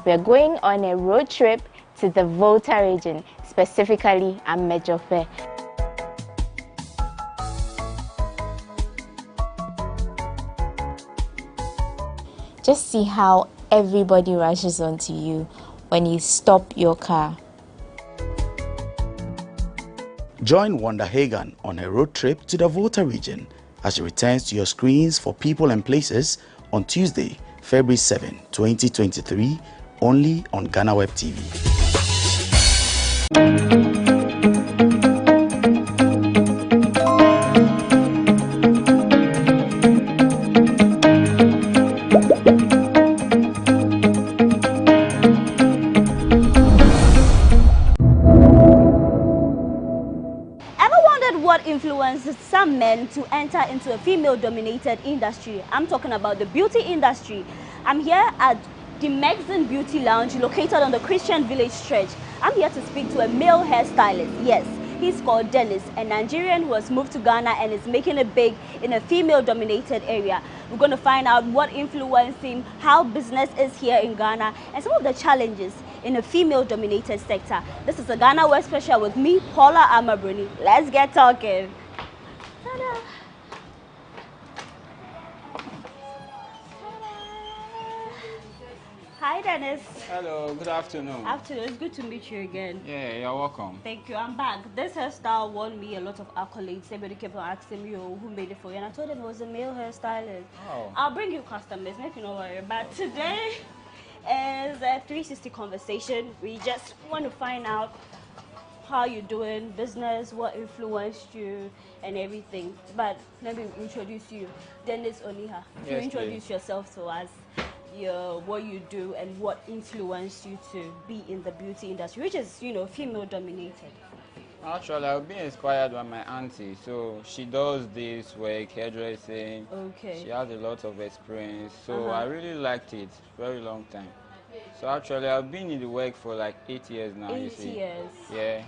We're going on a road trip to the Volta region, specifically Amedzofe. Just see how everybody rushes onto you when you stop your car. Join Wanda Hagan on a road trip to the Volta region as she returns to your screens for People and Places on Tuesday, February 7, 2023, only on GhanaWeb TV. What influences some men to enter into a female-dominated industry? I'm talking about the beauty industry. I'm here at the Magazine Beauty Lounge located on the Christian Village Stretch. I'm here to speak to a male hairstylist. Yes, he's called Dennis, a Nigerian who has moved to Ghana and is making it big in a female-dominated area. We're going to find out what influenced him, how business is here in Ghana, and some of the challenges in a female-dominated sector. This is a GhanaWeb special with me, Paula Amabruni. Let's get talking. Ta-da. Hi, Dennis. Hello, good afternoon. Afternoon. It's good to meet you again. Yeah, you're welcome. Thank you. I'm back. This hairstyle won me a lot of accolades. Everybody kept on asking me, oh, who made it for you? And I told them it was a male hairstylist. Oh. I'll bring you customers, make you no worry. But today is a 360 conversation. We just want to find out how you're doing business, what influenced you, and everything. But let me introduce you. Dennis Oniha. You introduce yourself to us. What you do and what influenced you to be in the beauty industry, which is, you know, female dominated. Actually, I've been inspired by my auntie. So she does this work, hairdressing. Okay. She has a lot of experience. So I really liked it. Very long time. So actually, I've been in the work for like 8 years now. 8 you see. years. Yeah.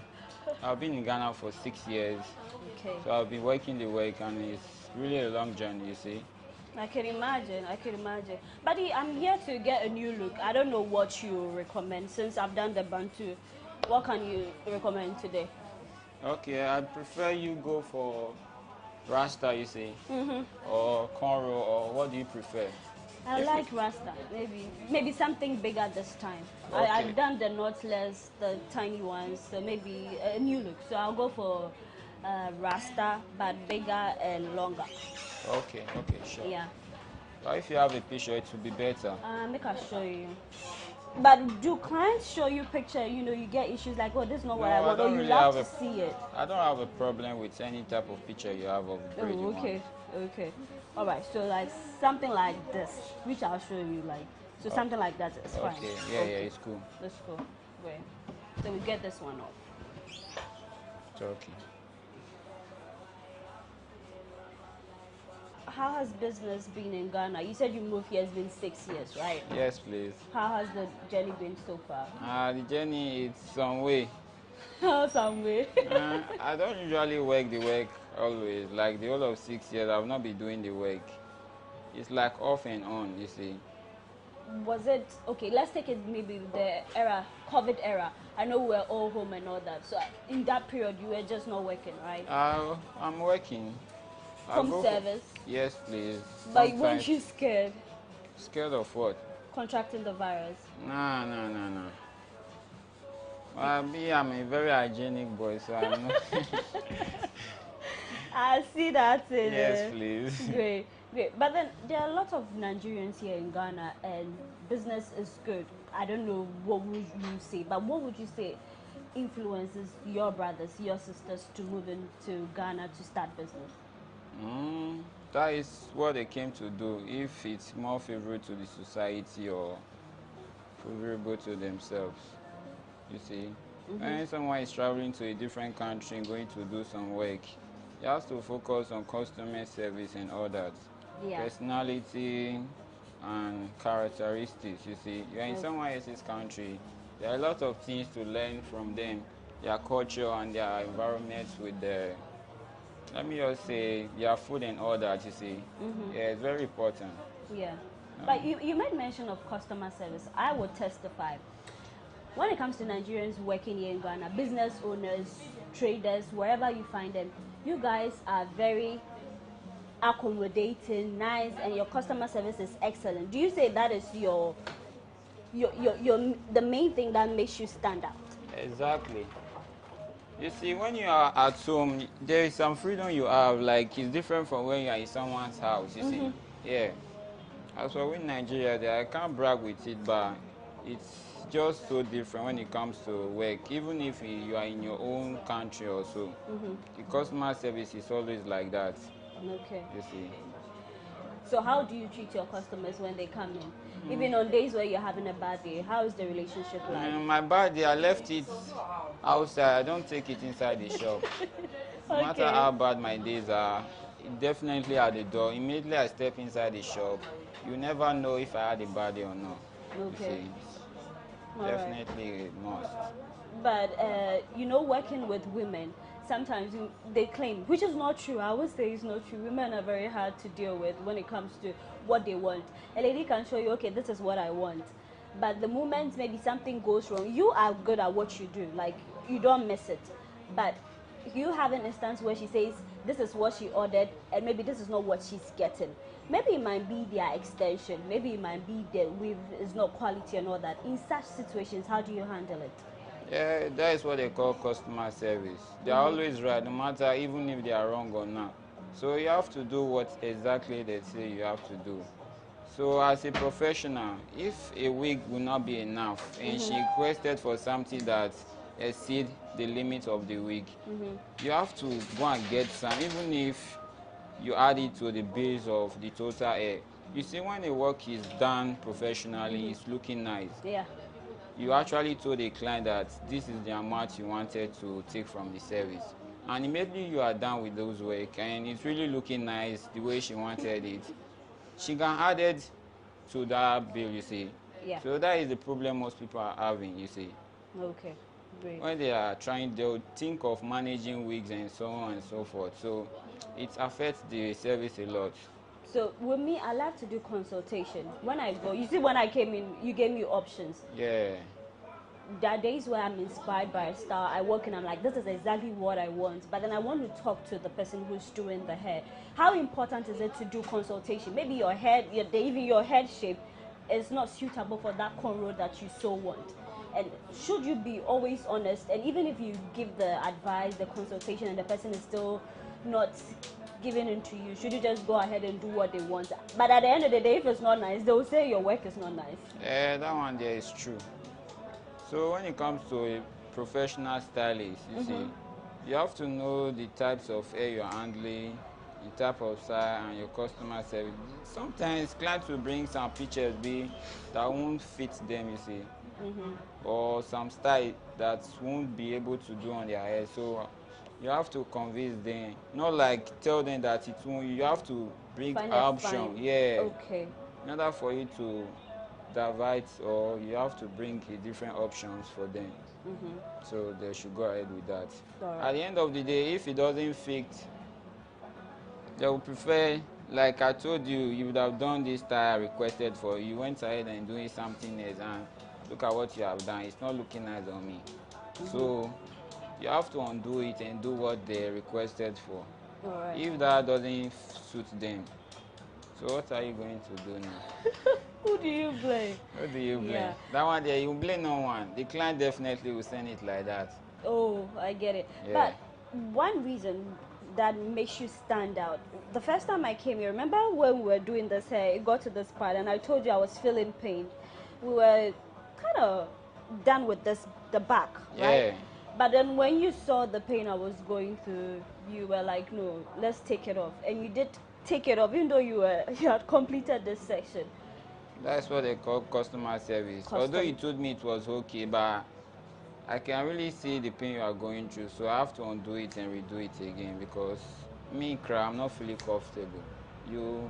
I've been in Ghana for 6 years. Okay. So I've been working the work, and it's really a long journey. You see. I can imagine. But I'm here to get a new look. I don't know what you recommend since I've done the Bantu. What can you recommend today? Okay, I prefer you go for Rasta, you see, or cornrow, or what do you prefer? I like Rasta. Maybe something bigger this time. Okay. I've done the knotless, the tiny ones, so maybe a new look. So I'll go for Rasta, but bigger and longer. Okay, sure. Yeah. Well, if you have a picture, it will be better. Make I show you. But do clients show you picture? You know, you get issues like, oh, this is not what I want, or you love to see it. I don't have a problem with any type of picture you have of the braid. Oh, okay. All right. So like something like this, which I'll show you. Like so, something like that is fine. Okay. Yeah, it's cool. Let's go. Wait. So we get this one off. It's okay. How has business been in Ghana? You said you moved here, it's been 6 years, right? Yes, please. How has the journey been so far? The journey is some way. Some way. I don't usually work the work always. Like the whole of 6 years, I've not been doing the work. It's like off and on, you see. Was it, okay, let's take it maybe the era, COVID era. I know we're all home and all that. So in that period, you were just not working, right? I'm working. Home service? Yes, please. But weren't you scared? Scared of what? Contracting the virus? No. I'm a very hygienic boy, so I'm not. I see that. Yes, please. Great. But then there are a lot of Nigerians here in Ghana, and business is good. I don't know what would you say, but what would you say influences your brothers, your sisters to move into Ghana to start business? That is what they came to do. If it's more favorable to the society or favorable to themselves, you see. When someone is traveling to a different country and going to do some work, he has to focus on customer service and all that. Yeah. Personality and characteristics, you see. You're in someone else's country. There are a lot of things to learn from them, their culture and their environment with their, let me just say, their food and all that, you see. Yeah, it's very important. Yeah. But you made mention of customer service. I would testify. When it comes to Nigerians working here in Ghana, business owners, traders, wherever you find them, you guys are very accommodating, nice, and your customer service is excellent. Do you say that is the main thing that makes you stand out? Exactly. You see, when you are at home, there is some freedom you have. Like, it's different from when you are in someone's house. You see, yeah. As for in Nigeria, there, I can't brag with it, but it's just so different when it comes to work. Even if you are in your own country or so, the customer service is always like that. Okay. You see. So how do you treat your customers when they come in? Even on days where you're having a bad day, how is the relationship like? My bad day, I left it outside. I don't take it inside the shop. No matter how bad my days are, definitely at the door. Immediately I step inside the shop, you never know if I had a bad day or not. Okay. You see, definitely a must. But you know, working with women, sometimes they claim, which is not true. I would say it's not true. Women are very hard to deal with when it comes to what they want. A lady can show you, okay, this is what I want. But the moment maybe something goes wrong, you are good at what you do. Like, you don't miss it. But you have an instance where she says, this is what she ordered, and maybe this is not what she's getting. Maybe it might be their extension. Maybe it might be the weave is not quality and all that. In such situations, how do you handle it? Yeah, that is what they call customer service. They are always right, no matter even if they are wrong or not. So you have to do what exactly they say you have to do. So as a professional, if a week will not be enough and she requested for something that exceed the limit of the week, you have to go and get some, even if you add it to the base of the total air. You see, when a work is done professionally, it's looking nice. Yeah. You actually told the client that this is the amount you wanted to take from the service. And immediately you are done with those work and it's really looking nice the way she wanted it. She can add it to that bill, you see. Yeah. So that is the problem most people are having, you see. Okay. Great. When they are trying, they'll think of managing wigs and so on and so forth. So it affects the service a lot. So with me, I like to do consultation. When I go, you see, when I came in, you gave me options. Yeah. There are days where I'm inspired by a style. I walk in, I'm like, this is exactly what I want. But then I want to talk to the person who's doing the hair. How important is it to do consultation? Maybe your head, even your head shape is not suitable for that cornrow that you so want. And should you be always honest? And even if you give the advice, the consultation, and the person is still not giving in to you, should you just go ahead and do what they want? But at the end of the day, if it's not nice, they will say your work is not nice. Yeah, that one there is true. So when it comes to a professional stylist, you see, you have to know the types of hair you're handling, the type of style, and your customer service. Sometimes clients will bring some pictures that won't fit them, you see, or some style that won't be able to do on their hair. So you have to convince them, not like tell them that it won't. You have to bring an option, yeah, Okay. in order for you to divide, or you have to bring different options for them. So they should go ahead with that. Right. At the end of the day, if it doesn't fit, they will prefer, like I told you, you would have done this style I requested for. You went ahead and doing something else, and look at what you have done. It's not looking nice on me. So you have to undo it and do what they requested for. All right. If that doesn't suit them, so what are you going to do now? Who do you blame? Who do you blame? Yeah. That one there, you blame no one. The client definitely will send it like that. Oh, I get it. Yeah. But one reason that makes you stand out, the first time I came here, remember when we were doing this hair, it got to this part and I told you I was feeling pain. We were kind of done with the back, right? Yeah. But then when you saw the pain I was going through, you were like, no, let's take it off. And you did take it off, even though you had completed this section. That's what they call customer service. Although you told me it was okay, but I can really see the pain you are going through. So I have to undo it and redo it again because me, I'm not feeling comfortable. No,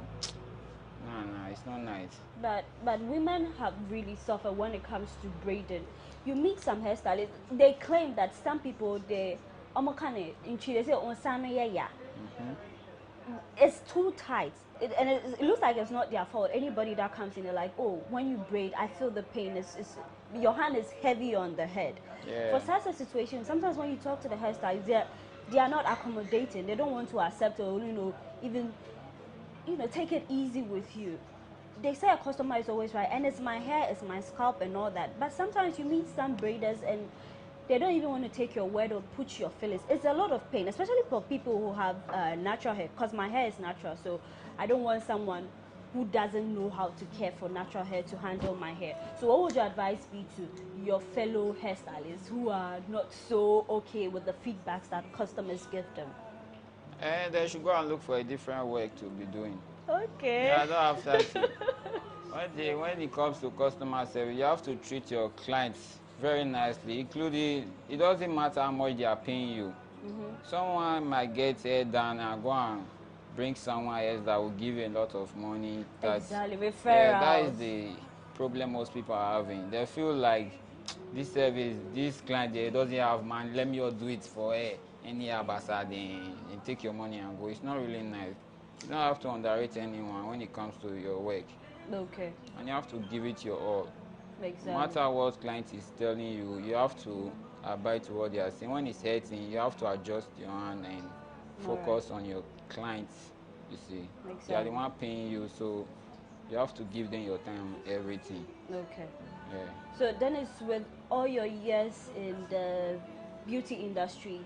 it's not nice. But women have really suffered when it comes to braiding. You meet some hairstylists, they claim that some people, they say, it's too tight. It looks like it's not their fault. Anybody that comes in, they're like, oh, when you braid, I feel the pain. Your hand is heavy on the head. Yeah. For such a situation, sometimes when you talk to the hairstylist, they are not accommodating. They don't want to accept or, even, take it easy with you. They say a customer is always right, and it's my hair, it's my scalp and all that. But sometimes you meet some braiders and they don't even want to take your word or put your fillers. It's a lot of pain, especially for people who have natural hair, because my hair is natural, so I don't want someone who doesn't know how to care for natural hair to handle my hair. So what would your advice be to your fellow hairstylists who are not so okay with the feedbacks that customers give them? And they should go and look for a different work to be doing. Okay. Yeah, I don't have time to. When it comes to customer service, you have to treat your clients very nicely, including, it doesn't matter how much they are paying you. Someone might get hair done and go and bring someone else that will give you a lot of money. Exactly, referrals. Yeah, that is the problem most people are having. They feel like this service, this client, they doesn't have money, let me just do it for her. Any abasa, then take your money and go. It's not really nice. You don't have to underrate anyone when it comes to your work. Okay. And you have to give it your all. Exactly. No matter what client is telling you, you have to abide to what they are saying. When it's hurting, you have to adjust your hand and focus on your clients. You see, Exactly. they are the one paying you, so you have to give them your time, everything. Okay. Yeah. So Dennis, with all your years in the beauty industry,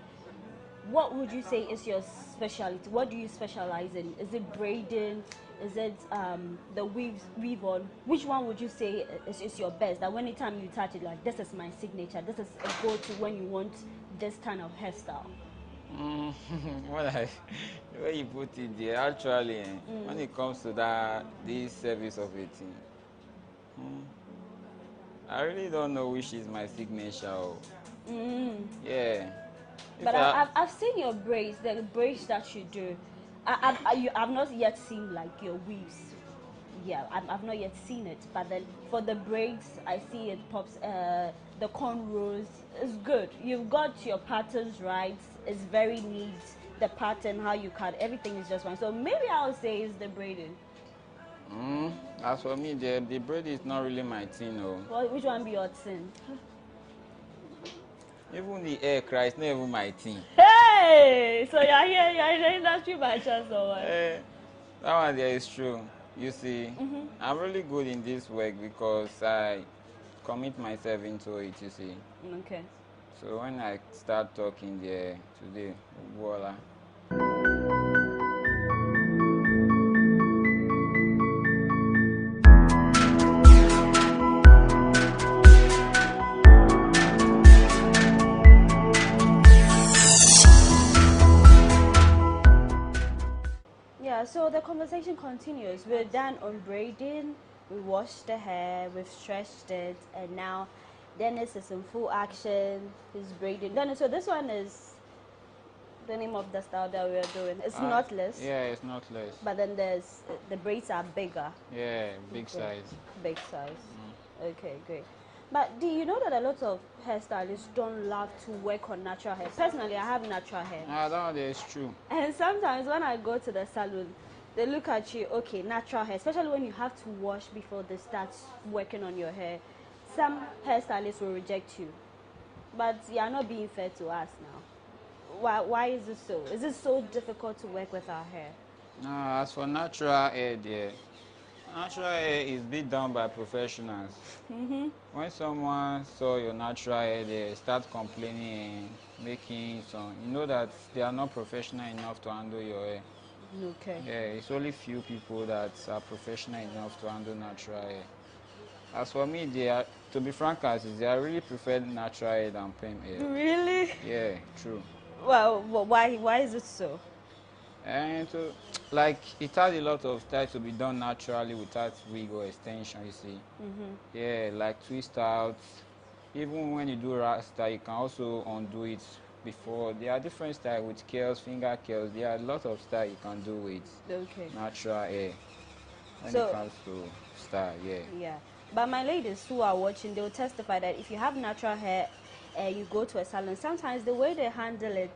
what would you say is your specialty? What do you specialize in? Is it braiding? Is it the weave on? Which one would you say is your best? That anytime you touch it, like, this is my signature. This is a go-to when you want this kind of hairstyle. The way you put it there, actually, when it comes to this service of it, I really don't know which is my signature. Yeah. But I've seen your braids, the braids that you do. I've not yet seen like your weaves. Yeah, I've not yet seen it. But then for the braids, I see it pops. The cornrows is good. You've got your patterns right. It's very neat. The pattern, how you cut, everything is just fine. So maybe I'll say it's the braiding. As for me, the braid is not really my thing. Well, which one be your thing? Even the hair cry is not even my thing. Hey! So you're here, you're in the industry by chance or what? That one there is true. You see, I'm really good in this work because I commit myself into it, you see. Okay. So when I start talking there today, voila. Yeah, so the conversation continues. We're done on braiding, we washed the hair, we've stretched it, and now Dennis is in full action. He's braiding. Dennis, so this one is the name of the style that we're doing. It's knotless. Yeah, it's knotless. But then there's the braids are bigger. Yeah, big size. Big size. Okay, great. But do you know that a lot of hairstylists don't love to work on natural hair? Personally, I have natural hair. That one there is true. And sometimes when I go to the salon, they look at you, okay, natural hair, especially when you have to wash before they start working on your hair. Some hairstylists will reject you. But you are not being fair to us now. Why is it so? Is it so difficult to work with our hair? As for natural hair there, natural hair is being done by professionals. When someone saw your natural hair, they start complaining, making some. You know that they are not professional enough to handle your hair. Okay. Yeah, it's only few people that are professional enough to handle natural hair. As for me, to be frank, I really prefer natural hair than perm hair. Really? Yeah, true. Well, why is it so? And so, like, it has a lot of style to be done naturally without wig or extension, you see. Yeah, like twist out. Even when you do rasta, you can also undo it before. There are different styles with curls, finger curls. There are a lot of style you can do with natural hair when it comes to style, yeah. Yeah. But my ladies who are watching, they will testify that if you have natural hair and you go to a salon, sometimes the way they handle it,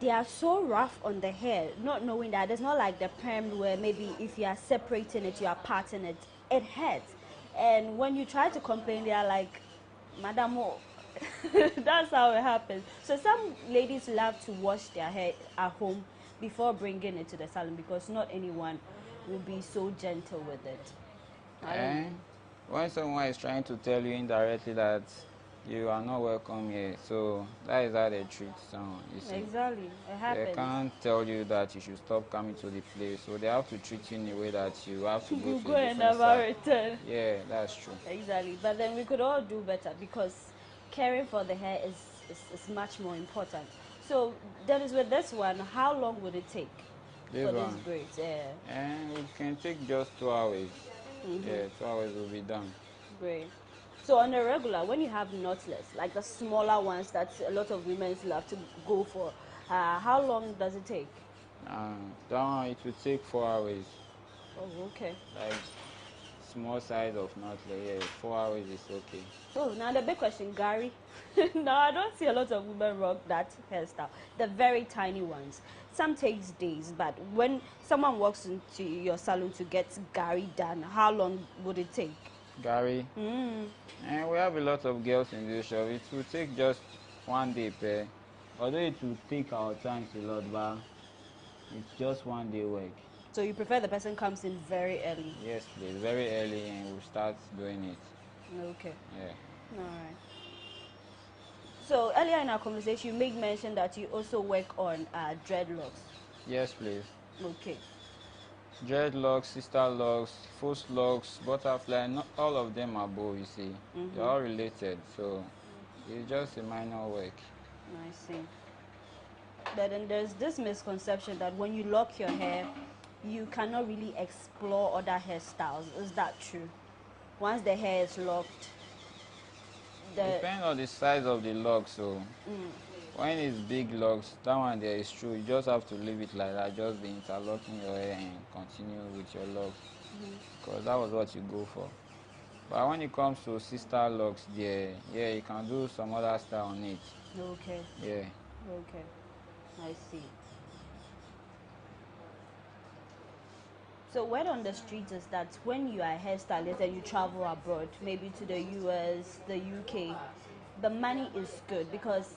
they are so rough on the hair, not knowing that it's not like the perm where maybe if you are separating it, you are parting it, it hurts. And when you try to complain, they are like, Madam, oh. That's how it happens. So some ladies love to wash their hair at home before bringing it to the salon because not anyone will be so gentle with it. I don't know. When someone is trying to tell you indirectly that you are not welcome here, so that is how they treat someone, you see. Exactly, it They happens. can't tell you that you should stop coming to the place, so they have to treat you in a way that you have to go You to go a and different never side. return. Yeah, that's true. Exactly, but then we could all do better because caring for the hair is much more important. So that is with this one, how long would it take This for these one, braids? Yeah, and it can take just 2 hours. Yeah, 2 hours will be done. great. So on a regular, when you have knotless, like the smaller ones that a lot of women love to go for, how long does it take? That one, it will take 4 hours. Oh, okay. Like small size of knot, yeah, 4 hours is okay. Oh, now the big question, Gary. No, I don't see a lot of women rock that hairstyle. The very tiny ones. Some takes days, but when someone walks into your salon to get Gary done, how long would it take? Gary, and we have a lot of girls in this shop. It will take just 1 day per. Although it will take our time a lot, but it's just 1 day work. So you prefer the person comes in very early? Yes, please, very early, and we'll start doing it. Okay. Yeah. All right. So earlier in our conversation, you made mention that you also work on dreadlocks. Yes, please. Okay. Dreadlocks, sister locks, false locks, butterfly, not all of them are bow, you see. They're all related, so it's just a minor work. I see. But then there's this misconception that when you lock your hair, you cannot really explore other hairstyles. Is that true? Once the hair is locked, Depends on the size of the lock, so when it's big locks, that one there is true. You just have to leave it like that, just be interlocking your hair and continue with your locks, because that was what you go for. But when it comes to sister locks, there, yeah, you can do some other style on it. okay, Yeah. okay, I see. So word on the streets is that when you are a hairstylist and you travel abroad, maybe to the US, the UK, the money is good because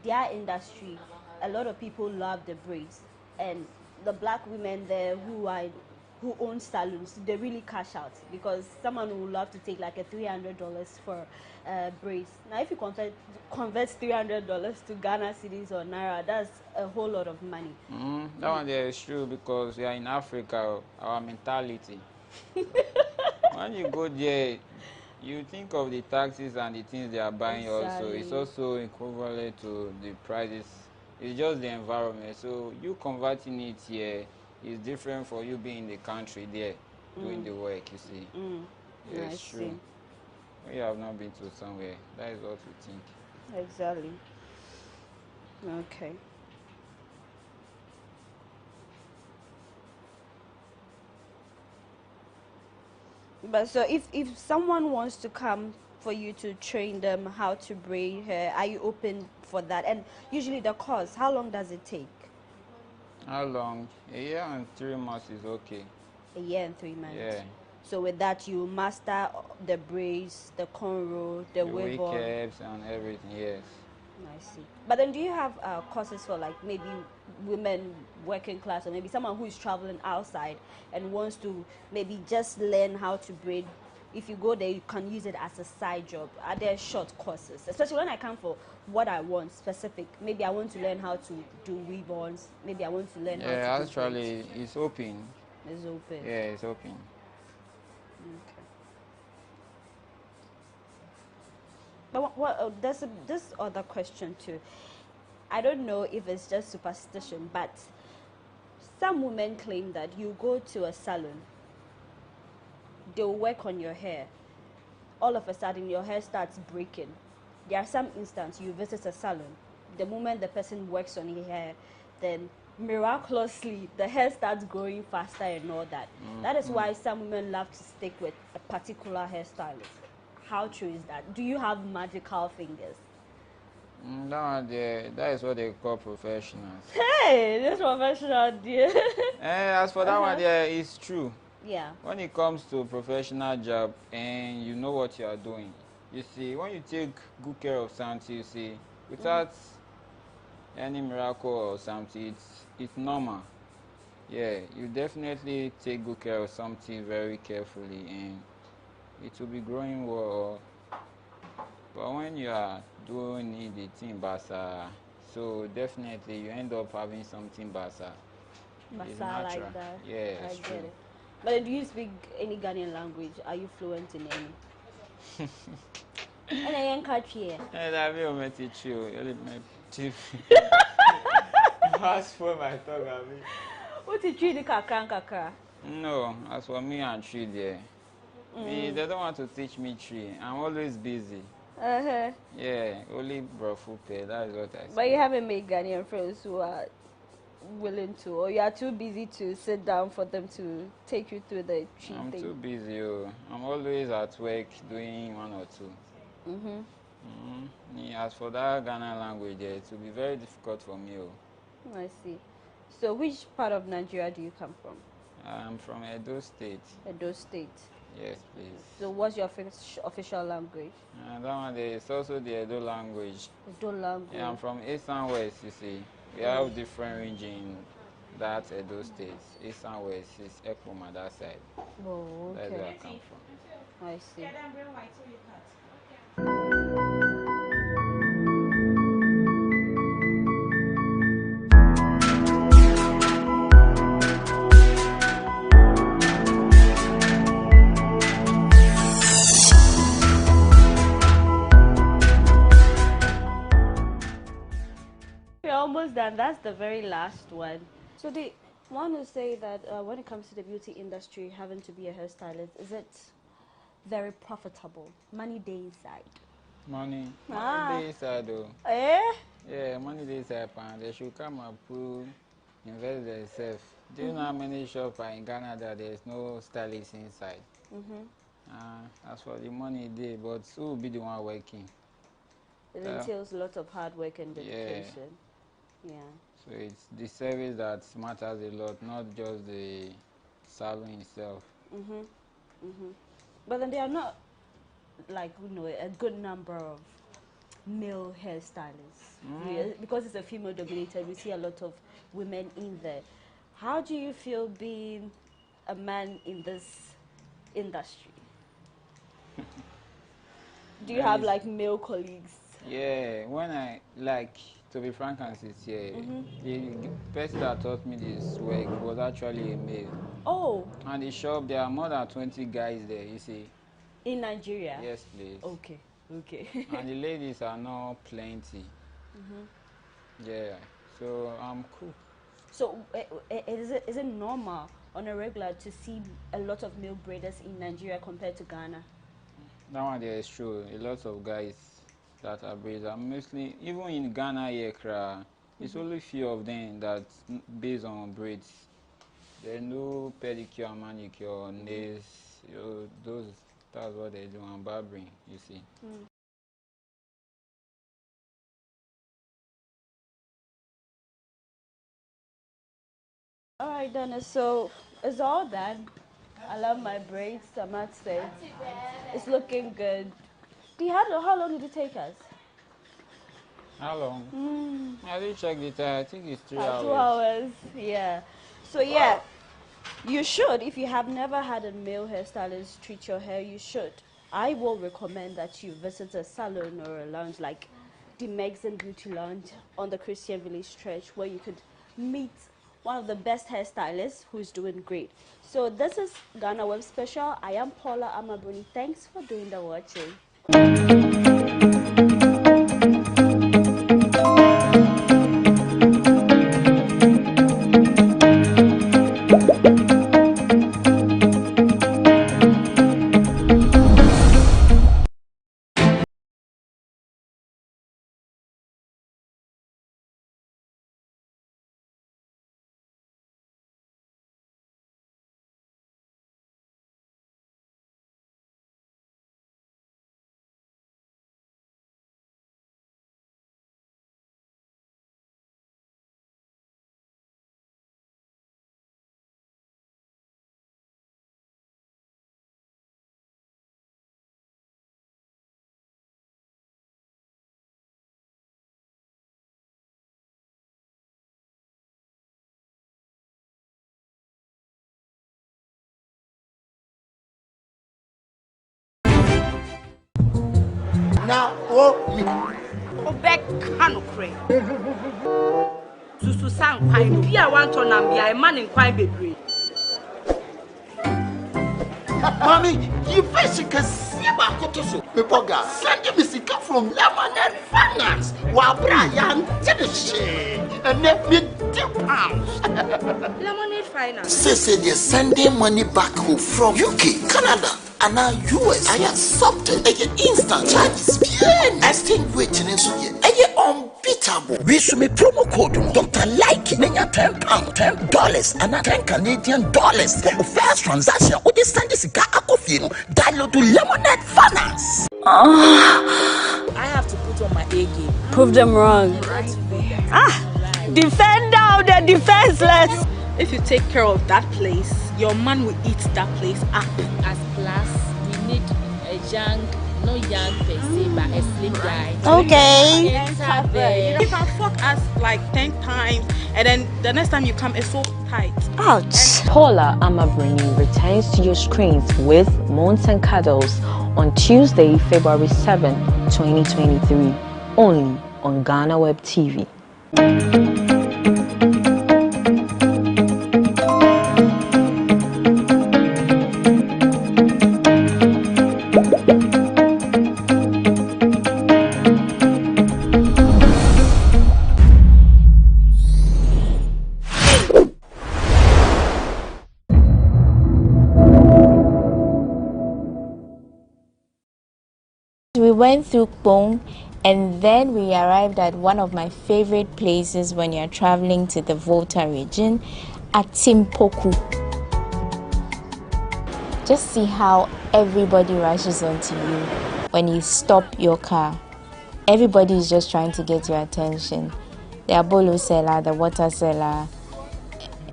their industry, a lot of people love the braids, and the black women there who own salons, they really cash out because someone would love to take like a $300 for braids. Now, if you convert $300 to Ghana cedis or naira, that's a whole lot of money. That one there is true because we are in Africa, our mentality. When you go there, you think of the taxes and the things they are buying also. It's Exactly. also equivalent to the prices. It's just the environment. So you converting it here is different for you being in the country there doing the work, you see. Yeah, I it's see. true. We have not been to somewhere. That is what we think. Exactly. Okay. But so if someone wants to come for you to train them how to braid hair, are you open for that? And usually the course, how long does it take? How long? A year and 3 months is okay. A year and 3 months. Yeah. So with that, you master the braids, the cornrow, the The wave wig on. caps and everything, yes. I see. But then do you have courses for like maybe women working class or maybe someone who is traveling outside and wants to maybe just learn how to braid? If you go there, you can use it as a side job. Are there short courses? Especially when I come for what I want specific. Maybe I want to learn how to do weave-ons. Maybe I want to learn how to Yeah, do actually, it's open. braids. It's open. Yeah, it's open. Okay. But there's this other question too. I don't know if it's just superstition, but some women claim that you go to a salon, they'll work on your hair. All of a sudden, your hair starts breaking. There are some instances you visit a salon, the moment the person works on your hair, then miraculously the hair starts growing faster and all that. That is why some women love to stick with a particular hairstylist. How true is that? Do you have magical fingers? That is what they call professionals. Hey, this professional dear. As for that one there, it's true. Yeah. When it comes to professional job and you know what you are doing, you see, when you take good care of something, you see, without any miracle or something, it's normal. Yeah, you definitely take good care of something very carefully and it will be growing well. But when you are doing it, the thing basa, so definitely you end up having something basa. It's Basa natural. like that. Yeah, I it's get true. it. But do you speak any Ghanaian language? Are you fluent in any? And I am here. And I will met it you. My chief. As for my talk, I mean. What did you do, kakra? No, as for me and tree there. Me, they don't want to teach me tree. I'm always busy. Uh-huh. Yeah, only brofu pay. That is what I say. But you haven't made Ghanaian friends who are willing to, or you are too busy to sit down for them to take you through the tree I'm thing? too busy. Oh. I'm always at work doing one or two. As for that Ghana language, it will be very difficult for me. Oh. I see. So which part of Nigeria do you come from? I'm from Edo State. Edo State. Yes, please. So what's your official language? That one there is also the Edo language. Edo language. Yeah, I'm from East and West, you see. We have different range in that Edo State. East and West is Ekpoma, that side. Oh, okay. That's where I come from. I see. We're almost done. That's the very last one. So they want to say that when it comes to the beauty industry, having to be a hairstylist, is it very profitable? Money day inside. Money Ah. day inside though. Eh? Yeah, money day inside, and they should come and prove, invest themselves. Do you know how many shops are in Ghana that there's no stylist inside? As for the money day, but who will be the one working? It entails a lot of hard work and dedication. Yeah. So it's the service that matters a lot, not just the salon itself. But then there are not, like, a good number of male hairstylists. Because it's a female dominated, we see a lot of women in there. How do you feel being a man in this industry? Do you have like male colleagues? Yeah, when I, like, to be frank and sincere, the person that taught me this work was actually a male. Oh. And the shop, there are more than 20 guys there, you see. In Nigeria? Yes, please. Okay, okay. And the ladies are not plenty. Yeah, so I'm cool. So is it normal on a regular to see a lot of male braiders in Nigeria compared to Ghana? That one there is true. A lot of guys that are braids are mostly, even in Ghana here, it's only few of them that based on braids. There are no pedicure, manicure, nails, that's what they do, and barbering, you see. All right, Dennis, so it's all done. I love my braids, I must say. It's looking good. How long did it take us? How long? I didn't check the time. I think it's 3 hours. 2 hours, yeah. So yeah, you should, if you have never had a male hairstylist treat your hair, you should. I will recommend that you visit a salon or a lounge like the Megson Beauty Lounge on the Christian Village Stretch, where you could meet one of the best hairstylists who's doing great. So this is Ghana Web Special. I am Paula Amabruni. Thanks for doing the watching. Now, oh, me. Obek Kanokre. Susu Sang Pine, be a one ton and be a man in quite baby. Mommy, you face you can see about Kotoso. Pepoga, send me sick from Lemonade Finance. While Brian did the shade and let me £10. Lemonade Finance. Say they're sending money back home from UK, Canada, and now US. I accepted a instant charges. Exchange waiting in so unbeatable. We should make promo code Dr. Like Nenya £10, $10, and $10 Canadian for the first transaction. What is send this guy download to Lemonade Finance. I have to put on my A game. Prove them wrong. Defender of the defenseless. If you take care of that place, your man will eat that place up. As class, we need a young, not young per se, but a slim guy. Okay. Enter there. You can fuck us like 10 times, and then the next time you come, it's so tight. Ouch. Paula Amabrini returns to your screens with Mountain Cuddles on Tuesday, February 7, 2023, only on GhanaWeb TV. We went through Kpong and then we arrived at one of my favorite places when you're traveling to the Volta region, at Timpoku. Just see how everybody rushes onto you when you stop your car. Everybody is just trying to get your attention. The abolo seller, the water seller,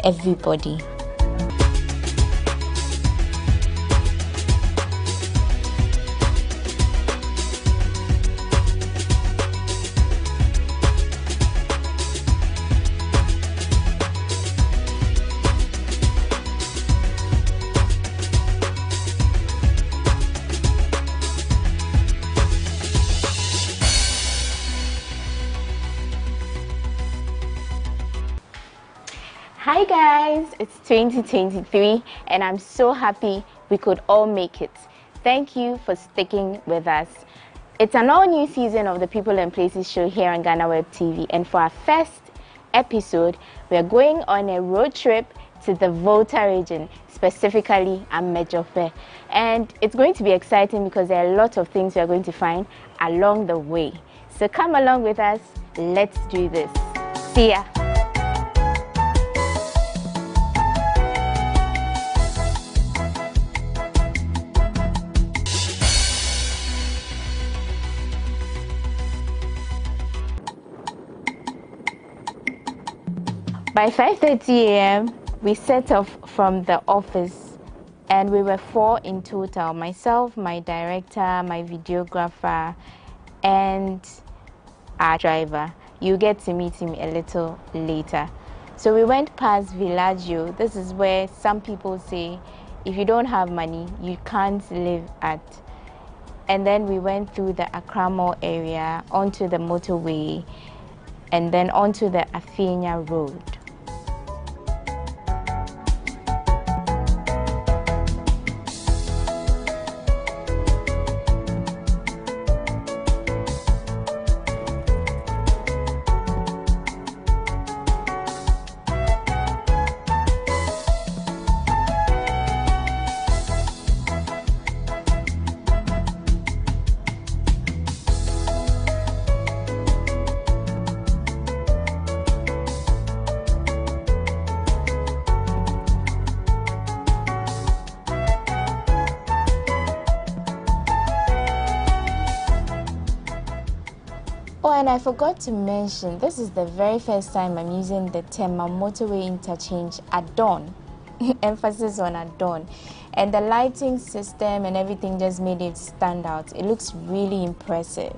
everybody. Hi guys, it's 2023 and I'm so happy we could all make it. Thank you for sticking with us. It's an all new season of the People and Places show here on GhanaWeb TV, and for our first episode we're going on a road trip to the Volta region, specifically Amedzofe. And it's going to be exciting because there are a lot of things we're going to find along the way. So come along with us, let's do this. See ya. By 5:30 a.m., we set off from the office and we were 4 in total. Myself, my director, my videographer, and our driver. You get to meet him a little later. So we went past Villaggio. This is where some people say if you don't have money, you can't live at. And then we went through the Akramo area, onto the motorway, and then onto the Athenia Road. Oh, and I forgot to mention, this is the very first time I'm using the Tema motorway interchange at dawn. Emphasis on at dawn. And the lighting system and everything just made it stand out. It looks really impressive.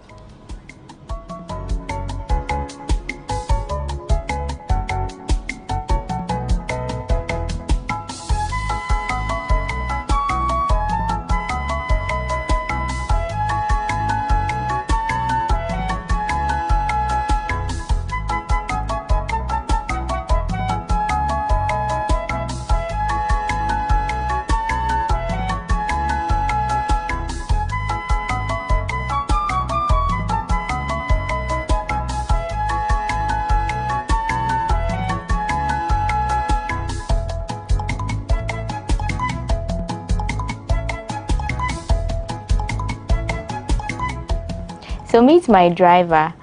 So meet my driver,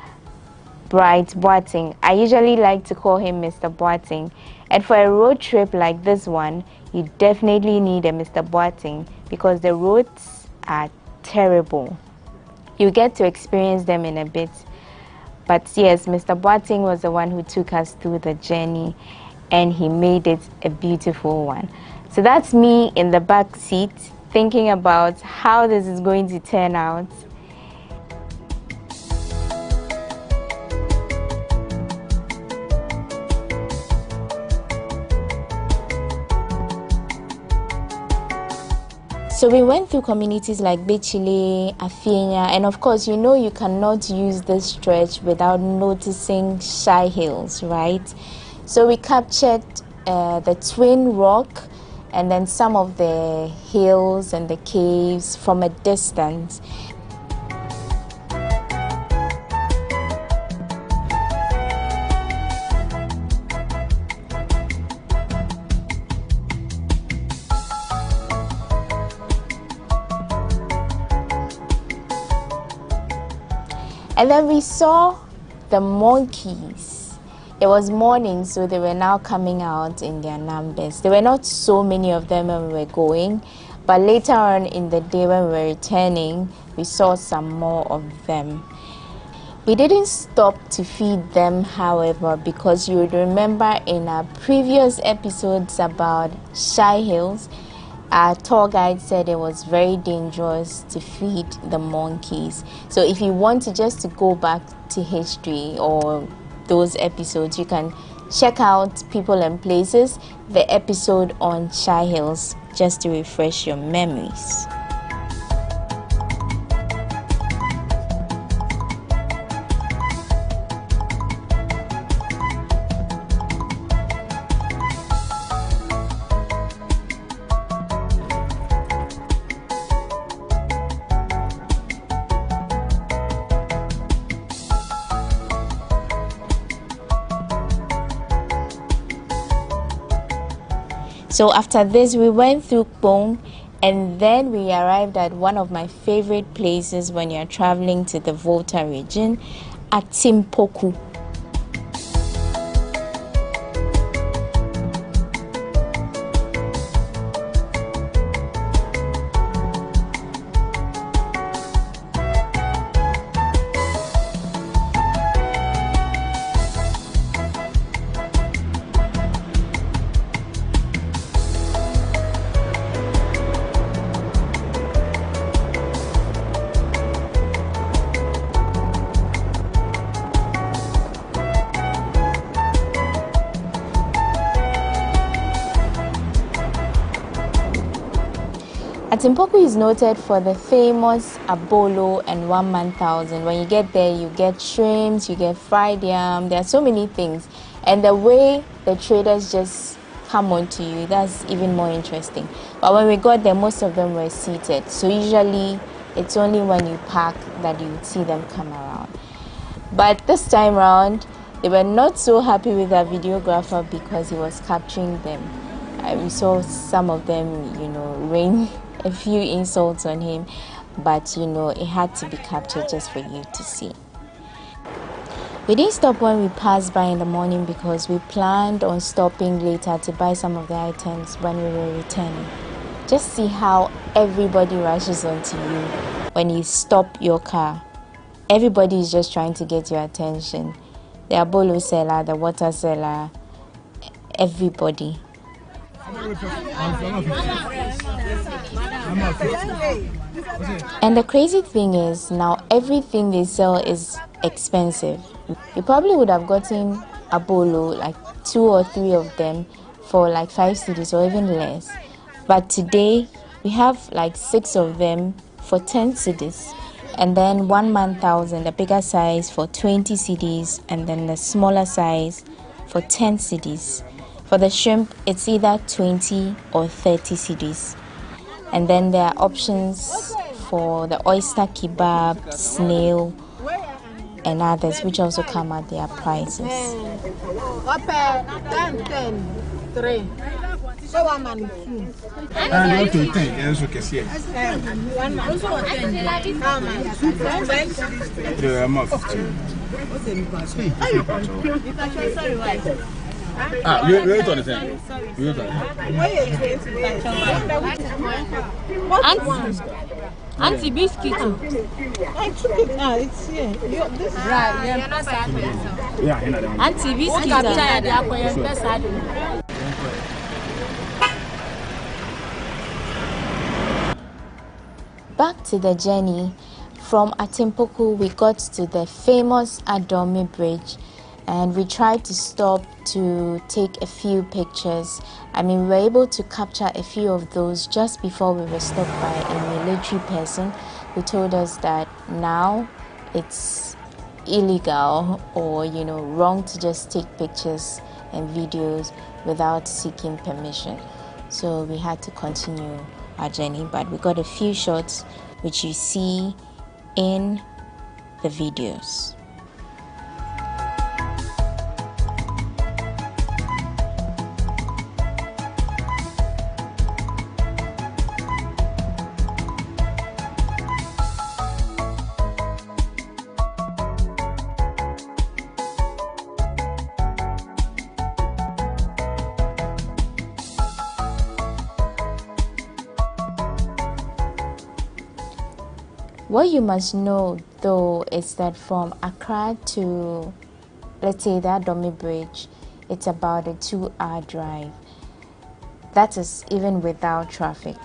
Bright Boating. I usually like to call him Mr. Boating. And for a road trip like this one, you definitely need a Mr. Boating because the roads are terrible. You get to experience them in a bit. But yes, Mr. Boating was the one who took us through the journey and he made it a beautiful one. So that's me in the back seat thinking about how this is going to turn out. So we went through communities like Bechile, Afienya, and of course, you know you cannot use this stretch without noticing shy hills, right? So we captured the Twin Rock and then some of the hills and the caves from a distance. And then we saw the monkeys. It was morning, so they were now coming out in their numbers. There were not so many of them when we were going, but later on in the day when we were returning, we saw some more of them. We didn't stop to feed them, however, because you would remember in our previous episodes about shy hills, our tour guide said it was very dangerous to feed the monkeys. So if you want to just to go back to history or those episodes, you can check out People and Places, the episode on shy hills, just to refresh your memories. So after this, we went through Kpong, and then we arrived at one of my favorite places when you're traveling to the Volta region, at Timpoku. Timpoku is noted for the famous abolo and 1,000. When you get there, you get shrimps, you get fried yam. There are so many things, and the way the traders just come onto you, that's even more interesting. But when we got there, most of them were seated. So usually, it's only when you park that you see them come around. But this time around, they were not so happy with our videographer because he was capturing them. We saw some of them, rain a few insults on him, but it had to be captured just for you to see. We didn't stop when we passed by in the morning because we planned on stopping later to buy some of the items when we were returning. Just see how everybody rushes onto you when you stop your car. Everybody is just trying to get your attention. The abolo seller, the water seller, everybody. And the crazy thing is, now everything they sell is expensive. You probably would have gotten a bolo, like 2 or 3 of them, for like 5 cedis or even less. But today, we have like 6 of them for 10 cedis. And then 1,000, the bigger size, for 20 cedis, and then the smaller size for 10 cedis. For the shrimp, it's either 20 or 30 cedis. And then there are options for the oyster kebab, snail, and others, which also come at their prices. So one man food. And what to think? Yes, okay, see. 1 man. Also 10. How much? 3 months. Sorry, why? Wait on the thing. Wait on it. Auntie biscuit. I took it. It's here. This Right, yeah. Auntie biscuit. Back to the journey. From Atimpoku, we got to the famous Adomi Bridge, and we tried to stop to take a few pictures. I mean, we were able to capture a few of those just before we were stopped by a military person who told us that now it's illegal or, you know, wrong to just take pictures and videos without seeking permission. So we had to continue our journey, but we got a few shots which you see in the videos. What you must know, though, is that from Accra to, let's say, the Adomi Bridge, it's about a 2-hour drive. That is even without traffic.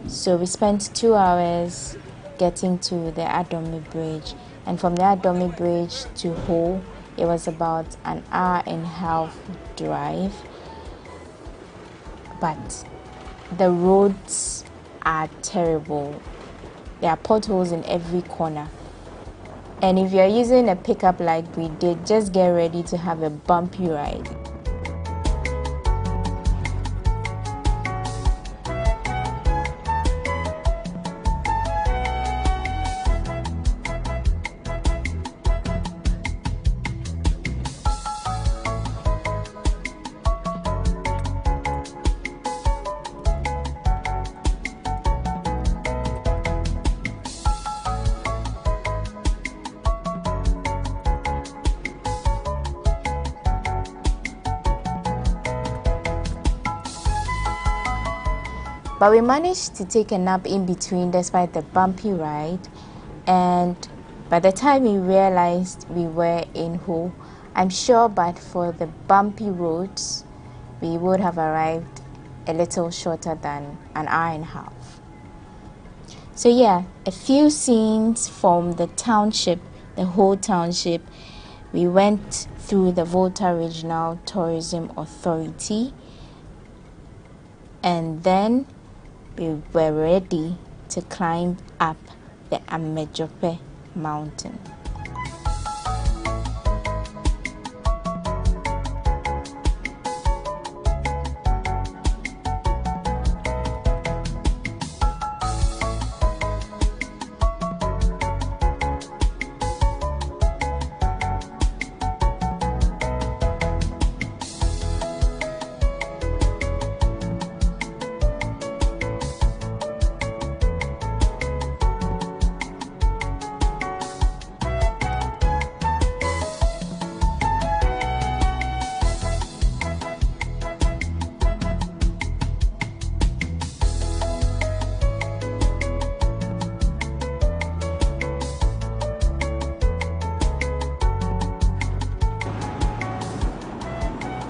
So we spent 2 hours getting to the Adomi Bridge, and from the Adomi Bridge to Ho, it was about an 1.5 hour drive. But the roads are terrible. There are potholes in every corner. And if you're using a pickup like we did, just get ready to have a bumpy ride. But we managed to take a nap in between despite the bumpy ride, and by the time we realized we were in Ho, I'm sure but for the bumpy roads, we would have arrived a little shorter than an 1.5 hours. So yeah, a few scenes from the township, the whole township. We went through the Volta Regional Tourism Authority, and then we were ready to climb up the Amedzofe mountain.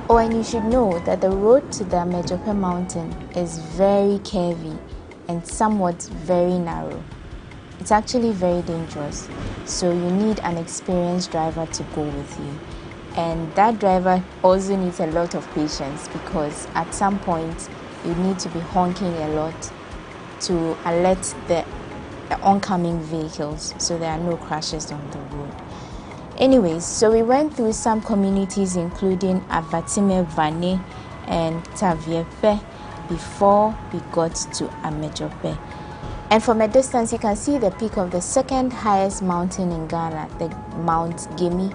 Oh, and you should know that the road to the Amedzofe mountain is very curvy and somewhat very narrow. It's actually very dangerous, so you need an experienced driver to go with you. And that driver also needs a lot of patience, because at some point you need to be honking a lot to alert the oncoming vehicles so there are no crashes on the road. Anyways, so we went through some communities including Avatime Vane and Taviepe before we got to Amedzofe. And from a distance you can see the peak of the second highest mountain in Ghana, the Mount Gemi,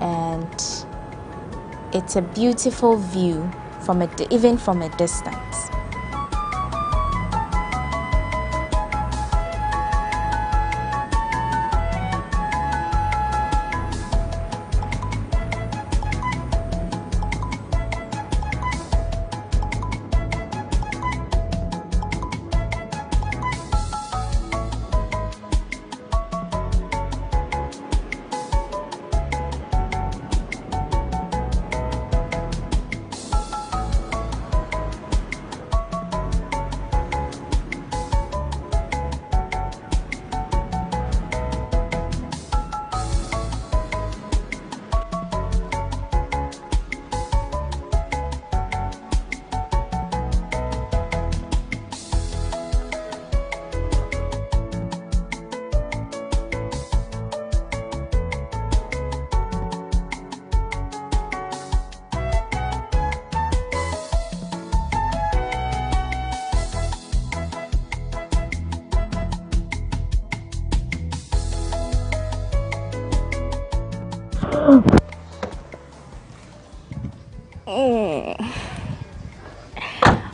and it's a beautiful view even from a distance.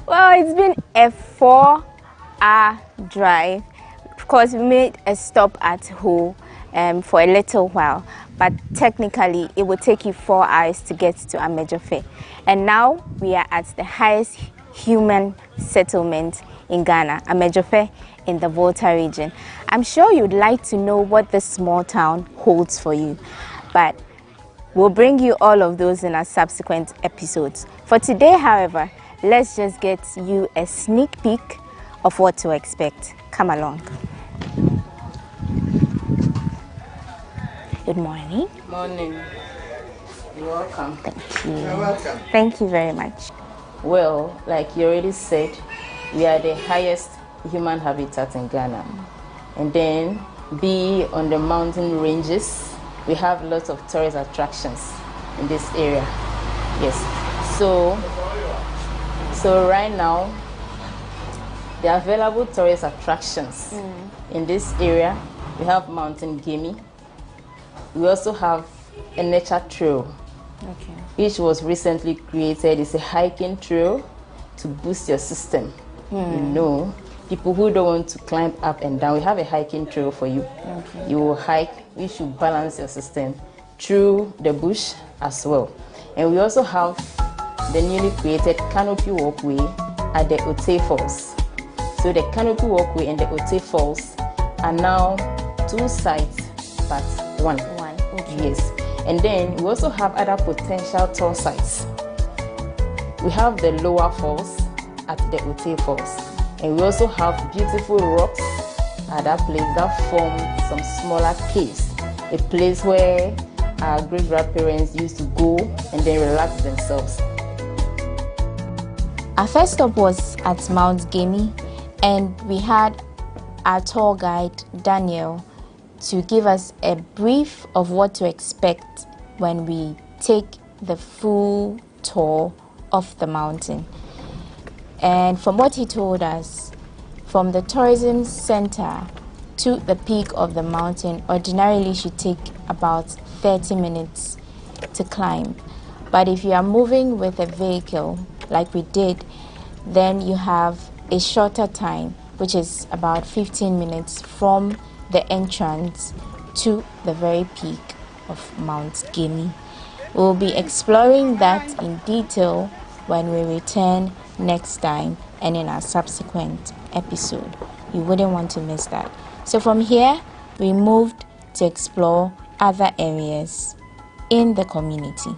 Well, it's been a 4-hour drive. Of course, we made a stop at Ho for a little while, but technically it will take you 4 hours to get to Amedzofe. And now we are at the highest human settlement in Ghana, Amedzofe, in the Volta region. I'm sure you'd like to know what this small town holds for you, but we'll bring you all of those in our subsequent episodes. For today, however, let's just get you a sneak peek of what to expect. Come along. Good morning. Morning. You're welcome. Thank you. You're welcome. Thank you very much. Well, like you already said, we are the highest human habitat in Ghana. And then be on the mountain ranges, we have lots of tourist attractions in this area. Yes. So right now, the available tourist attractions in this area, we have mountain gaming. We also have a nature trail, which was recently created. It's a hiking trail to boost your system. You know, people who don't want to climb up and down, we have a hiking trail for you. You will hike, which will balance your system through the bush as well. And we also have the newly created canopy walkway at the Ote Falls. So the canopy walkway and the Ote Falls are now 2 sites, but one. Yes. And then we also have other potential tour sites. We have the lower falls at the Ote Falls. And we also have beautiful rocks at that place that form some smaller caves. A place where our great-grandparents used to go and then relax themselves. Our first stop was at Mount Gemi, and we had our tour guide, Daniel, to give us a brief of what to expect when we take the full tour of the mountain. And from what he told us, from the tourism center to the peak of the mountain ordinarily should take about 30 minutes to climb. But if you are moving with a vehicle, like we did, then you have a shorter time, which is about 15 minutes from the entrance to the very peak of Mount Gemi. We'll be exploring that in detail when we return next time and in our subsequent episode. You wouldn't want to miss that. So from here, we moved to explore other areas in the community.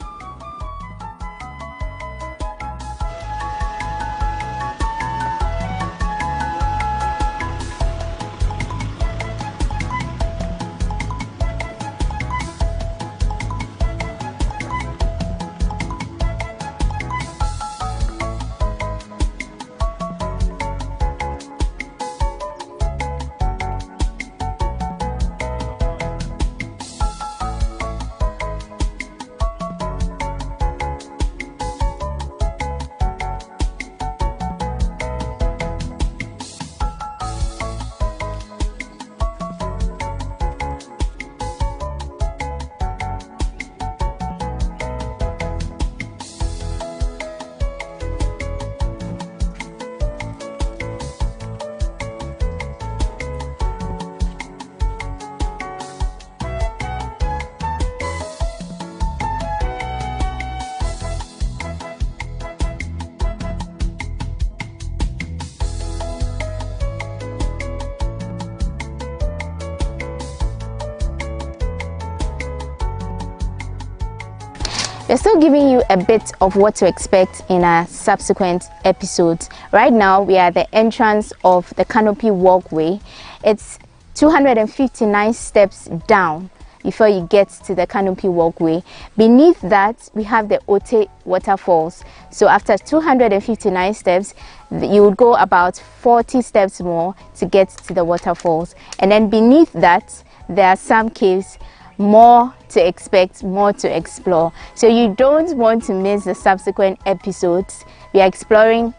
We're still giving you a bit of what to expect in our subsequent episodes. Right now, we are at the entrance of the canopy walkway. It's 259 steps down before you get to the canopy walkway. Beneath that, we have the Ote waterfalls. So after 259 steps, you would go about 40 steps more to get to the waterfalls. And then beneath that, there are some caves, more to expect, more to explore. So you don't want to miss the subsequent episodes. We are exploring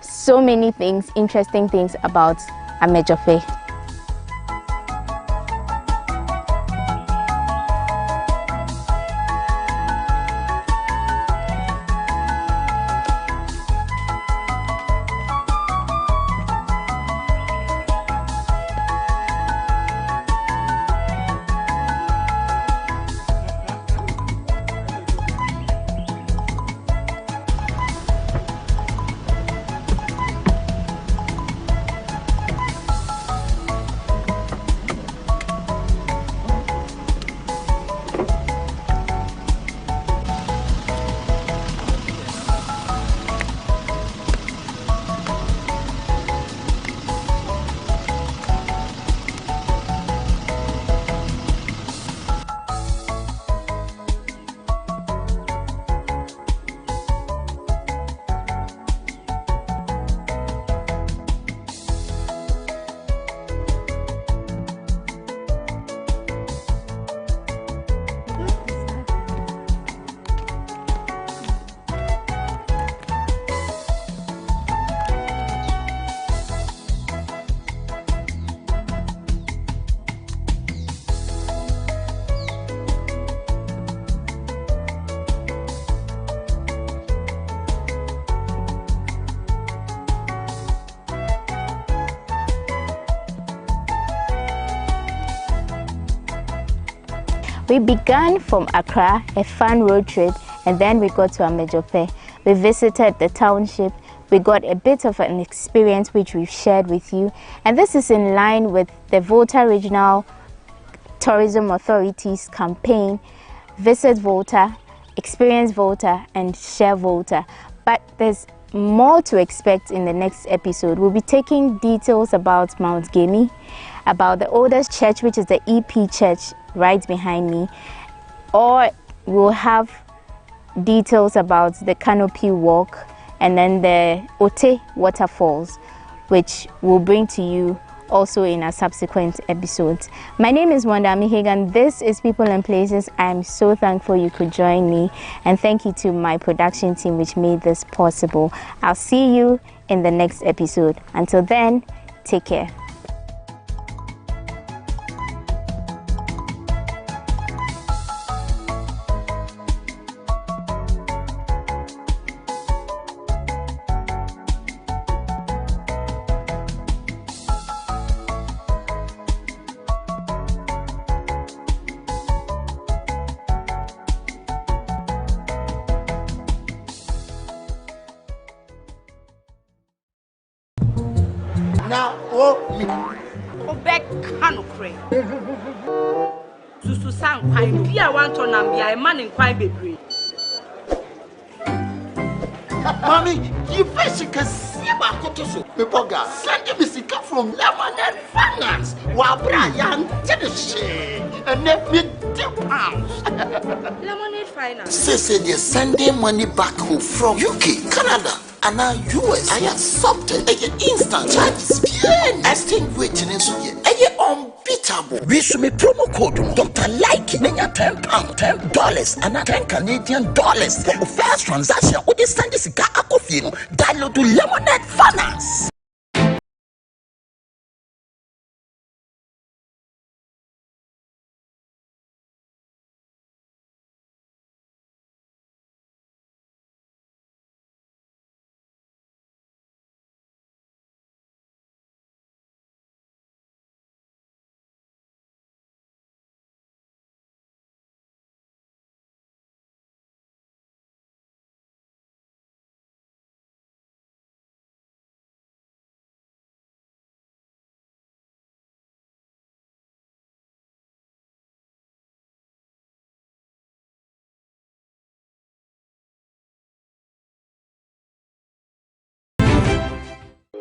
so many things, interesting things about Amedzofe. We began from Accra, a fun road trip, and then we got to Amedzofe. We visited the township. We got a bit of an experience which we've shared with you, and this is in line with the Volta Regional Tourism Authority's campaign, Visit Volta, Experience Volta, and Share Volta. But there's more to expect in the next episode. We'll be taking details about Mount Gemi, about the oldest church, which is the EP Church right behind me, or we'll have details about the canopy walk and then the Ote waterfalls, which we'll bring to you also in our subsequent episodes. My name is Wanda Mihegan. This is People and Places. I'm so thankful you could join me, and thank you to my production team which made this possible. I'll see you in the next episode. Until then, take care. Now, oh, me. Obek Hanokre. Susu Sang Pine, Pia want to Nambia, a man in Quine Baby. Mommy, you face can see my cotoso. Pepoga, send me sick from Lemonade Finance. While Brian did the shade and let me £2. Lemonade Finance. Say they're sending money back home from UK, Canada, and now US. I accepted a instant charges. Extinguishing and so unbeatable. We should make promo code Dr. Like £10, $10, and $10 Canadian for the first transaction. With this Sunday cigar, download to Lemonade Finance.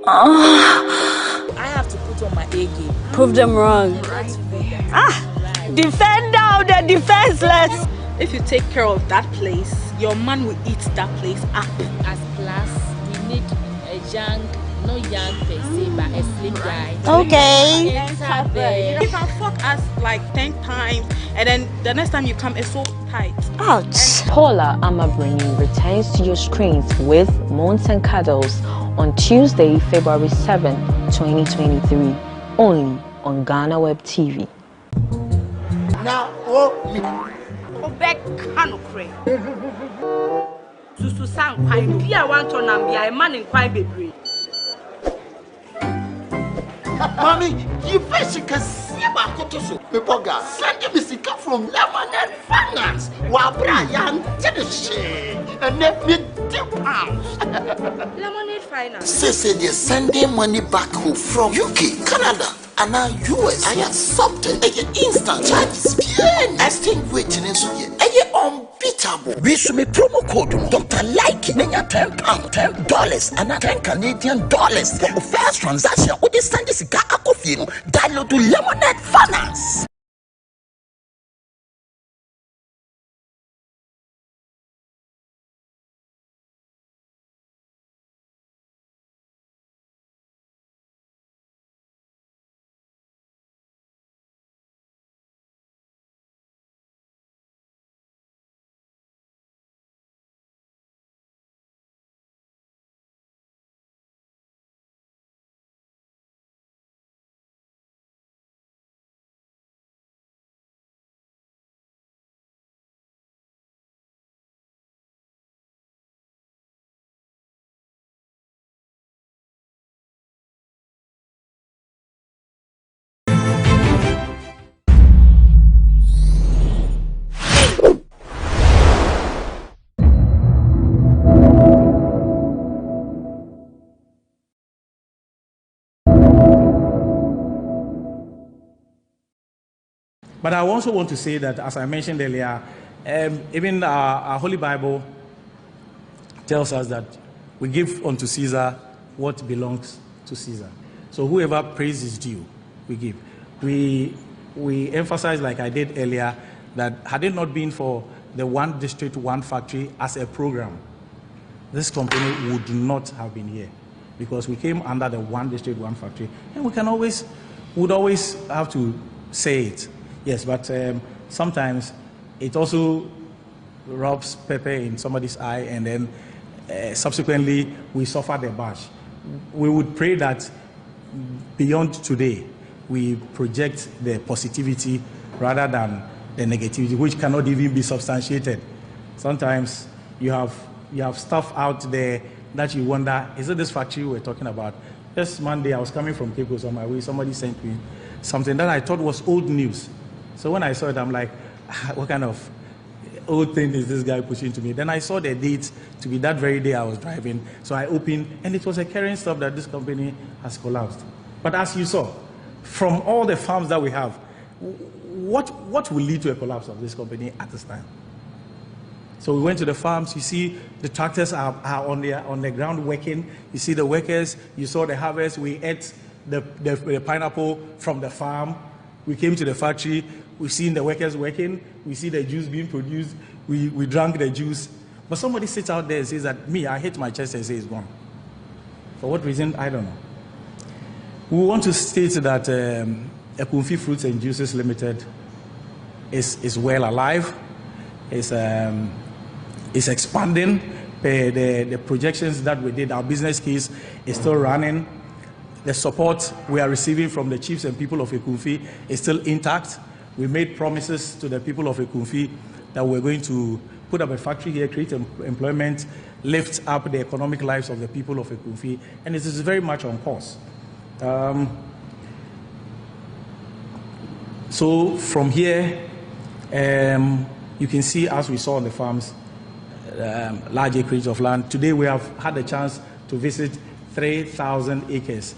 I have to put on my A game. Prove them wrong. Defend now the defenseless. If you take care of that place, your man will eat that place up. As class, we need a young, not young per se, but a slim guy. Okay. You can fuck us like 10 times, and then the next time you come, it's so tight. Ouch. Paula Amabrini returns to your screens with Moans and Cuddles on Tuesday, February 7, 2023, only on GhanaWeb TV. Now, Obek Kanokre. Susu San Kwai, Pia want to Nambia, a man in Kwai Baby. Mommy, you fish can see about Kotoso. Bipoga, send me sicker from Lemonade Finance. While Brian did the shit and let me £2. Lemonade Finance. Say they're sending money back home from UK, Canada, and now US. I accepted a instant charges. Extinguishing in so ye unbeatable. We should be promo code Dr. Like Nenya £10, $10, and $10 Canadian dollars for the first transaction. What is send this guy coffee? Download to Lemonade Finance. But I also want to say that, as I mentioned earlier, even our Holy Bible tells us that we give unto Caesar what belongs to Caesar. So whoever praise is due, we give. We emphasize, like I did earlier, that had it not been for the one district, one factory as a program, this company would not have been here, because we came under the one district, one factory, and would always have to say it. Yes, but sometimes it also rubs pepper in somebody's eye, and then subsequently we suffer the bash. We would pray that beyond today, we project the positivity rather than the negativity, which cannot even be substantiated. Sometimes you have stuff out there that you wonder, is it this factory we're talking about? Just Monday, I was coming from Cape Coast on my way. Somebody sent me something that I thought was old news. So when I saw it, I'm like, what kind of old thing is this guy pushing to me? Then I saw the date to be that very day I was driving. So I opened, and it was a carrying stuff that this company has collapsed. But as you saw, from all the farms that we have, what will lead to a collapse of this company at this time? So we went to the farms. You see the tractors are on the ground working. You see the workers. You saw the harvest. We ate the pineapple from the farm. We came to the factory. We've seen the workers working. We see the juice being produced. We drank the juice. But somebody sits out there and says that, I hit my chest and say it's gone. For what reason? I don't know. We want to state that Ekumfi Fruits and Juices Limited is well alive. It's expanding. The projections that we did, our business case is still running. The support we are receiving from the chiefs and people of Ekumfi is still intact. We made promises to the people of Ekumfi that we're going to put up a factory here, create employment, lift up the economic lives of the people of Ekumfi, and it is very much on course. So from here, you can see, as we saw on the farms, large acreage of land. Today we have had a chance to visit 3,000 acres.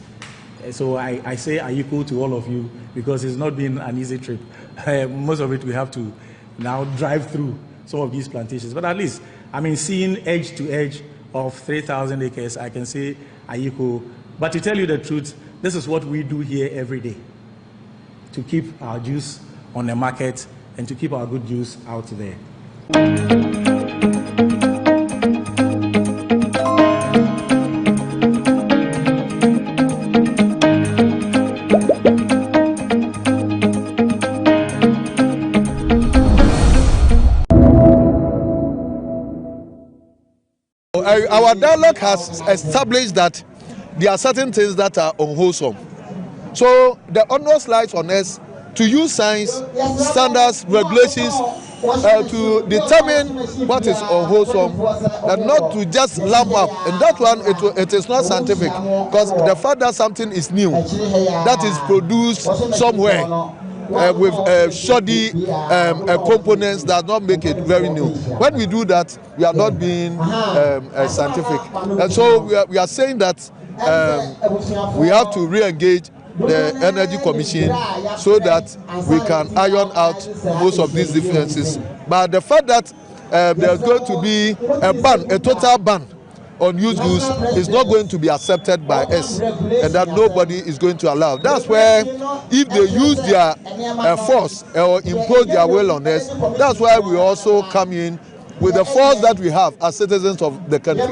So I say Ayiko to all of you, because it's not been an easy trip. Most of it we have to now drive through some of these plantations. But at least, seeing edge to edge of 3,000 acres, I can say Ayiko But to tell you the truth, this is what we do here every day, to keep our juice on the market and to keep our good juice out there. Our dialogue has established that there are certain things that are unwholesome. So the onus lies on us to use science, standards, regulations to determine what is unwholesome and not to just lamp up. And that one, it is not scientific, because the fact that something is new, that is produced somewhere with shoddy components, does not make it very new. When we do that, we are not being scientific. And so we are saying that we have to re-engage the Energy Commission so that we can iron out most of these differences. But the fact that there's going to be a ban, a total ban on used goods, is not going to be accepted by us, and that nobody is going to allow. That's where, if they use their force or impose their will on us, that's why we also come in with the force that we have as citizens of the country.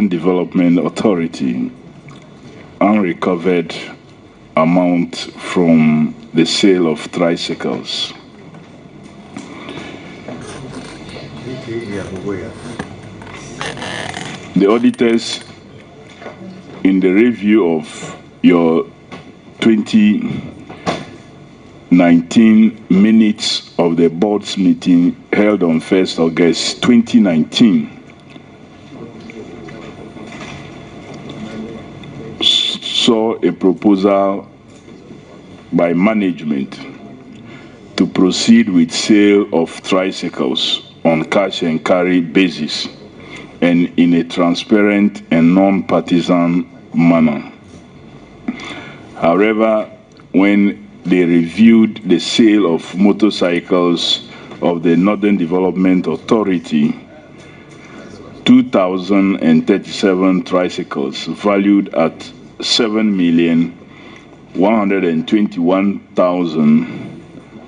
Development Authority unrecovered amount from the sale of tricycles. The auditors, in the review of your 2019 minutes of the board's meeting held on 1st August 2019, saw a proposal by management to proceed with sale of tricycles on cash and carry basis and in a transparent and non-partisan manner. However, when they reviewed the sale of motorcycles of the Northern Development Authority, 2,037 tricycles valued at 7,121,000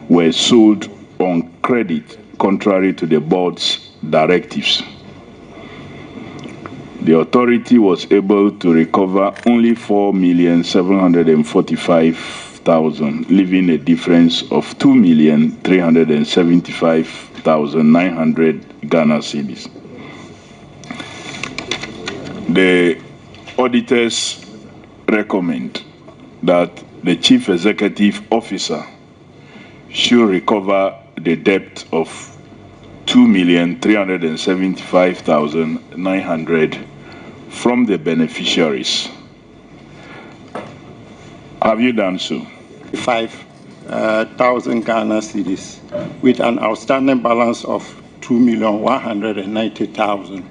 were sold on credit, contrary to the board's directives. The authority was able to recover only 4,745,000, leaving a difference of 2,375,900 Ghana cedis. The auditors recommend that the Chief Executive Officer should recover the debt of 2,375,900 from the beneficiaries. Have you done so? 5,000 Ghana cedis with an outstanding balance of 2,190,000.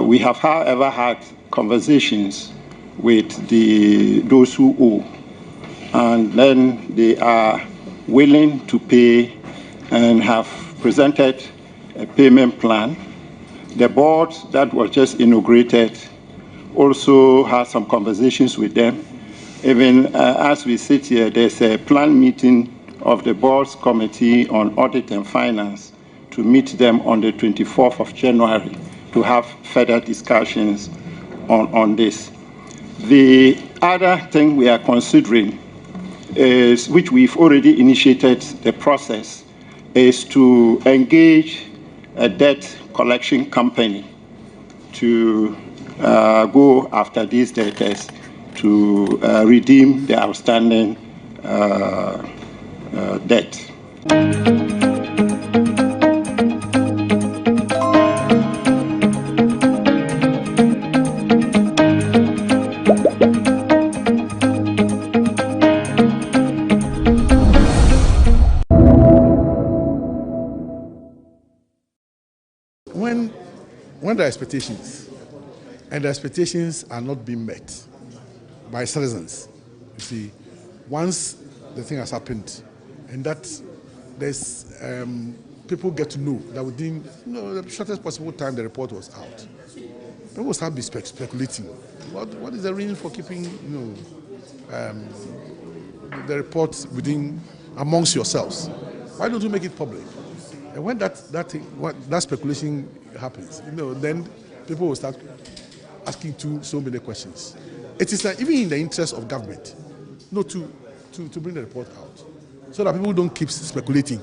We have, however, had conversations with those who owe, and then they are willing to pay and have presented a payment plan. The board that was just inaugurated also had some conversations with them. Even as we sit here, there's a planned meeting of the board's committee on audit and finance to meet them on the 24th of January to have further discussions on this. The other thing we are considering is, which we've already initiated the process, is to engage a debt collection company to go after these debtors to redeem the outstanding debt. When there are expectations and the expectations are not being met by citizens. You see, once the thing has happened, and that there's people get to know that within the shortest possible time the report was out, people will start speculating. What is the reason for keeping the report within amongst yourselves? Why don't you make it public? And when that speculation happens, then people will start asking so many questions. It is even in the interest of government, to bring the report out, so that people don't keep speculating.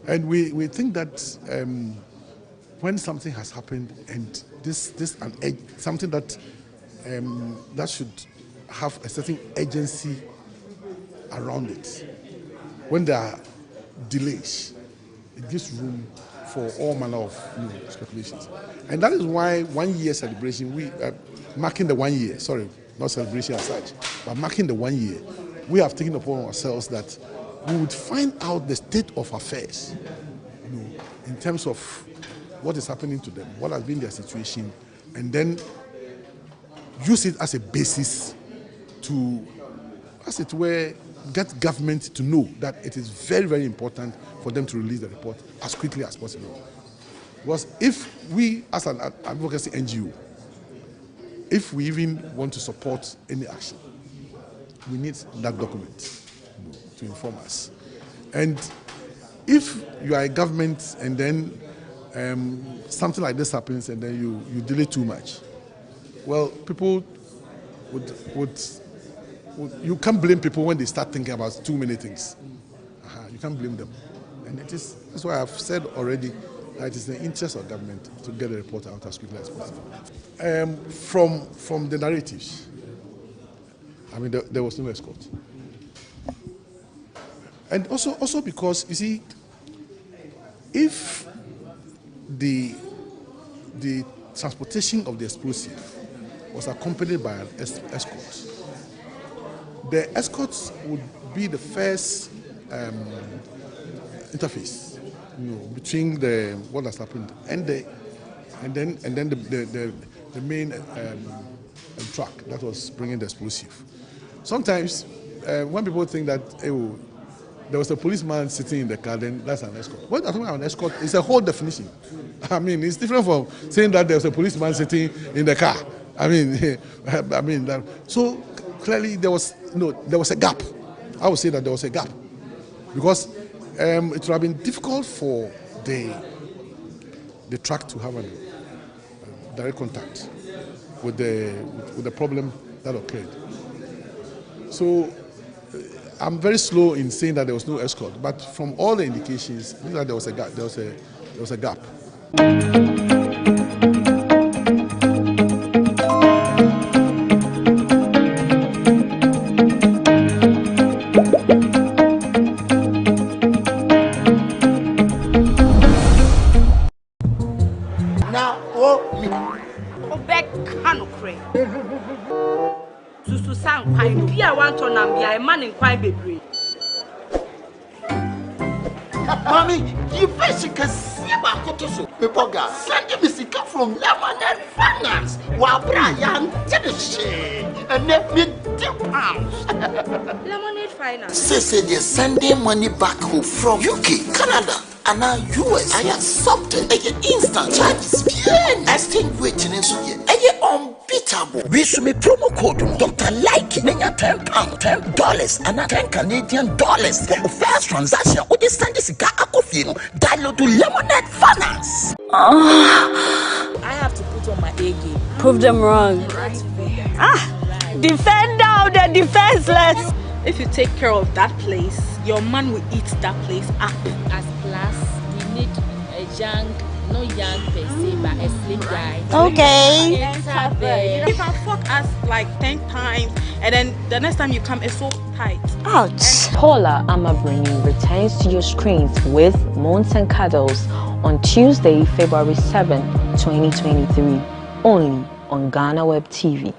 And we think that when something has happened and something that that should have a certain agency around it, when there are delays, it gives room for all manner of speculations. And that is why 1 year celebration, we marking the 1 year, sorry, not celebration as such, but marking the 1 year, we have taken upon ourselves that we would find out the state of affairs, in terms of what is happening to them, what has been their situation, and then use it as a basis to, as it were, get government to know that it is very, very important for them to release the report as quickly as possible. Because if we, as an advocacy NGO, if we even want to support any action, we need that document to inform us. And if you are a government and then something like this happens and then you delay too much, well, people you can't blame people when they start thinking about too many things. You can't blame them. And that's why I've said already that it is in the interest of government to get the report out as quickly as possible. From the narratives, I mean, there was no escort. And also because, you see, if the transportation of the explosive was accompanied by an escort, the escorts would be the first interface, between what has happened and then the main truck that was bringing the explosive. Sometimes when people think that there was a policeman sitting in the car, then that's an escort. What I'm talking about an escort is a whole definition. I mean, it's different from saying that there was a policeman sitting in the car. I mean, so clearly there was a gap. I would say that there was a gap because it would have been difficult for the truck to have a direct contact with the problem that occurred. So I'm very slow in saying that there was no escort, but from all the indications, that there was a gap. There was a gap. Mommy, you face can see about Kotoso. People got sending me sick from Lemonade Finance. While Brian did the shit and let me £2. Lemonade Finance. Say they're sending money back home from UK, Canada, and now US. I accepted a instant charges. Exchange waiting in so ye. Unbeatable. We should make promo code Dr. Like £10, $10 and $10 for the first transaction. What is send this guy download to Lemonade Finance. I have to put on my A game. Prove them wrong. Defender of the defenseless. If you take care of that place, your man will eat that place up. As plus, we need a young, not young per se, but a slim guy. Okay. You can fuck us like 10 times, and then the next time you come, it's so tight. Ouch. Paula Amabrini returns to your screens with Moans and Cuddles on Tuesday, February 7, 2023, only on GhanaWeb TV.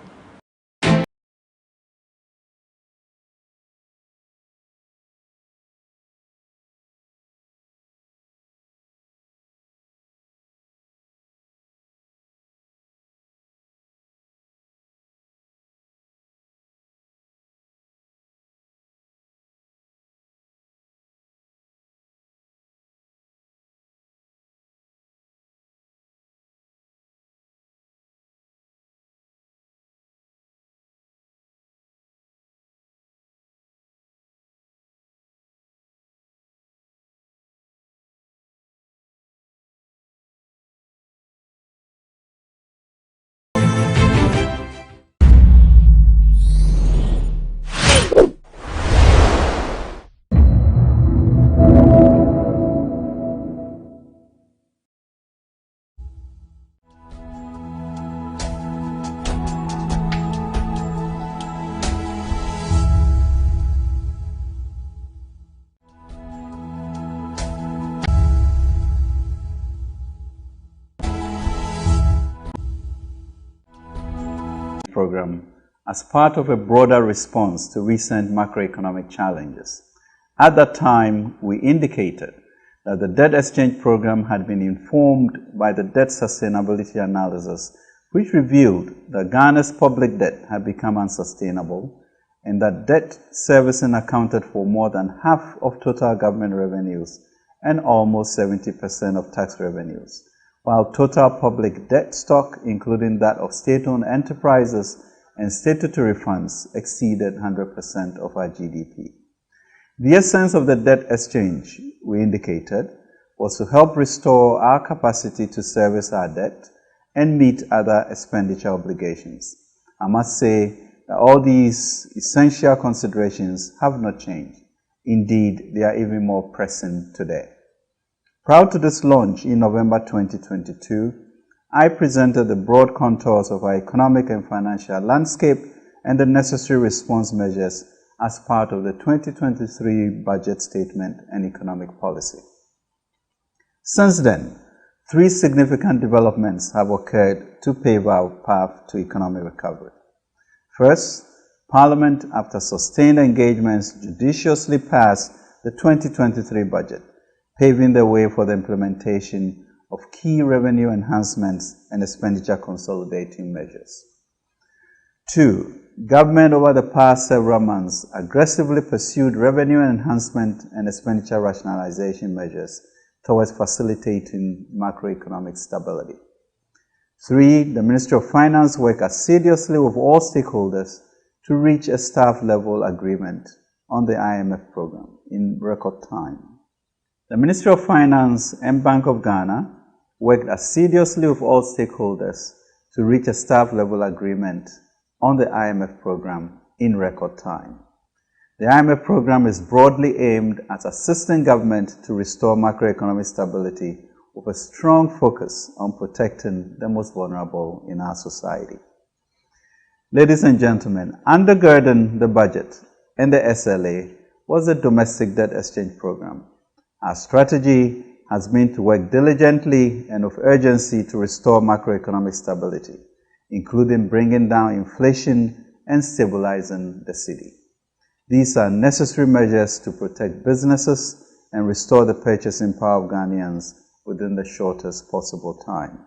program as part of a broader response to recent macroeconomic challenges. At that time, we indicated that the debt exchange program had been informed by the debt sustainability analysis, which revealed that Ghana's public debt had become unsustainable and that debt servicing accounted for more than half of total government revenues and almost 70% of tax revenues, while total public debt stock, including that of state-owned enterprises and statutory funds, exceeded 100% of our GDP. The essence of the debt exchange, we indicated, was to help restore our capacity to service our debt and meet other expenditure obligations. I must say that all these essential considerations have not changed. Indeed, they are even more pressing today. Prior to this launch in November 2022, I presented the broad contours of our economic and financial landscape and the necessary response measures as part of the 2023 budget statement and economic policy. Since then, 3 significant developments have occurred to pave our path to economic recovery. First, Parliament, after sustained engagements, judiciously passed the 2023 budget, paving the way for the implementation of key revenue enhancements and expenditure consolidating measures. 2. Government over the past several months aggressively pursued revenue enhancement and expenditure rationalization measures towards facilitating macroeconomic stability. 3. The Ministry of Finance worked assiduously with all stakeholders to reach a staff-level agreement on the IMF program in record time. The Ministry of Finance and Bank of Ghana worked assiduously with all stakeholders to reach a staff-level agreement on the IMF program in record time. The IMF program is broadly aimed at assisting government to restore macroeconomic stability with a strong focus on protecting the most vulnerable in our society. Ladies and gentlemen, undergirding the budget and the SLA was the domestic debt exchange program. Our strategy has been to work diligently and with urgency to restore macroeconomic stability, including bringing down inflation and stabilizing the cedi. These are necessary measures to protect businesses and restore the purchasing power of Ghanaians within the shortest possible time.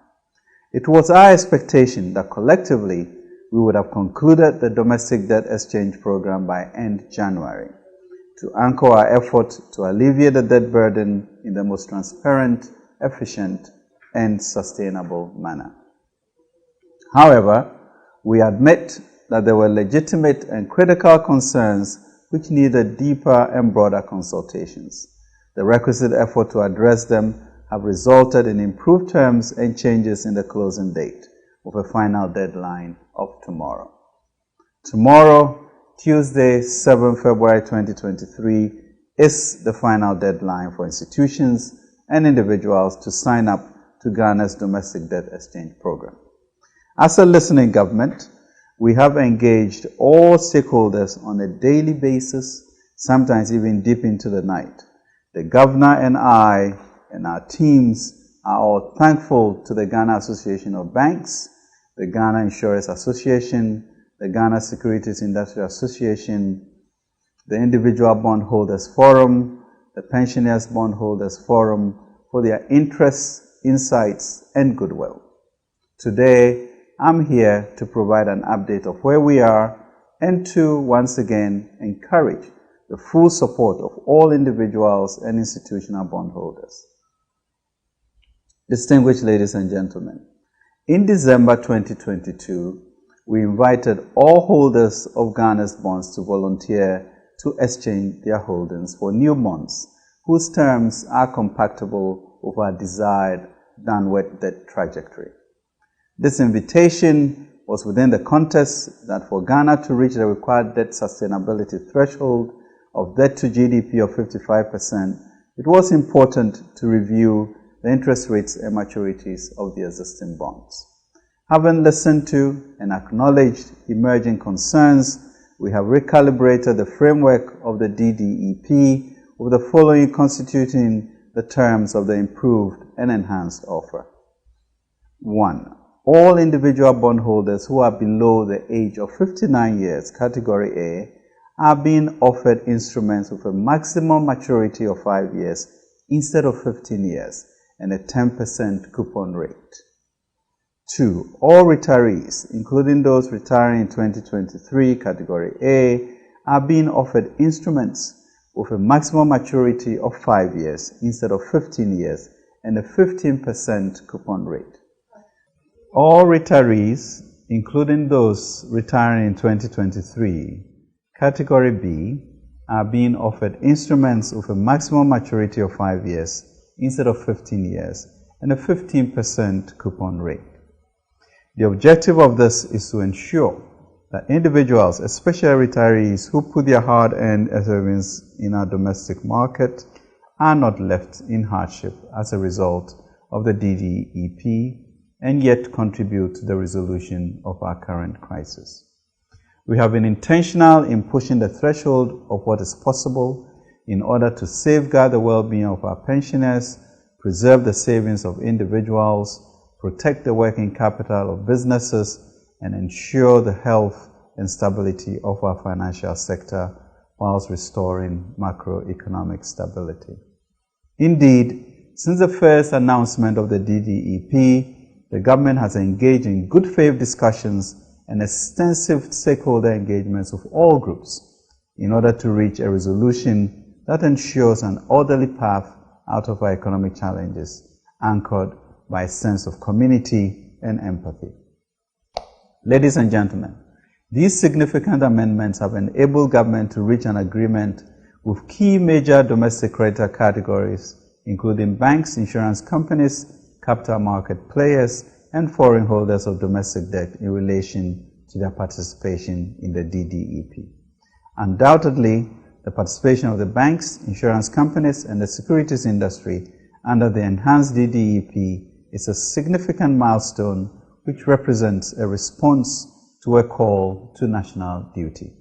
It was our expectation that collectively we would have concluded the domestic debt exchange program by end January to anchor our effort to alleviate the debt burden in the most transparent, efficient, and sustainable manner. However, we admit that there were legitimate and critical concerns which needed deeper and broader consultations. The requisite effort to address them have resulted in improved terms and changes in the closing date, with a final deadline of tomorrow. Tomorrow, Tuesday, 7 February 2023, is the final deadline for institutions and individuals to sign up to Ghana's domestic debt exchange program. As a listening government, we have engaged all stakeholders on a daily basis, sometimes even deep into the night. The governor and I and our teams are all thankful to the Ghana Association of Banks, the Ghana Insurance Association, the Ghana Securities Industry Association, the Individual Bondholders Forum, the Pensioners Bondholders Forum for their interests, insights, and goodwill. Today, I'm here to provide an update of where we are and to once again encourage the full support of all individuals and institutional bondholders. Distinguished ladies and gentlemen, in December 2022, we invited all holders of Ghana's bonds to volunteer to exchange their holdings for new bonds whose terms are compatible with our desired downward debt trajectory. This invitation was within the context that for Ghana to reach the required debt sustainability threshold of debt to GDP of 55%, it was important to review the interest rates and maturities of the existing bonds. Having listened to and acknowledged emerging concerns, we have recalibrated the framework of the DDEP with the following constituting the terms of the improved and enhanced offer. 1. All individual bondholders who are below the age of 59 years, category A, are being offered instruments with a maximum maturity of 5 years instead of 15 years and a 10% coupon rate. 2. All retirees, including those retiring in 2023, category A, are being offered instruments with a maximum maturity of 5 years instead of 15 years and a 15% coupon rate. All retirees, including those retiring in 2023, category B, are being offered instruments with a maximum maturity of 5 years instead of 15 years and a 15% coupon rate. The objective of this is to ensure that individuals, especially retirees who put their hard-earned savings in our domestic market, are not left in hardship as a result of the DDEP and yet contribute to the resolution of our current crisis. We have been intentional in pushing the threshold of what is possible in order to safeguard the well-being of our pensioners, preserve the savings of individuals, protect the working capital of businesses, and ensure the health and stability of our financial sector whilst restoring macroeconomic stability. Indeed, since the first announcement of the DDEP, the government has engaged in good faith discussions and extensive stakeholder engagements with all groups in order to reach a resolution that ensures an orderly path out of our economic challenges, anchored by a sense of community and empathy. Ladies and gentlemen, these significant amendments have enabled government to reach an agreement with key major domestic creditor categories, including banks, insurance companies, capital market players, and foreign holders of domestic debt in relation to their participation in the DDEP. Undoubtedly, the participation of the banks, insurance companies, and the securities industry under the enhanced DDEP is a significant milestone which represents a response to a call to national duty.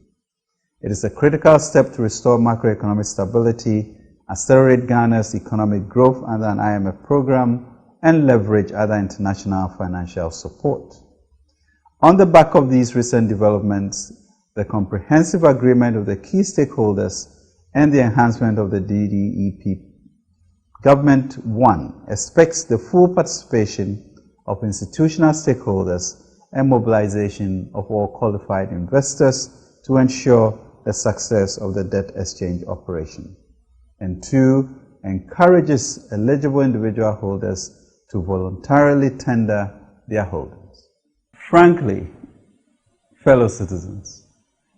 It is a critical step to restore macroeconomic stability, accelerate Ghana's economic growth under an IMF program, and leverage other international financial support. On the back of these recent developments, the comprehensive agreement of the key stakeholders and the enhancement of the DDEP, Government 1 expects the full participation of institutional stakeholders and mobilization of all qualified investors to ensure the success of the debt exchange operation. And 2, encourages eligible individual holders to voluntarily tender their holdings. Frankly, fellow citizens,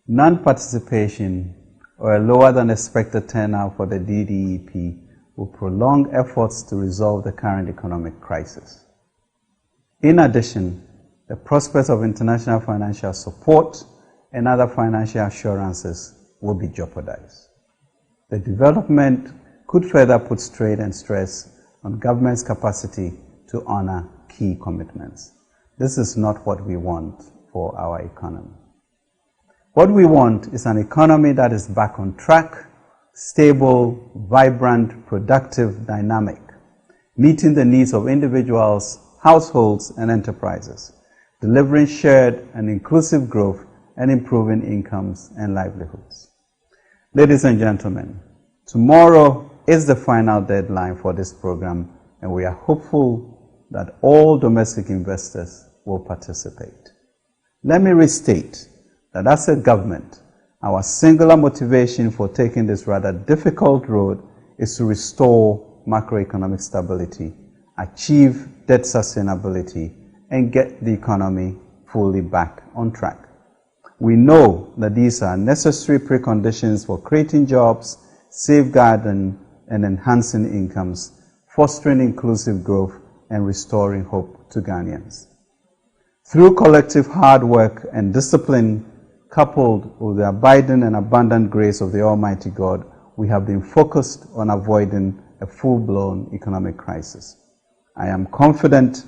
non-participation or a lower than expected turnout for the DDEP will prolong efforts to resolve the current economic crisis. In addition, the prospects of international financial support and other financial assurances will be jeopardized. The development could further put strain and stress on government's capacity to honor key commitments. This is not what we want for our economy. What we want is an economy that is back on track, stable, vibrant, productive, dynamic, meeting the needs of individuals, households, and enterprises, delivering shared and inclusive growth and improving incomes and livelihoods. Ladies and gentlemen, tomorrow is the final deadline for this program, and we are hopeful that all domestic investors will participate. Let me restate that as a government, our singular motivation for taking this rather difficult road is to restore macroeconomic stability, achieve debt sustainability, and get the economy fully back on track. We know that these are necessary preconditions for creating jobs, safeguarding and enhancing incomes, fostering inclusive growth, and restoring hope to Ghanaians. Through collective hard work and discipline, coupled with the abiding and abundant grace of the Almighty God, we have been focused on avoiding a full-blown economic crisis. I am confident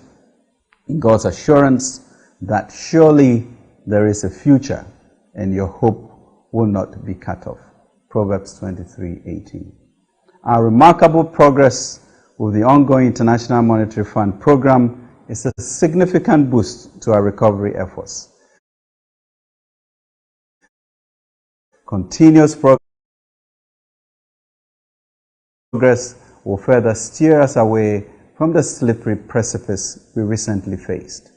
in God's assurance that surely there is a future and your hope will not be cut off. Proverbs 23:18. Our remarkable progress with the ongoing International Monetary Fund program is a significant boost to our recovery efforts. Continuous progress will further steer us away from the slippery precipice we recently faced.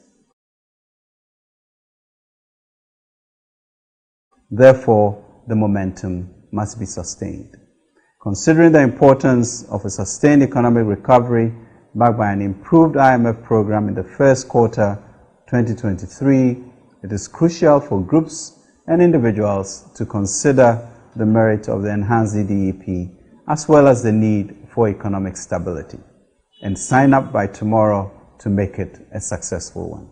Therefore, the momentum must be sustained. Considering the importance of a sustained economic recovery backed by an improved IMF program in the first quarter 2023, it is crucial for groups and individuals to consider the merit of the enhanced DDEP as well as the need for economic stability and sign up by tomorrow to make it a successful one.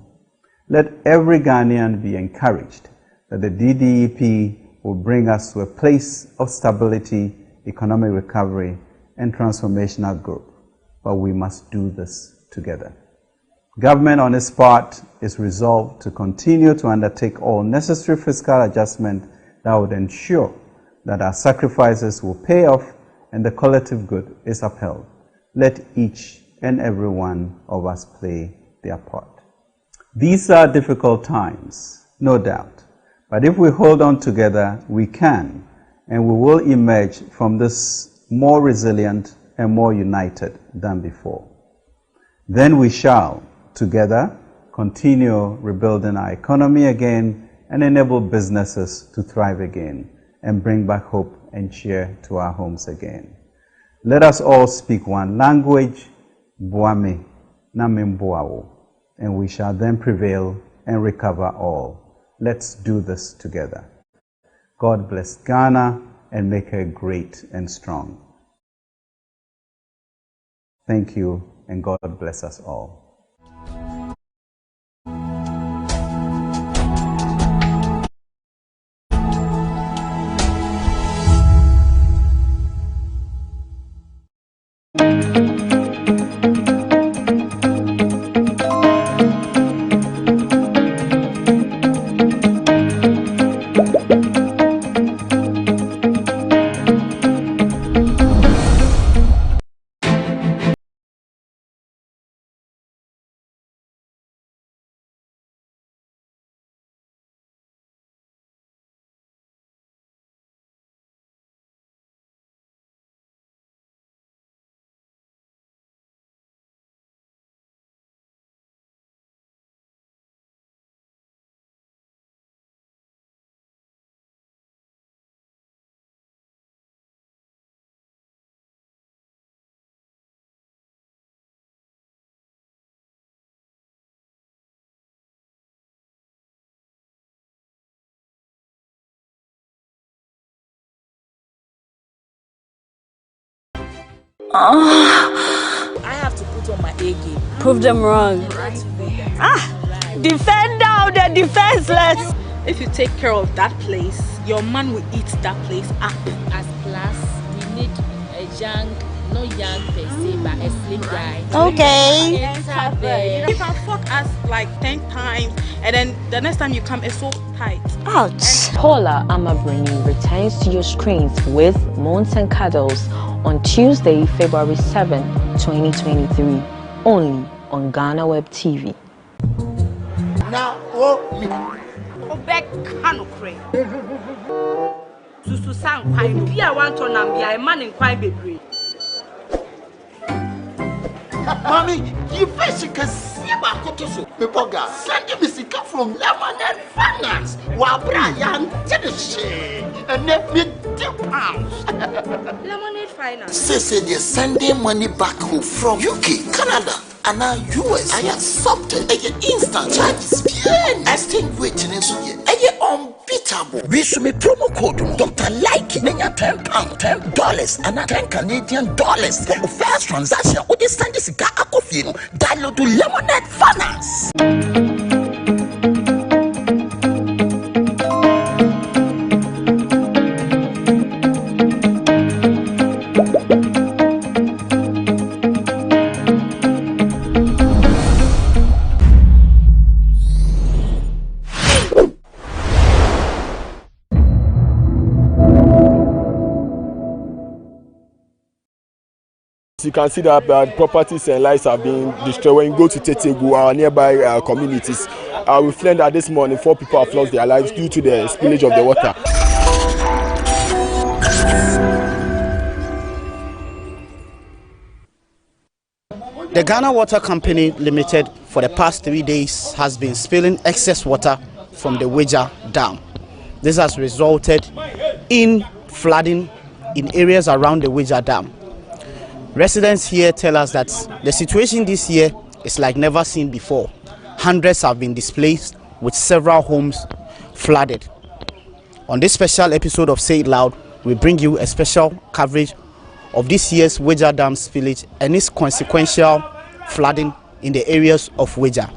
Let every Ghanaian be encouraged that the DDEP will bring us to a place of stability, economic recovery, and transformational growth. But we must do this together. Government on its part is resolved to continue to undertake all necessary fiscal adjustment that would ensure that our sacrifices will pay off and the collective good is upheld. Let each and every one of us play their part. These are difficult times, no doubt. But if we hold on together, we can, and we will emerge from this more resilient and more united than before. Then we shall, together, continue rebuilding our economy again and enable businesses to thrive again and bring back hope and cheer to our homes again. Let us all speak one language, Boame, Namimboao, and we shall then prevail and recover all. Let's do this together. God bless Ghana and make her great and strong. Thank you, and God bless us all. I have to put on my A game. Prove them wrong. Defend now the defenseless. If you take care of that place, your man will eat that place up. As class, we need a young, not young per se, but a slim guy. Okay. You can fuck us like 10 times, and then the next time you come, it's so tight. Ouch. Paula Amabrini returns to your screens with Moons and Cuddles on Tuesday, February 7, 2023, only on GhanaWeb TV. Now, Obek Kanokre. Susu sang kwai bi a wan to nam bia e man kwai bebre. Mommy, you face can see about Kotoso. People got sending me sika from Lemonade Finance. While Brian did the shit and let me £2. Lemonade Finance. Say they're sending money back home from UK, Canada, and now US. I accepted a instant charges. Exchange rate in so unbeatable. We should make promo code Dr. Like £10, $10, and $10 Canadian for the first transaction. What is send this guy download to Lemonade Finance. you can see that properties and lives have been destroyed. When you go to Tetegu, our nearby communities, we've learned that this morning 4 people have lost their lives due to the spillage of the water. The Ghana Water Company Limited for the past 3 days has been spilling excess water from the Weja Dam. This has resulted in flooding in areas around the Weja Dam. Residents here tell us that the situation this year is like never seen before. Hundreds have been displaced with several homes flooded. On this special episode of Say It Loud, we bring you a special coverage of this year's Weja Dam spillage and its consequential flooding in the areas of Weja.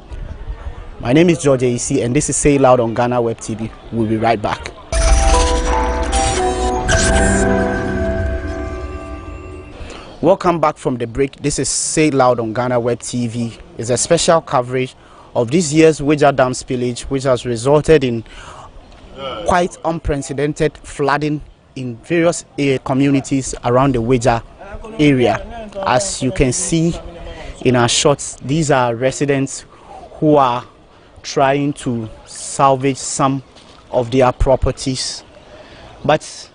My name is George AEC and this is Say It Loud on GhanaWeb TV. We'll be right back. Welcome back from the break. This is Say It Loud on GhanaWeb TV. It's a special coverage of this year's Weja Dam spillage, which has resulted in quite unprecedented flooding in various communities around the Weja area. As you can see in our shots, these are residents who are trying to salvage some of their properties, but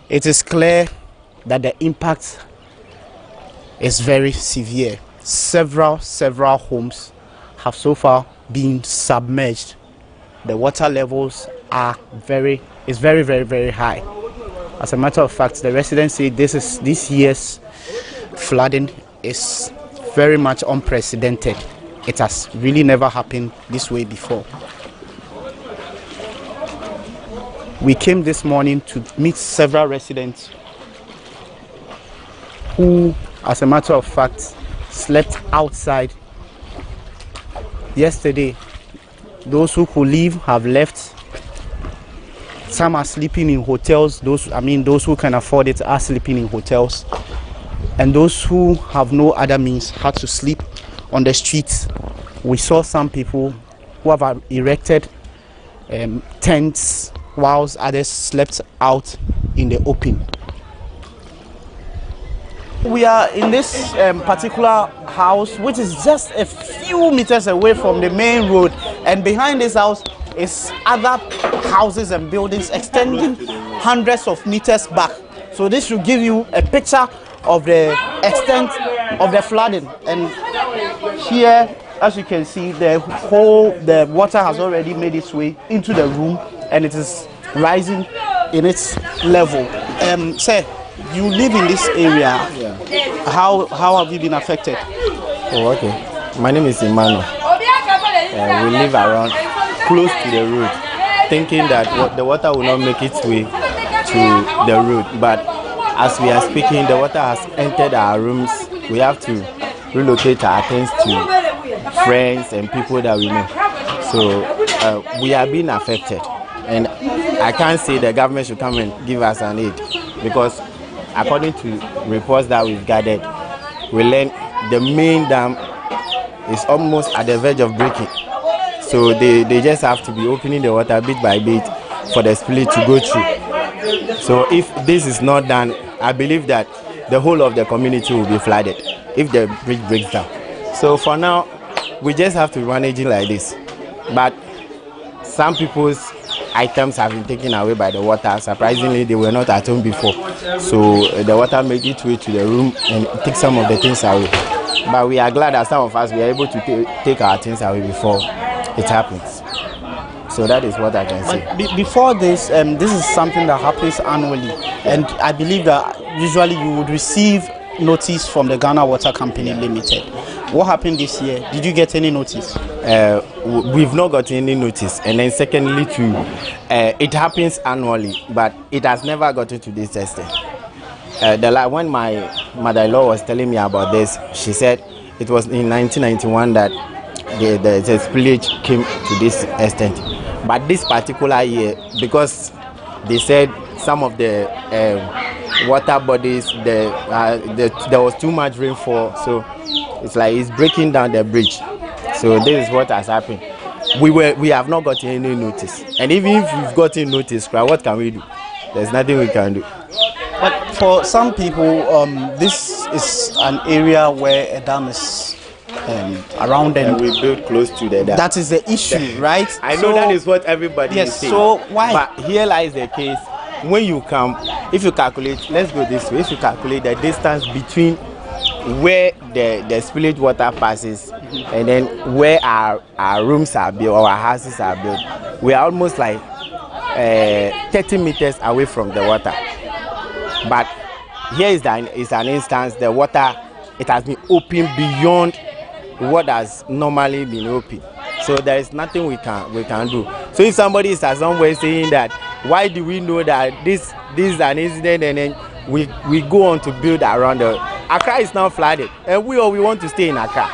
it is clear that the impact is very severe. Several homes have so far been submerged. The water levels are very high. As a matter of fact, the residents say this year's flooding is very much unprecedented. It has really never happened this way before. We came this morning to meet several residents who, as a matter of fact, slept outside yesterday. Those who could leave have left. Some are sleeping in hotels. Those who can afford it are sleeping in hotels. And those who have no other means had to sleep on the streets. We saw some people who have erected tents, whilst others slept out in the open. We are in this particular house, which is just a few meters away from the main road, and behind this house is other houses and buildings extending hundreds of meters back. So this should give you a picture of the extent of the flooding. And here, as you can see, the water has already made its way into the room and it is rising in its level. Sir, you live in this area. Yeah. How have you been affected? Oh, okay. My name is Emmanuel. We live around close to the road, thinking that the water will not make its way to the road. But as we are speaking, the water has entered our rooms. We have to relocate our things to friends and people that we know. So we are being affected. And I can't say the government should come and give us an aid, because according to reports that we've gathered, we learned the main dam is almost at the verge of breaking. So they just have to be opening the water bit by bit for the spillage to go through. So if this is not done, I believe that the whole of the community will be flooded if the bridge breaks down. So for now, we just have to manage it like this. But some people's items have been taken away by the water. Surprisingly, they were not at home before. So the water made its way to the room and took some of the things away. But we are glad that some of us were able to take our things away before it happens. So that is what I can say. Before this, this is something that happens annually. And I believe that usually you would receive notice from the Ghana Water Company Limited. What happened this year? Did you get any notice? We've not got any notice. And then secondly, too, it happens annually, but it has never gotten to this extent. When my mother-in-law was telling me about this, she said it was in 1991 that the spillage came to this extent. But this particular year, because they said some of the water bodies, there was too much rainfall, so it's like it's breaking down the bridge. So this is what has happened. We have not gotten any notice, and even if we've gotten notice, what can we do? There's nothing we can do. But for some people, this is an area where a dam is around them. And we build close to the dam. That is the issue, right? I know that is what everybody is saying. So why? But here lies the case. When you come, if you calculate, let's go this way. If you calculate the distance between where the spillage water passes and then where our rooms are built or our houses are built, we are almost like 30 meters away from the water. But here is an instance, the water, it has been opened beyond what has normally been open. So there is nothing we can do. So if somebody is somewhere saying that, why do we know that this is an incident and then we go on to build around the Accra is now flooded, and we want to stay in Accra.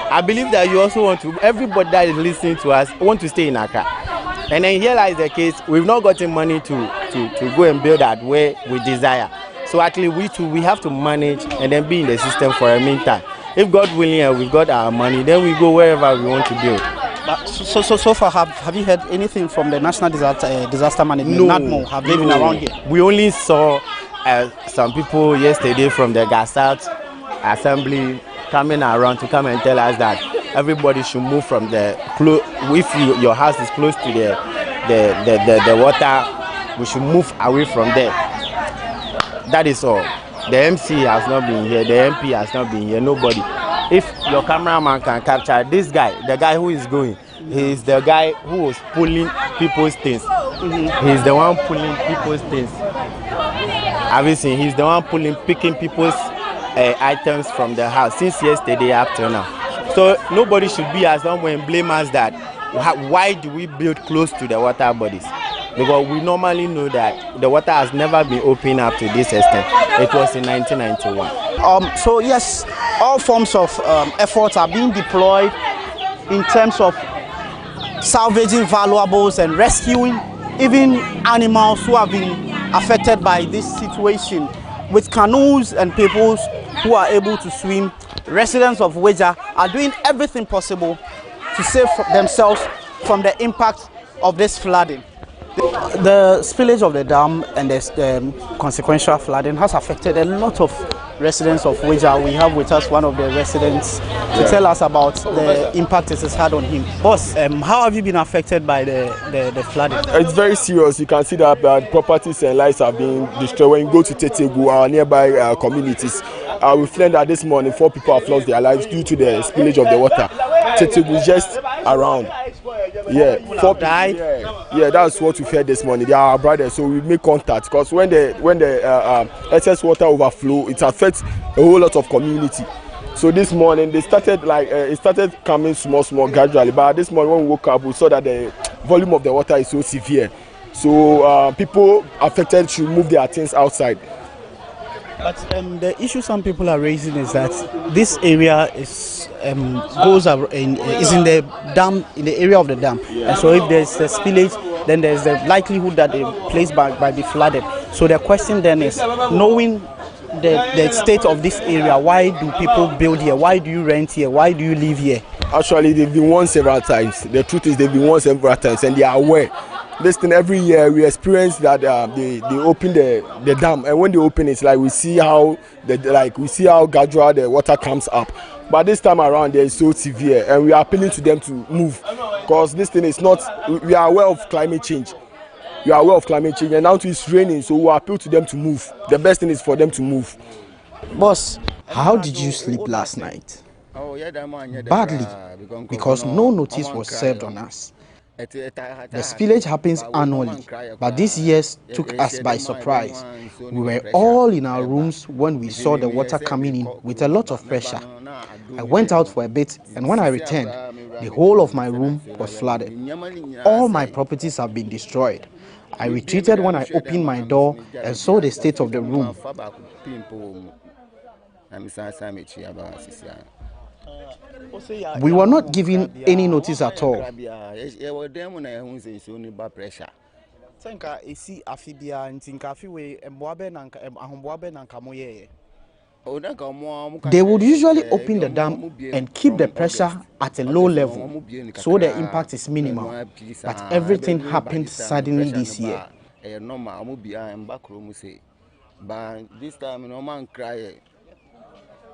I believe that you also want to, everybody that is listening to us want to stay in Accra. And then here lies the case, we've not gotten money to go and build that where we desire. So actually we have to manage and then be in the system for a meantime. If God willing and we've got our money, then we go wherever we want to build. But so far, have you heard anything from the National Disaster Management? No, NADMO, have they been around here? We only saw some people yesterday from the Gasat Assembly coming around to come and tell us that everybody should move from the if your house is close to the water, we should move away from there. That is all. The MC has not been here, the MP has not been here, nobody. If your cameraman can capture this guy, the guy who is going, he is the guy who was pulling people's things. He is the one pulling people's things. Have you seen? He's the one picking people's items from the house since yesterday up till now. So nobody should be as someone and blame us that why do we build close to the water bodies? Because we normally know that the water has never been opened up to this extent. It was in 1991. So yes, all forms of efforts are being deployed in terms of salvaging valuables and rescuing even animals who have been affected by this situation. With canoes and people who are able to swim, residents of Weja are doing everything possible to save themselves from the impact of this flooding. The spillage of the dam and the consequential flooding has affected a lot of residents of Weja. We have with us one of the residents to tell us about the impact it has had on him. Boss, how have you been affected by the flooding? It's very serious. You can see that properties and lives are being destroyed. When you go to Tetegu, our nearby communities, we've learned that this morning 4 people have lost their lives due to the spillage of the water. Tetegu is just around. Yeah, 4 died. Yeah, that's what we've heard this morning. They are our brothers, so we make contact because when the excess water overflow, it affects a whole lot of community. So this morning they started it started coming small gradually. But this morning when we woke up, we saw that the volume of the water is so severe. So people affected should move their things outside. But the issue some people are raising is that this area is in the dam, in the area of the dam. And so if there's a spillage, then there's the likelihood that the place might be flooded. So the question then is, knowing the state of this area, why do people build here? Why do you rent here? Why do you live here? Actually, they've been warned several times. The truth is they've been warned several times and they are aware. Listen, every year we experience that they open the dam, and when they open it's like we see how gradual the water comes up. But this time around they are so severe, and we are appealing to them to move because this thing is not. We are aware of climate change. We are aware of climate change, and now it's raining, so we appeal to them to move. The best thing is for them to move. Boss, how did you sleep last night? Badly, because no notice was served on us. The spillage happens annually, but this year took us by surprise. We were all in our rooms when we saw the water coming in with a lot of pressure. I went out for a bit, and when I returned, the whole of my room was flooded. All my properties have been destroyed. I retreated when I opened my door and saw the state of the room. We were not given any notice at all. They would usually open the dam and keep the pressure at a low level, so the impact is minimal. But everything happened suddenly this year. But this time, no man cry.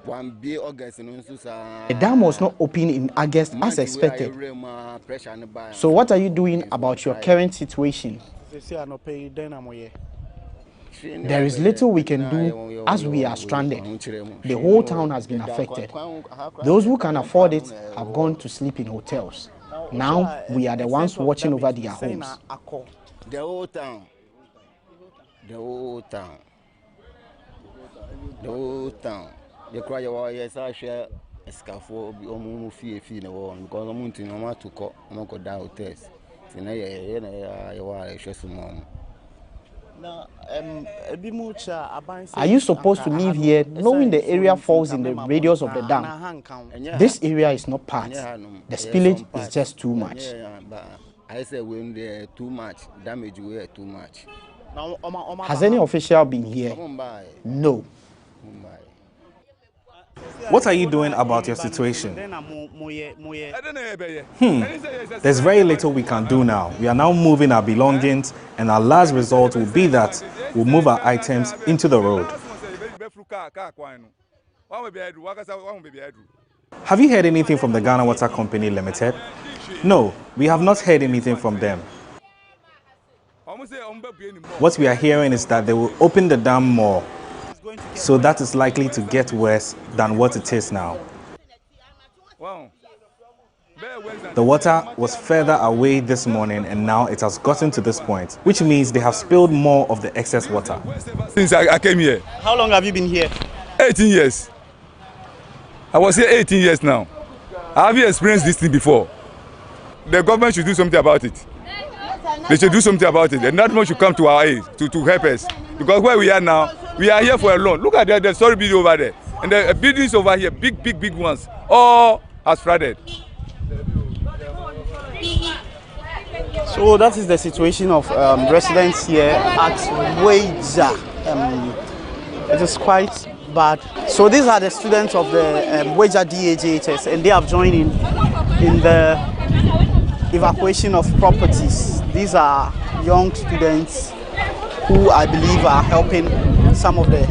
One be August in The dam was not open in August as expected. So what are you doing about your current situation? There is little we can do as we are stranded. The whole town has been affected. Those who can afford it have gone to sleep in hotels. Now we are the ones watching over their homes. The whole town. The whole town. The whole town. The cry of yes, I share a scaffold almost fear the wall because I'm wanting no to call down hotels. Are you supposed to live here knowing the area falls in the radius of the dam? This area is not part. The spillage is just too much. I say when there too much, damage we too much. Has any official been here? No. What are you doing about your situation? There's very little we can do now. We are now moving our belongings, and our last result will be that we'll move our items into the road. Have you heard anything from the Ghana Water Company Limited? No, we have not heard anything from them. What we are hearing is that they will open the dam more. So that is likely to get worse than what it is now. The water was further away this morning and now it has gotten to this point, which means they have spilled more of the excess water. Since I came here. How long have you been here? 18 years. I was here 18 years now. Have you experienced this thing before? The government should do something about it. They should do something about it. And not much should come to our aid to help us. Because where we are now, we are here for a loan. Look at the story building over there. And the buildings over here, big ones, all has flooded. So that is the situation of residents here at Weija. It is quite bad. So these are the students of the Weija DAJHS, and they have joined in the evacuation of properties. These are young students who I believe are helping some of the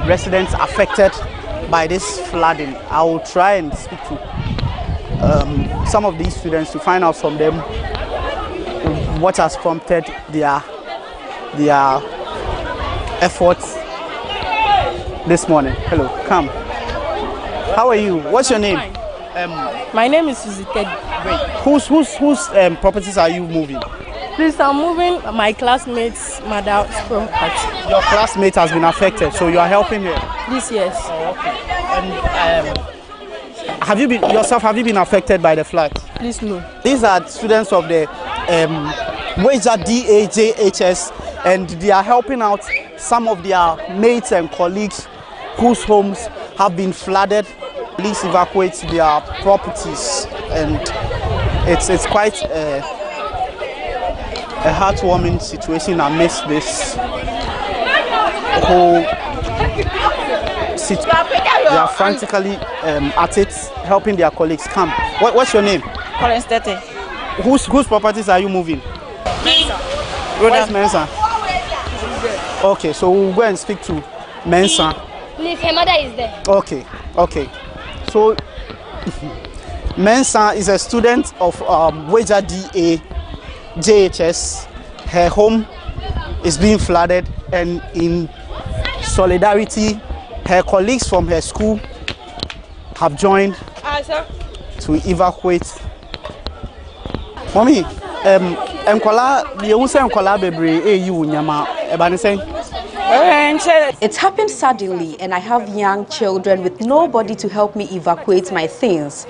residents affected by this flooding. I will try and speak to some of these students to find out from them what has prompted their efforts this morning. Hello, come. How are you? What's your name? My name is Susie Ted. Whose properties are you moving? Please, I'm moving my classmate's mother's property. Your classmate has been affected, so you are helping her? This, yes. Oh, okay. And have you been affected by the flood? Please, no. These are students of the Weija DAJHS, and they are helping out some of their mates and colleagues whose homes have been flooded. Please evacuate their properties, and it's quite a heartwarming situation amidst this whole situation. They are frantically at it, helping their colleagues. Come. What's your name? Collins Tete. Whose properties are you moving? Mensa. Where's Mensa? Okay, so we'll go and speak to Mensa. Please, her mother is there. Okay. So Mensa is a student of Weija DAJHS. Her home is being flooded, and in solidarity, her colleagues from her school have joined to evacuate. Mommy, It happened suddenly, and I have young children with nobody to help me evacuate my things.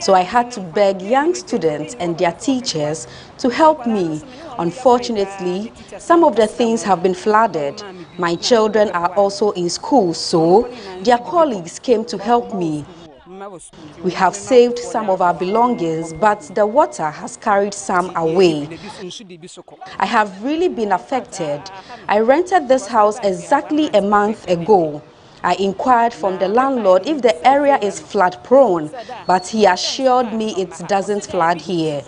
So I had to beg young students and their teachers to help me. Unfortunately, some of the things have been flooded. My children are also in school, so their colleagues came to help me. We have saved some of our belongings, but the water has carried some away. I have really been affected. I rented this house exactly a month ago. I inquired from the landlord if the area is flood prone, but he assured me it doesn't flood here.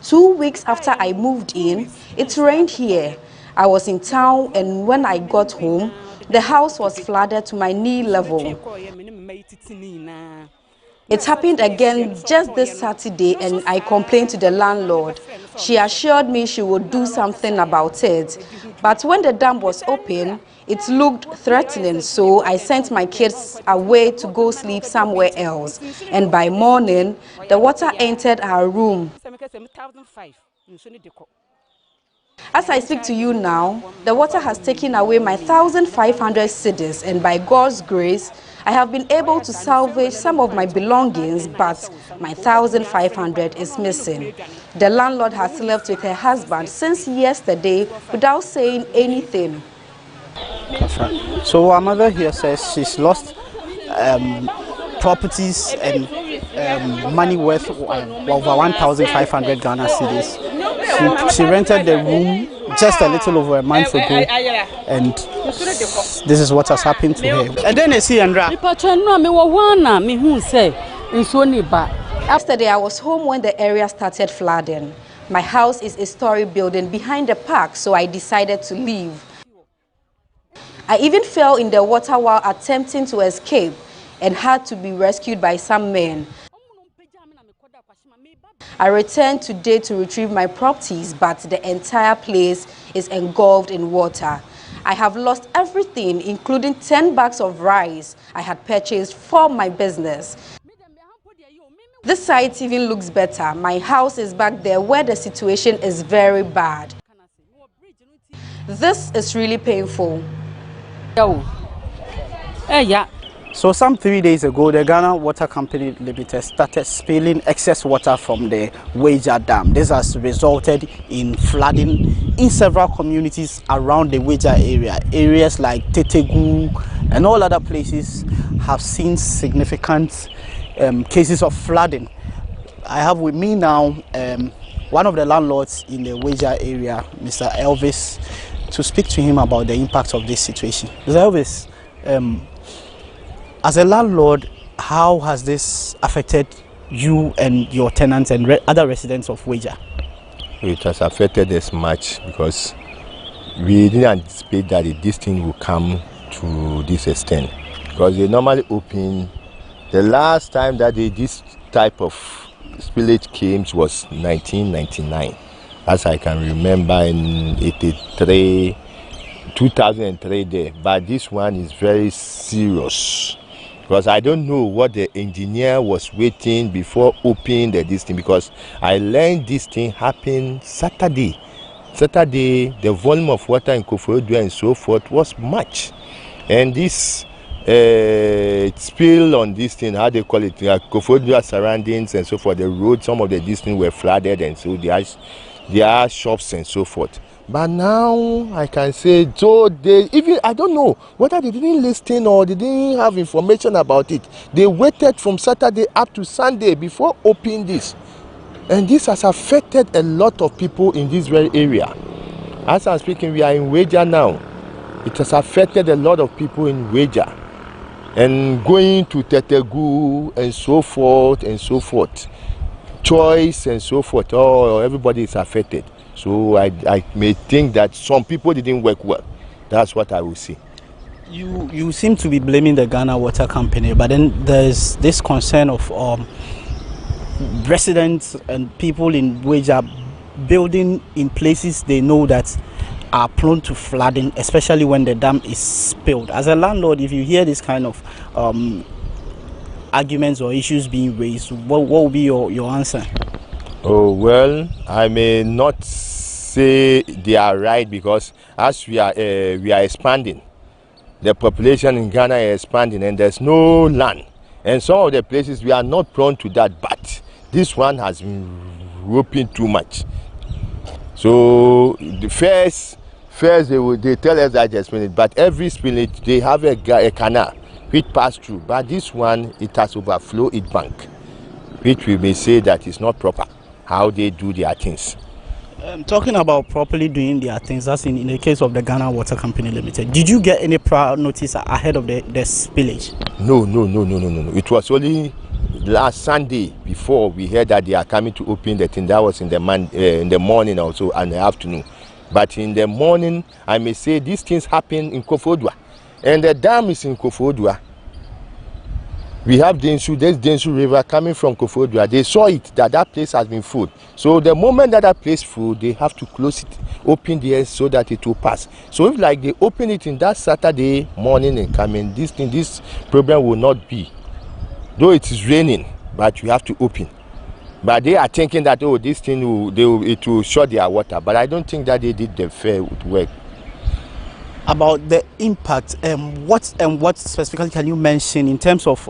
2 weeks after I moved in, it rained here. I was in town, and when I got home, the house was flooded to my knee level. It happened again just this Saturday, and I complained to the landlord. She assured me she would do something about it. But when the dam was open, it looked threatening, so I sent my kids away to go sleep somewhere else. And by morning, the water entered our room. As I speak to you now, the water has taken away my 1,500 cedis, and by God's grace, I have been able to salvage some of my belongings, but my 1,500 is missing. The landlord has left with her husband since yesterday without saying anything. So our mother here says she's lost properties and money worth over 1,500 Ghana cedis. She rented the room just a little over a month ago, and this is what has happened to her. And then Yesterday I was home when the area started flooding. My house is a story building behind the park, so I decided to leave. I even fell in the water while attempting to escape and had to be rescued by some men. I returned today to retrieve my properties, but the entire place is engulfed in water. I have lost everything, including 10 bags of rice I had purchased for my business. This site even looks better. My house is back there where the situation is very bad. This is really painful. So some 3 days ago, the Ghana Water Company Limited started spilling excess water from the Weija Dam. This has resulted in flooding in several communities around the Weija area. Areas like Tetegu and all other places have seen significant cases of flooding. I have with me now one of the landlords in the Weija area, Mr. Elvis, to speak to him about the impact of this situation. Mr. Elvis, as a landlord, how has this affected you and your tenants and other residents of Weija? It has affected us much because we didn't anticipate that this thing would come to this extent. Because they normally open, the last time that this type of spillage came was 1999. As I can remember in 2003 there. But this one is very serious. Because I don't know what the engineer was waiting before opening this thing, because I learned this thing happened Saturday. Saturday, the volume of water in Koforidua and so forth was much. And this spill on this thing, how they call it, Koforidua surroundings and so forth, the road, some of these things were flooded, and so there are shops and so forth. But now I can say, so they even, I don't know whether they didn't listen or they didn't have information about it. They waited from Saturday up to Sunday before opening this. And this has affected a lot of people in this very area. As I'm speaking, we are in Weija now. It has affected a lot of people in Weija. And going to Tetegu and so forth and so forth. Choice and so forth. Oh, everybody is affected. So I may think that some people didn't work well. That's what I will see. You seem to be blaming the Ghana Water Company, but then there's this concern of residents and people in Weija building in places they know that are prone to flooding, especially when the dam is spilled. As a landlord, if you hear this kind of arguments or issues being raised, what will be your answer? Oh, well, I may not say they are right, because as we are expanding, the population in Ghana is expanding and there's no land. And some of the places we are not prone to that, but this one has been roping too much. So the first they tell us that just minute, but every spillage they have a canal which pass through. But this one, it has overflowed its bank, which we may say that is not proper how they do their things. Talking about properly doing their things, that's in the case of the Ghana Water Company Limited. Did you get any prior notice ahead of the spillage? No. It was only last Sunday before we heard that they are coming to open the thing. That was in the morning also and the afternoon. But in the morning, I may say these things happen in Kofodwa. And the dam is in Kofodwa. We have Densu, there's Densu River coming from Kofodwa. They saw it, that place has been full. So the moment that place full, they have to close it, open the air so that it will pass. So if like they open it in that Saturday morning and coming, this problem will not be. Though it is raining, but you have to open. But they are thinking that, oh, this thing it will shut their water. But I don't think that they did the fair work. About the impact, what specifically can you mention in terms of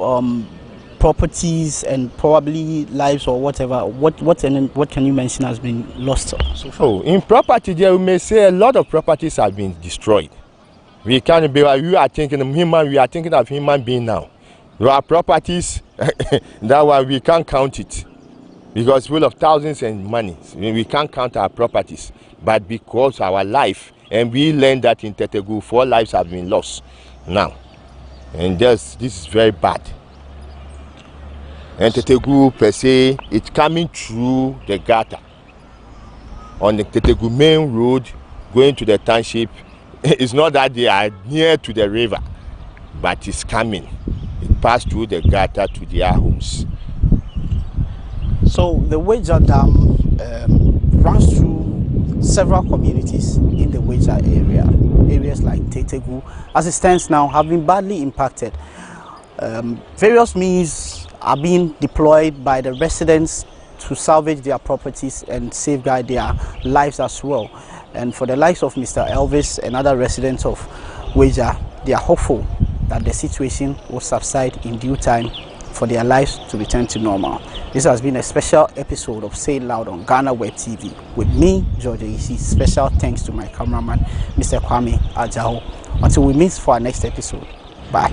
properties and probably lives or whatever? What can you mention has been lost so far? Oh, in property, there we may say a lot of properties have been destroyed. We can't be. We are thinking of human. We are thinking of human being now. Our properties, that one we can't count it, because full of thousands and money. We can't count our properties, but because our life. And we learned that in Tetegu, 4 lives have been lost now. And this is very bad. And Tetegu, per se, it's coming through the gutter. On the Tetegu main road, going to the township, it's not that they are near to the river, but it's coming. It passed through the gutter to their homes. So the Weja Dam runs through several communities in the Weja area. Areas like Tetegu, as it stands now, have been badly impacted. Various means are being deployed by the residents to salvage their properties and safeguard their lives as well. And for the likes of Mr. Elvis and other residents of Weja, they are hopeful that the situation will subside in due time for their lives to return to normal. This has been a special episode of Say It Loud on GhanaWeb TV with me, George Isi. Special thanks to my cameraman, Mr. Kwame Ajaho. Until we meet for our next episode. Bye.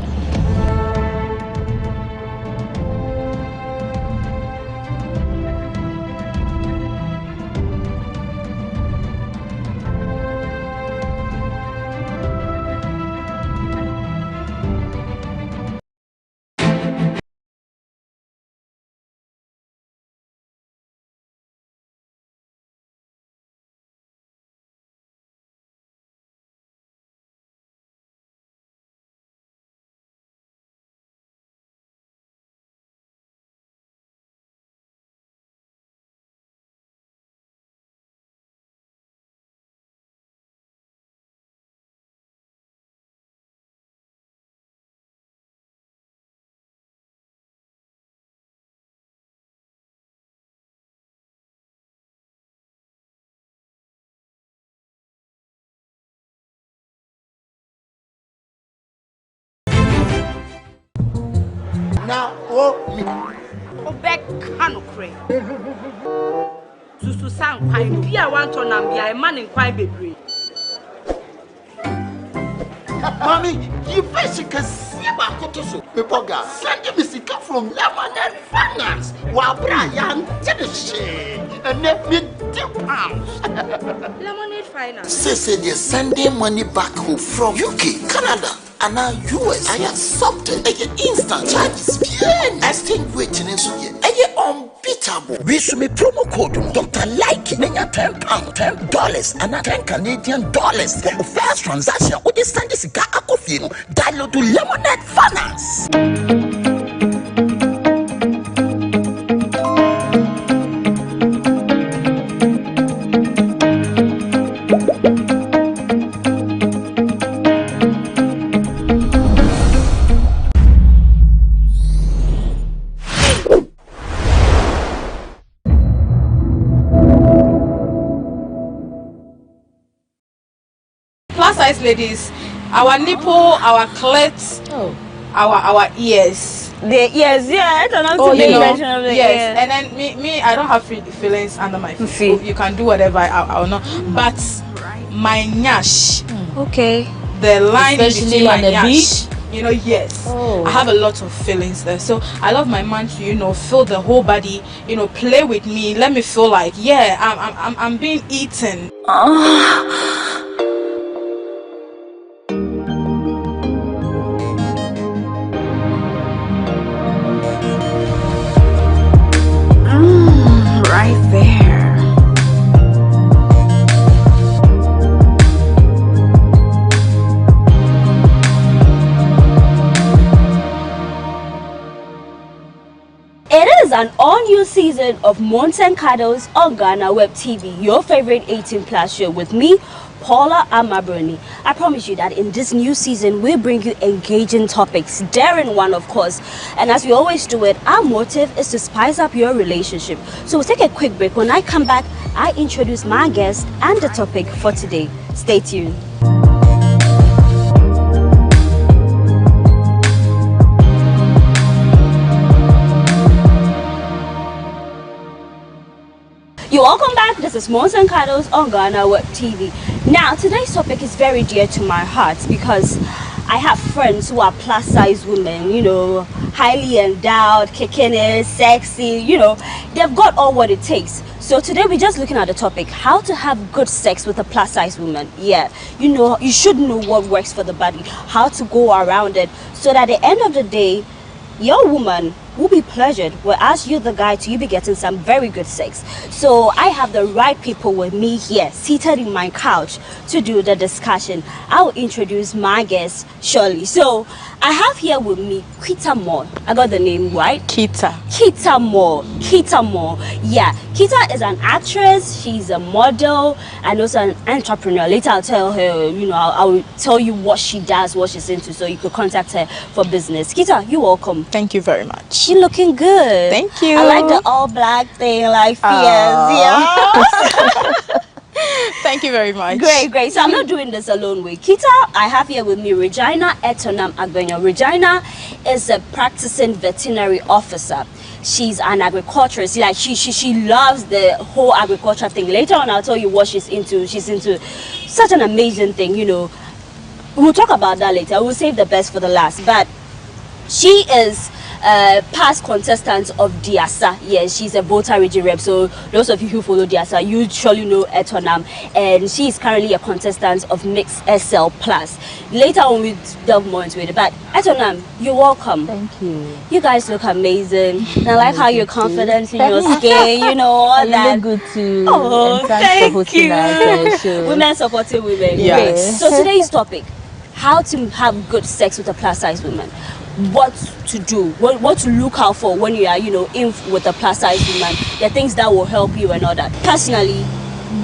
Now, oh, me. Obek Hanokre. Susu Sang Pine, Pia Wanton and Bia, a man in quite baby. Mommy, you face can see my cotoso. Pepoga, send me sick from Lemonade Finance. While Brian did the shade and let me £2. Lemonade Finance. Say they're sending money back home from UK, Canada. And now US, I accepted a instant charges. Yeah, extinguishing so yeah, unbeatable. We should make promo code Dr. Like menya £10, $10, and $10 Canadian for the first transaction. With this Sunday cigar coffee, download to Lemonade Finance. Ladies, our nipple, our clit, our ears. The ears, yeah, I don't know. Oh, you know, yes. And then me, I don't have feelings under my feet. You can do whatever I will not. But my nyash, okay, the line especially between my on the nyash, beach. you know, yes. Oh. I have a lot of feelings there. So I love my man to, you know, feel the whole body, you know, play with me, let me feel like, yeah, I'm being eaten. Right there. an all-new season of Mountain Cuddles on GhanaWeb TV, your favorite 18+ show with me, Paula Amabroni. I promise you that in this new season, we'll bring you engaging topics, daring one, of course. And as we always do it, our motive is to spice up your relationship. So we'll take a quick break. When I come back, I introduce my guest and the topic for today. Stay tuned. You're welcome back. This is Mountain Cuddles on GhanaWeb TV. Now, today's topic is very dear to my heart because I have friends who are plus size women, you know, highly endowed, kicking it, sexy, you know, they've got all what it takes. So today we're just looking at the topic, how to have good sex with a plus size woman. Yeah, you know, you should know what works for the body, how to go around it, so that at the end of the day, your woman will be pleasured, whereas you, the guy, too, you'll be getting some very good sex. So I have the right people with me here, seated in my couch, to do the discussion. I'll introduce my guest, Shirley. So I have here with me Kita Moore. I got the name right? Kita Moore. Yeah, Kita is an actress, she's a model, and also an entrepreneur. Later I'll tell her, you know, I'll tell you what she does, what she's into, so you could contact her for business. Kita, you're welcome. Thank you very much. You're looking good. Thank you. I like the all black thing, like fierce. Yeah. Thank you very much. Great. So I'm not doing this alone with Kita. I have here with me Regina Etonam Agbenyo. Regina is a practicing veterinary officer. She's an agriculturist. Like she loves the whole agriculture thing. Later on, I'll tell you what she's into. She's into such an amazing thing, you know. We'll talk about that later. We'll save the best for the last. But she is past contestant of Diasa. Yes, she's a Volta region rep. So those of you who follow Diasa, you surely know Etonam. And she is currently a contestant of Mix SL Plus. Later on, we'll delve more into it. But Etonam, you're welcome. Thank you. You guys look amazing. And I like how you're confident in your skin, you know, all you that. Look good too. Oh, thank you. Sure. Women supporting women. Yes. Great. So today's topic, how to have good sex with a plus size woman. What to do, what to look out for when you are, you know, in with a plus size woman, the things that will help you and all that. Personally,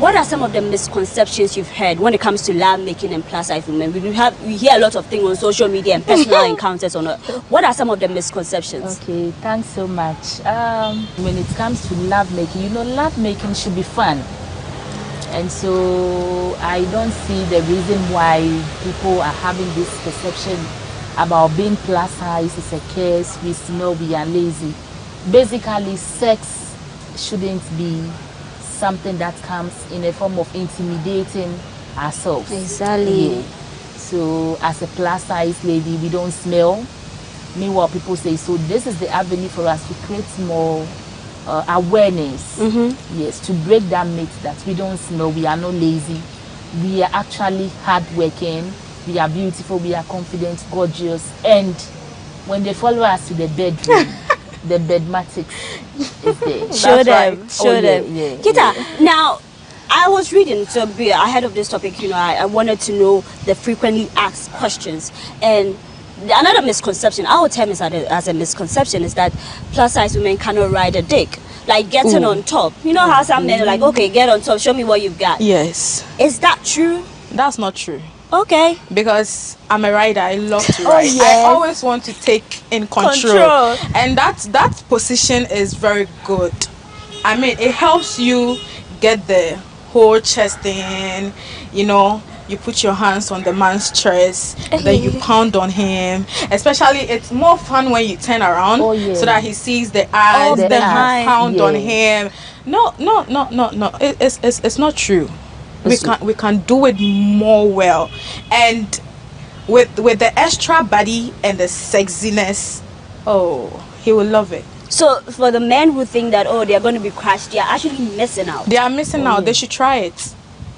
what are some of the misconceptions you've heard when it comes to love making and plus size women? We hear a lot of things on social media and personal encounters on it. What are some of the misconceptions? Okay, thanks so much. When it comes to love making, you know, love making should be fun. And so I don't see the reason why people are having this perception about being plus size is a curse, we smell, we are lazy. Basically, sex shouldn't be something that comes in a form of intimidating ourselves. Exactly. Yeah. So as a plus size lady, we don't smell. Meanwhile, people say, so this is the avenue for us to create more awareness. Yes, to break that myth that we don't smell, we are not lazy. We are actually hardworking. We are beautiful, we are confident, gorgeous, and when they follow us to the bedroom, the bedmatics is there. Show them. Yeah. Kita, now, I was reading, so ahead of this topic, you know, I wanted to know the frequently asked questions. And another misconception, I would term it as a misconception, is that plus size women cannot ride a dick. Like getting on top. You know how some men are like, okay, get on top, show me what you've got. Yes. Is that true? That's not true. Okay. Because I'm a rider, I love to ride. Yes. I always want to take in control. And that position is very good. I mean, it helps you get the whole chest in, you know, you put your hands on the man's chest, then you pound on him. Especially, it's more fun when you turn around so that he sees the eyes, then you pound on him. No. It's not true. We can do it more well, and with the extra body and the sexiness, he will love it. So for the men who think that they're going to be crushed, they are actually missing out. They are missing out. They should try it.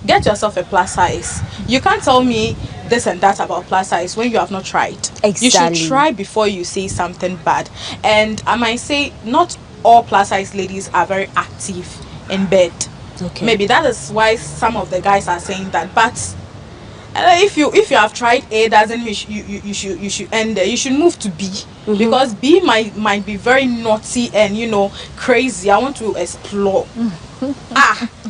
Get yourself a plus size. You can't tell me this and that about plus size when you have not tried. Exactly. You should try before you say something bad. And I might say not all plus size ladies are very active in bed. Okay. Maybe that is why some of the guys are saying that. But If you have tried A, doesn't mean you should end there. You should move to B, because B might be very naughty and crazy. I want to explore.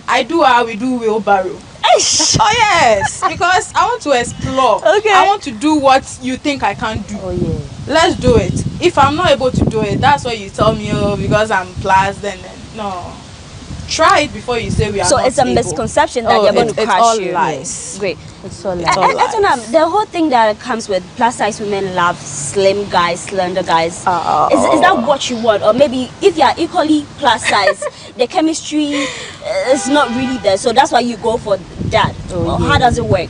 I do how we do wheelbarrow. Oh yes, because I want to explore. Okay. I want to do what you think I can't do. Oh yeah. Let's do it. If I'm not able to do it, that's why you tell me, because I'm plus. Then no. Try it before you say we are not. So it's a misconception that you're going to crash all you. Lies. Great. It's all lies. The whole thing that comes with plus size women love slim guys, slender guys. Is that what you want? Or maybe if you are equally plus size, the chemistry is not really there. So that's why you go for that. How does it work?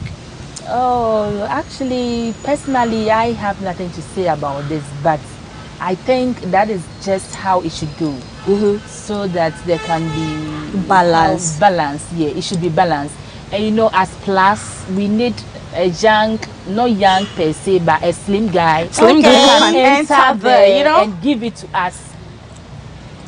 Oh, actually, personally, I have nothing to say about this, but I think that is just how it should go. So that there can be balance. Yeah, it should be balanced. And as plus, we need a young, not young per se, but a slim guy. Slim guy can enter there, and give it to us.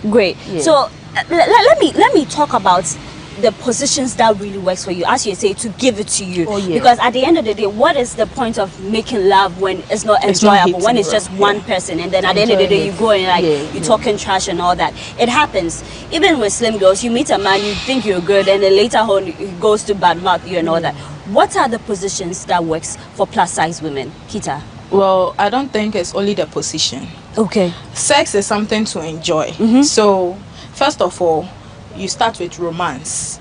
Great. Yeah. So let me talk about the positions that really works for you, as you say, to give it to you. Because at the end of the day, what is the point of making love when it's not enjoyable, when it's just one person, and then at the end of the day you go and you're talking trash and all that? It happens. Even with slim girls, you meet a man, you think you're good, and then later on he goes to badmouth you and all that. What are the positions that works for plus size women, Kita? Well, I don't think it's only the position. Okay. Sex is something to enjoy. So first of all, you start with romance,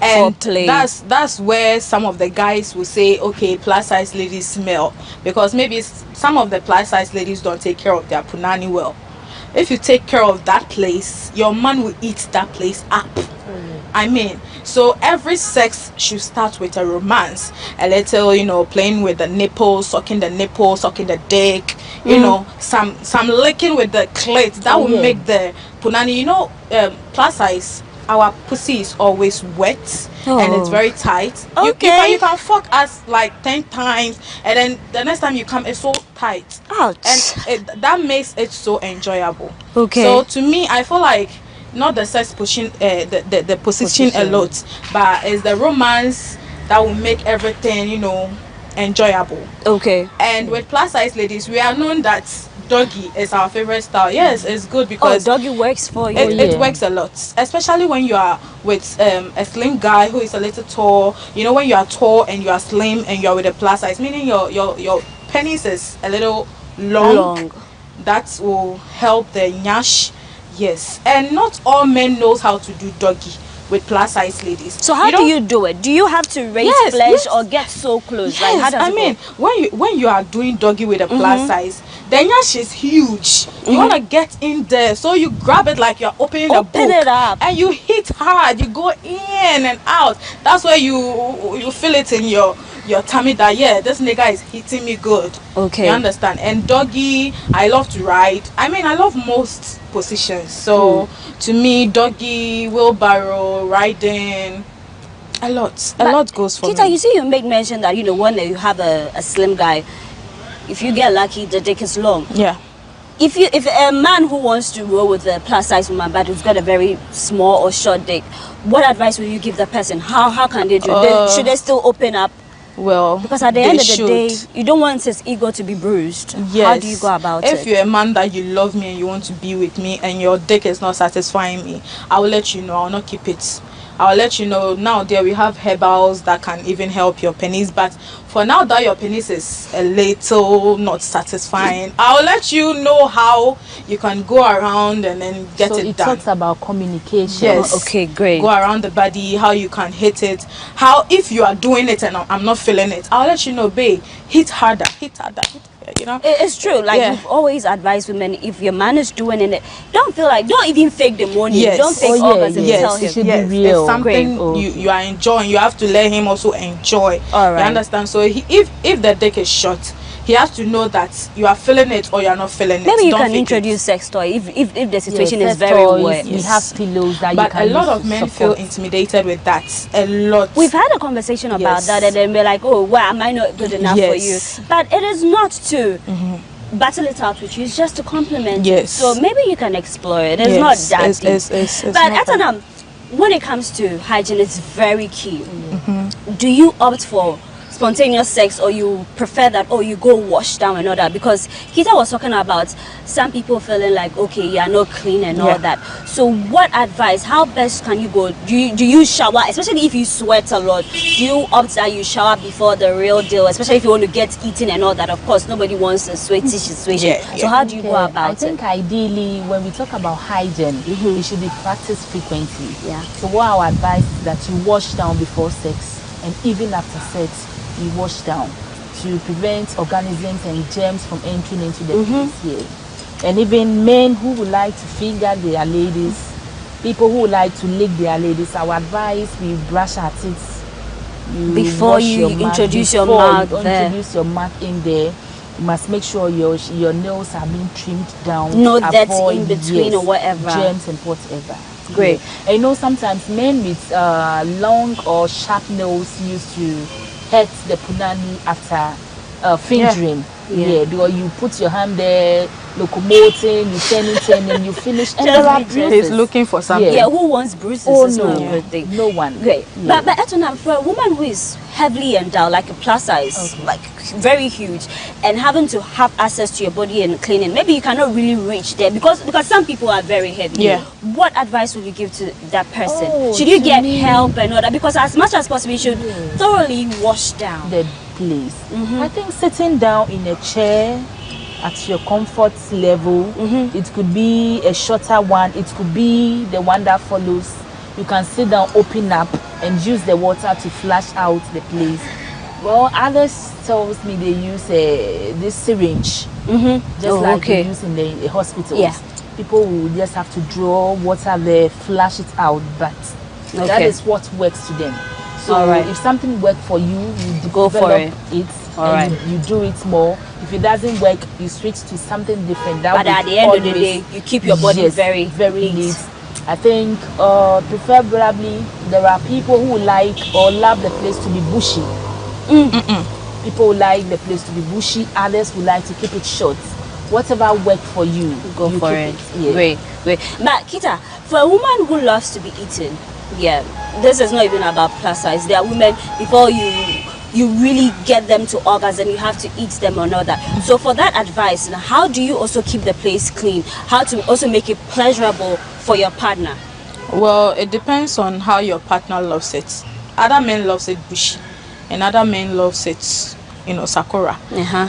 and that's where some of the guys will say, okay, plus size ladies smell, because maybe some of the plus size ladies don't take care of their punani well. If you take care of that place, your man will eat that place up. I mean, so every sex should start with a romance, a little, playing with the nipple, sucking the dick, some licking with the clit. That will make the punani, plus size, our pussy is always wet and it's very tight. You can fuck us like 10 times, and then the next time you come, it's so tight. Ouch. And that makes it so enjoyable. So to me, I feel like not the sex pushing, the position a lot, but it's the romance that will make everything, enjoyable. And with plus size ladies, we are known that doggy is our favorite style. Yes, it's good because doggy works for you. It works a lot, especially when you are with a slim guy who is a little tall. When you are tall and you are slim and you are with a plus size, meaning your penis is a little long. That will help the nyash. Yes, and not all men knows how to do doggy with plus size ladies. So how do you do it? Do you have to raise flesh or get so close? Like, how does it go? when you are doing doggy with a plus size, the nyash is huge. You want to get in there, so you grab it like you're opening a book. It up. And you hit hard. You go in and out. That's where you feel it in your tummy that, this nigga is hitting me good. You understand? And doggy, I love to ride. I mean, I love most positions. So to me, doggy, wheelbarrow, riding, a lot goes for me. Kita, you see, you made mention that, when you have a slim guy, if you get lucky, the dick is long. Yeah. If a man who wants to roll with a plus size woman but who's got a very small or short dick, what advice will you give the person? How can they do it? Should they still open up? Well, because at the end of the day, you don't want his ego to be bruised. Yes. How do you go about it? If you're a man that you love me and you want to be with me and your dick is not satisfying me, I will let you know. I will not keep it. I'll let you know. Now there we have herbals that can even help your penis, but for now that your penis is a little not satisfying, I'll let you know how you can go around and then get it done. So it talks about communication. Yes. Okay, great. Go around the body, how you can hit it, how if you are doing it and I'm not feeling it, I'll let you know, babe, hit harder. It's true. Like we've always advised women, if your man is doing it, don't even fake the money. Don't fake orgasm. Tell him. It should be real. It's something you are enjoying. You have to let him also enjoy. All right. You understand? So if the dick is short, he has to know that you are feeling it or you are not feeling it. Maybe you can introduce sex toy if the situation is very wet. We have pillows that you can use. But a lot of men feel intimidated with that. A lot. We've had a conversation about that, and then we're like, oh, well, am I not good enough for you? But it is not to battle it out with you. It's just to compliment you. So maybe you can explore it. It's not that deep. But when it comes to hygiene, it's very key. Do you opt for spontaneous sex, or you prefer that, or you go wash down and all that? Because Kita was talking about some people feeling like, okay, you are not clean and all that. So what advice, how best can you go? Do you shower, especially if you sweat a lot? Do you opt that you shower before the real deal, especially if you want to get eaten and all that? Of course, nobody wants a sweaty situation. So how do you go about it? I think ideally, when we talk about hygiene, it should be practiced frequently. So what our advice is that you wash down before sex, and even after sex, you wash down to prevent organisms and germs from entering into the place here. And even men who would like to finger their ladies, people who would like to lick their ladies, our advice, we brush our teeth. Before you introduce your mouth in there. You must make sure your nails are being trimmed down. No dirt in between or whatever. Germs and whatever. Great. And you know, sometimes men with long or sharp nails used to hurt the punani after fingering. Because you put your hand there, locomoting, you turning, you finish, and there are bruises. He's looking for something. Who wants bruises? It's not a good thing. No one. Great. But Etona, for a woman who is heavily endowed, like a plus size, like very huge, and having to have access to your body and cleaning, maybe you cannot really reach there because some people are very heavy. What advice would you give to that person? Should you get help and all that? Because as much as possible, you should thoroughly wash down the place. I think sitting down in a chair at your comfort level, it could be a shorter one, it could be the one that follows. You can sit down, open up, and use the water to flush out the place. Well, others tells me they use this syringe, just like they use in the hospitals. People will just have to draw water there, flush it out, but that is what works to them. So if something works for you, you go for it. You do it more. If it doesn't work, you switch to something different. But at the end of the day, you keep your body very neat. I think preferably there are people who like or love the place to be bushy. People like the place to be bushy, others would like to keep it short. Whatever works for you, go for it. Great. But Kita, for a woman who loves to be eaten, this is not even about plus size. There are women, before you really get them to orgasm, you have to eat them or not that. So for that advice, how do you also keep the place clean? How to also make it pleasurable for your partner? Well, it depends on how your partner loves it. Other men loves it bushy, and other men loves it, sakura.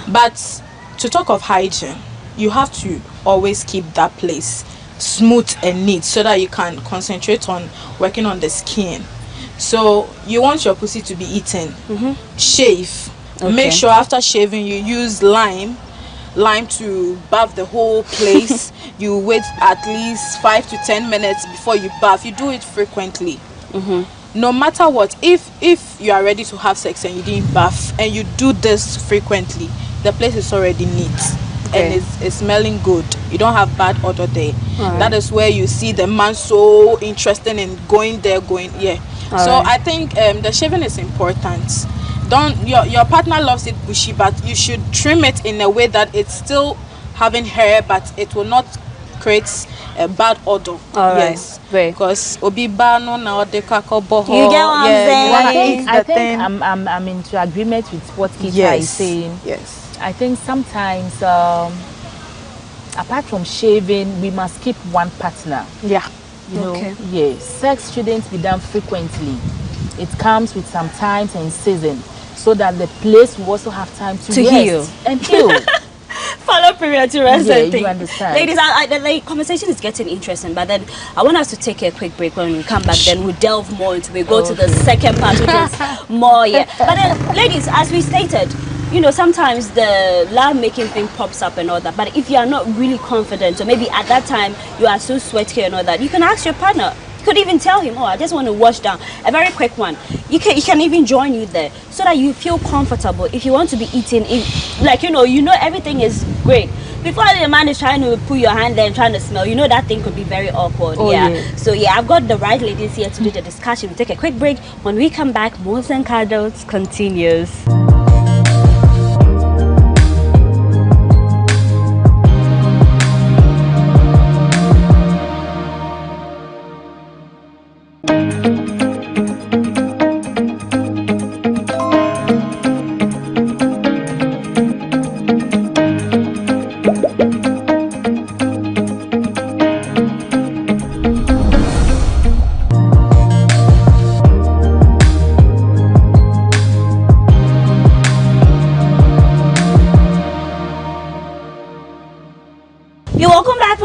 But to talk of hygiene, you have to always keep that place smooth and neat so that you can concentrate on working on the skin. So you want your pussy to be eaten. Shave. Make sure after shaving you use lime to bath the whole place. You wait at least 5 to 10 minutes before you bath. You do it frequently. No matter what, if you are ready to have sex and you didn't bath and you do this frequently, the place is already neat and it's smelling good. You don't have bad odor there. That is where you see the man so interested in going there. I think the shaving is important. Your partner loves it bushy, but you should trim it in a way that it's still having hair, but it will not create a bad odor. Because obiba no na odeka koboho. You get what I'm saying? I think I'm into agreement with what Kita is saying. I think sometimes apart from shaving, we must keep one partner. Sex shouldn't be done frequently. It comes with some time and season, so that the place will also have time to heal and heal. Follow period to rest. You understand. Ladies, the conversation is getting interesting, but then I want us to take a quick break. When we come back, then we'll delve more into it. We go to the second part, which is more. But then, ladies, as we stated, sometimes the love making thing pops up and all that, but if you are not really confident, or maybe at that time you are so sweaty and all that, you can ask your partner. You could even tell him, I just want to wash down. A very quick one. He can even join you there so that you feel comfortable. If you want to be eating, everything is great. Before the man is trying to put your hand there and trying to smell, that thing could be very awkward. So I've got the right ladies here to do the discussion. We'll take a quick break. When we come back, Moves and Cuddles continues.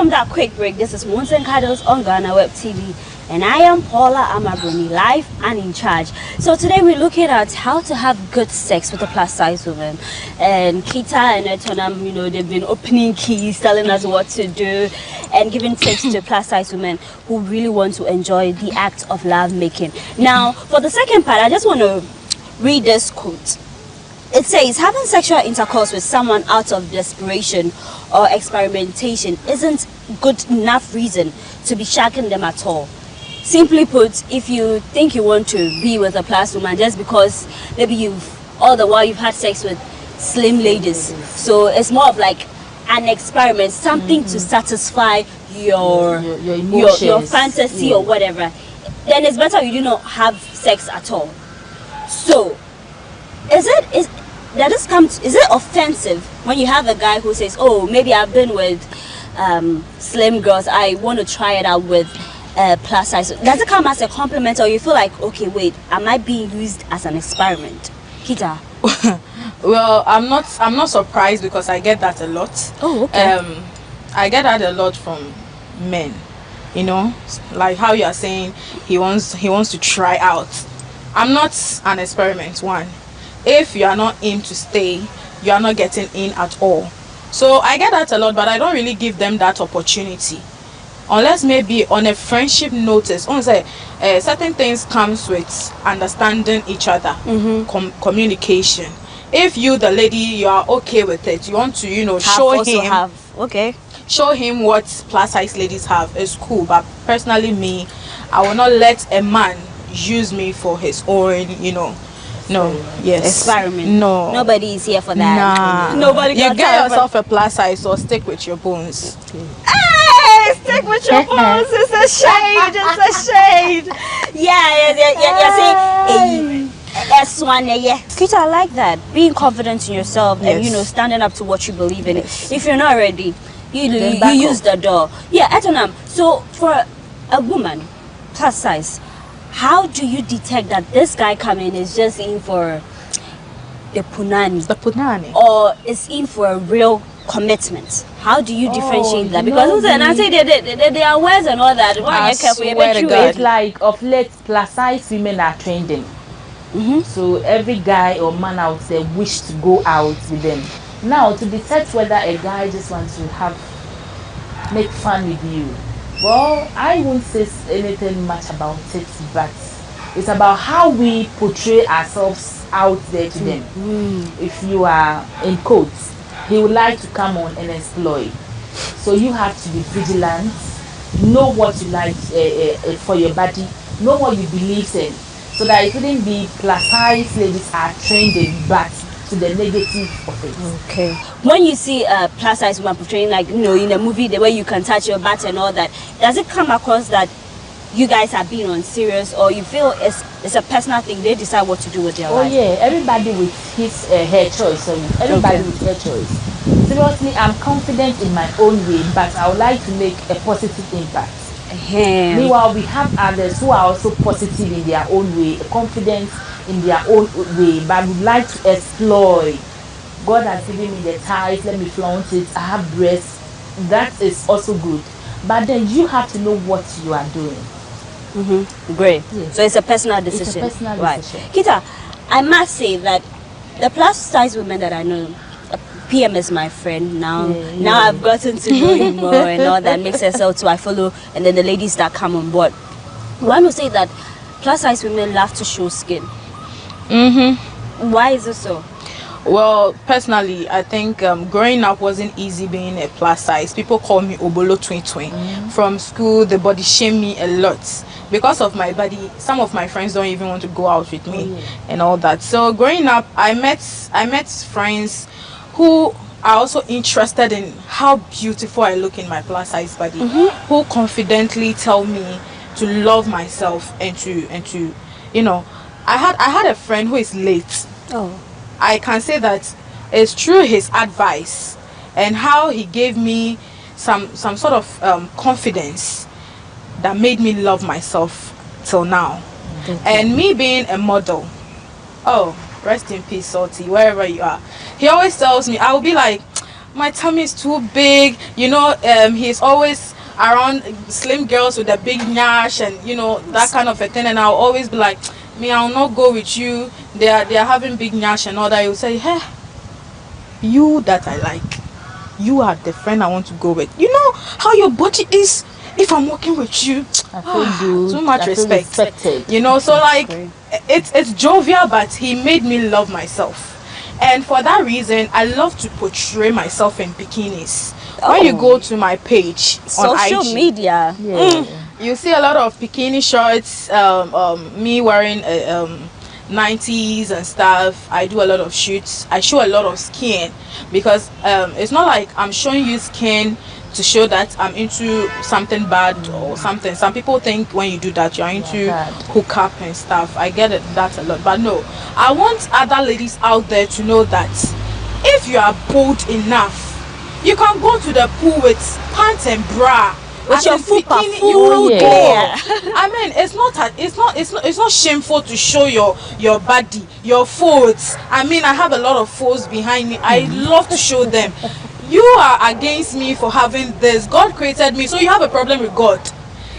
from that quick break, this is Moons and Cuddles on GhanaWeb TV. And I am Paula Amabroni, live and in charge. So today we're looking at how to have good sex with a plus size woman. And Kita and Etonam, you know, they've been opening keys, telling us what to do, and giving tips to plus size women who really want to enjoy the act of love making. Now, for the second part, I just want to read this quote. It says, having sexual intercourse with someone out of desperation or experimentation isn't good enough reason to be shagging them at all. Simply put, if you think you want to be with a plus woman just because maybe all the while you've had sex with slim ladies, so it's more of like an experiment, something to satisfy your fantasy or whatever, then it's better you do not have sex at all. So, is it offensive when you have a guy who says, oh, maybe I've been with slim girls, I want to try it out with plus size? Does it come as a compliment, or you feel like, okay, wait, am I being used as an experiment? Kita? Well, I'm not surprised, because I get that a lot. Oh, okay. I get that a lot from men, you know, like how you are saying he wants to try out. I'm not an experiment. One, if you are not in to stay, you are not getting in at all. So I get that a lot, but I don't really give them that opportunity, unless maybe on a friendship notice. Say certain things comes with understanding each other, communication. If you, the lady, you are okay with it, you want to, you know, show him what plus size ladies have, it's cool. But personally, me, I will not let a man use me for his own, you know. No, yes. Experiment. No. Nobody is here for that. Nah. Nobody. You get yourself a plus size, or stick with your bones. Hey, stick with your bones. It's a shade. It's a shade. Yeah. Kita, I like that. Being confident in yourself and, you know, standing up to what you believe in. If you're not ready, you use the door. Yeah, Etonam. So for a woman plus size, how do you detect that this guy coming is just in for the punani? Or is in for a real commitment? How do you differentiate that? Because I say they are words and all that. It's like of late plus size women are trending. So every guy or man out there wish to go out with them. Now, to detect whether a guy just wants to make fun with you, well, I won't say anything much about it, but it's about how we portray ourselves out there to them. If you are in quotes, he would like to come on and exploit. So you have to be vigilant, know what you like for your body, know what you believe in, so that it wouldn't be plus size ladies are trending, but to the negative of it. Okay. When you see a plus size woman portraying, like, you know, in a movie, the way you can touch your butt and all that, does it come across that you guys are being on serious, or you feel it's a personal thing, they decide what to do with their life? Oh yeah, everybody with his hair choice. Everybody with hair choice. Seriously, I'm confident in my own way, but I would like to make a positive impact. Meanwhile, we have others who are also positive in their own way, confident in their own way, but would like to exploit. God has given me the thighs, let me flaunt it. I have breasts, that is also good. But then you have to know what you are doing. Great. Yes. So it's a personal decision. It's a personal decision. Kita, I must say that the plus size women that I know, PM is my friend now. Now I've gotten to know you more and all that makes sense. So I follow, and then the ladies that come on board. One will say that plus size women love to show skin. Why is it so? Well, personally, I think growing up wasn't easy being a plus size. People call me Obolo Twin. From school, they body shame me a lot. Because of my body, some of my friends don't even want to go out with me and all that. So growing up, I met friends who are also interested in how beautiful I look in my plus size body, who confidently tell me to love myself and to you know, I had a friend who is late. I can say that it's through his advice and how he gave me some sort of confidence that made me love myself till now. And me being a model, rest in peace, Salty, wherever you are, he always tells me, I will be like, my tummy is too big. You know, he's always around slim girls with a big nyash and you know that kind of a thing. And I'll always be like, me, I'll not go with you. They are having big nyash and all that. He'll say, hey, you that I like, you are the friend I want to go with. You know how your body is. If I'm working with you, I feel too much respect. You know, so like it's jovial, but he made me love myself. And for that reason, I love to portray myself in bikinis. When you go to my page on social IG, media, you see a lot of bikini shots, me wearing 90s and stuff. I do a lot of shoots. I show a lot of skin because it's not like I'm showing you skin to show that I'm into something bad or something. Some people think when you do that you're into hookup and stuff. I get it, that a lot, but no, I want other ladies out there to know that if you are bold enough, you can go to the pool with pants and bra. With your fupa full clear. I mean, it's not shameful to show your body, your folds. I mean, I have a lot of folds behind me. I love to show them. You are against me for having this. God created me, so you have a problem with God.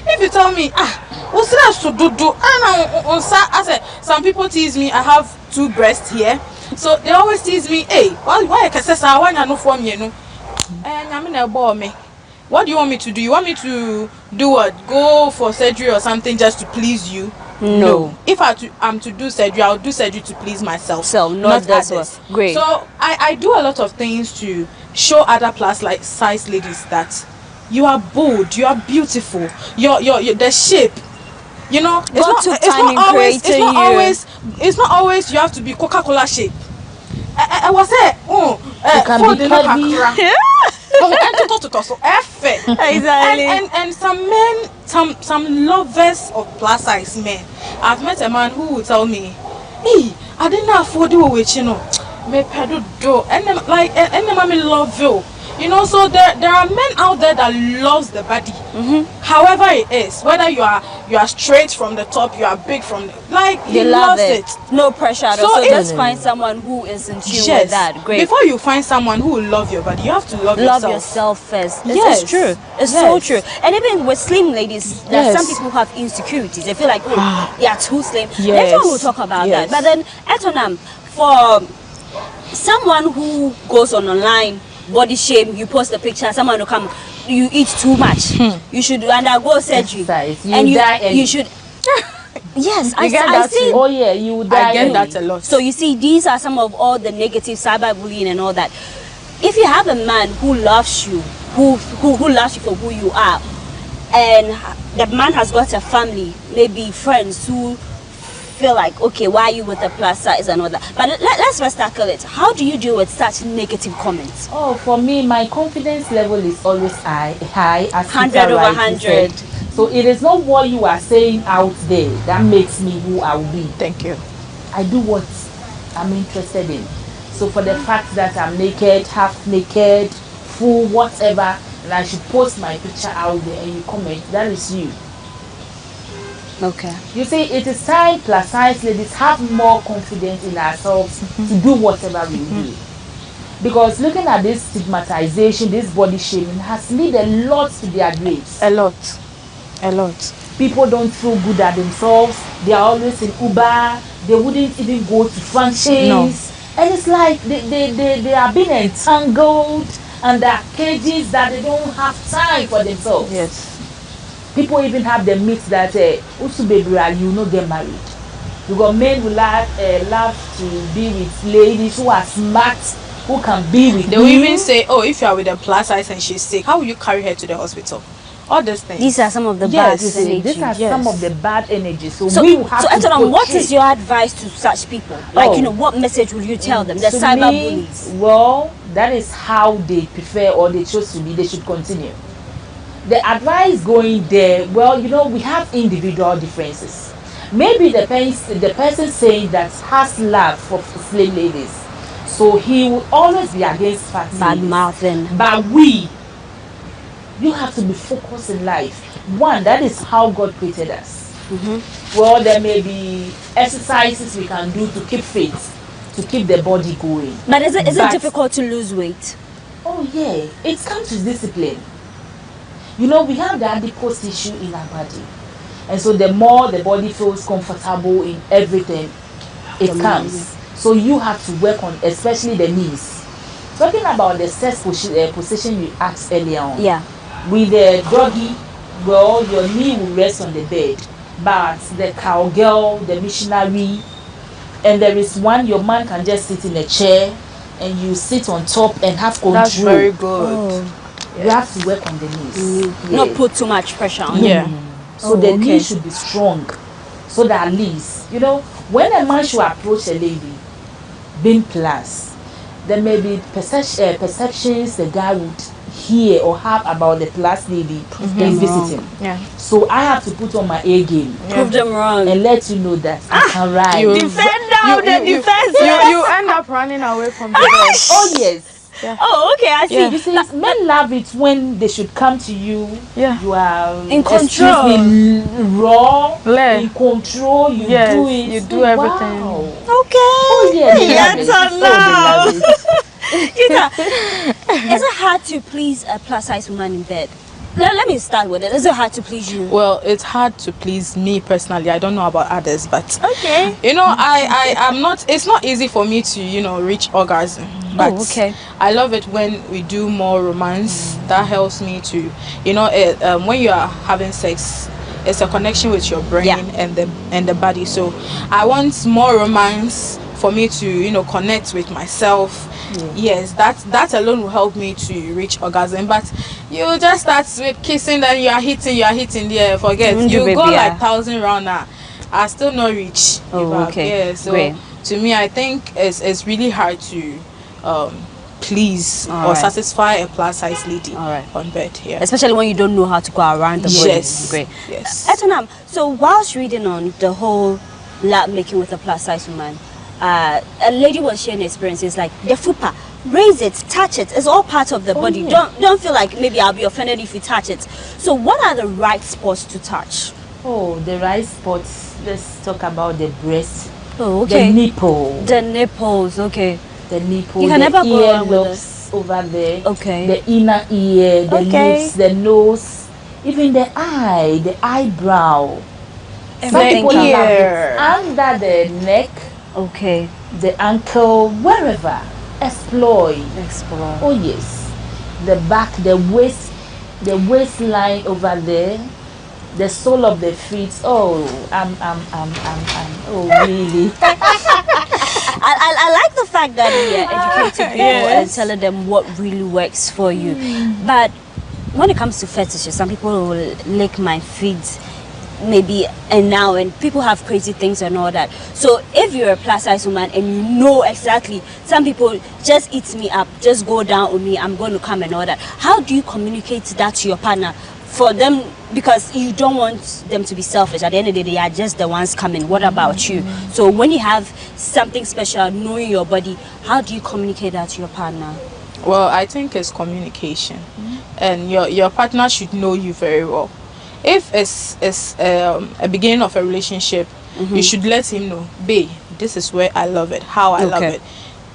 If you tell me, what's that to do? I said, some people tease me. I have 2 breasts here, so they always tease me. Hey, why can say I want to know from you? And I'm in a ball me. What do you want me to do? You want me to do what? Go for surgery or something just to please you? No. If I'm to do surgery, I'll do surgery to please myself. So not others. Great. So I do a lot of things to show other plus like size ladies that you are bold, you are beautiful, your the shape. You know, it's not always you have to be Coca-Cola shape. I was saying, you can be exactly. And some men, some lovers of plus size men. I've met a man who will tell me, hey, I didn't afford you with you know, me pedo do, and then like and then mommy love you. You know, so there are men out there that loves the body, however it is. Whether you are straight from the top, you are big from the, like he loves it. No pressure at all. So just find someone who is in tune with that. Great. Before you find someone who will love your body, you have to love yourself first. It's true. It's so true. And even with slim ladies, there are some people who have insecurities. They feel like, oh, they are too slim. Later on we'll talk about that. But then, Etonam, for someone who goes online, body shame, you post a picture, someone will come, you eat too much, you should undergo surgery, and you should yes, I see. Oh yeah, you would die. I get that a lot. So you see, these are some of all the negative cyberbullying and all that. If you have a man who loves you, who loves you for who you are, and the man has got a family, maybe friends who feel like, okay, why are you with the plus size and all that? But let's first tackle it. How do you deal with such negative comments? Oh, for me, my confidence level is always high as 100 over 100. So it is not what you are saying out there that makes me who I will be. Thank you. I do what I'm interested in. So for the fact that I'm naked, half naked, full, whatever, and I should post my picture out there and you comment, that is you. Okay. You see, it is time plus size ladies have more confidence in ourselves to do whatever we do. Because looking at this stigmatization, this body shaming has led a lot to their graves. A lot. People don't feel good at themselves. They are always in Uber. They wouldn't even go to franchise. No. And it's like they are being entangled and there are cages that they don't have time for themselves. Yes. People even have the myth that also baby you not get married. Because men will love to be with ladies who are smart, who can be with They will even say, oh, if you are with a plus size and she's sick, how will you carry her to the hospital? All these things. These are some of the bad energies. These are some of the bad energies. So we have to what is your advice to such people? Like, you know, what message will you tell them? The cyber bullies. Well, that is how they prefer or they chose to be. They should continue. The advice going there, well, you know, we have individual differences. Maybe the person saying that has love for slim ladies, so he will always be against fat mouthing. But you have to be focused in life. One, that is how God created us. Well, there may be exercises we can do to keep fit, to keep the body going. But is it difficult to lose weight? Oh Oh yeah, it comes to discipline. You know, we have the adipose tissue in our body, and so the more the body feels comfortable in everything, it comes. So you have to work on, especially the knees. Talking about the sex position you asked earlier on. Yeah. With the doggy, well, your knee will rest on the bed, but the cowgirl, the missionary, and there is one your man can just sit in a chair and you sit on top and have control. That's very good. You have to work on the knees. Not put too much pressure on them. So the knee should be strong, so that at least, you know, when a man should approach a lady, being plus, there may be perceptions the guy would hear or have about the plus lady and visiting. Yeah. So I have to put on my A game. Prove them wrong. And let you know that I can ride. You defense. end up running away from the bed. Oh yes. Yeah. Oh, okay, I see. You see, men love it when they should come to you. Yeah. You are in control. Raw, in control. You do it. You do everything. Wow. Okay. Oh yeah. Yes, is it hard to please a plus size woman in bed? Let me start with it. Is it hard to please you? Well, it's hard to please me personally. I don't know about others, but okay. You know, I'm not. It's not easy for me to, you know, reach orgasm. But okay. I love it when we do more romance. That helps me to, you know, when you are having sex, it's a connection with your brain and the body. So I want more romance for me to, you know, connect with myself. Yes, that alone will help me to reach orgasm. But you just start with kissing, then you are hitting there. Forget you go like 1,000 round now. I still not reach. Okay. Yeah, so to me, I think it's really hard to please or satisfy a plus size lady on bed. Yeah, especially when you don't know how to go around the body. Yes, great. Yes. Etonam, so whilst reading on the whole lap making with a plus size woman, a lady was sharing experiences like the fupa, raise it, touch it. It's all part of the body. Yeah. Don't feel like maybe I'll be offended if you touch it. So what are the right spots to touch? Oh, the right spots. Let's talk about the breast. Oh, okay. The nipple. The nipples. Okay. The nipple. You can never go wrong with earlobes over there. Okay. The inner ear. The lips. The nose. Even the eye. The eyebrow. Everything here. Under the neck. Okay. The ankle, wherever. Explore. Oh yes. The back, the waist, the waistline over there, the sole of the feet. Oh, oh really. I like the fact that you're educating people and telling them what really works for you. But when it comes to fetishes, some people will lick my feet maybe and now, and people have crazy things and all that. So if you're a plus size woman and you know exactly, some people just eat me up, just go down on me, I'm going to come and all that. How do you communicate that to your partner for them, because you don't want them to be selfish? At the end of the day, they are just the ones coming. What about you? So when you have something special, knowing your body, how do you communicate that to your partner? Well, I think it's communication, and your partner should know you very well. If it's a beginning of a relationship, you should let him know, babe, this is where I love it, how I love it.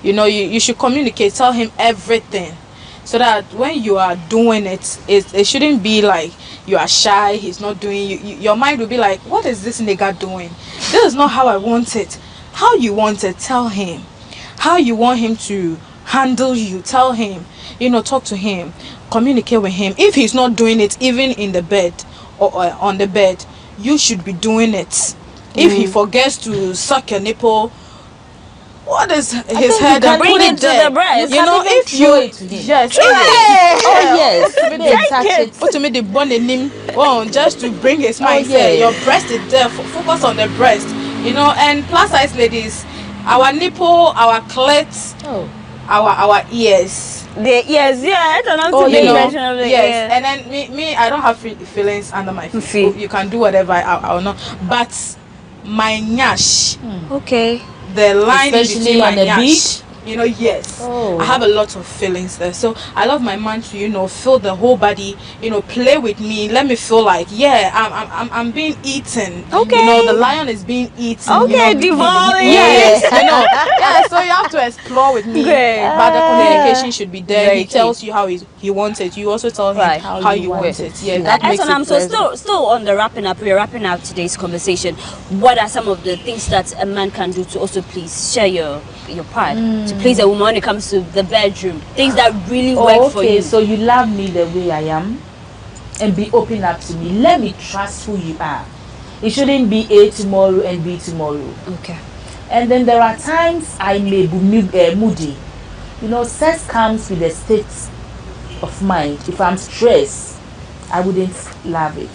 You know, you should communicate, tell him everything, so that when you are doing it, it shouldn't be like you are shy, he's not doing, your mind will be like, what is this nigga doing? This is not how I want it. How you want it, tell him. How you want him to handle you, tell him. You know, talk to him, communicate with him. If he's not doing it, even in the bed, or on the bed, you should be doing it. If he forgets to suck your nipple, what is his head? You bring it to the breast. You know, if you yes, put to me the bone in him, just to bring his mind. Your breast is there. Focus on the breast. You know, and plus size ladies, our nipple, our clit, our ears. The ears, I don't know. Yes, and then me, I don't have feelings under my feet. You can do whatever I will not. But my nyash, okay, the line especially between my on the nyash, Yes. Oh. I have a lot of feelings there. So I love my man to, feel the whole body, play with me. Let me feel like, I'm being eaten. Okay. The lion is being eaten. Okay, devouring. Yes, Yeah, so you have to explore with me. Great. But the communication should be there. Very He tells you how he wants it. You also tell him how you want it. Yeah, that makes it pleasant. So still on the wrapping up, we're wrapping up today's conversation. What are some of the things that a man can do to also please share your part to please a woman when it comes to the bedroom? Things that really work for you. So you love me the way I am and be open up to me. Let me trust who you are. It shouldn't be A tomorrow and B tomorrow. Okay. And then there are times I may be moody. Sex comes with a state of mind. If I'm stressed, I wouldn't love it.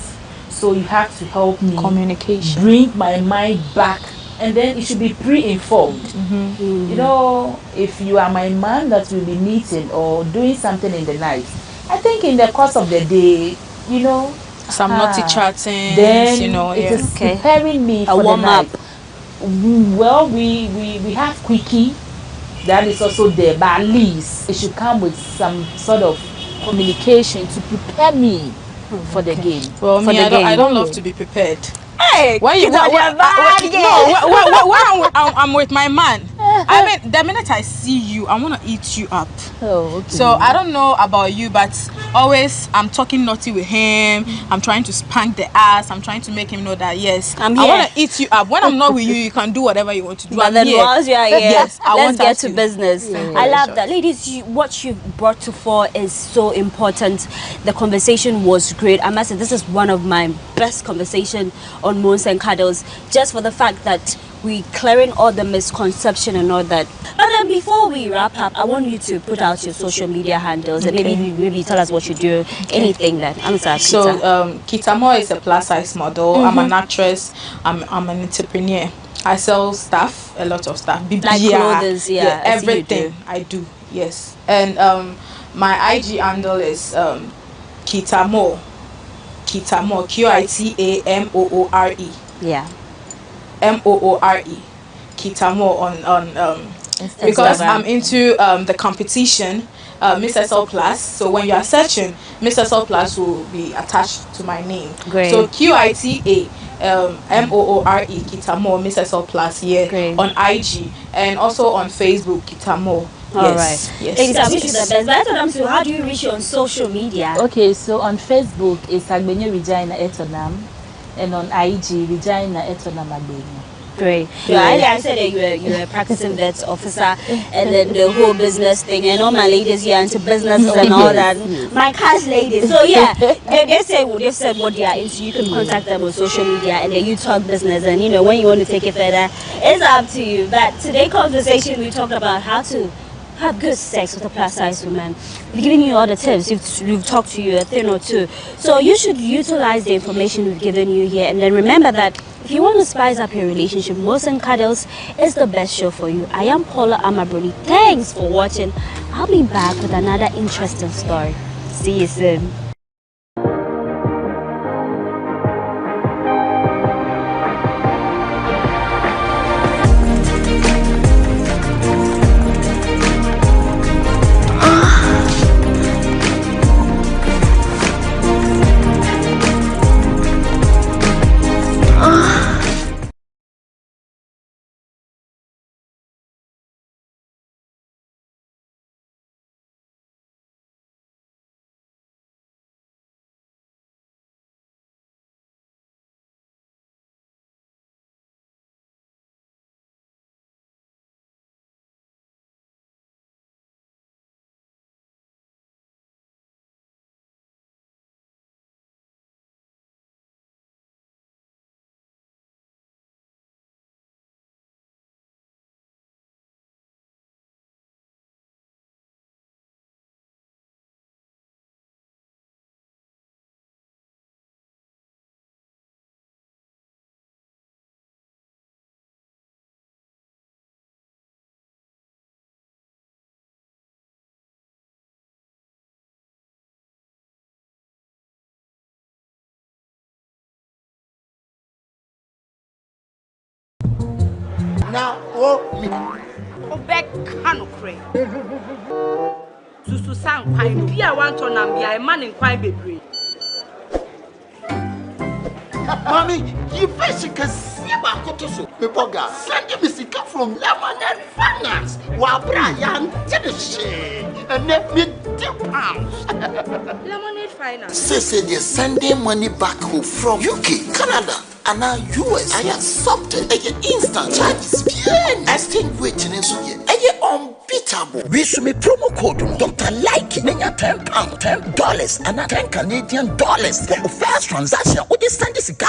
So you have to help me communication, bring my mind back, and then it should be pre-informed. If you are my man that will be meeting or doing something in the night, I think in the course of the day, some naughty chatting, then it is preparing me for the night. Well, we have quickie that is also there, but at least it should come with some sort of communication to prepare me for the game. Well, me, I don't love to be prepared. Hey, when I'm with my man, I mean, the minute I see you, I want to eat you up. Oh, okay. So I don't know about you, but always I'm talking naughty with him. I'm trying to spank the ass. I'm trying to make him know that yes, I want to eat you up. When I'm not with you, you can do whatever you want to do. But then once you are here, yes, let's get to business. I love that, ladies. What you brought to fore is so important. The conversation was great. I must say this is one of my best conversations on Moons and Cuddles, just for the fact that we clearing all the misconception and all that. But then before we wrap up, I want you to put out your social media handles and maybe tell us what you do, anything that. I'm sorry. So Kitamo is a plus size model. I'm an actress. I'm an entrepreneur. I sell stuff, a lot of stuff. Like clothes, everything I do. Yes. And my IG handle is Kitamo. Kitamo, Q-I-T-A-M-O-O-R-E. Yeah. M-O-O-R-E. Kitamo on because I'm into the competition, Miss SL Plus. So when you are searching, Miss SL Plus will be attached to my name. Great. So Q-I-T-A M-O-O-R-E Kitamo Miss SL Plus here on IG and also on Facebook Kitamo. Yes. Ladies, I wish you the best. But so how do you reach you on social media? Okay, so on Facebook it's Agbenye Regina Etonam, and on IG Regina Etonam Agbenye. Great. I said that you're a practicing vets officer, and then the whole business thing, and all my ladies here into businesses and all that. My cash ladies. So yeah, they said what they are into. You can contact them on social media, and then you talk business. And when you want to take it further, it's up to you. But today's conversation, we talked about how to have good sex with a plus size woman. We've given you all the tips. We've talked to you a thing or two. So you should utilize the information we've given you here, and then remember that if you want to spice up your relationship, Moons and Cuddles is the best show for you. I am Paula Amabroni. Thanks for watching. I'll be back with another interesting story. See you soon. Now, oh, me. Obek Kanokre. Susu sang pine, Pia want to Nambia, a man in quite bebre. Mommy, you first can see about Kotoso. The bugger send me sick from Lemonade Finance. While Brian did the shade and let me £10. Lemonade Finance. Say they sending money back home from UK, Canada, and now US. I accepted a instant charges. Exchange rate in unbeatable. We should make promo code Dr. Like £10, $10, and $10 Canadian for the first transaction. With this send this guy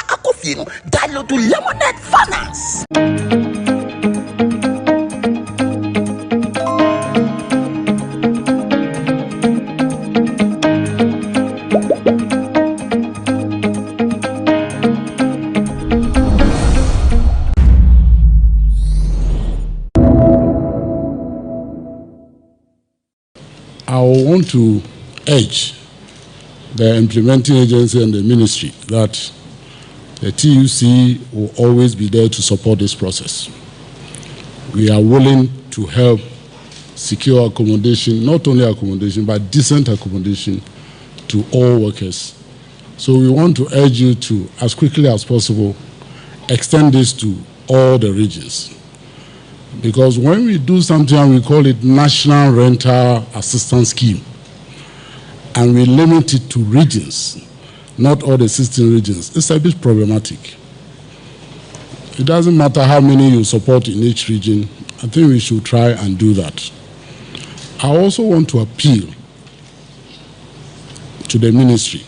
download to Lemonade Finance. I want to urge the implementing agency and the ministry that the TUC will always be there to support this process. We are willing to help secure accommodation, not only accommodation, but decent accommodation to all workers. So we want to urge you to, as quickly as possible, extend this to all the regions. Because when we do something and we call it National Rental Assistance Scheme, and we limit it to regions, not all the 16 regions, it's a bit problematic. It doesn't matter how many you support in each region. I think we should try and do that. I also want to appeal to the ministry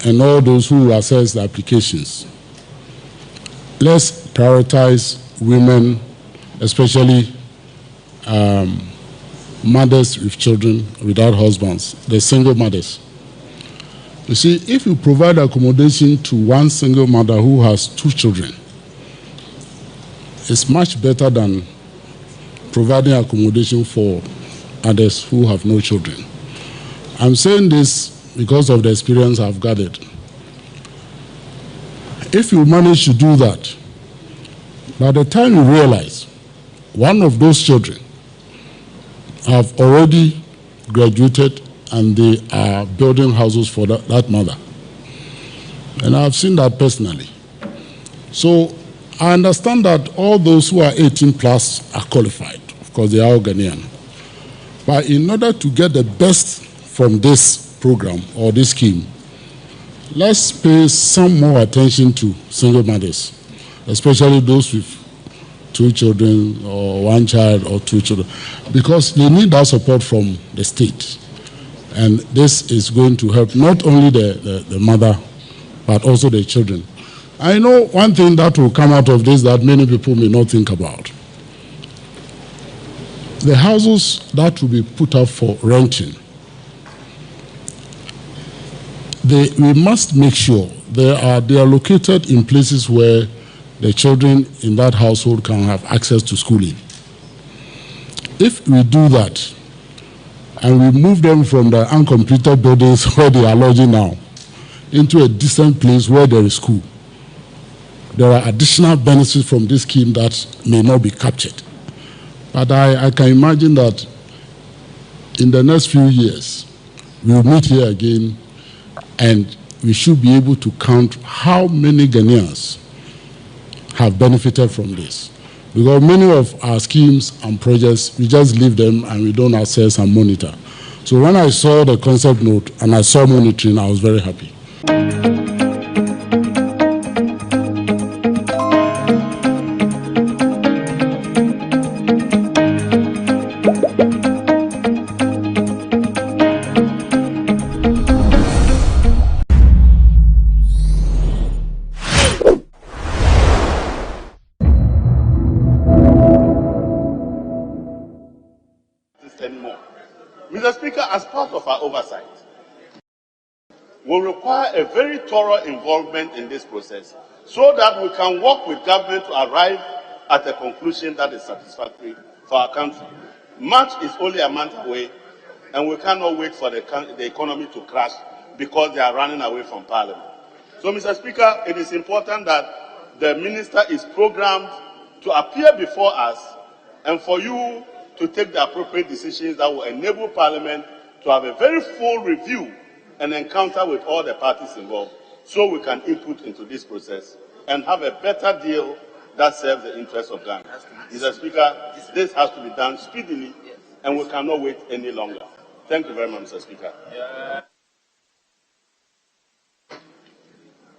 and all those who assess the applications. Let's prioritize women, especially mothers with children without husbands, the single mothers. You see, if you provide accommodation to one single mother who has 2 children, it's much better than providing accommodation for others who have no children. I'm saying this because of the experience I've gathered. If you manage to do that, by the time you realize one of those children have already graduated and they are building houses for that mother. And I've seen that personally. So I understand that all those who are 18 plus are qualified. Of course, they are all Ghanaian. But in order to get the best from this program or this scheme, let's pay some more attention to single mothers, especially those with 2 children or 1 child or 2 children, because they need that support from the state. And this is going to help not only the mother, but also the children. I know one thing that will come out of this that many people may not think about. The houses that will be put up for renting, we must make sure they are located in places where the children in that household can have access to schooling. If we do that, and we move them from the uncompleted buildings where they are lodging now into a decent place where there is school, there are additional benefits from this scheme that may not be captured. But I can imagine that in the next few years, we'll meet here again and we should be able to count how many Ghanaians have benefited from this. Because many of our schemes and projects, we just leave them and we don't assess and monitor. So when I saw the concept note and I saw monitoring, I was very happy. Mr. Speaker, as part of our oversight, will require a very thorough involvement in this process so that we can work with government to arrive at a conclusion that is satisfactory for our country. March is only a month away, and we cannot wait for the economy to crash because they are running away from Parliament. So, Mr. Speaker, it is important that the Minister is programmed to appear before us and for you to take the appropriate decisions that will enable Parliament to have a very full review and encounter with all the parties involved, so we can input into this process and have a better deal that serves the interests of Ghana. Mr. Speaker, this has to be done speedily, and we cannot wait any longer. Thank you very much, Mr. Speaker.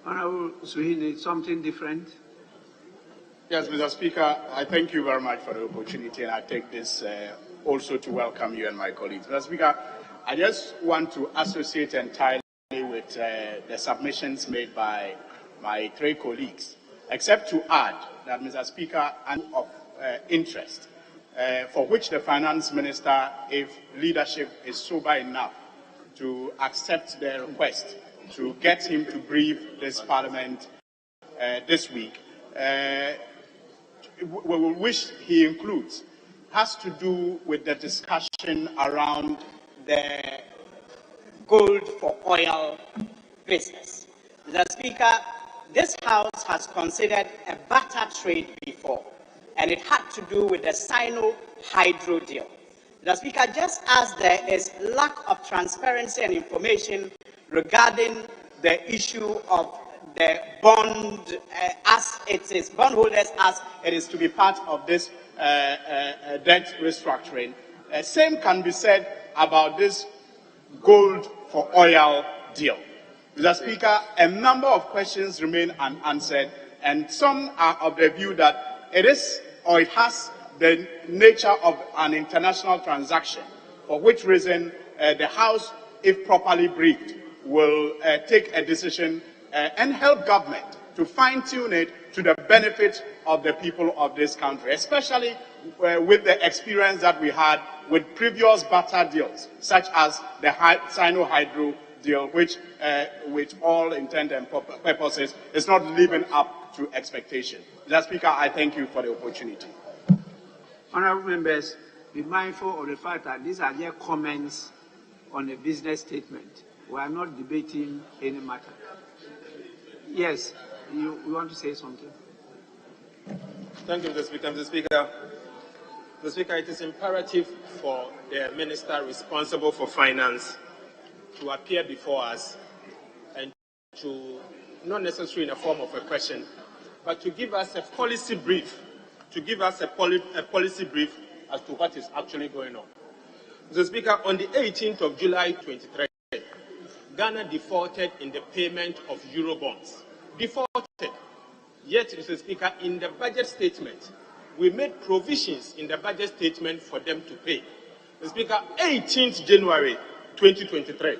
Honorable Suhini, something different? Yes, Mr. Speaker, I thank you very much for the opportunity, and I take this also to welcome you and my colleagues. Mr. Speaker, I just want to associate entirely with the submissions made by my three colleagues, except to add that, Mr. Speaker, and of interest, for which the Finance Minister, if leadership is sober enough to accept their request to get him to brief this Parliament this week, we will wish he includes, has to do with the discussion around the gold for oil business. Mr. Speaker, this House has considered a barter trade before, and it had to do with the Sino-Hydro deal. Mr. Speaker, just as there is lack of transparency and information regarding the issue of the bond as it is, bondholders as it is to be part of this debt restructuring, same can be said about this gold for oil deal. Mr. Speaker, a number of questions remain unanswered, and some are of the view that it is or it has the nature of an international transaction, for which reason the House, if properly briefed, will take a decision and help government to fine-tune it to the benefit of the people of this country, especially with the experience that we had with previous barter deals, such as the Sino-Hydro deal, which, with all intent and purposes, is not living up to expectation. Mr. Speaker, I thank you for the opportunity. Honourable members, be mindful of the fact that these are their comments on a business statement. We are not debating any matter. Yes, you want to say something? Thank you, Mr. Speaker. Mr. Speaker, Mr. Speaker, it is imperative for the minister responsible for finance to appear before us and to, not necessarily in the form of a question, but to give us a policy brief, as to what is actually going on. Mr. Speaker, on the 18th of July 2023, Ghana defaulted in the payment of Eurobonds. Defaulted. Yet, Mr. Speaker, in the budget statement, we made provisions in the budget statement for them to pay. Mr. Speaker, 18th January 2023,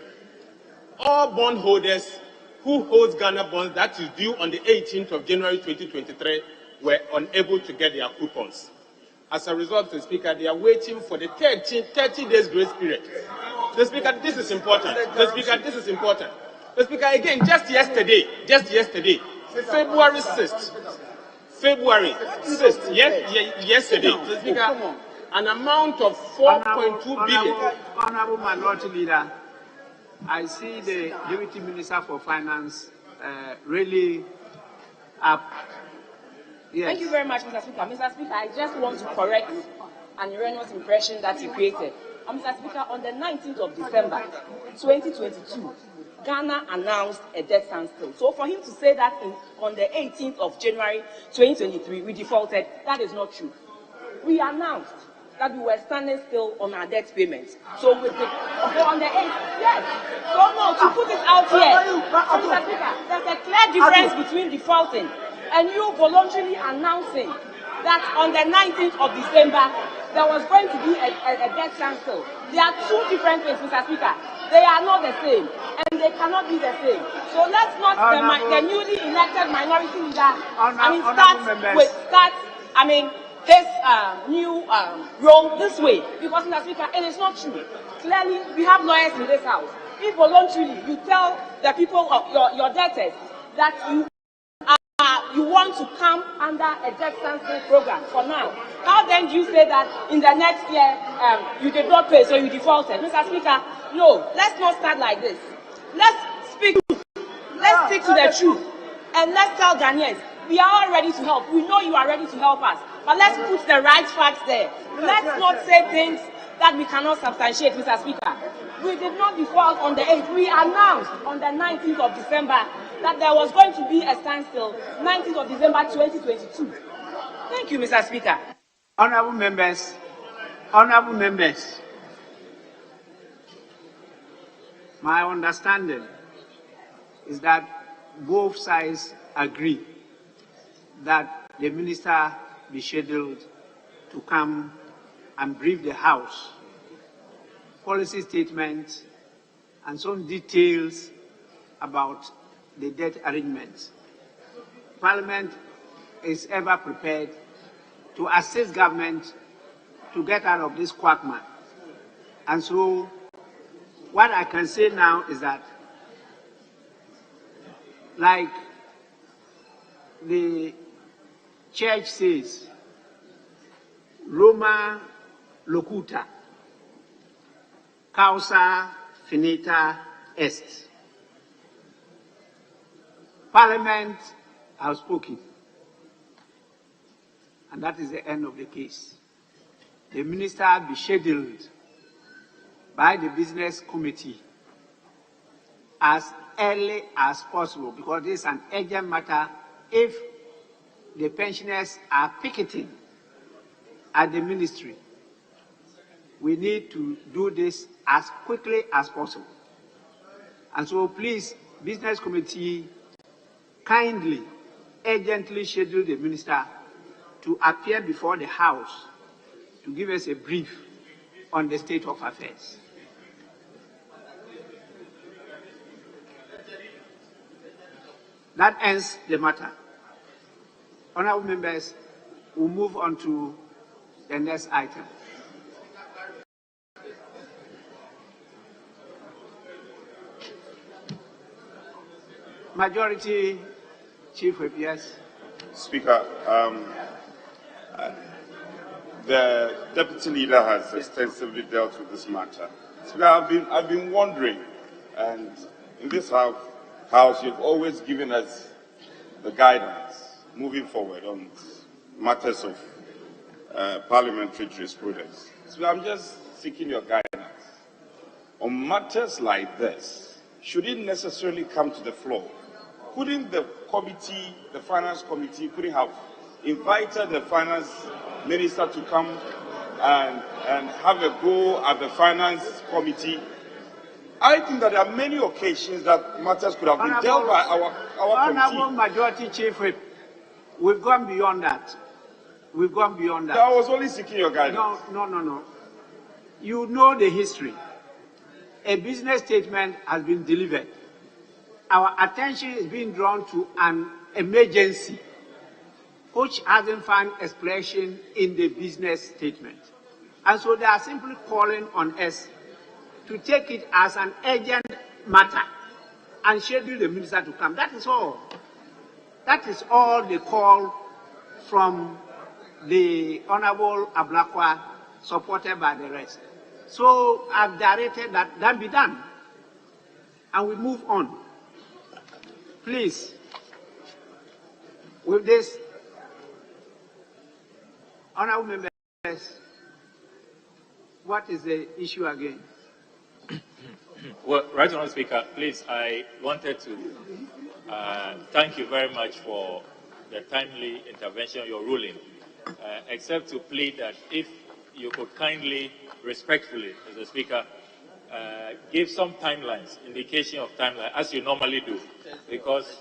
all bondholders who hold Ghana bonds that is due on the 18th of January 2023 were unable to get their coupons. As a result, Mr. Speaker, they are waiting for the 30 days grace period. Mr. Speaker, this is important. Mr. Speaker, this is important. Mr. Speaker, again, just yesterday, February 6th, yesterday, Mr. Speaker, an amount of 4.2 billion. Honourable Minority Leader, I see the Deputy Minister for Finance really up. Yes. Thank you very much, Mr. Speaker. Mr. Speaker, I just want to correct an erroneous impression that you created. Mr. Speaker, on the 19th of December 2022, Ghana announced a debt standstill. So for him to say that on the 18th of January 2023, we defaulted, that is not true. We announced that we were standing still on our debt payments. So with the, on the 8th, yes. So no, to put it out here, Mr. Speaker, there's a clear difference between defaulting and you voluntarily announcing that on the 19th of December, there was going to be a debt standstill. There are two different things, Mr. Speaker. They are not the same, and they cannot be the same. So let's not, the newly elected minority leader, his new role this way. Because, Mr. Speaker, it is not true. Clearly, we have lawyers in this house. If voluntarily you tell the people of your debtors that you want to come under a debt standstill program for now, how then do you say that in the next year you did not pay, so you defaulted? Mr. Speaker, no, let's not start like this. Let's stick to the truth, and let's tell Ghanaians we are all ready to help. We know you are ready to help us. But let's put the right facts there. Let's not say things that we cannot substantiate, Mr. Speaker. We did not default on the 8th. We announced on the 19th of December that there was going to be a standstill, 19th of December 2022. Thank you, Mr. Speaker. Honorable members, my understanding is that both sides agree that the minister be scheduled to come and brief the House, policy statement, and some details about the debt arrangements. Parliament is ever prepared to assist government to get out of this quagmire. And so what I can say now is that, like the church says, Roma locuta, causa finita est. Parliament has spoken, and that is the end of the case. The minister be scheduled by the business committee as early as possible, because this is an urgent matter. If the pensioners are picketing at the ministry, we need to do this as quickly as possible. And so please, business committee, kindly, urgently schedule the minister to appear before the House to give us a brief on the state of affairs. That ends the matter. Honorable members, we'll move on to the next item. Majority Chief Whip, yes. Speaker, the deputy leader has extensively dealt with this matter. Speaker, I've been wondering, and in this house, you've always given us the guidance moving forward on matters of parliamentary jurisprudence. So I'm just seeking your guidance. On matters like this, should it necessarily come to the floor? Couldn't the committee, the finance committee, couldn't have invited the finance minister to come and have a go at the finance committee? I think that there are many occasions that matters could have been dealt by our committee. Honorable Majority Chief Whip, we've gone beyond that. We've gone beyond that. I was only seeking your guidance. No. You know the history. A business statement has been delivered. Our attention is being drawn to an emergency which hasn't found expression in the business statement. And so they are simply calling on us to take it as an urgent matter and schedule the minister to come. That is all. That is all they call from the Honorable Ablakwa, supported by the rest. So I've directed that be done. And we move on. Please, with this, honorable members, what is the issue again? Well, Right Honourable Speaker, please, I wanted to thank you very much for the timely intervention, your ruling, except to plead that if you could kindly, respectfully, as the Speaker, give some timelines, indication of timeline, as you normally do, because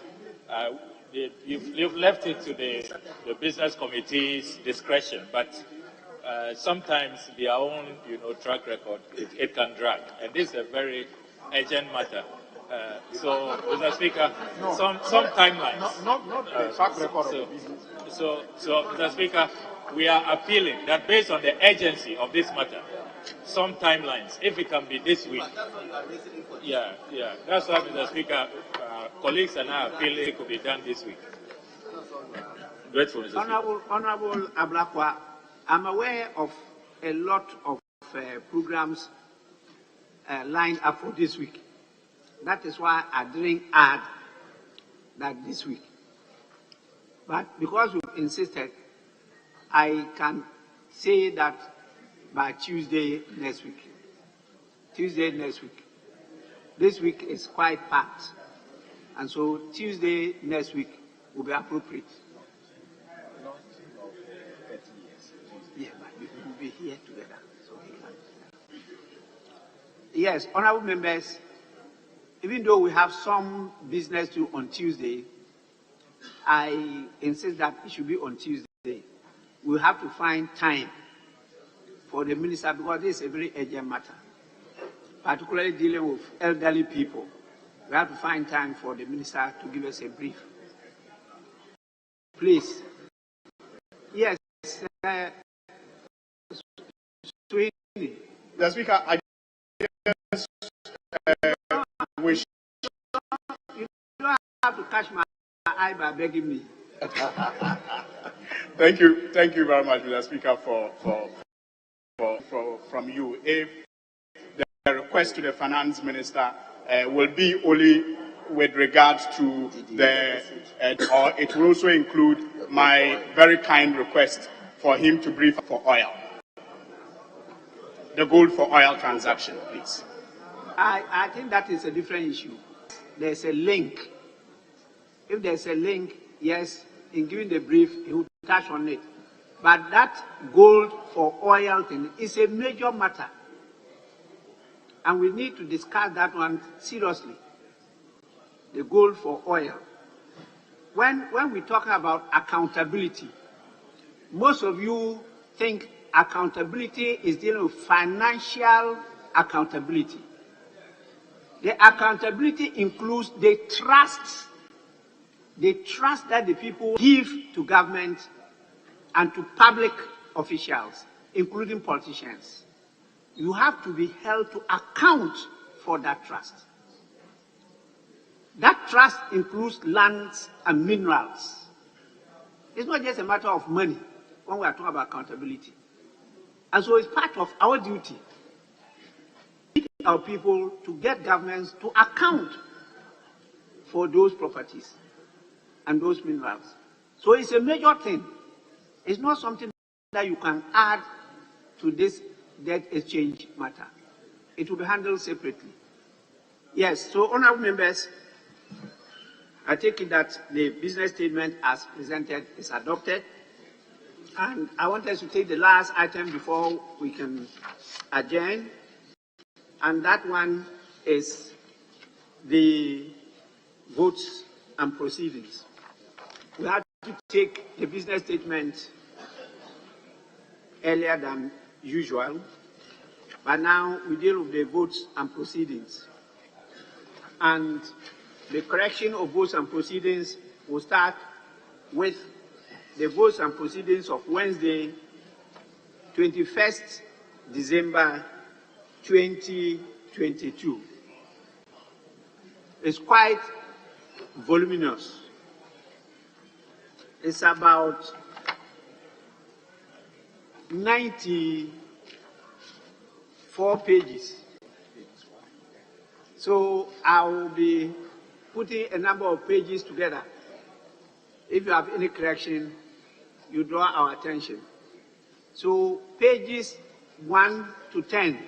you've left it to the business committee's discretion, but sometimes their own, track record, it can drag, and this is a very urgent matter. So, Mr. Speaker, some timelines. Not the track record of the business. So, Mr. Speaker, we are appealing that based on the urgency of this matter, some timelines, if it can be this week. Yeah. That's why, Mr. Speaker, colleagues and I are appealing it could be done this week. Grateful, Mr. Speaker. Honorable Ablakwa, I'm aware of a lot of programs lined up for this week. That is why I didn't add that this week. But because we've insisted, I can say that by Tuesday next week. Tuesday next week. This week is quite packed. And so Tuesday next week will be appropriate. Yeah, but we will be here together. So yes, honorable members, even though we have some business to on Tuesday, I insist that it should be on Tuesday. We have to find time for the minister because this is a very urgent matter, particularly dealing with elderly people. We have to find time for the minister to give us a brief. Please. Yes. The Speaker, I just wish. You don't have to catch my eye by begging me. Thank you very much, Mr. Speaker, from you. If the request to the Finance Minister will be only with regards to the, or it will also include my very kind request for him to brief for oil. The gold for oil transaction, please. I think that is a different issue. There's a link. If there's a link, yes, in giving the brief, he will touch on it. But that gold for oil thing is a major matter. And we need to discuss that one seriously. The gold for oil. When we talk about accountability, most of you think accountability is dealing with financial accountability. The accountability includes the trust that the people give to government and to public officials, including politicians. You have to be held to account for that trust. That trust includes lands and minerals. It's not just a matter of money when we are talking about accountability. And so it's part of our duty, our people, to get governments to account for those properties and those minerals. So it's a major thing. It's not something that you can add to this debt exchange matter. It will be handled separately. Yes, so honorable members, I take it that the business statement as presented is adopted. And I want us to take the last item before we can adjourn. And that one is the votes and proceedings. We had to take the business statement earlier than usual, but now we deal with the votes and proceedings. And the correction of votes and proceedings will start with the votes and proceedings of Wednesday, 21st December 2022. It's quite voluminous. It's about 94 pages. So I will be putting a number of pages together. If you have any correction, you draw our attention. So pages 1 to 10.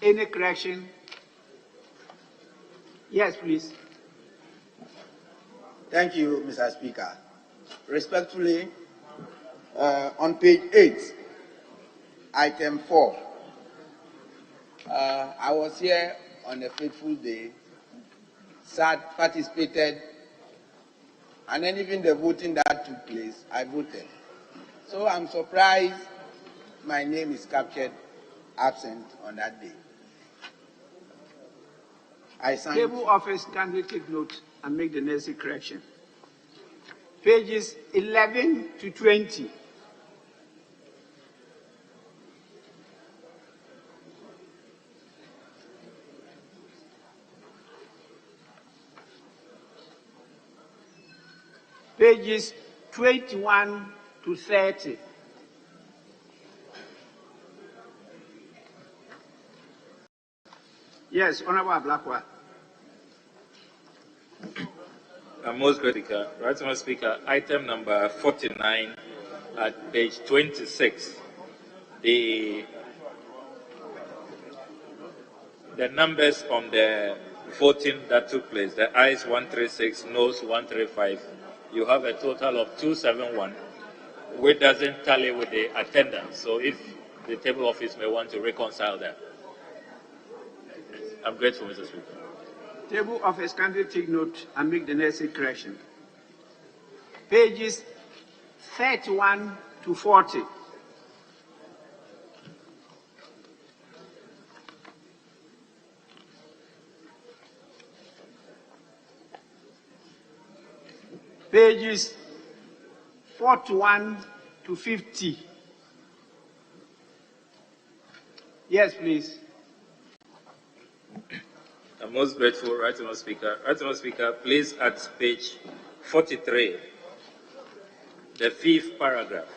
Any correction? Yes, please. Thank you, Mr. Speaker. Respectfully, on page 8, item 4, I was here on a fateful day, sat, participated, and then even the voting that took place, I voted. So I'm surprised my name is captured absent on that day. I signed. Table office can take note and make the necessary correction. Pages 11 to 20. Pages 21 to 30. Yes, Honorable Blackwell. Most critical, right, Mr. Speaker. Item number 49 at page 26, the numbers on the voting that took place, the ayes 136, noes 135, you have a total of 271, which doesn't tally with the attendance. So if the table office may want to reconcile that. I'm grateful, Mr. Speaker. Table office, kindly take note and make the necessary correction. Pages 31 to 40. Pages 41 to 50. Yes, please. I'm most grateful, Right Honourable Speaker. Right Honourable Speaker, please at page 43, the 5th paragraph,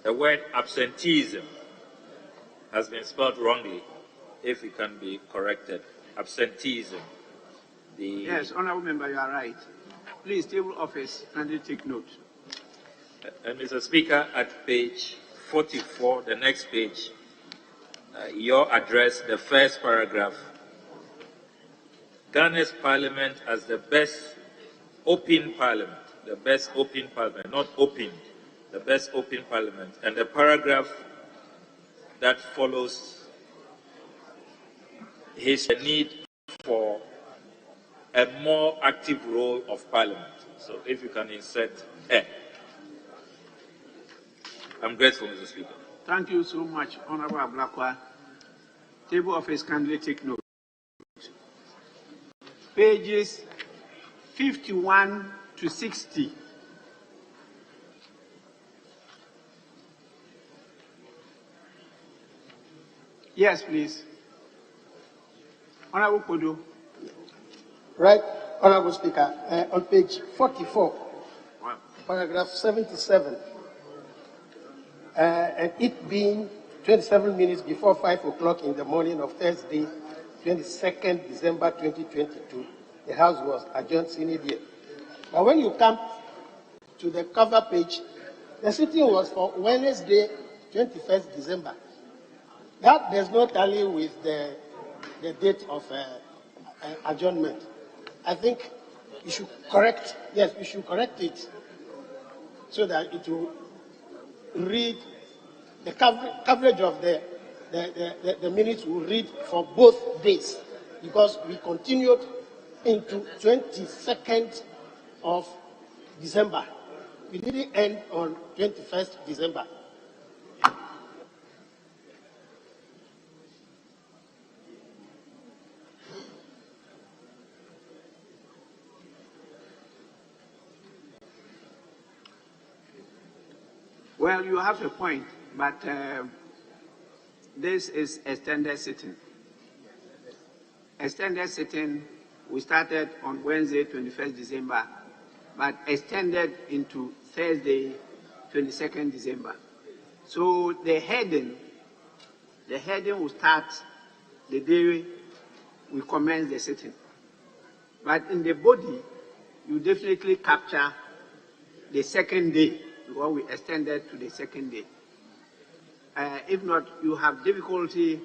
the word absenteeism has been spelled wrongly. If it can be corrected, absenteeism. Yes, Honourable Member, you are right. Please, table office, kindly take note. And Mr. Speaker, at page 44, the next page, your address, the first paragraph, Ghana's parliament as the best open parliament, not opened, the best open parliament. And the paragraph that follows is the need for a more active role of parliament. So if you can insert A. I'm grateful, Mr. Speaker. Thank you so much, Honourable Ablakwa. Table office, kindly take note. Pages 51 to 60. Yes, please. Honourable Kodo. Right, Honourable Speaker. On page 44, paragraph 77, and it being 27 minutes before 5 o'clock in the morning of Thursday, 22nd December 2022, the House was adjourned sine die. But when you come to the cover page, the sitting was for Wednesday, 21st December. That does not tally with the date of adjournment. I think you should correct, yes, we should correct it so that it will read, the coverage of the minutes will read for both days, because we continued into 22nd of December. We didn't end on 21st December. Well, you have a point, but this is extended sitting. Extended sitting, we started on Wednesday, 21st December, but extended into Thursday, 22nd December. So the heading will start the day we commence the sitting. But in the body, you definitely capture the second day, because we extended to the second day. If not, you have difficulty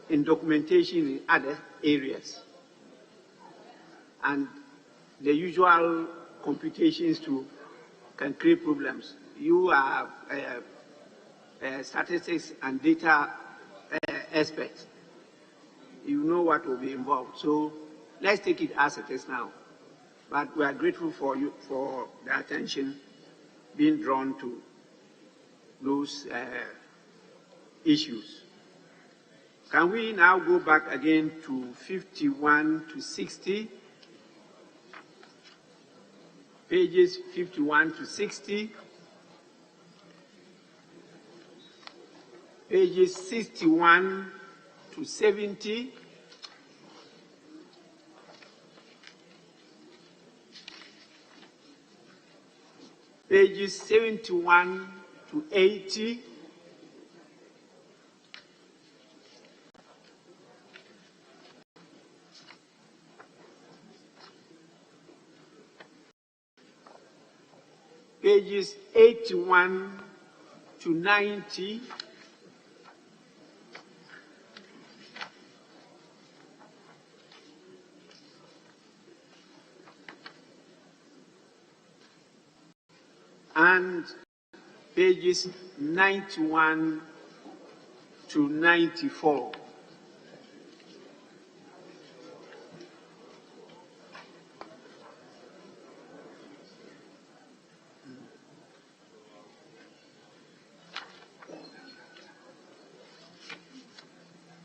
in documentation in other areas. And the usual computations too can create problems. You are statistics and data experts. You know what will be involved. So let's take it as it is now. But we are grateful for you for the attention being drawn to those issues. Can we now go back again to 51 to 60? Pages 51 to 60. Pages 61 to 70. Pages 71 to 80. pages 81 to 90, and pages 91 to 94.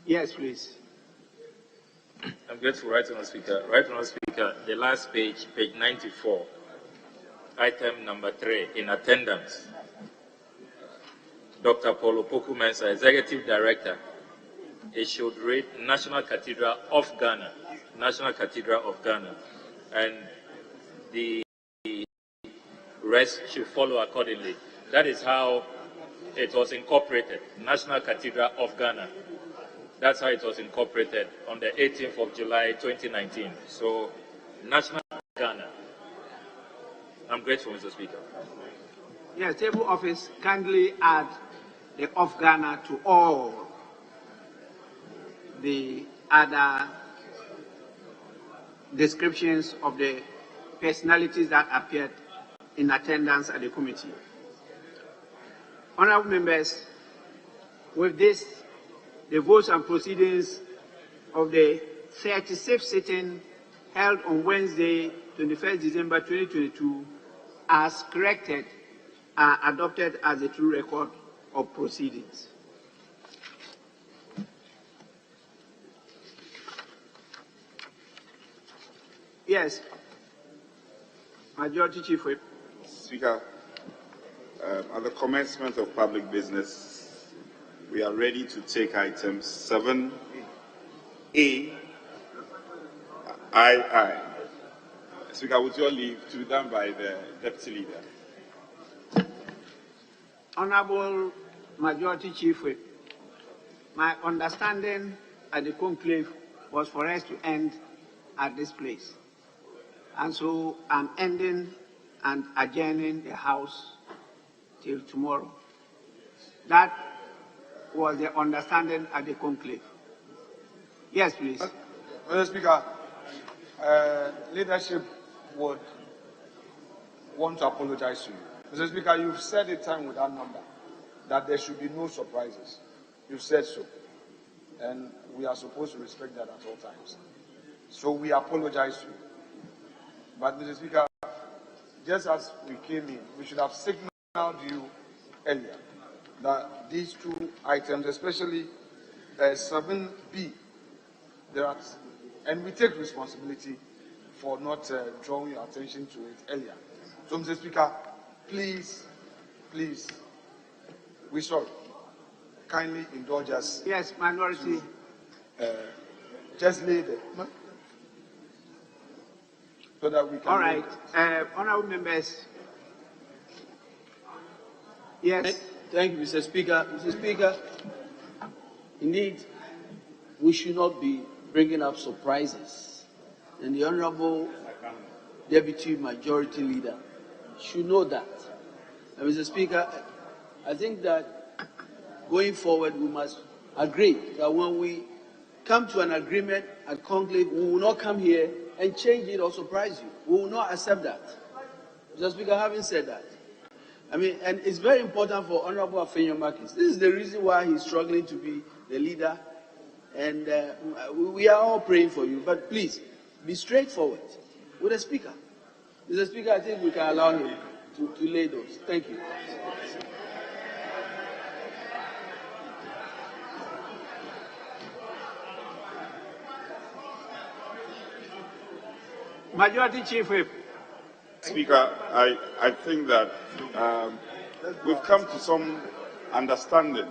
Yes, please. I'm grateful, Right Honourable Speaker. Right Honourable Speaker, the last page, page 94, item number 3, in attendance. Dr. Paulo Poku-Mensah, Executive Director. It should read National Cathedral of Ghana. National Cathedral of Ghana. And the rest should follow accordingly. That is how it was incorporated. National Cathedral of Ghana. That's how it was incorporated on the 18th of July, 2019. So, National Ghana. I'm grateful, Mr. Speaker. Yes, table office kindly add the of Ghana to all the other descriptions of the personalities that appeared in attendance at the committee. Honorable members, with this, the votes and proceedings of the 36th sitting held on Wednesday, 21st December 2022, as corrected, are adopted as a true record of proceedings. Yes, Majority Chief Whip. Speaker, at the commencement of public business, we are ready to take items 7A, II. Speaker, with your leave, to be done by the Deputy Leader. Honorable Majority Chief Whip, my understanding at the conclave was for us to end at this place. And so I'm ending and adjourning the House till tomorrow. That was the understanding at the conclave. Yes, please. Mr. Speaker, leadership would want to apologize to you. Mr. Speaker, you've said it time with that number, that there should be no surprises. You've said so. And we are supposed to respect that at all times. So we apologize to you. But Mr. Speaker, just as we came in, we should have signaled you earlier that these two items, especially 7B, and we take responsibility for not drawing your attention to it earlier. So, Mr. Speaker, please, we sorry. Kindly indulge us. Yes, minority. Just lay there. So that we can. All right. Honorable members. Yes. Thank you, Mr. Speaker. Mr. Speaker, indeed, we should not be bringing up surprises. And the Honorable Deputy Majority Leader should know that. And Mr. Speaker, I think that going forward, we must agree that when we come to an agreement at conclave, we will not come here and change it or surprise you. We will not accept that. Mr. Speaker, having said that, I mean, and it's very important for Honorable Afenyo Marquis. This is the reason why he's struggling to be the leader, and we are all praying for you. But please, be straightforward with the Speaker. Mr. Speaker, I think we can allow him to lay those. Thank you. Majority Chief Whip. Speaker, I think that we've come to some understanding,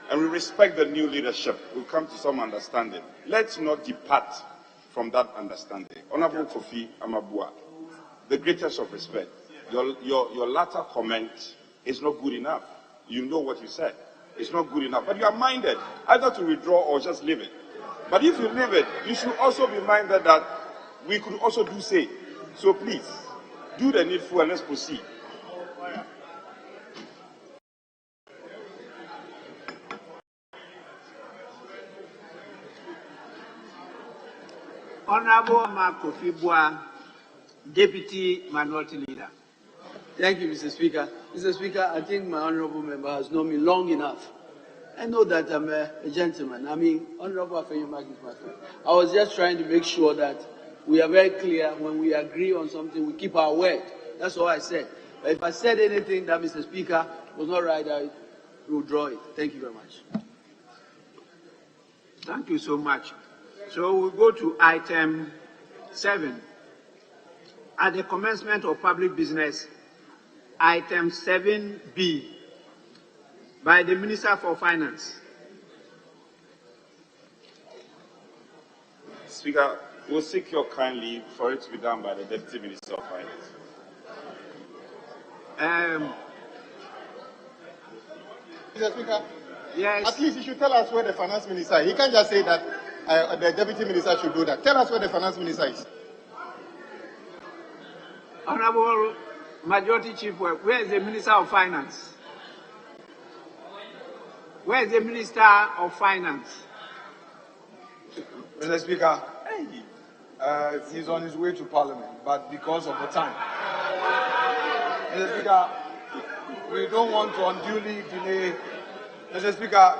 and we respect the new leadership. We've come to some understanding. Let's not depart from that understanding. Honorable Kofi Amabua, the greatest of respect. Your latter comment is not good enough. You know what you said. It's not good enough. But you are minded either to withdraw or just leave it. But if you leave it, you should also be minded that we could also do say. So please, do the needful and let's proceed. Honorable Marco Fibua, Deputy Minority Leader. Thank you, Mr. Speaker. Mr. Speaker, I think my honorable member has known me long enough. I know that I'm a gentleman. I mean, Honorable Afenyomak is my friend. I was just trying to make sure that we are very clear when we agree on something, we keep our word. That's all I said. But if I said anything that, Mr. Speaker, was not right, I will draw it. Thank you very much. Thank you so much. So we'll go to item 7. At the commencement of public business, item 7B, by the Minister for Finance. Speaker, we'll seek your kind leave for it to be done by the Deputy Minister of Finance. Mr. Speaker, yes. At least you should tell us where the Finance Minister is. He can't just say that the Deputy Minister should do that. Tell us where the Finance Minister is. Honorable Majority Chief, where is the Minister of Finance? Where is the Minister of Finance? Mr. Speaker, he's on his way to Parliament, but because of the time. Mr. Speaker, we don't want to unduly delay. Mr. Speaker,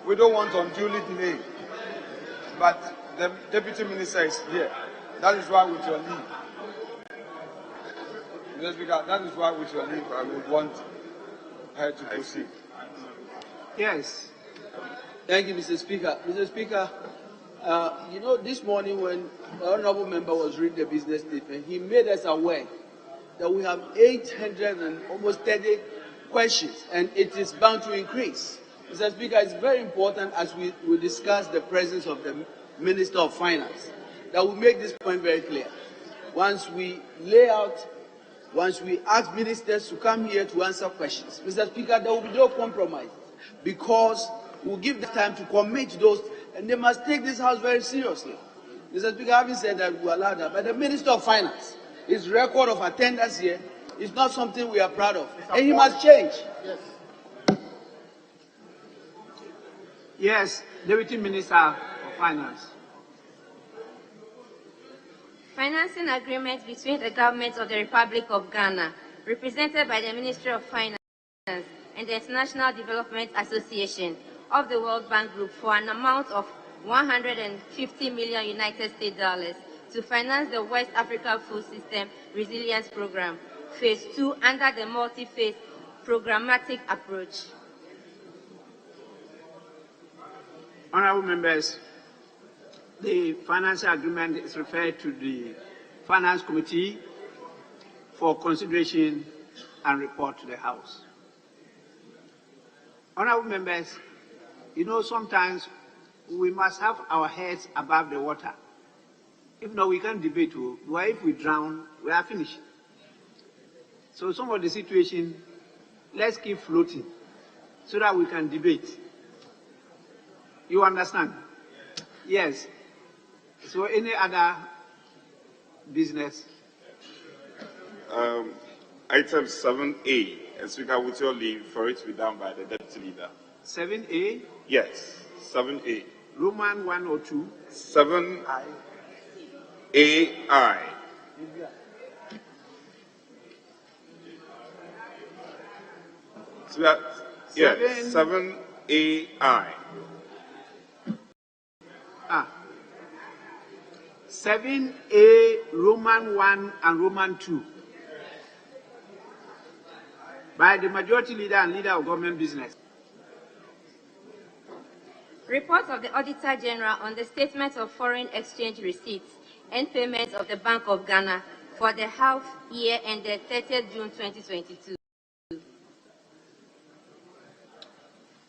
we don't want to unduly delay. But the Deputy Minister is here. That is why, with your leave. Mr. Speaker, that is why, with your leave, I would want her to proceed. Yes. Thank you, Mr. Speaker. Mr. Speaker, you know, this morning when the honorable member was reading the business statement, he made us aware that we have 830 questions, and it is bound to increase. Mr. Speaker, it's very important as we discuss the presence of the Minister of Finance that we make this point very clear. Once we ask ministers to come here to answer questions, Mr. Speaker, there will be no compromise, because we'll give them time to commit those, and they must take this House very seriously. Mr. Speaker, having said that, we allow that, but the Minister of Finance, his record of attendance here is not something we are proud of, and he must change. Yes. Yes, Deputy Minister of Finance. Financing agreement between the government of the Republic of Ghana, represented by the Ministry of Finance and the International Development Association of the World Bank Group for an amount of $150 million United States dollars to finance the West Africa Food System Resilience Program, Phase 2, under the multi-phase programmatic approach. Honorable members, the financial agreement is referred to the Finance Committee for consideration and report to the House. Honorable members, you know, sometimes we must have our heads above the water. If not, we can't debate. Why, if we drown, we are finished. So some of the situation, let's keep floating so that we can debate. You understand? Yes. So any other business? Item 7A, and Speaker, with your leave, for it to be done by the Deputy Leader. 7A? Yes, 7A. Roman 102. 7AI. Speaker, yes, 7AI. 7A, Roman 1 and Roman 2. By the Majority Leader and Leader of Government Business. Report of the Auditor General on the statement of foreign exchange receipts and payments of the Bank of Ghana for the half year ended 30th June 2022.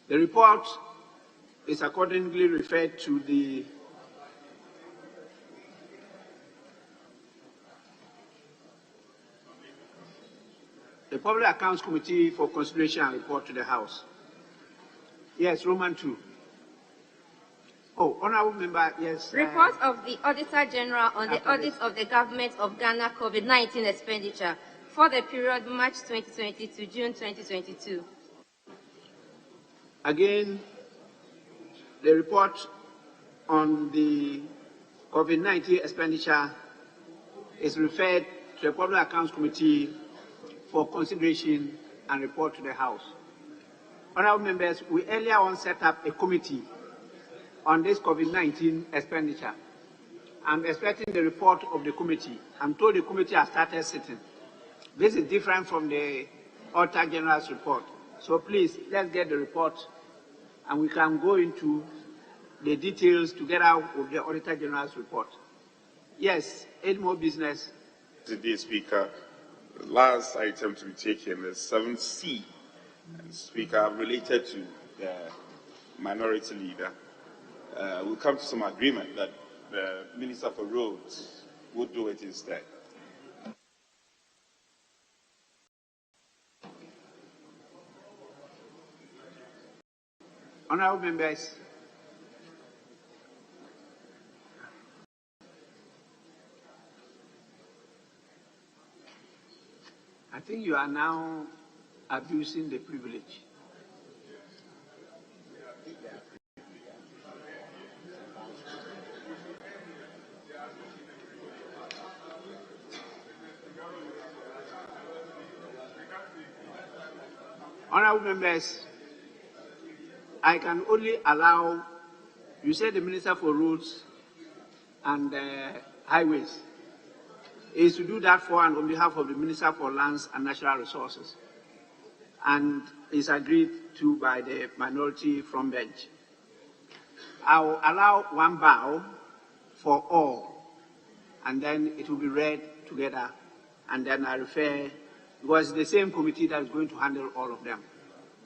The report is accordingly referred to the Public Accounts Committee for consideration and report to the House. Yes, Roman 2. Oh, Honorable Member, yes. Report of the Auditor General on the audit of the Government of Ghana COVID-19 expenditure for the period March 2020 to June 2022. Again, the report on the COVID-19 expenditure is referred to the Public Accounts Committee for consideration and report to the House. Honourable members, we earlier on set up a committee on this COVID-19 expenditure. I'm expecting the report of the committee. I'm told the committee has started sitting. This is different from the Auditor General's report. So please, let's get the report and we can go into the details together with the Auditor General's report. Yes, any more business? Today, Speaker, the last item to be taken is 7C. And Speaker, related to the minority leader. We'll come to some agreement that the Minister for Roads would do it instead. Honourable members, I think you are now abusing the privilege. Honourable members, I can only allow, you said the Minister for Roads and Highways is to do that for and on behalf of the Minister for Lands and Natural Resources, and is agreed to by the minority from bench. I will allow one bow for all, and then it will be read together, and then I refer, because it's the same committee that is going to handle all of them.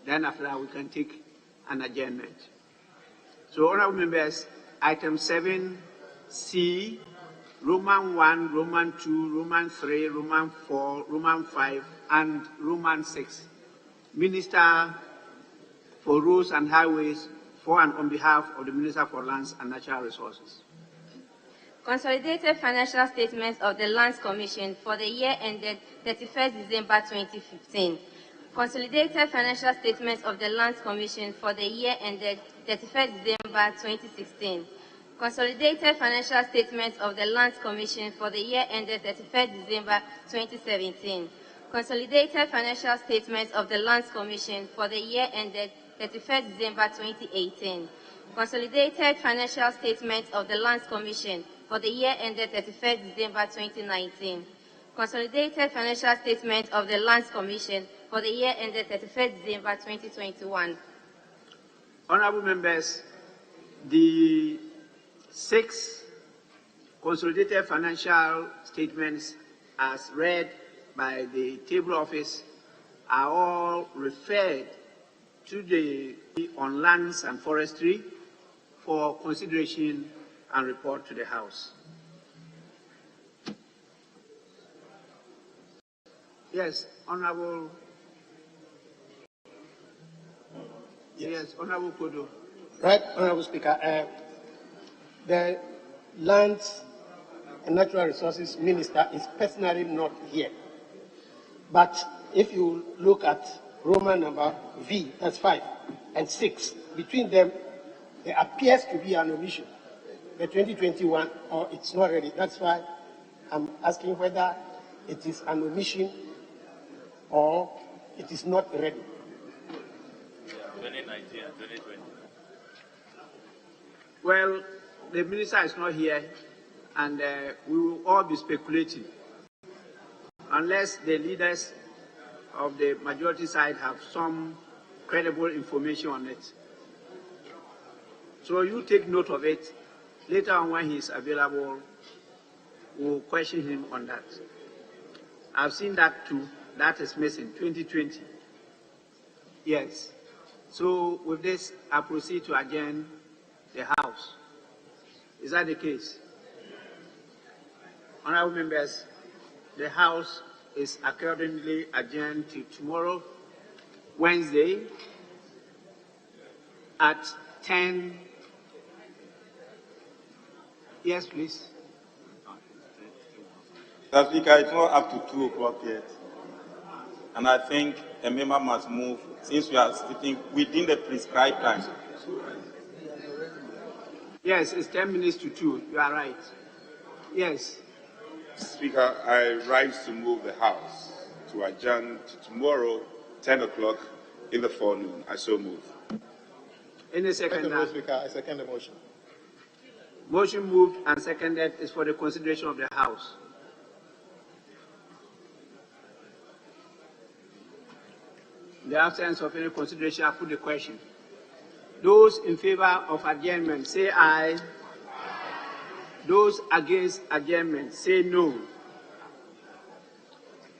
Then after that, we can take an adjournment. So, honourable members, item 7C, Roman 1, Roman 2, Roman 3, Roman 4, Roman 5, and Roman 6. Minister for Roads and Highways, for and on behalf of the Minister for Lands and Natural Resources. Consolidated financial statements of the Lands Commission for the year ended 31st December 2015. Consolidated financial statements of the Lands Commission for the year ended 31st December 2016. Consolidated financial statements of the Lands Commission for the year ended 31st December 2017. Consolidated financial statements of the Lands Commission for the year ended 31st December 2018. Consolidated financial statements of the Lands Commission for the year ended 31st December 2019. Consolidated financial statements of the Lands Commission for the year ended 31st December 2021. Honourable members, the 6 consolidated financial statements as read by the table office are all referred to the on lands and forestry for consideration and report to the House. Yes, Honourable. Yes, Honourable Kodo. Right, Honourable Speaker. The Lands and Natural Resources Minister is personally not here. But if you look at Roman number V, that's 5, and 6, between them, there appears to be an omission. The 2021, or it's not ready. That's why I'm asking whether it is an omission or it is not ready. 2019 and 2020. Well, the minister is not here, and we will all be speculating unless the leaders of the majority side have some credible information on it. So you take note of it. Later on, when he is available, we'll question him on that. I've seen that too. That is missing, 2020. Yes. So with this, I proceed to adjourn the House. Is that the case? Honourable members, the House is accordingly adjourned to tomorrow, Wednesday, at 10. Yes, please. Mr. Speaker, it's not up to 2 o'clock yet. And I think a member must move since we are sitting within the prescribed time. Yes. Yes, it's 10 minutes to 2. You are right. Yes. Speaker, I rise to move the House to adjourn to tomorrow, 10 o'clock in the forenoon. I so move. Any second? Speaker, I second the motion. Motion moved and seconded is for the consideration of the House. In the absence of any consideration, I put the question. Those in favor of adjournment, say aye. Those against adjournment, say no.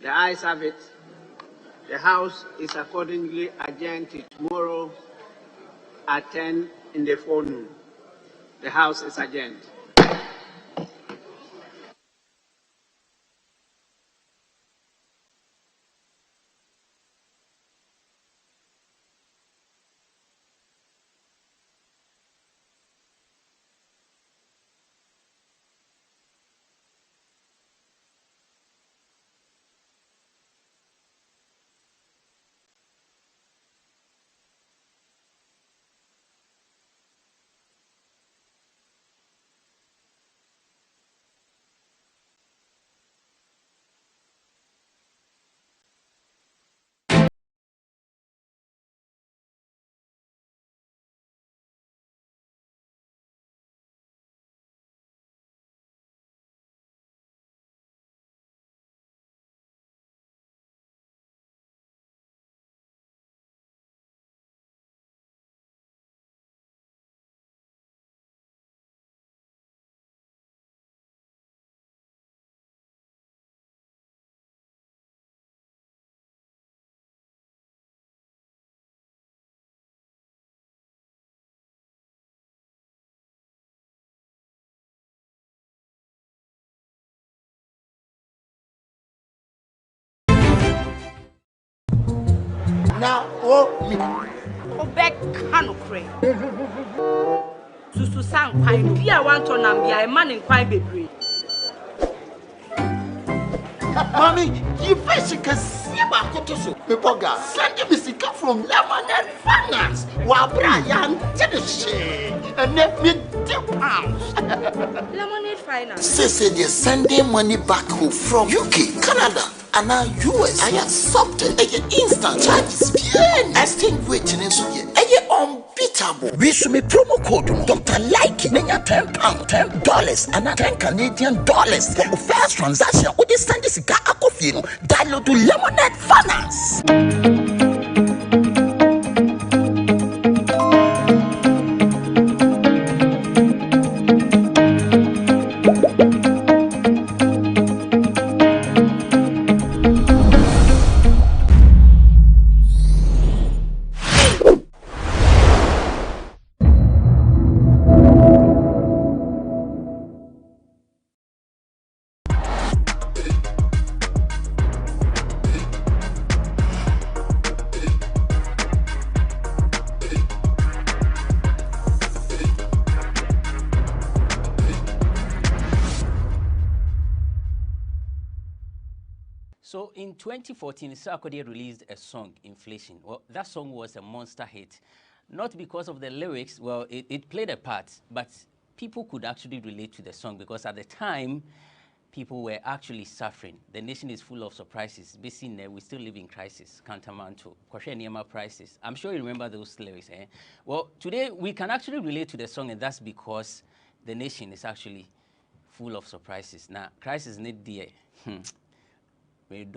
The ayes have it. The House is accordingly adjourned to tomorrow at 10 in the forenoon. The House is adjourned. Now, oh, me. Obek Kanokre. Susu sang pine, Pia want to Nambia, a man in quite bebre. Mommy, you fish can see about Kotoso. Pepoga, send me sick from Lemonade Finance. While Brian did the shade and let me £2. Lemonade Finance. Say they sending money back home from UK, Canada, and now US. I accepted a instant charges. Extinguishing in Suya. Unbeatable. We should me promo code Dr. Like £10, $10, and $10 Canadian for the first transaction. With this send this guy Akofino, download to Lemonade Finance. So in 2014, Sarkodie released a song, Inflation. Well, that song was a monster hit. Not because of the lyrics, well, it played a part, but people could actually relate to the song because at the time, people were actually suffering. The nation is full of surprises. Basically, we still live in crisis, countermand to Kwashe prices. I'm sure you remember those lyrics. Eh? Well, today we can actually relate to the song, and that's because the nation is actually full of surprises. Now, crisis need the it's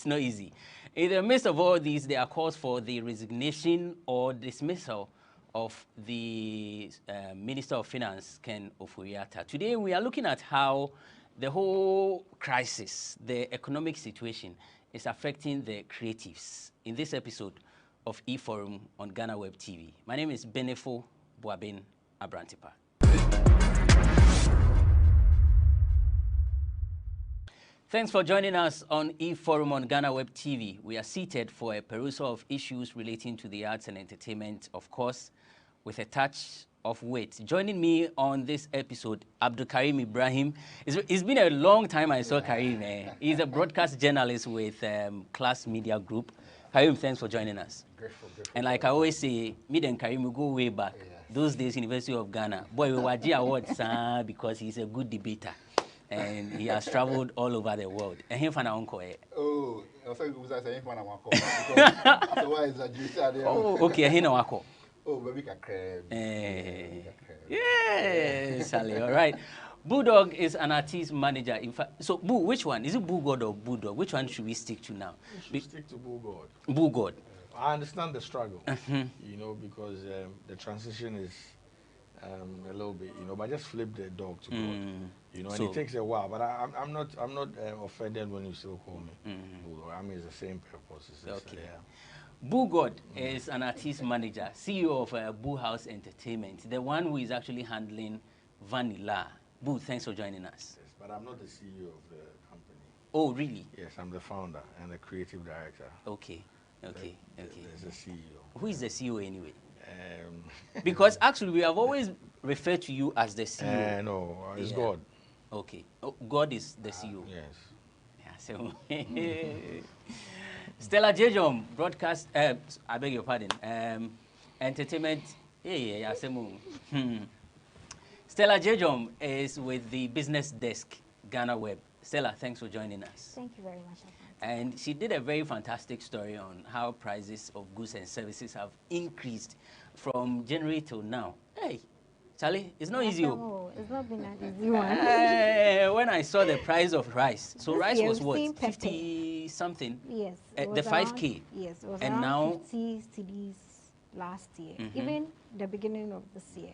not easy. In the midst of all these, there are calls for the resignation or dismissal of the Minister of Finance, Ken Ofori-Atta. Today, we are looking at how the whole crisis, the economic situation, is affecting the creatives in this episode of E-Forum on GhanaWeb TV. My name is Benefo Boabin Abrantipa. Thanks for joining us on E-Forum on GhanaWeb TV. We are seated for a perusal of issues relating to the arts and entertainment, of course, with a touch of wit. Joining me on this episode, Abdul Karim Ibrahim. It's been a long time I saw Karim. He's a broadcast journalist with Class Media Group. Karim, thanks for joining us. Grateful. And like I always say, me and Karim, we go way back. Those days, University of Ghana. Boy, we were G Awards because he's a good debater. And he has traveled all over the world. And him for uncle. Oh, okay, he no uncle. Oh, baby, crab. Yes, Sally. All right. Bulldog is an artist manager. In fact, so Boo, which one is it? Bulldog or Bulldog? Which one should we stick to now? We should stick to Bulldog. Bulldog. I understand the struggle, you know, because the transition is a little bit, you know, but just flip the dog to God, you know, and it takes a while. But I'm not offended when you still call me Bulldog. I mean, it's the same purpose. Okay. Boo God is an artist manager, CEO of Boo House Entertainment, the one who is actually handling Vanilla. Boo, thanks for joining us. Yes, but I'm not the CEO of the company. Oh, really? Yes, I'm the founder and the creative director. Okay. There's a CEO. Who is the CEO anyway? Because actually we have always referred to you as the CEO. No, it's God. Okay. Oh, God is the CEO. Yes. Yeah, so Stella Jejom, broadcast, I beg your pardon, entertainment. Stella Jejom is with the business desk, GhanaWeb. Stella, thanks for joining us. Thank you very much. And she did a very fantastic story on how prices of goods and services have increased from January till now. Hey, Charlie, it's not easy. It's not been an easy one. When I saw the price of rice, so rice was what, 50 something? Yes. The 5K. Yes, it was and around now 50 cedis last year, even the beginning of this year.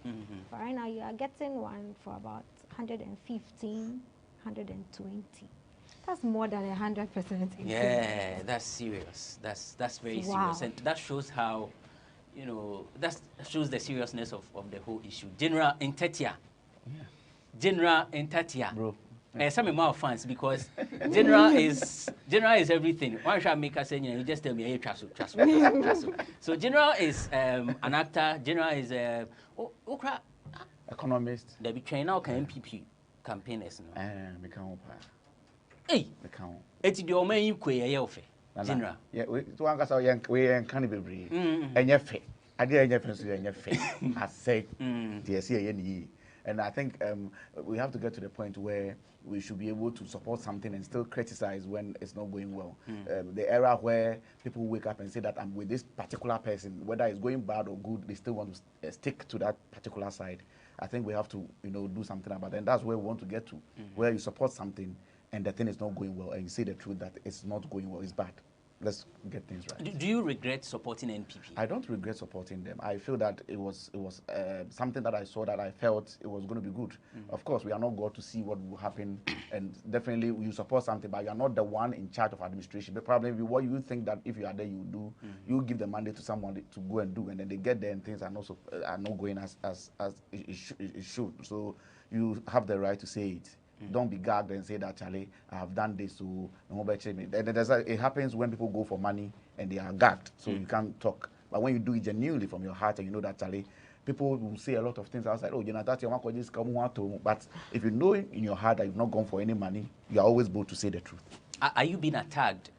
But right now you are getting one for about 115, 120. That's more than 100% increase. Yeah, that's serious. That's very serious, and that shows how, you know, that shows the seriousness of the whole issue. General Intetia. General Intetia. Bro. Some of my fans, because General is everything. Why should I make us say, you just tell me, hey, trust. So General is an actor. General is a economist. They be trained now MPP campaigners. Hey, it's the only you General. Yeah, we can't be free. And you're fair. I did a fair. I say, and I think we have to get to the point where we should be able to support something and still criticize when it's not going well. The era where people wake up and say that I'm with this particular person, whether it's going bad or good, they still want to stick to that particular side. I think we have to, you know, do something about it. And that's where we want to get to, where you support something and the thing is not going well, and you say the truth that it's not going well, it's bad. Let's get things right. Do you regret supporting NPP? I don't regret supporting them. I feel that it was something that I saw that I felt it was going to be good. Of course, we are not God to see what will happen, and definitely you support something, but you are not the one in charge of administration. But probably what you think that if you are there, you do, you give the mandate to someone to go and do, and then they get there and things are not going as it should. So you have the right to say it. Don't be gagged and say that, Charlie, I have done this, so it happens when people go for money and they are gagged, so you can't talk. But when you do it genuinely from your heart and you know that, Charlie, people will say a lot of things outside. Oh, that's your one. But if you know in your heart that you've not gone for any money, you are always bold to say the truth. Are you being attacked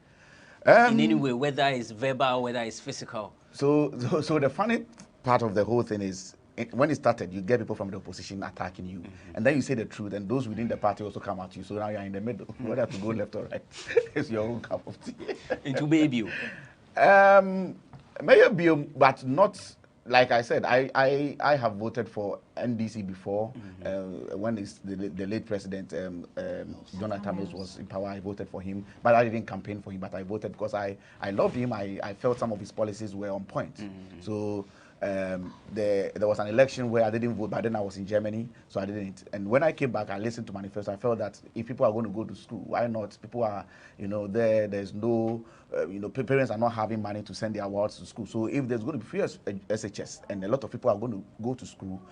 in any way, whether it's verbal, whether it's physical? So the funny part of the whole thing is, when it started, you get people from the opposition attacking you, and then you say the truth, and those within the party also come at you. So now you're in the middle, whether to go left or right. It's your own cup of tea. Into baby. Maybe, but not. Like I said, I have voted for NDC before when the late president Jonathan was in power. I voted for him, but I didn't campaign for him. But I voted because I loved him. I felt some of his policies were on point. So. There was an election where I didn't vote, but then I was in Germany, so I didn't. And when I came back, I listened to manifesto. I felt that if people are going to go to school, why not? People are, there's no, parents are not having money to send their wards to school. So if there's going to be free SHS and a lot of people are going to go to school,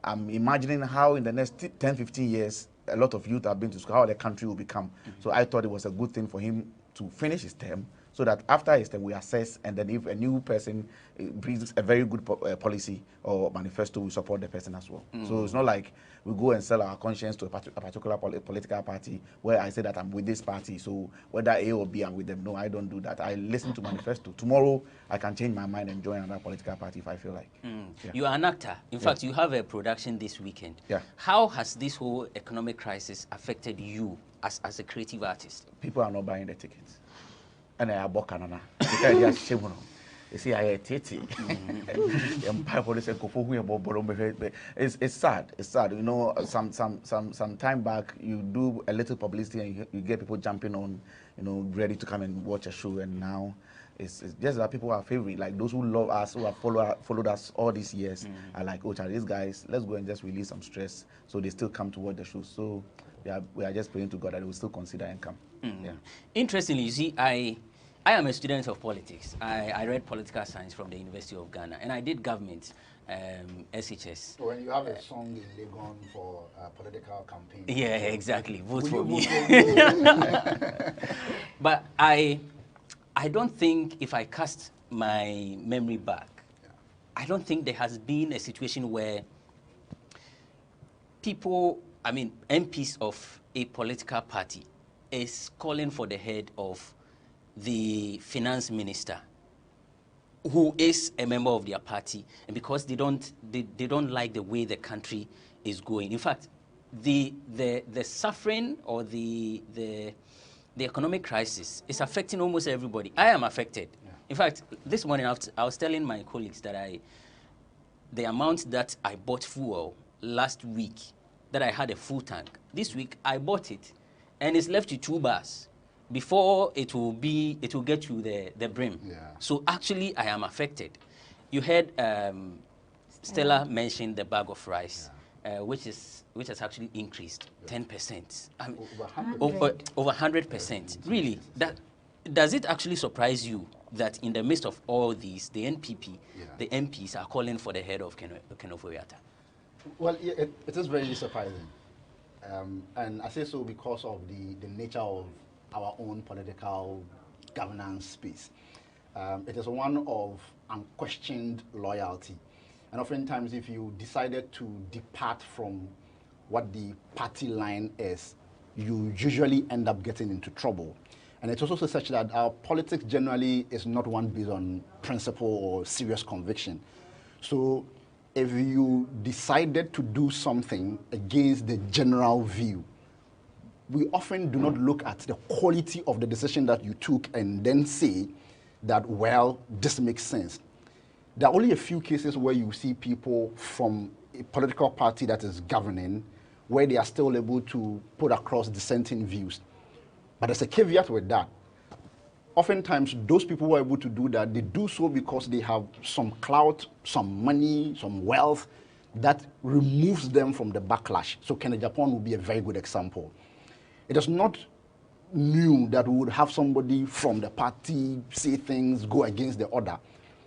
I'm imagining how in the next 10, 15 years, a lot of youth have been to school, how the country will become. So I thought it was a good thing for him to finish his term so that after his term we assess, and then if a new person brings a very good policy or manifesto, we support the person as well. So it's not like we go and sell our conscience to a particular political party where I say that I'm with this party, so whether A or B, I'm with them. No, I don't do that. I listen to manifesto. Tomorrow I can change my mind and join another political party if I feel like. Yeah. You are an actor. In fact, you have a production this weekend. Yeah. How has this whole economic crisis affected you as a creative artist? People are not buying the tickets. And I have bought Canada. It's sad. It's sad. You know, some time back, you do a little publicity and you get people jumping on, you know, ready to come and watch a show. And now it's just that people are favorite. Like those who love us, who have followed us all these years, are like, oh, these guys, let's go and just release some stress. So they still come to watch the show. So we are just praying to God that they will still consider and come. Yeah. Interestingly, you see, I am a student of politics. I read political science from the University of Ghana, and I did government, SHS. So when you have a song in Legon for a political campaign. Yeah, exactly. Vote for me. But I don't think, if I cast my memory back, I don't think there has been a situation where people, I mean, MPs of a political party is calling for the head of the finance minister, who is a member of their party, and because they don't like the way the country is going. In fact, the suffering or the economic crisis is affecting almost everybody. I am affected. Yeah. In fact, this morning I was telling my colleagues that the amount that I bought fuel last week, that I had a full tank. This week I bought it, and it's left to 2 bars before it will get to the brim. Yeah. So actually, I am affected. You heard Stella mention the bag of rice, which has actually increased 10%. I mean, over 100%. Really, does it actually surprise you that in the midst of all these, the NPP, the MPs are calling for the head of Kenofo-Wiata? Well, it is very surprising, and I say so because of the nature of our own political governance space. It is one of unquestioned loyalty. And oftentimes, if you decided to depart from what the party line is, you usually end up getting into trouble. And it's also such that our politics generally is not one based on principle or serious conviction. So if you decided to do something against the general view, we often do not look at the quality of the decision that you took and then say that, well, this makes sense. There are only a few cases where you see people from a political party that is governing where they are still able to put across dissenting views. But there's a caveat with that. Oftentimes, those people who are able to do that, they do so because they have some clout, some money, some wealth that removes them from the backlash. So Kenneth Japan would be a very good example. It is not new that we would have somebody from the party say things, go against the order.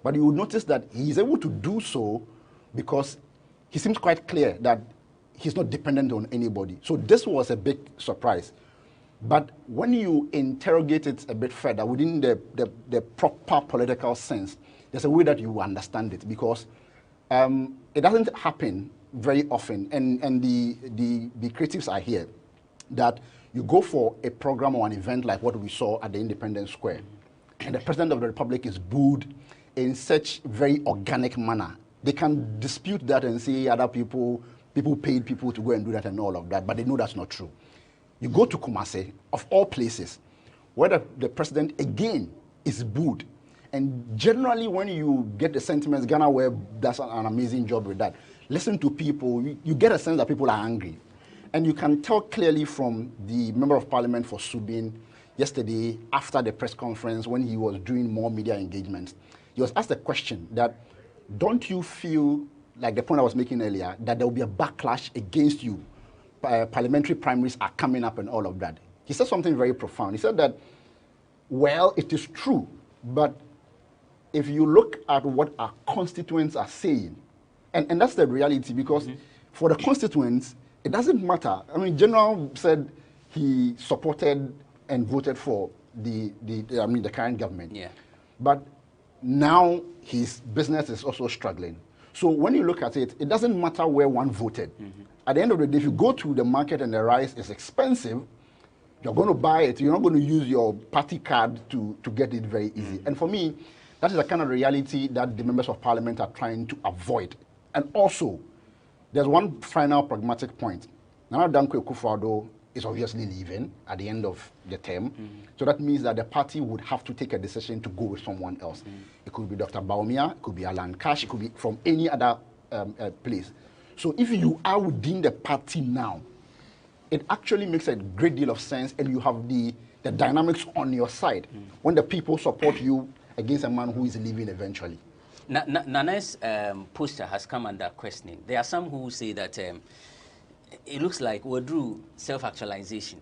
But you will notice that he is able to do so because he seems quite clear that he's not dependent on anybody. So this was a big surprise. But when you interrogate it a bit further within the proper political sense, there's a way that you understand it, because it doesn't happen very often. And the creatives are here that you go for a program or an event like what we saw at the Independence Square, and the President of the Republic is booed in such very organic manner. They can dispute that and say other people paid people to go and do that and all of that, but they know that's not true. You go to Kumasi, of all places, where the president again is booed. And generally when you get the sentiments, GhanaWeb does an amazing job with that. Listen to people, you get a sense that people are angry. And you can tell clearly from the Member of Parliament for Subin yesterday after the press conference when he was doing more media engagements. He was asked a question that, don't you feel, like the point I was making earlier, that there will be a backlash against you? Parliamentary primaries are coming up and all of that. He said something very profound. He said that, well, it is true, but if you look at what our constituents are saying, and that's the reality, because for the constituents, it doesn't matter. I mean, General said he supported and voted for the current government. Yeah. But now his business is also struggling. So when you look at it, it doesn't matter where one voted. At the end of the day, if you go to the market and the rice is expensive, you're going to buy it. You're not going to use your party card to get it very easy. And for me, that is the kind of reality that the members of parliament are trying to avoid. And also, there's one final pragmatic point. Nana Dankwa Akufo-Addo is obviously leaving at the end of the term. So that means that the party would have to take a decision to go with someone else. It could be Dr. Baumia, it could be Alan Cash, it could be from any other place. So if you are within the party now, it actually makes a great deal of sense, and you have the dynamics on your side when the people support you against a man who is leaving eventually. Nana's poster has come under questioning. There are some who say that it looks like Wadru self-actualization.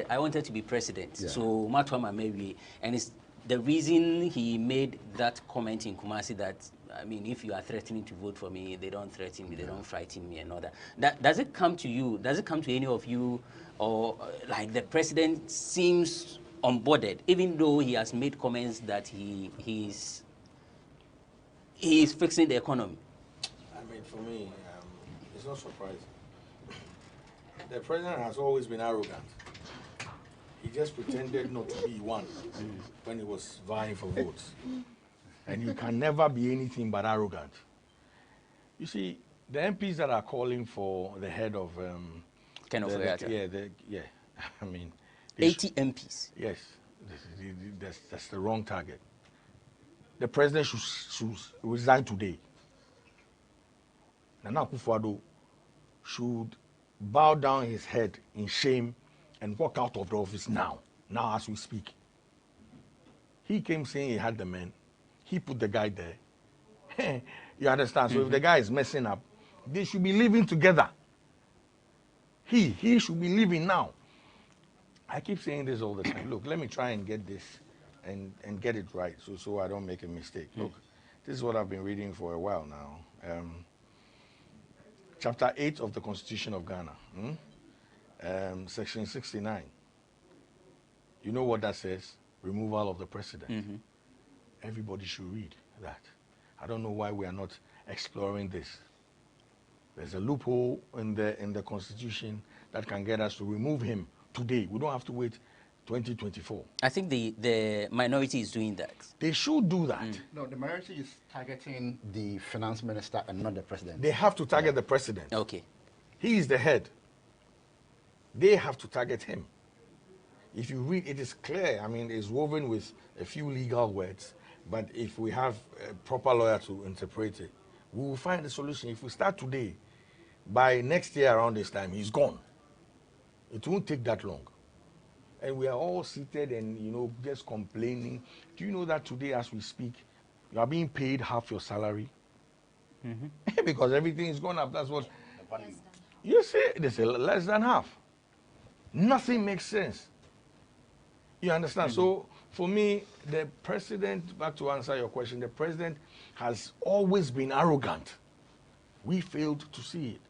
I wanted to be president, so Matwama maybe, and it's the reason he made that comment in Kumasi that, I mean, if you are threatening to vote for me, they don't threaten me, they don't frighten me and all that. Does it come to you? Does it come to any of you? Or like the president seems unbothered, even though he has made comments that he is fixing the economy? I mean, for me, it's not surprising. The president has always been arrogant. He just pretended not to be one when he was vying for votes. And you can never be anything but arrogant. You see, the MPs that are calling for the head of I mean, 80 MPs. Yes, that's the wrong target. The president should resign today. Nana Akufo-Addo should bow down his head in shame and walk out of the office now as we speak. He came saying he had the men. He put the guy there. You understand? So if the guy is messing up, they should be living together. He should be living now. I keep saying this all the time. Look, let me try and get this and get it right so I don't make a mistake. Look, this is what I've been reading for a while now. Chapter 8 of the Constitution of Ghana, Section 69. You know what that says? Removal of the president. Everybody should read that. I don't know why we are not exploring this. There's a loophole in the Constitution that can get us to remove him today. We don't have to wait 2024. I think the minority is doing that. They should do that. No, the minority is targeting the finance minister and not the president. They have to target the president. Okay. He is the head. They have to target him. If you read, it is clear. I mean, it's woven with a few legal words. But if we have a proper lawyer to interpret it, we will find a solution. If we start today, by next year around this time, he's gone. It won't take that long. And we are all seated and, just complaining. Do you know that today, as we speak, you are being paid half your salary? Because everything is gone up. That's what you say. They say less than half. Nothing makes sense. You understand? So for me, the president, back to answer your question, the president has always been arrogant. We failed to see it.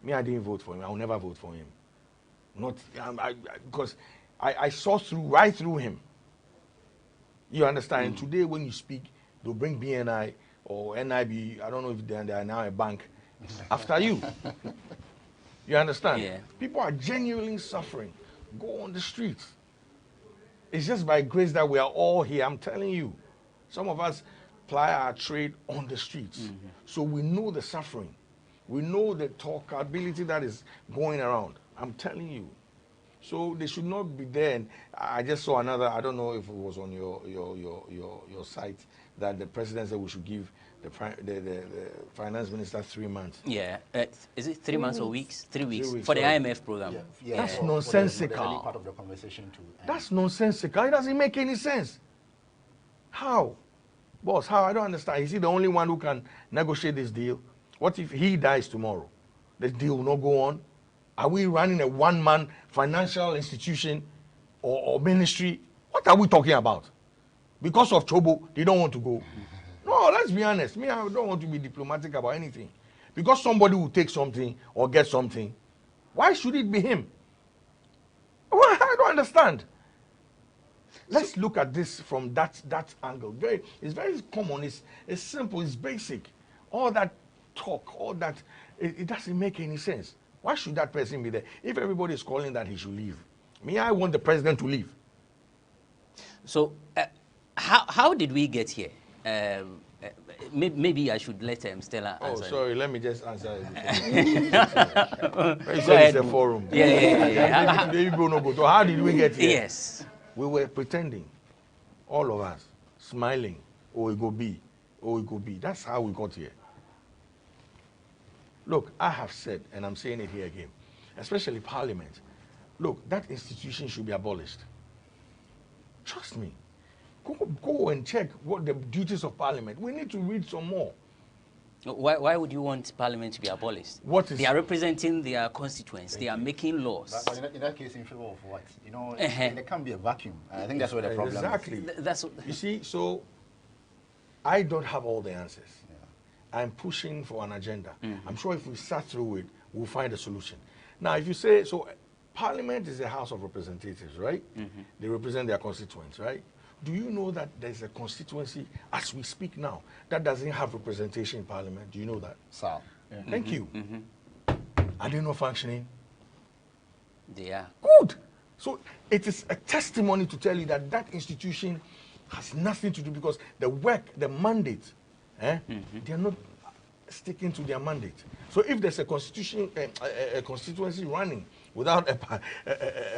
Me, I didn't vote for him. I will never vote for him. Because I saw right through him. You understand? And today when you speak, they'll bring BNI or NIB, I don't know if they are now a bank, after you. You understand? Yeah. People are genuinely suffering. Go on the streets. It's just by grace that we are all here. I'm telling you. Some of us ply our trade on the streets. So we know the suffering. We know the talkability that is going around. I'm telling you. So they should not be there. And I just saw another, I don't know if it was on your site, that the president said we should give the finance minister 3 months. Yeah. Is it 3 months or weeks? 3 weeks. For the IMF program. Yeah. That's nonsensical. For the part of the conversation too. That's nonsensical. It doesn't make any sense. How? Boss, how? I don't understand. Is he the only one who can negotiate this deal? What if he dies tomorrow? The deal will not go on? Are we running a one-man financial institution or ministry? What are we talking about? Because of Chobo, they don't want to go. No, let's be honest. Me, I don't want to be diplomatic about anything. Because somebody will take something or get something, why should it be him? Well, I don't understand. Let's look at this from that angle. It's very common. It's simple. It's basic. All that talk, all that, it doesn't make any sense. Why should that person be there? If everybody is calling that he should leave, I want the president to leave. So, how did we get here? Maybe I should let Stella answer. Oh, sorry, let me just answer it. It's a forum. Yeah. So how did we get here? Yes. We were pretending, all of us, smiling, oh, it could be, oh, it could be. That's how we got here. Look, I have said, and I'm saying it here again, especially Parliament, look, that institution should be abolished. Trust me. Go and check what the duties of Parliament. We need to read some more. Why would you want Parliament to be abolished? They are representing their constituents. They are making laws. But in that case, in favor of what? You know, there can't be a vacuum. I think that's where the problem is. Exactly. You see, so I don't have all the answers. Yeah. I'm pushing for an agenda. I'm sure if we sat through it, we'll find a solution. Now, if you say, so Parliament is a House of Representatives, right? They represent their constituents, right? Do you know that there's a constituency, as we speak now, that doesn't have representation in Parliament? Do you know that? Sir. Yeah. Thank you. Are they not functioning? They are. Good. So it is a testimony to tell you that that institution has nothing to do, because the work, the mandate, they are not sticking to their mandate. So if there's a constituency running without a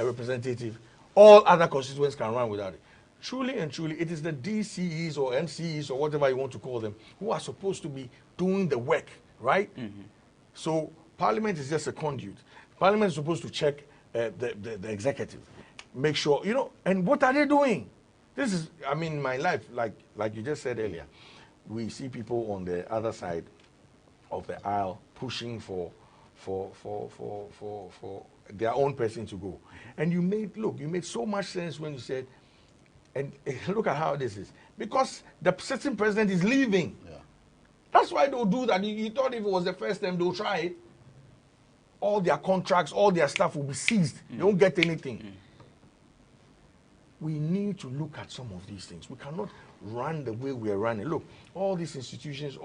representative, all other constituents can run without it. Truly and truly, it is the DCEs or MCEs or whatever you want to call them who are supposed to be doing the work, right? So Parliament is just a conduit. Parliament is supposed to check the executive, make sure, you know, and what are they doing? This is, I mean, my life, like you just said earlier, we see people on the other side of the aisle pushing for their own person to go. And you made so much sense when you said, and look at how this is. Because the sitting president is leaving. Yeah. That's why they'll do that. You thought if it was the first time, they'll try it. All their contracts, all their stuff will be seized. They won't get anything. We need to look at some of these things. We cannot run the way we are running. Look, all these institutions,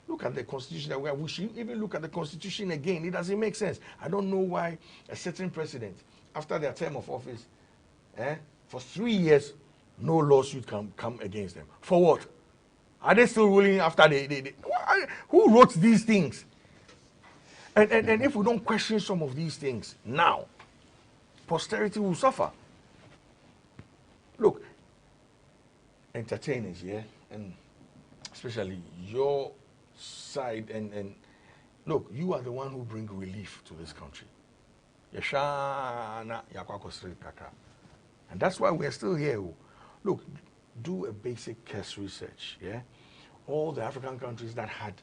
look at the constitution that we have. We should even look at the constitution again. It doesn't make sense. I don't know why a certain president, after their term of office, for 3 years, no lawsuit can come against them. For what? Are they still ruling after who wrote these things? And if we don't question some of these things now, posterity will suffer. Look, entertainers, yeah, and especially your side, and look, you are the one who bring relief to this country. And that's why we're still here. Look, do a basic case research, yeah? All the African countries that had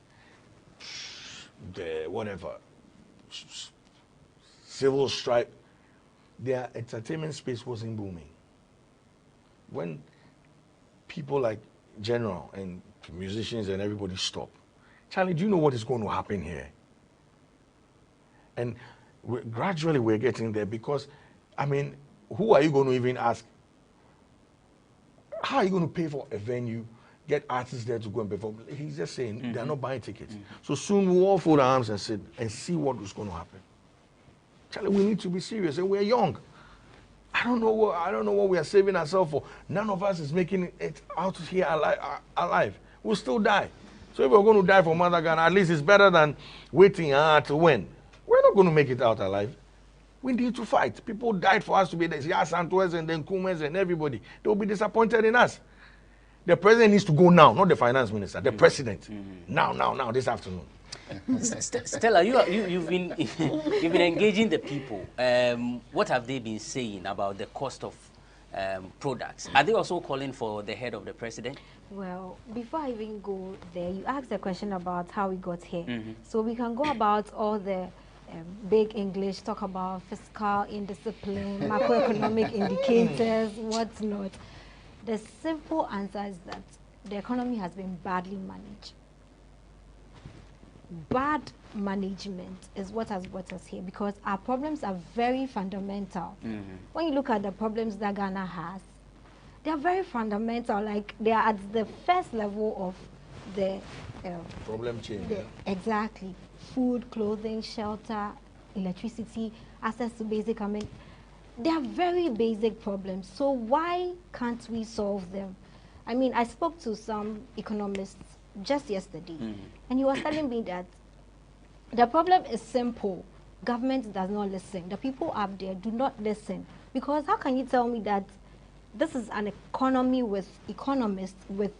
the civil strife, their entertainment space wasn't booming. When people like General and musicians and everybody stop, Charlie, do you know what is going to happen here? And gradually we're getting there, because, I mean, who are you going to even ask? How are you going to pay for a venue, get artists there to go and perform? He's just saying they're not buying tickets. So soon we'll all fold our arms and sit and see what is going to happen. Charlie, we need to be serious, and we're young. I don't know what we are saving ourselves for. None of us is making it out here alive. We'll still die. So if we're going to die for Mother Ghana, at least it's better than waiting to win. We're not going to make it out alive. We need to fight. People died for us to be there. Santos and then Kumens and everybody. They will be disappointed in us. The president needs to go now, not the finance minister. The president. Now, this afternoon. Stella, you've been engaging the people. What have they been saying about the cost of products? Are they also calling for the head of the president? Well, before I even go there, you asked a question about how we got here. So we can go about all the big English, talk about fiscal indiscipline, macroeconomic indicators, what's not. The simple answer is that the economy has been badly managed. Bad management is what has brought us here, because our problems are very fundamental. When you look at the problems that Ghana has, They're very fundamental. Like they are at the first level of the problem chain. Exactly. Food, clothing, shelter, electricity, access to basic. I mean, they are very basic problems. So why can't we solve them? I mean, I spoke to some economists just yesterday, and he was telling me that the problem is simple. Government does not listen. The people up there do not listen. Because how can you tell me that this is an economy with economists, with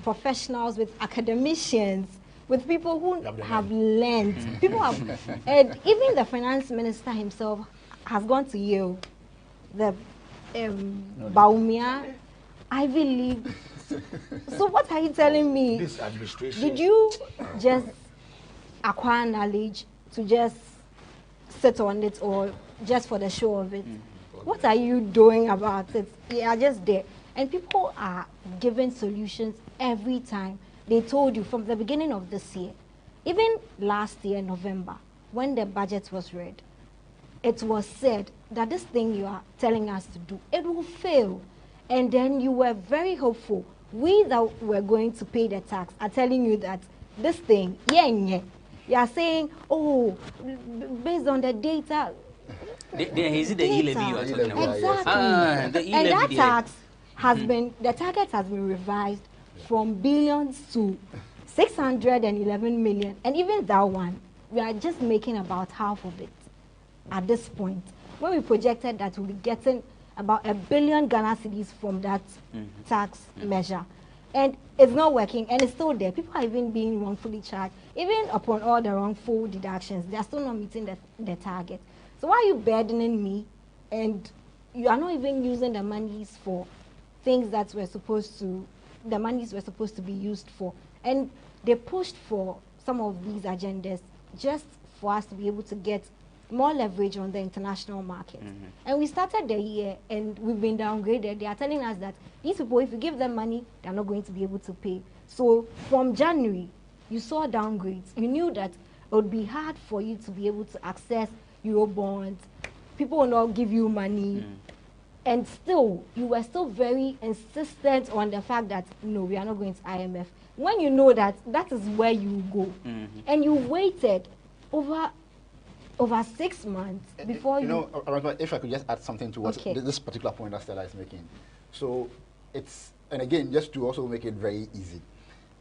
professionals, with academicians, with people who have learned. People have, and even the finance minister himself has gone to Yale, the Baumia, Ivy League. So what are you telling me? This administration. Did you just acquire knowledge to just sit on it, or just for the show of it? What are you doing about it? You are just there. And people are given solutions every time. They told you from the beginning of this year, even last year, November, when the budget was read, it was said that this thing you are telling us to do, it will fail. And then you were very hopeful. We that were going to pay the tax are telling you that this thing, you are saying, oh, based on the data. Is it the e-levy you are talking about? Exactly. And that tax has been, the target has been revised from billions to 611 million. And even that one, we are just making about half of it at this point. When we projected that we'll be getting about 1 billion Ghana cedis from that tax measure. And it's not working, and it's still there. People are even being wrongfully charged. Even upon all the wrongful deductions, they are still not meeting the target. So why are you burdening me, and you are not even using the monies for things that were supposed to, the monies were supposed to be used for? And they pushed for some of these agendas just for us to be able to get more leverage on the international market. And we started the year and we've been downgraded. They are telling us that these people, if you give them money, they're not going to be able to pay. So from January, you saw downgrades. You knew that it would be hard for you to be able to access Eurobonds. People will not give you money. And still, you were still very insistent on the fact that, no, we are not going to IMF. When you know that that is where you go, and you waited over 6 months before you... know, if I could just add something to what this particular point that Stella is making. So it's, and again, just to also make it very easy,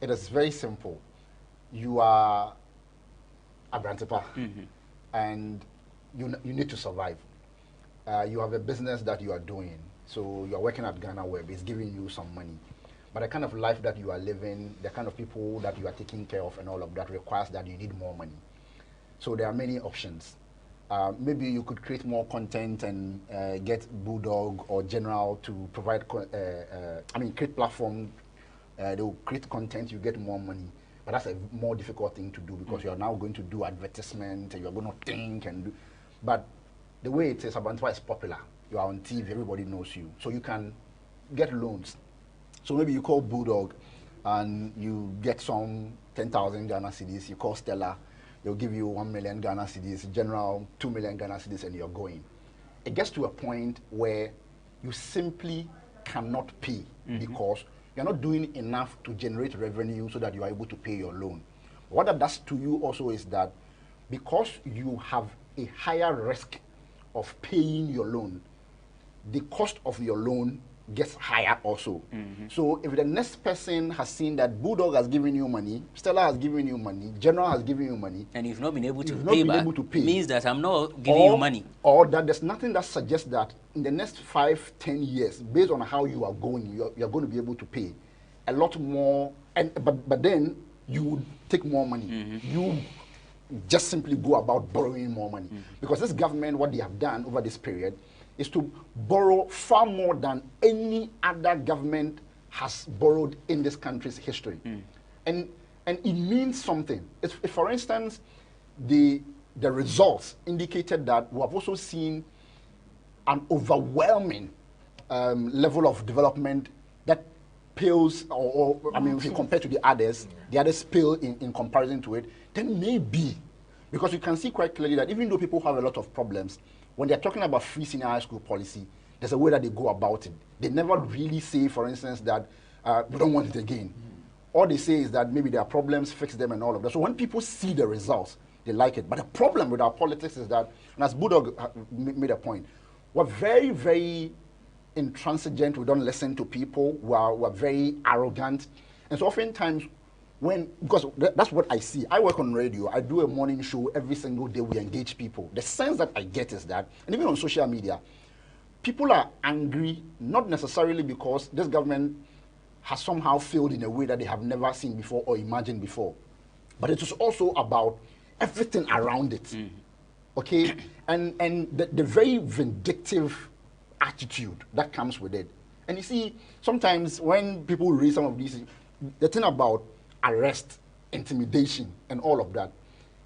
it is very simple. You are a brantipa, and you need to survive. You have a business that you are doing, so you are working at GhanaWeb, it's giving you some money. But the kind of life that you are living, the kind of people that you are taking care of and all of that requires that you need more money. So there are many options. Maybe you could create more content and get Bulldog or General to provide, create platform. They will create content, you get more money. But that's a more difficult thing to do because you are now going to do advertisement, and you are going to think and do. But the way it is, Abantua is popular. You are on TV, everybody knows you. So you can get loans. So maybe you call Bulldog and you get some 10,000 Ghana cedis, you call Stella, they'll give you 1 million Ghana cedis, General 2 million Ghana cedis, and you're going. It gets to a point where you simply cannot pay because you're not doing enough to generate revenue so that you are able to pay your loan. What that does to you also is that because you have a higher risk of paying your loan, the cost of your loan gets higher also. So if the next person has seen that Bulldog has given you money, Stella has given you money, General has given you money, and you've not been able to pay, it means that I'm not giving you money. Or that there's nothing that suggests that in the next 5, 10 years, based on how you are going, you're going to be able to pay a lot more. And but then you would take more money. You just simply go about borrowing more money. Because this government, what they have done over this period is to borrow far more than any other government has borrowed in this country's history. And it means something. If for instance, the results indicated that we have also seen an overwhelming level of development that pales, if you compare to the others pale in comparison to it, then maybe, because you can see quite clearly that even though people have a lot of problems, when they're talking about free senior high school policy, there's a way that they go about it. They never really say, for instance, that we don't want it again. All they say is that maybe there are problems, fix them and all of that. So when people see the results, they like it. But the problem with our politics is that, and as Budog made a point, we're very, very intransigent. We don't listen to people. We're very arrogant. And so oftentimes, because that's what I see. I work on radio. I do a morning show every single day. We engage people. The sense that I get is that, and even on social media, people are angry, not necessarily because this government has somehow failed in a way that they have never seen before or imagined before. But it is also about everything around it. Okay? And the very vindictive attitude that comes with it. And you see, sometimes when people read some of these, the thing about arrest, intimidation, and all of that,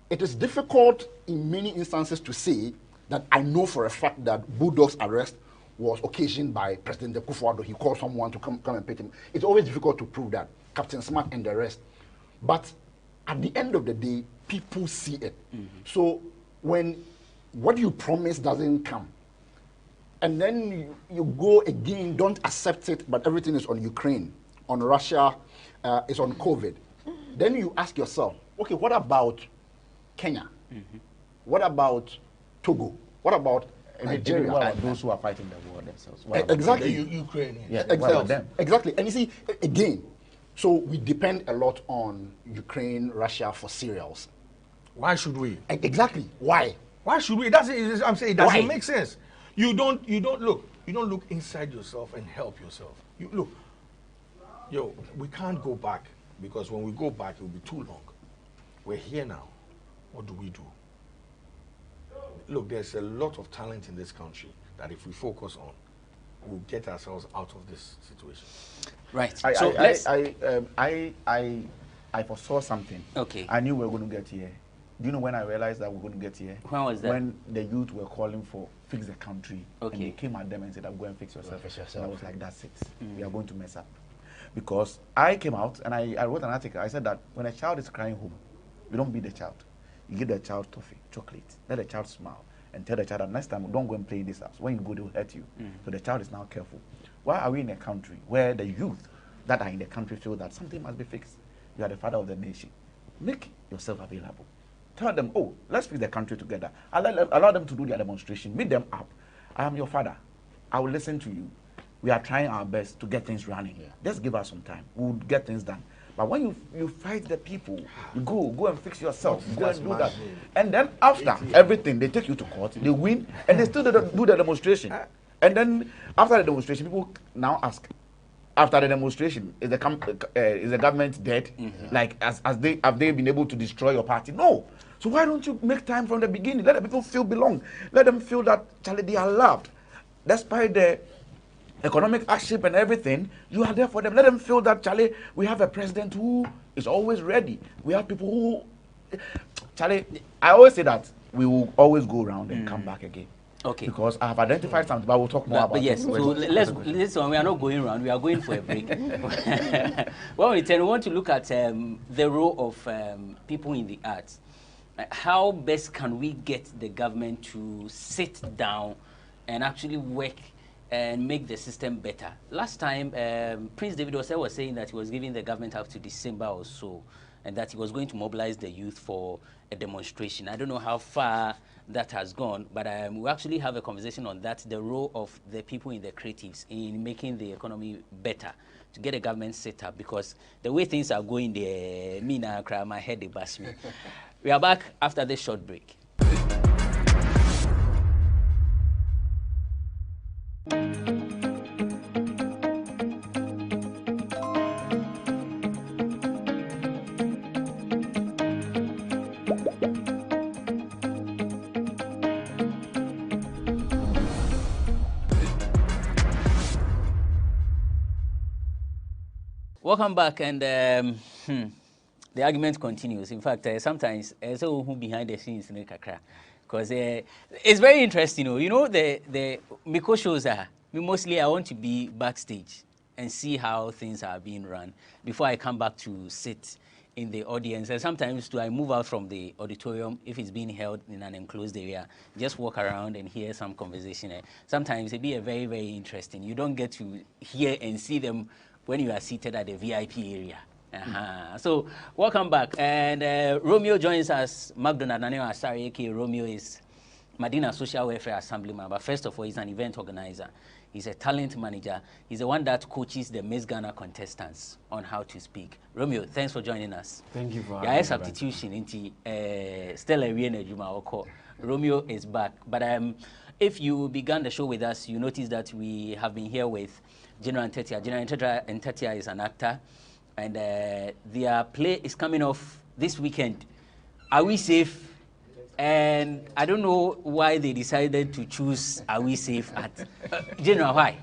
it is difficult in many instances to say that I know for a fact that Bulldog's arrest was occasioned by President Akufo-Addo. He called someone to come and pick him. It's always difficult to prove that, Captain Smart and the rest. But at the end of the day, people see it. So when what you promise doesn't come, and then you go again, don't accept it, but everything is on Ukraine, on Russia, it's on COVID. Then you ask yourself, okay, what about Kenya? What about Togo? What about Nigeria? What about those who are fighting the war themselves? Exactly. Ukraine. Yeah, exactly. Exactly. And you see, again, so we depend a lot on Ukraine, Russia for cereals. Why should we? Exactly. Why? Why should we? I'm saying it doesn't make sense. You don't look inside yourself and help yourself. You look, we can't go back, because when we go back it will be too long. We're here now. What do we do? Look, there's a lot of talent in this country that if we focus on, we'll get ourselves out of this situation. Right. I foresaw something. Okay. I knew we were going to get here. Do you know when I realized that we were going to get here? When was that? When the youth were calling for fix the country. Okay. And they came at them and said, go and fix yourself. And I was like, that's it. We are going to mess up. Because I came out and I wrote an article. I said that when a child is crying home, you don't beat the child. You give the child toffee, chocolate. Let the child smile and tell the child that next time, don't go and play in this house. When you go, they will hurt you. So the child is now careful. Why are we in a country where the youth that are in the country feel that something must be fixed? You are the father of the nation. Make yourself available. Tell them, oh, let's fix the country together. Allow them to do their demonstration. Meet them up. I am your father. I will listen to you. We are trying our best to get things running. Just give us some time. We'll get things done. But when you fight the people, you go and fix yourself. Go and do that. And then after everything, they take you to court, they win, and they still do the demonstration. And then after the demonstration, people now ask, after the demonstration, is the government dead? Like, have they been able to destroy your party? No. So why don't you make time from the beginning? Let the people feel belong. Let them feel that, Charlie, they are loved. Despite the economic hardship and everything, you are there for them. Let them feel that, Charlie, we have a president who is always ready. We have people who, Charlie, I always say that we will always go around and come back again. Okay. Because I have identified something, but we'll talk more about it. But yes, so listen, we are not going around, we are going for a break. Well, we want to look at the role of people in the arts. How best can we get the government to sit down and actually work and make the system better? Last time, Prince David was saying that he was giving the government up to December or so, and that he was going to mobilize the youth for a demonstration. I don't know how far that has gone, but we actually have a conversation on that, the role of the people in the creatives in making the economy better, to get a government set up, because the way things are going there, me now cry, my head, they bust me. We are back after this short break. Welcome back, and the argument continues. In fact, sometimes so who behind the scenes in Kakra, because it's very interesting. You know, the Miko shows are mostly I want to be backstage and see how things are being run before I come back to sit in the audience, and sometimes I move out from the auditorium if it's being held in an enclosed area, just walk around and hear some conversation. Sometimes it be a very, very interesting. You don't get to hear and see them when you are seated at the VIP area. So welcome back, and Romeo joins us. McDonald Naneo Asari, aka Romeo, is Madina Social Welfare Assemblyman, but first of all, he's an event organizer. He's a talent manager. He's the one that coaches the Miss Ghana contestants on how to speak. Romeo, thanks for joining us. Thank you for having me. Substitution into Stella Riena Juma Oko. Romeo is back. But if you began the show with us, you noticed that we have been here with General Ntetia. General Ntetia is an actor, and their play is coming off this weekend. Are we safe? And I don't know why they decided to choose Are We Safe at General, why?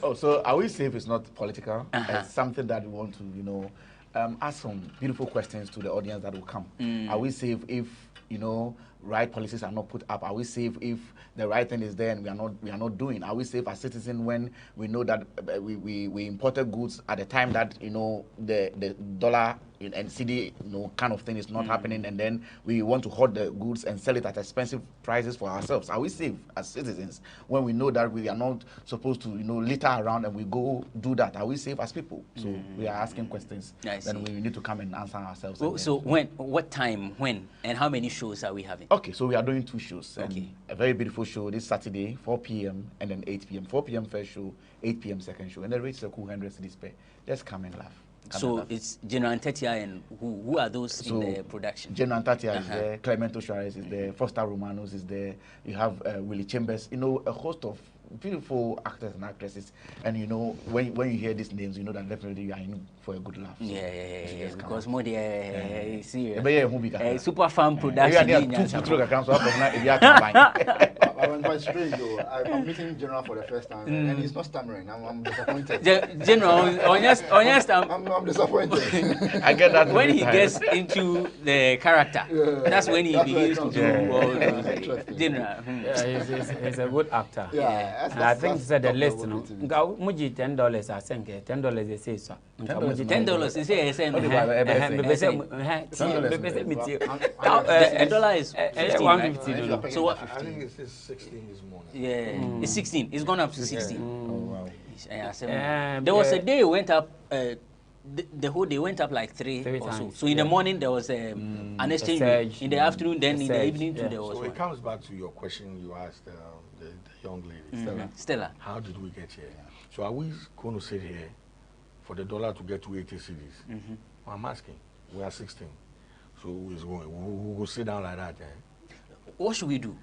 Oh, so Are We Safe is not political. It's something that we want to, you know, ask some beautiful questions to the audience that will come. Are we safe if, you know, right policies are not put up? Are we safe if the right thing is there and we are not doing? Are we safe as citizens when we know that we imported goods at the time that, you know, the dollar and CD, you know, kind of thing is not happening, and then we want to hoard the goods and sell it at expensive prices for ourselves? Are we safe as citizens when we know that we are not supposed to, you know, litter around and we go do that? Are we safe as people? So we are asking questions. Then we need to come and answer ourselves. Well, so what time, when, and how many shows are we having? Okay, so we are doing 2 shows. Okay. A very beautiful show this Saturday, 4 p.m. and then 8 p.m. 4 p.m. first show, 8 p.m. second show, and the rates are cool 100 cedis per. Just come and laugh. So it's General Ntetia, and who are those in the production? General Ntetia is there, Clemento Suarez is there, Foster Romanos is there, you have Willie Chambers, you know, a host of beautiful actors and actresses, and you know, when you hear these names, you know that definitely you are in for a good laugh. So because more serious. Super fan production. I'm strange though. I'm meeting General for the first time, and he's not stammering. I'm disappointed. General, I'm disappointed. I get that. When he gets into the character, that's when he begins to do all those. General, he's a good actor. And I think said the list, no. Muji $10. I think $10 they say so. $10 they say $10 is 150. So what? I think it's 16 this morning. Yeah, it's 16. It's gone up to 16. Oh wow. There was a day it went up. The whole day went up like 3 or so. So in the morning there was an exchange. In the afternoon, then in the evening too there was. So it comes back to your question you asked the young lady, Stella. How did we get here? So are we going to sit here for the dollar to get to 80 cedis? I'm asking. We are 16. So we'll go sit down like that. What should we do?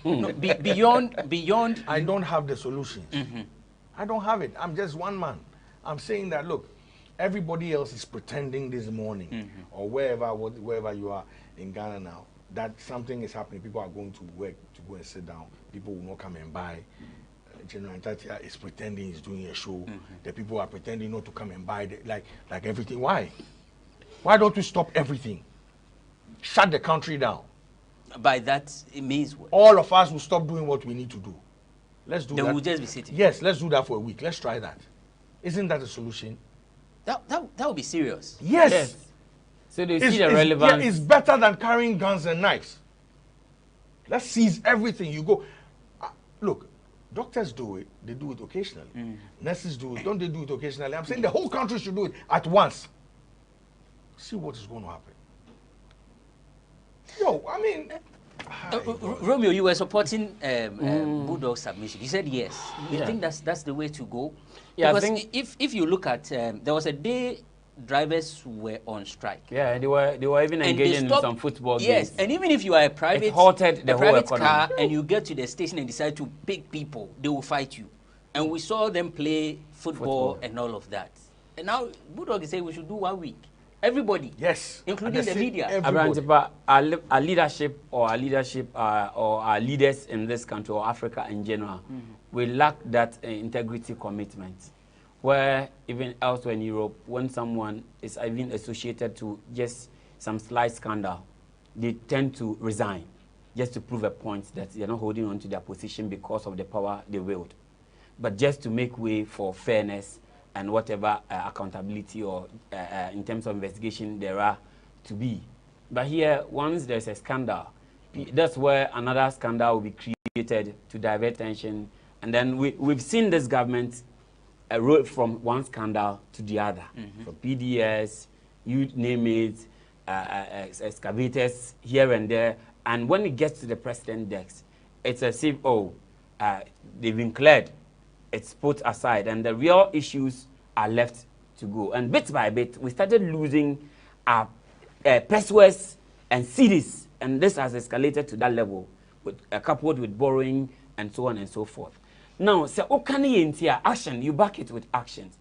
No, beyond. I don't have the solutions. I don't have it. I'm just one man. I'm saying that, look, everybody else is pretending this morning or wherever you are in Ghana now, that something is happening. People are going to work to go and sit down. People will not come and buy. General Ntetia is pretending he's doing a show. The people are pretending not to come and buy, like everything. Why? Why don't we stop everything? Shut the country down. By that, it means what? All of us will stop doing what we need to do. Let's do that. They will just be sitting. Yes, let's do that for a week. Let's try that. Isn't that a solution? That would be serious. Yes. So they see the relevance. Yeah, it's better than carrying guns and knives. Let's seize everything. You go. Look, doctors do it. They do it occasionally. Nurses do it. Don't they do it occasionally? I'm saying the whole country should do it at once. See what is going to happen. Yo, I mean... Romeo, you were supporting Bulldog submission. You said yes. You think that's the way to go? Yeah, because I think if you look at there was a day drivers were on strike. Yeah, they were even engaging in some football games. Yes, and even if you are a private car and you get to the station and decide to pick people, they will fight you. And we saw them play football and all of that. And now Bulldog is saying we should do 1 week. Everybody, yes, including the media. Our leadership or our leaders in this country or Africa in general, we lack that integrity commitment. Where even elsewhere in Europe, when someone is even associated to just some slight scandal, they tend to resign just to prove a point that they're not holding on to their position because of the power they wield. But just to make way for fairness and whatever accountability or in terms of investigation there are to be. But here, once there's a scandal, that's where another scandal will be created to divert attention. And then we've seen this government roll from one scandal to the other. From PDS, you name it, excavators here and there. And when it gets to the president desk, it's as if, they've been cleared. It's put aside. And the real issues are left to go. And bit by bit, we started losing our pesos and cedis. And this has escalated to that level, coupled with borrowing and so on and so forth. Now, so action, you back it with actions.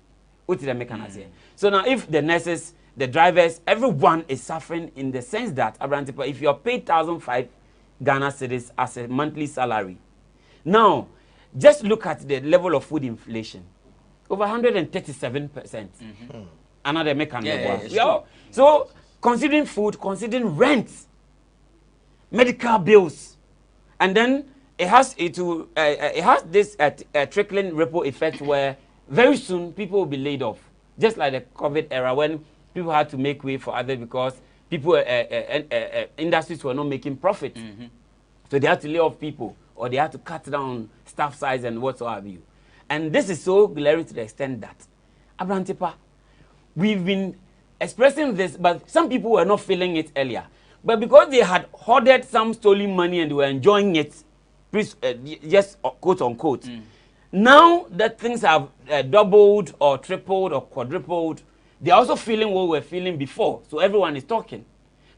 What did I make an say? So now, if the nurses, the drivers, everyone is suffering in the sense that, if you're paid 1,005 Ghana cedis as a monthly salary, now, just look at the level of food inflation. Over 137%. Another mechanism. So, considering food, considering rent, medical bills, and then it has this trickling ripple effect where very soon people will be laid off, just like the COVID era when people had to make way for others because people industries were not making profit, so they had to lay off people or they had to cut down staff size and whatsoever. And this is so glaring to the extent that Abrantipa, we've been expressing this, but some people were not feeling it earlier. But because they had hoarded some stolen money and they were enjoying it, just quote unquote, now that things have doubled or tripled or quadrupled, they're also feeling what we were feeling before. So everyone is talking.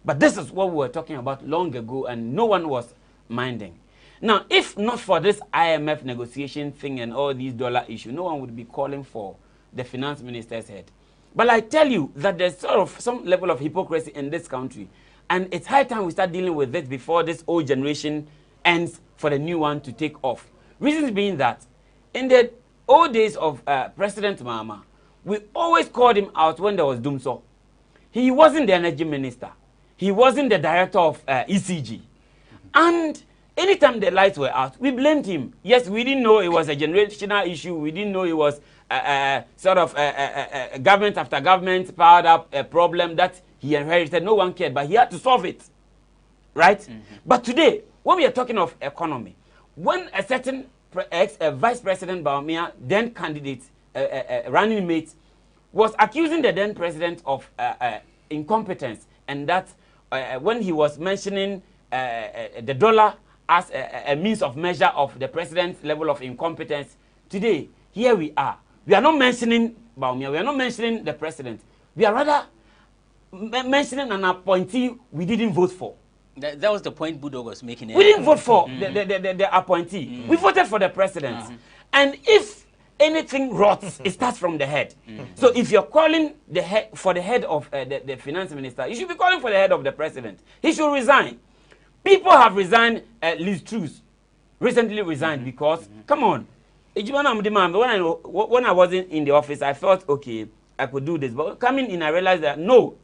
But this is what we were talking about long ago and no one was minding. Now, if not for this IMF negotiation thing and all these dollar issues, no one would be calling for the finance minister's head. But I tell you that there's sort of some level of hypocrisy in this country. And it's high time we start dealing with this before this old generation ends for the new one to take off. Reasons being that in the old days of President Mahama, we always called him out when there was Dumso. He wasn't the energy minister. He wasn't the director of ECG. And anytime the lights were out, we blamed him. Yes, we didn't know it was a generational issue. We didn't know it was sort of government after government powered up a problem that he inherited. No one cared, but he had to solve it. Right? But today, when we are talking of economy, when a certain Vice President Baumia, then candidate, running mate, was accusing the then president of incompetence, and that when he was mentioning the dollar as a means of measure of the president's level of incompetence, today, here we are. We are not mentioning Baumia, we are not mentioning the president. We are rather mentioning an appointee we didn't vote for. That was the point Budog was making. We didn't vote for the appointee. We voted for the president. And if anything rots, it starts from the head. So if you're calling for the head of the finance minister, you should be calling for the head of the president. He should resign. People have resigned. Liz Truss recently resigned because, come on, when I wasn't in the office, I thought, okay, I could do this. But coming in, I realized that, no,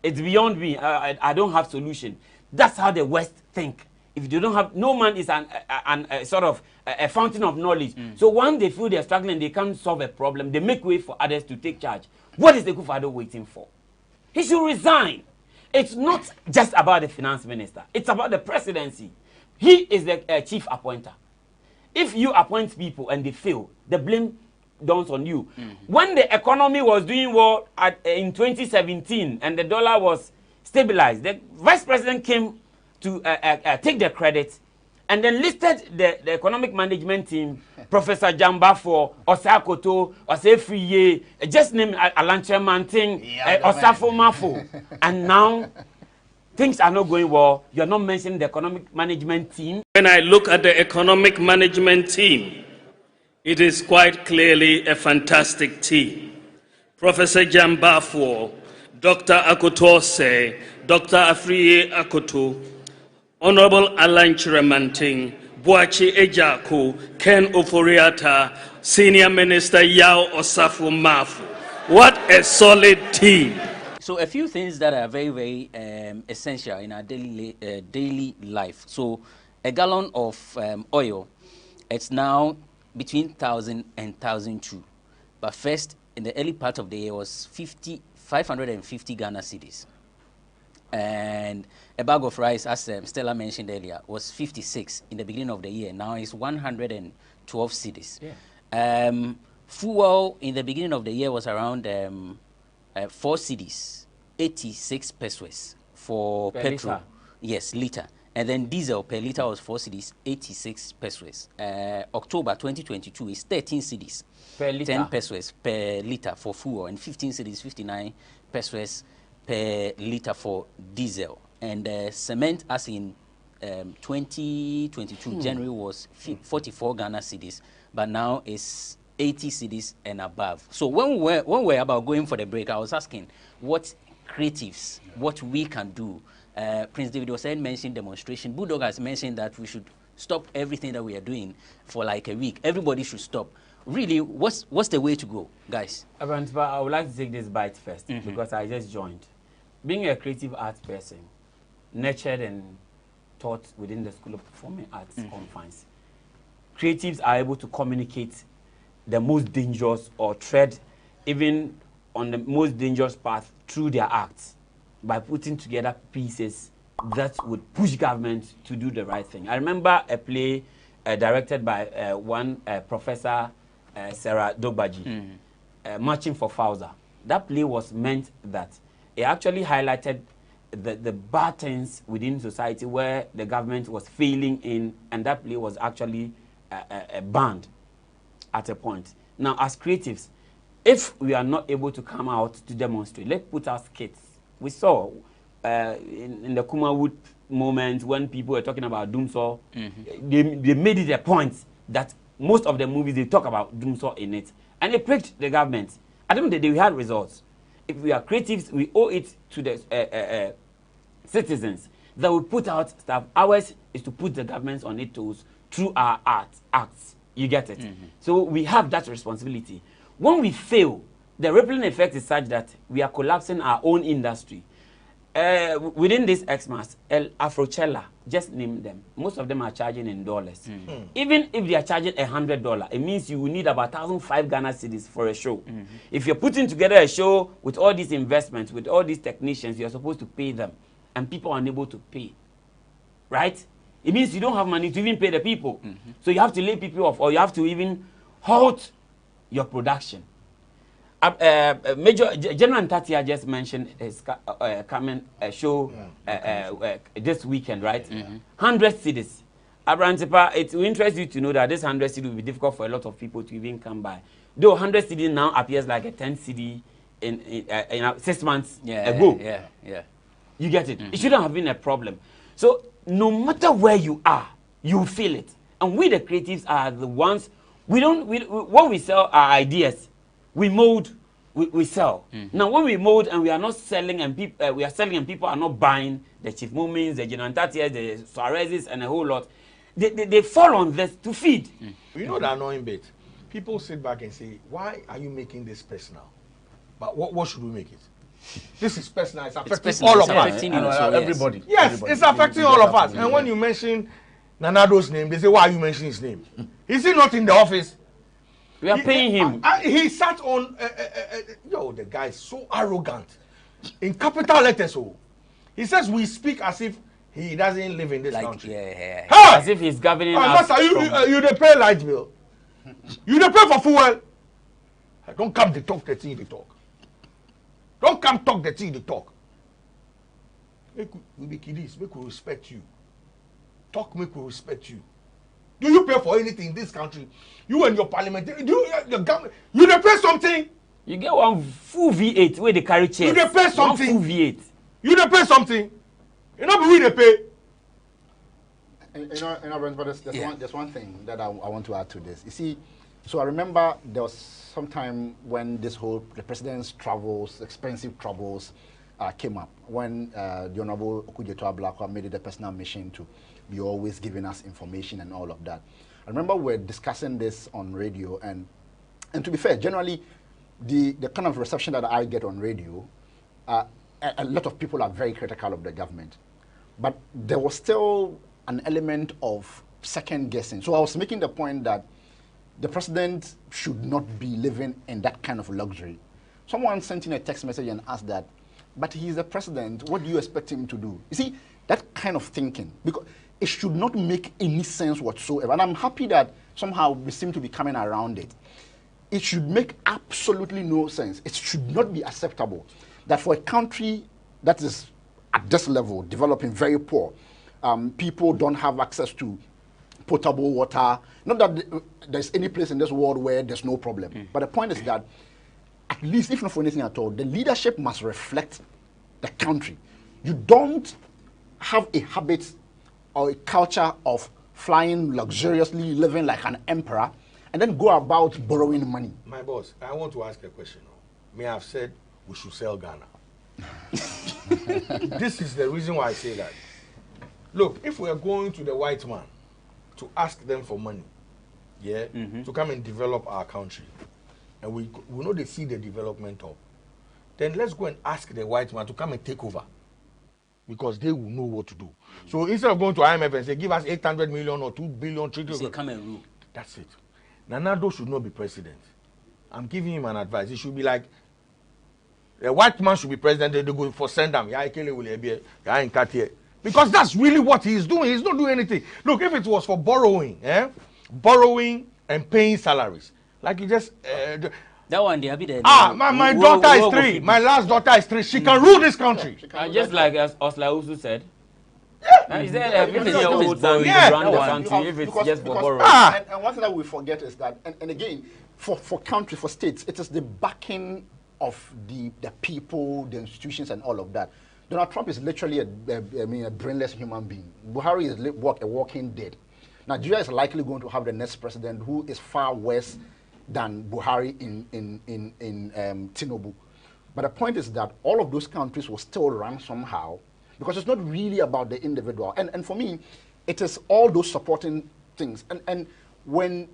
it's beyond me. I don't have solution. That's how the West think. If you don't have, no man is a sort of a fountain of knowledge. So when they feel they're struggling, they can't solve a problem, they make way for others to take charge. What is the Akufo-Addo waiting for? He should resign. It's not just about the finance minister. It's about the presidency. He is the chief appointer. If you appoint people and they fail, the blame dawns on you. When the economy was doing well in 2017 and the dollar was stabilized, the vice president came to take the credit and then listed the economic management team, Professor Jambafo, Osakoto, Osefriye, just name Alanche Manting, Osafo Mafo. And now things are not going well. You're not mentioning the economic management team. When I look at the economic management team, it is quite clearly a fantastic team. Professor Jambafo, Dr. Akotose, Dr. Afriye Akoto, Honorable Alan Chiremanting, Boachi Ejaku, Ken Oforiata, Senior Minister Yao Osafo Mafu. What a solid team. So a few things that are very, very essential in our daily life. So a gallon of oil, it's now between 1,000 and 1,002. But first, in the early part of the year, was 550 Ghana cedis. And a bag of rice, as Stella mentioned earlier, was 56 in the beginning of the year. Now it's 112 cedis. Yeah. Fuel in the beginning of the year was around 4 cedis, 86 pesos for per petrol. liter. Yes, liter. And then diesel per liter was 4 cedis, 86 pesos. October 2022 is 13 cedis, per liter. 10 pesos per liter for fuel, and 15 cedis, 59 pesos per liter for diesel. And cement, as in 2022 January, was 44 Ghana cedis, but now it's 80 cedis and above. So when we're about going for the break, I was asking what creatives, what we can do. Prince David was mentioned demonstration. Bulldog has mentioned that we should stop everything that we are doing for like a week. Everybody should stop. Really, what's the way to go, guys? I would like to take this bite first because I just joined. Being a creative arts person, nurtured and taught within the School of Performing Arts confines, creatives are able to communicate the most dangerous or tread even on the most dangerous path through their acts by putting together pieces that would push government to do the right thing. I remember a play directed by one Professor Sarah Dogbaji, Marching for Fauza. That play was meant that it actually highlighted the bad things within society where the government was failing in, and that play was actually banned at a point. Now, as creatives, if we are not able to come out to demonstrate, let's put our skits. We saw in the Kumawood moment when people were talking about Doomsaw, they made it a point that most of the movies, they talk about Doomsaw in it. And it pricked the government. I don't think they had results. If we are creatives, we owe it to the citizens that we put out stuff. Ours is to put the governments on its toes through our acts. You get it? So we have that responsibility. When we fail, the rippling effect is such that we are collapsing our own industry. Within this Xmas, Afrochella, just name them. Most of them are charging in dollars. Even if they are charging $100, it means you will need about 1,005 Ghana cedis for a show. If you're putting together a show with all these investments, with all these technicians, you're supposed to pay them, and people are unable to pay. Right? It means you don't have money to even pay the people. So you have to lay people off, or you have to even halt your production. Major General Ntatia just mentioned his coming show this weekend, right? 100 cities. Abrantipa, it will interest you to know that this 100 cities will be difficult for a lot of people to even come by. Though 100 cities now appears like a 10 city in 6 months ago. You get it? It shouldn't have been a problem. So no matter where you are, you feel it. And we the creatives are the ones, when we sell our ideas, we mold, we sell. Now when we mold and we are not selling, and we are selling and people are not buying the Chief Moments, the General Ntatias, the Suarez's and a whole lot, they fall on this to feed. You know the annoying bit? People sit back and say, why are you making this personal? But what should we make it? This is personal, it's affecting all of us. Everybody. Yes, everybody. It's affecting all of us. And when you mention Nanado's name, they say, why are you mentioning his name? Is he not in the office? We are paying him. He sat on, the guy is so arrogant. In capital letters, he says we speak as if he doesn't live in this country. Hey! As if he's governing us. Master, you pay light bill. You pay for fuel. Don't come to talk the thing they talk. Don't come talk the thing they talk. We be kiddies, make we respect you. Talk, make we respect you. Do you pay for anything in this country? You and your parliamentary, the government, you pay something? You get one full V8 where they carry chairs. You pay something? One full V8. You pay something? You know, we pay. But there's one thing that I want to add to this. You see, so I remember there was some time when the president's travels, expensive travels, came up, when the Honorable Okudzeto-Ablakwa made it a personal mission to be always giving us information and all of that. I remember we're discussing this on radio, and to be fair, generally, the kind of reception that I get on radio, a lot of people are very critical of the government. But there was still an element of second guessing. So I was making the point that the president should not be living in that kind of luxury. Someone sent in a text message and asked that, but he's the president, what do you expect him to do? You see, that kind of thinking, because it should not make any sense whatsoever. And I'm happy that somehow we seem to be coming around it. It should make absolutely no sense. It should not be acceptable that for a country that is at this level, developing very poor, people don't have access to potable water. Not that there's any place in this world where there's no problem. But the point is that, at least if not for anything at all, the leadership must reflect the country. You don't have a habit or a culture of flying luxuriously, living like an emperor, and then go about borrowing money. My boss, I want to ask a question. May I have said we should sell Ghana? This is the reason why I say that. Look, if we are going to the white man to ask them for money, yeah, to come and develop our country, and we know they see the development of, then let's go and ask the white man to come and take over, because they will know what to do. So instead of going to IMF and say, give us 800 million or 2 billion, say, come and rule. That's it. Nana should not be president. I'm giving him an advice. It should be like, a white man should be president, they go for send them. Because that's really what he's doing. He's not doing anything. Look, if it was for borrowing, borrowing and paying salaries, like you just... that one, they have been there. My daughter is 3. My last daughter is 3. She can rule this country. Just like as Osla also said. Is there everything If it's just for borrowing? And one thing that we forget is that, and again, for country, for states, it is the backing of the people, the institutions, and all of that. Donald Trump is literally a brainless human being. Buhari is a walking dead. Nigeria is likely going to have the next president who is far worse than Buhari in Tinubu. But the point is that all of those countries will still run somehow, because it's not really about the individual. And for me, it is all those supporting things. And when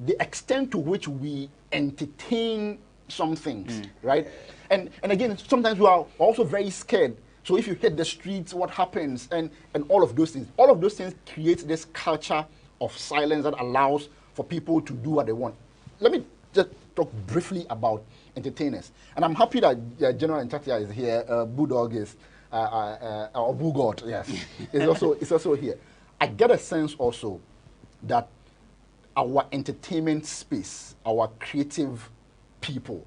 the extent to which we entertain some things, right? And again, sometimes we are also very scared. So if you hit the streets, what happens? And all of those things. All of those things create this culture of silence that allows for people to do what they want. Let me just talk briefly about entertainers. And I'm happy that General Ntatia is here. Bulldog is, or Bulgod, yes, is also here. I get a sense also that our entertainment space, our creative people,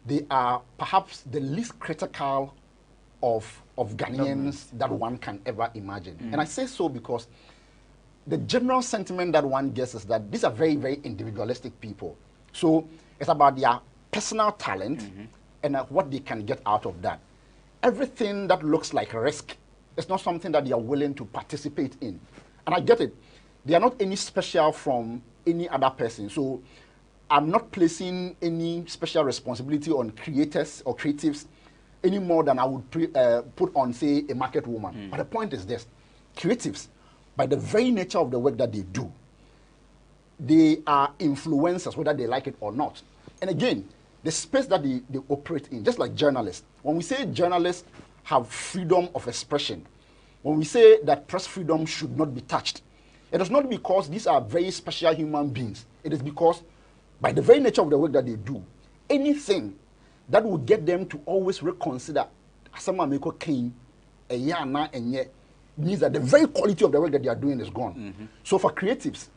they are perhaps the least critical of Ghanaians that one can ever imagine. And I say so because the general sentiment that one gets is that these are very, very individualistic people. So it's about their personal talent and what they can get out of that. Everything that looks like risk is not something that they are willing to participate in. And I get it. They are not any special from any other person. So I'm not placing any special responsibility on creators or creatives any more than I would put on, say, a market woman. But the point is this. Creatives, by the very nature of the work that they do, they are influencers, whether they like it or not. And again, the space that they operate in, just like journalists. When we say journalists have freedom of expression, when we say that press freedom should not be touched, it is not because these are very special human beings. It is because by the very nature of the work that they do, anything that will get them to always reconsider Asamameko came a year now and yet means that the very quality of the work that they are doing is gone. So for creatives,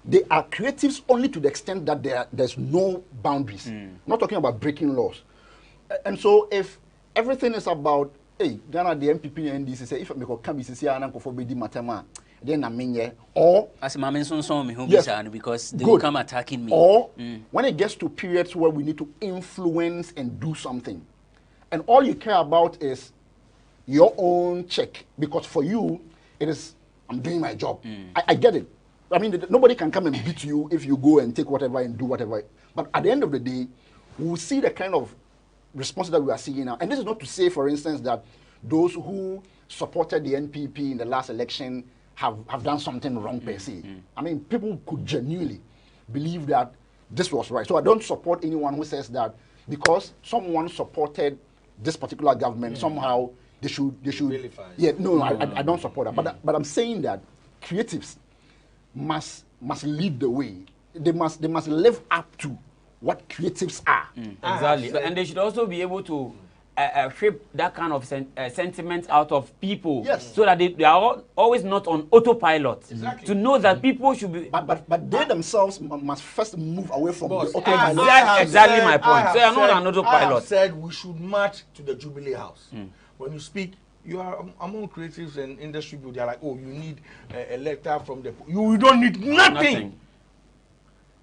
they are creatives only to the extent that there's no boundaries. I'm not talking about breaking laws. And so if everything is about, hey, Ghana, the MPP and NDC say, if I come for matema, then I mean, or as my mention because they good. will come attacking me. Or when it gets to periods where we need to influence and do something, and all you care about is your own check, because for you it is, I'm doing my job. I get it. I mean, nobody can come and beat you if you go and take whatever and do whatever. But at the end of the day, we will see the kind of response that we are seeing now. And this is not to say, for instance, that those who supported the NPP in the last election have done something wrong per se. I mean, people could genuinely believe that this was right. So I don't support anyone who says that because someone supported this particular government, somehow they should yeah, no, I don't support that. But I'm saying that creatives must lead the way they must live up to what creatives are. Exactly, and they should also be able to shape that kind of sentiment out of people, so that they are always not on autopilot. Exactly. To know that people should be, but they themselves must first move away from the autopilot. Exactly my point. So they are not on autopilot. I have said we should march to the Jubilee House. When you speak, you are among creatives and industry people. They are like, oh, you need a letter from the. You don't need nothing.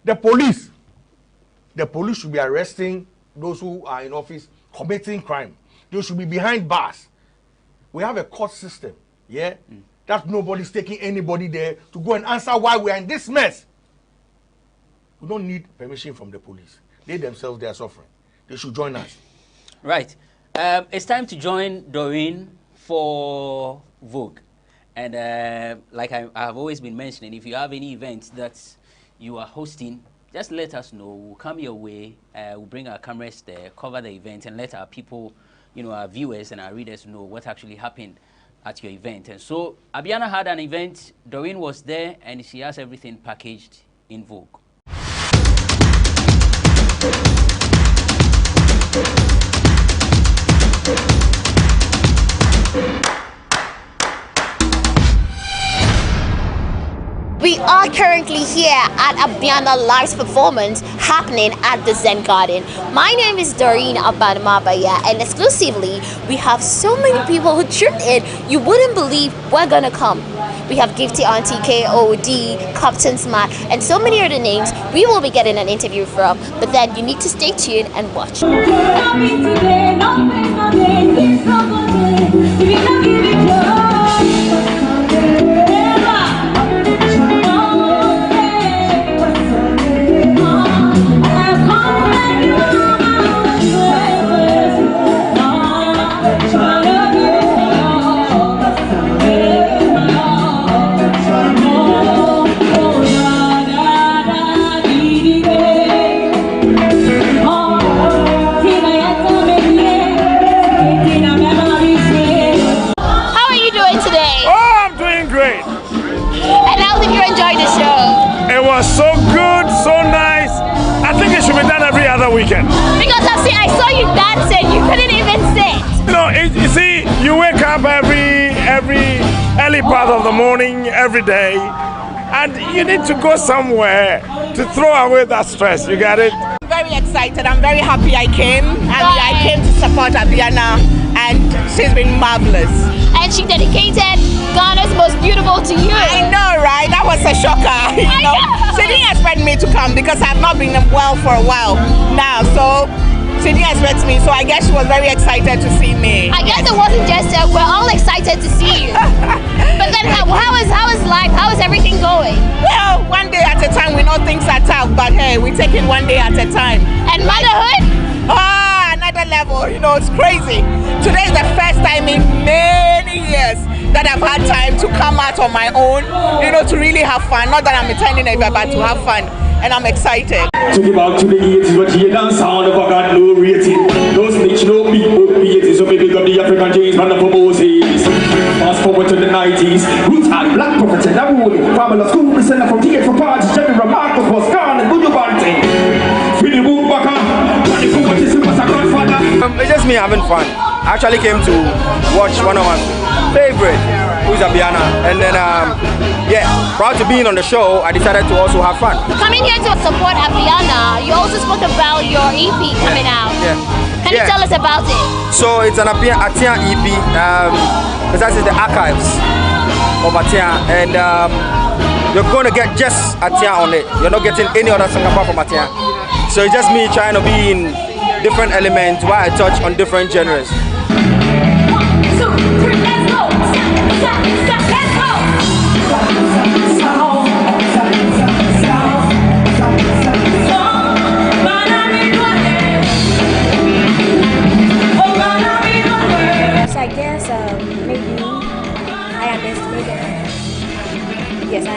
The police should be arresting those who are in office committing crime. They should be behind bars. We have a court system, that nobody's taking anybody there to go and answer why we are in this mess. We don't need permission from the police. They themselves, they are suffering. They should join us. Right. It's time to join Doreen for Vogue. And like I have always been mentioning, if you have any events that you are hosting, just let us know. We'll come your way. We'll bring our cameras there, cover the event, and let our people, our viewers and our readers know what actually happened at your event. And so Abiana had an event. Doreen was there, and she has everything packaged in Vogue. We are currently here at Abiana Live's performance happening at the Zen Garden. My name is Doreen Abadamabaya, and exclusively we have so many people who tuned in. You wouldn't believe we're gonna come. We have Gifty Auntie, KOD, Captain Smart, and so many other names we will be getting an interview from. But then you need to stay tuned and watch. So good, so nice. I think it should be done every other weekend. Because I saw you dancing, you couldn't even sit. You see, you wake up every early part of the morning, every day, and you need to go somewhere to throw away that stress. You got it? I'm very excited. I'm very happy I came. I came to support Abiana, and she's been marvelous. And she dedicated Ghana's Most Beautiful to you. I know, right? That was a shocker. You know? She didn't expect me to come because I've not been well for a while now. So she didn't expect me. So I guess she was very excited to see me. I guess it wasn't just we're all excited to see you. But then how is life? How is everything going? Well, one day at a time. We know things are tough, but hey, we take it one day at a time. And motherhood? Another level. It's crazy. Today is the first time in many years that I've had time to come out on my own, to really have fun. Not that I'm intending it, but to have fun. And I'm excited. Took it back to the 80s, but you dance sound of I got no rating. No snitch, no beat, but creative. So maybe got the African James man for Moses. Fast forward to the 90s. Roots and black prophets and that wood. Family school, we send from ticket for parties. General Marcus was gone and good about it. Feeling boom back up. It's just me having fun. I actually came to watch one of my favorite, who's Abiana, and then proud to being on the show, I decided to also have fun. Coming here to support Abiana, you also spoke about your EP coming out. Can you tell us about it? So it's an Atia EP. That is the archives of Atia, and you're going to get just Atia on it. You're not getting any other song apart from Atia. So it's just me trying to be in different elements while I touch on different genres. So I guess maybe I underestimated. Yes, I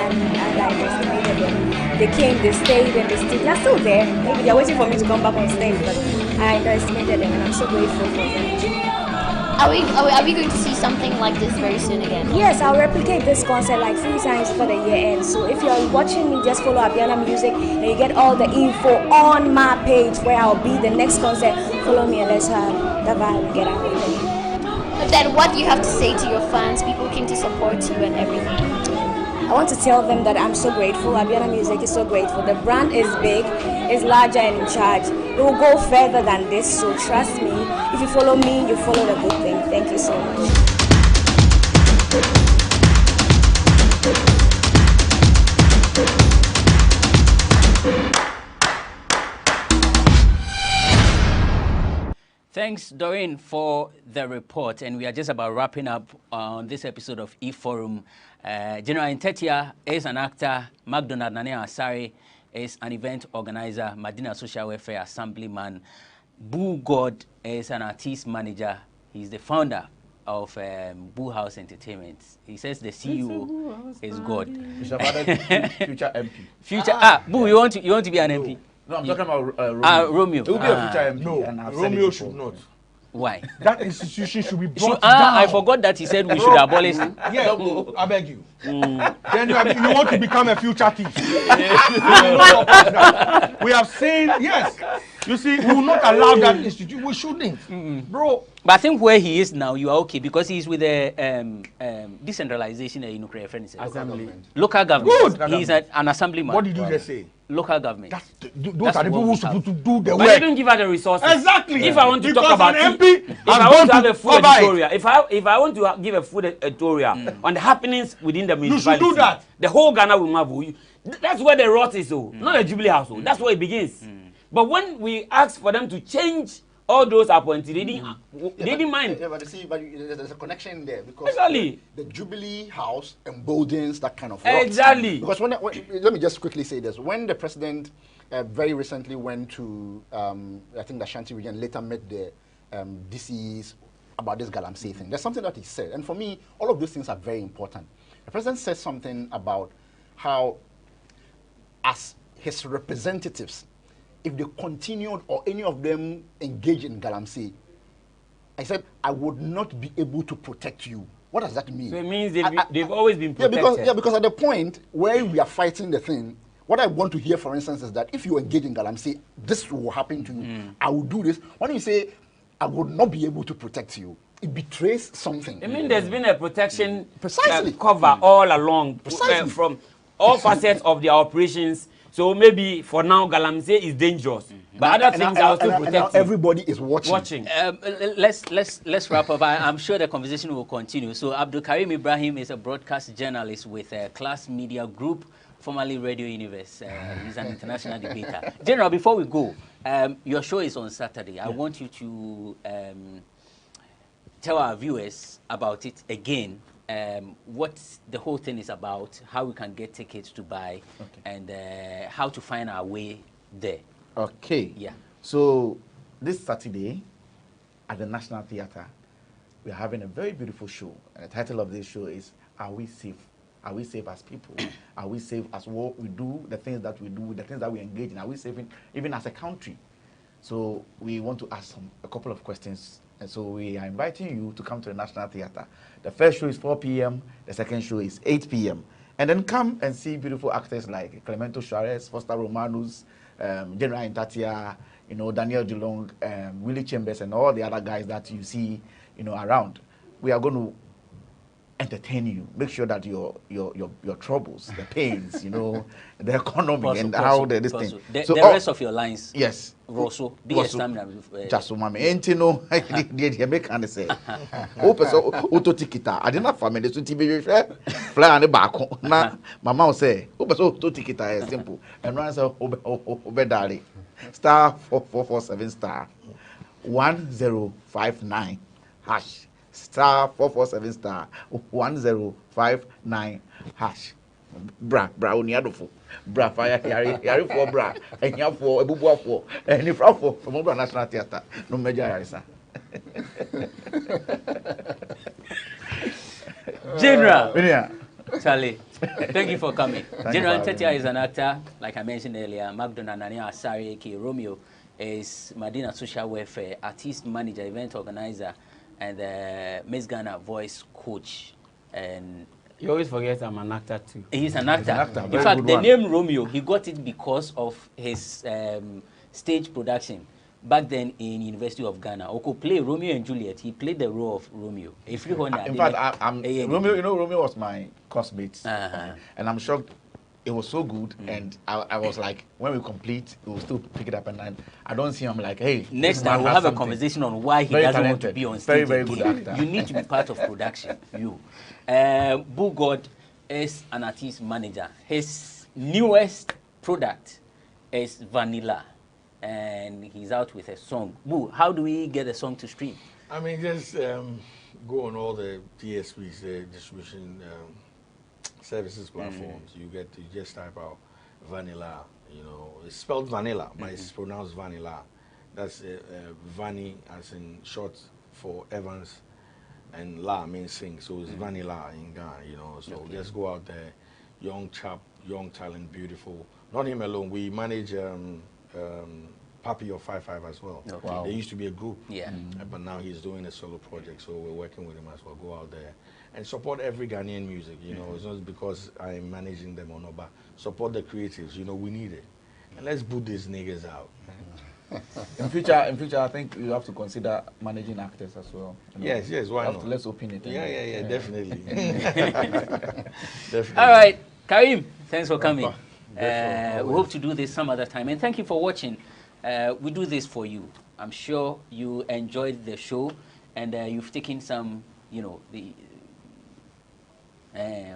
underestimated them. They came, they stayed, and they're still there. Maybe they're waiting for me to come back on stage, but I underestimated them, and I'm so grateful for them. Are we going to see something like this very soon again? Yes, I'll replicate this concert like 3 times for the year end. So if you're watching me, just follow Abiana Music and you get all the info on my page where I'll be the next concert. Follow me and let's have the vibe and get out of there. Then what do you have to say to your fans, people came to support you and everything? I want to tell them that I'm so grateful. Abiana Music is so grateful. The brand is big, is larger and in charge. It will go further than this, so trust me. If you follow me, you follow the good thing. Thank you so much. Thanks, Doreen, for the report. And we are just about wrapping up on this episode of eForum. General Ntetia is an actor. McDonald Nane Asare is an event organizer. Madina Social Welfare Assemblyman. Boo God is an artist manager. He's the founder of Boo House Entertainment. He says the CEO is God. Future MP. Future Boo, you want to be an MP? No, I'm talking about Romeo. Romeo. It will be a future MP. No, Romeo should not. Why? That institution should be brought down. I forgot that he said we should abolish it. Yeah, I beg you. Then you want to become a future thief. We have seen, yes. You see, we will not allow that institute. We shouldn't, bro. But I think where he is now, you are okay because he's with the decentralization and assembly. Local government. Good. He's an assemblyman. What did you just say? Local government. Those are the people who are supposed to do the work. But they don't give her the resources. Exactly. If I want to because talk about an MP, if I want to have a full editorial, if I want to give a full editorial on the happenings within the municipality, you should do that. The whole Ghana will marvel. That's where the rot is, not the Jubilee House. That's where it begins. But when we ask for them to change all those appointees, they didn't mind. Yeah, but you see, there's a connection there because exactly. the Jubilee House emboldens that kind of rot. Exactly. Because let me just quickly say this: when the president very recently went to, I think the Ashanti region, later met the DCs about this Galamsey thing. There's something that he said, and for me, all of those things are very important. The president said something about how, as his representatives, if they continued or any of them engage in Galamsey, I said, I would not be able to protect you. What does that mean? So it means they've always been protected. Yeah, because at the point where we are fighting the thing, what I want to hear, for instance, is that if you engage in Galamsey, this will happen to you. I will do this. When you say, I would not be able to protect you, it betrays something. I mean, there's been a protection precisely cover all along from all facets of their operations. So maybe for now, Galamsey is dangerous, but other things are also protected. Everybody is watching. Let's wrap up. I'm sure the conversation will continue. So Abdul Karim Ibrahim is a broadcast journalist with Class Media Group, formerly Radio Universe. He's an international debater. General, before we go, your show is on Saturday. I want you to tell our viewers about it again. What the whole thing is about, how we can get tickets to buy, and how to find our way there. Okay. Yeah. So this Saturday at the National Theatre, we are having a very beautiful show. And the title of this show is Are We Safe? Are we safe as people? Are we safe as what we do, the things that we do, the things that we engage in? Are we safe even as a country? So we want to ask a couple of questions. And so we are inviting you to come to the National Theatre. The first show is 4 p.m. The second show is 8 p.m. And then come and see beautiful actors like Clemento Suarez, Foster Romanus, General Ntatia, Daniel DeLong, Willie Chambers, and all the other guys that you see, around. We are going to entertain you. Make sure that your troubles, the pains, the economy and how this thing. The rest of your lines. Yes. Rosso, be a stamina. Just so mama, ain't the make and say. Open so auto tikita. I didn't family the TV fly on the back. Na mama say, open so auto tikita is simple. And run so obedali. Star 4447 star 1059 hash. Star 447 star 1059 hash. Bra uniadofo. Bra fire yari for bra and ya for ebubu for and if for from National Theatre no major yarisa. General Charlie, thank you for coming. General Ntetia is an actor, like I mentioned earlier. McDonald Nane Asare aka Romeo is Madina Social Welfare artist manager, event organizer. and Miss Ghana voice coach. And you always forget I'm an actor too. He's an actor. In fact, the name Romeo, he got it because of his stage production. Back then in University of Ghana, Oko play Romeo and Juliet. He played the role of Romeo. In fact, Romeo, you know, Romeo was my classmate, and I'm shocked. It was so good, and I was like, when we complete, we will still pick it up, and I don't see him like, hey. Next time we'll have a conversation on why he doesn't want to be on stage. Very good actor. You need to be part of production. Boo God is an artist manager. His newest product is Vanilla. And he's out with a song. Boo, how do we get a song to stream? I mean, just go on all the DSPs, the distribution services platforms. You just type out Vanilla. You know, it's spelled Vanilla, but it's pronounced Vanilla. That's Vanny as in short for Evans, and La means sing. So it's Vanilla in Ghana. You know, so just go out there, young chap, young talent, beautiful. Not him alone. We manage. Papi of 5-5 as well. Okay. Wow. There used to be a group, but now he's doing a solo project, so we're working with him as well. Go out there and support every Ghanaian music. You know, it's not because I'm managing them or not, but support the creatives. You know, we need it, and let's boot these niggas out. In future, I think you have to consider managing actors as well. You know? Yes, why not? Let's open it. Yeah, definitely. Definitely. All right, Karim, thanks for coming. We hope to do this some other time, and thank you for watching. We do this for you. I'm sure you enjoyed the show, and you've taken some, you know, the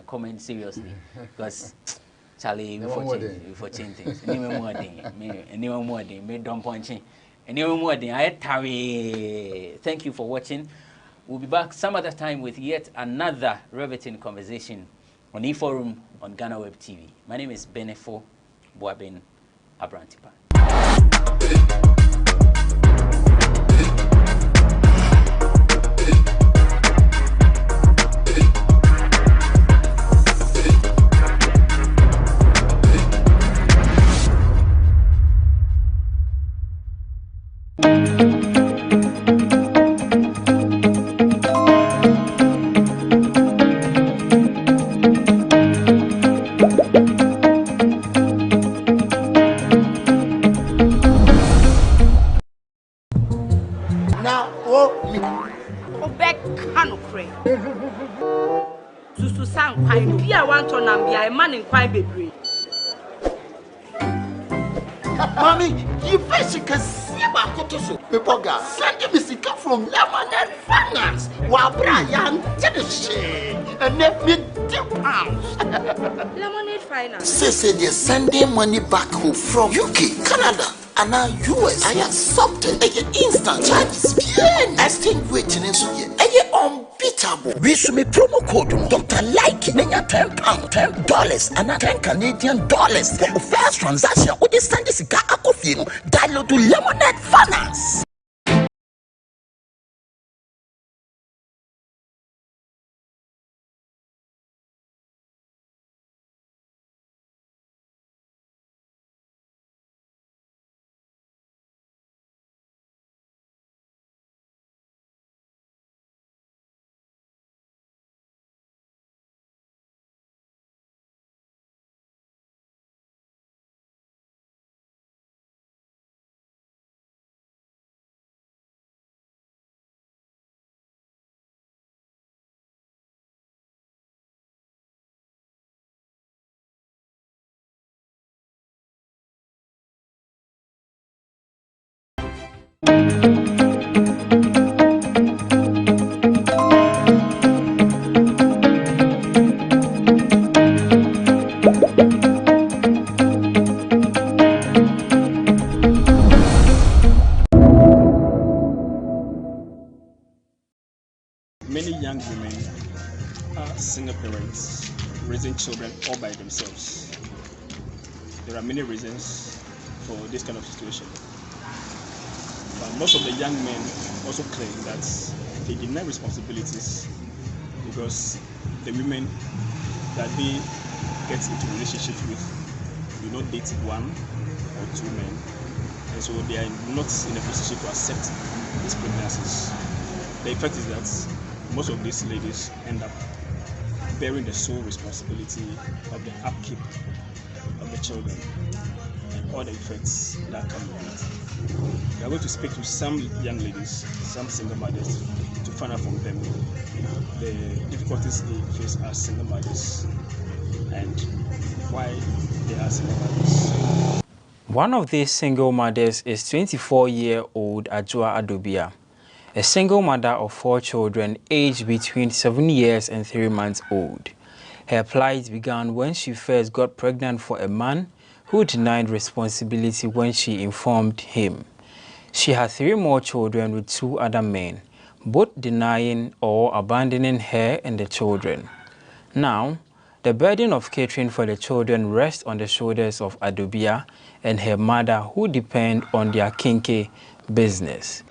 comment seriously, because Charlie, we for change things. Thank you for watching. We'll be back some other time with yet another riveting conversation on E-Forum on GhanaWeb TV. My name is Benefo Boabin Abrantipa. Mommy, you first can see about Kotoso. People got sending me sick from Lemonade Finance. While Brian did the shit and let me £2. Lemonade Finance. Say they're sending money back home from UK, Canada, and now US. I accepted a instant charges. Extinguishing in so unbeatable. We should make promo code Dr. Like Nenya £10, $10, and $10 Canadian dollars for the first transaction. What is send this guy download to Lemonade Finance. Many young women are single parents, raising children all by themselves. There are many reasons for this kind of situation. But most of the young men also claim that they deny responsibilities because the women that they get into relationships with do not date one or two men, and so they are not in a position to accept these pregnancies. the effect is that most of these ladies end up bearing the sole responsibility of the upkeep of the children and all the effects that come with it. We are going to speak to some young ladies, some single mothers, to find out from them the difficulties they face as single mothers and why they are single mothers. One of these single mothers is 24-year-old Ajua Adobia, a single mother of 4 children aged between 7 years and 3 months old. Her plight began when she first got pregnant for a man who denied responsibility when she informed him. She had 3 more children with 2 other men, both denying or abandoning her and the children. Now, the burden of catering for the children rests on the shoulders of Adobia and her mother, who depend on their kinky business.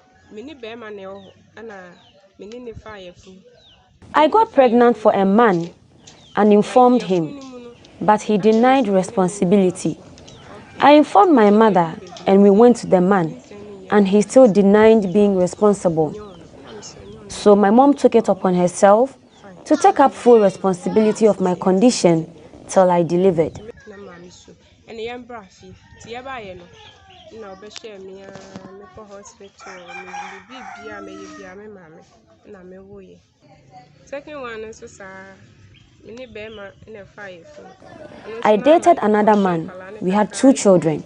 I got pregnant for a man and informed him, but he denied responsibility. I informed my mother and we went to the man, and he still denied being responsible. So my mom took it upon herself to take up full responsibility of my condition till I delivered. I dated another man. We had 2 children.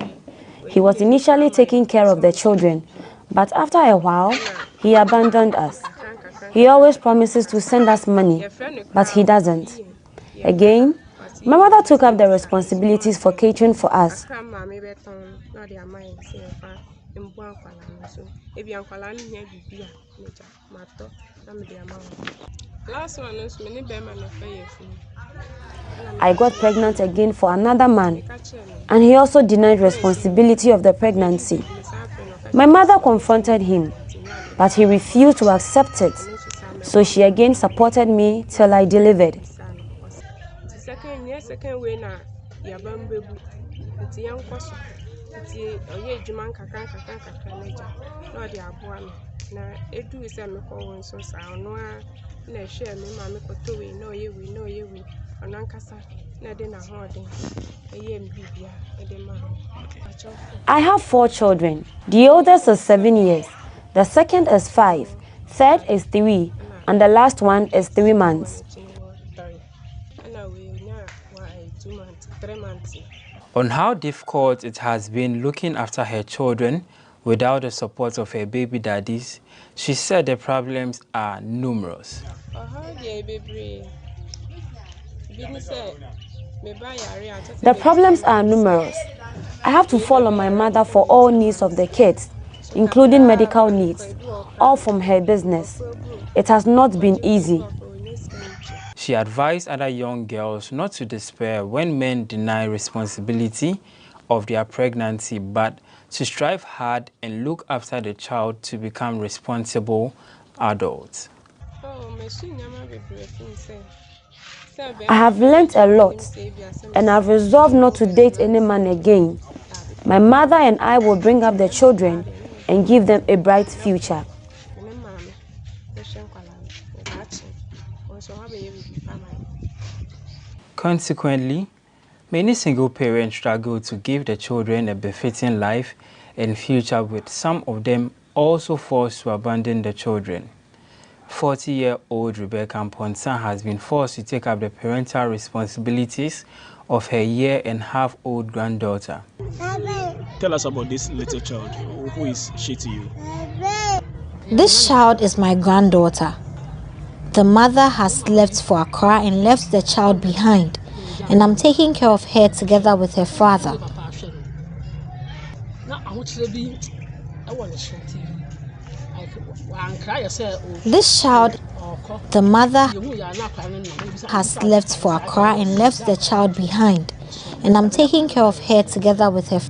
He was initially taking care of the children, but after a while, he abandoned us. He always promises to send us money, but he doesn't. Again, my mother took up the responsibilities for catering for us. I got pregnant again for another man, and he also denied responsibility of the pregnancy. My mother confronted him, but he refused to accept it, so she again supported me till I delivered. I have 4 children. The oldest is 7 years, the second is 5, third is 3, and the last one is 3 months. On how difficult it has been looking after her children without the support of her baby daddies, she said the problems are numerous. The problems are numerous. I have to fall on my mother for all needs of the kids, including medical needs, all from her business. It has not been easy. She advised other young girls not to despair when men deny responsibility of their pregnancy, but to strive hard and look after the child to become responsible adults. I have learned a lot, and I've resolved not to date any man again. My mother and I will bring up the children and give them a bright future. Consequently, many single parents struggle to give the children a befitting life and future, with some of them also forced to abandon the children. 40-year-old Rebecca Mponsa has been forced to take up the parental responsibilities of her year-and-a-half-old granddaughter. Tell us about this little child. Who is she to you? This child is my granddaughter. The mother has left for Accra and left the child behind, and I'm taking care of her together with her father. This child, the mother has left for Accra and left the child behind, and I'm taking care of her together with her.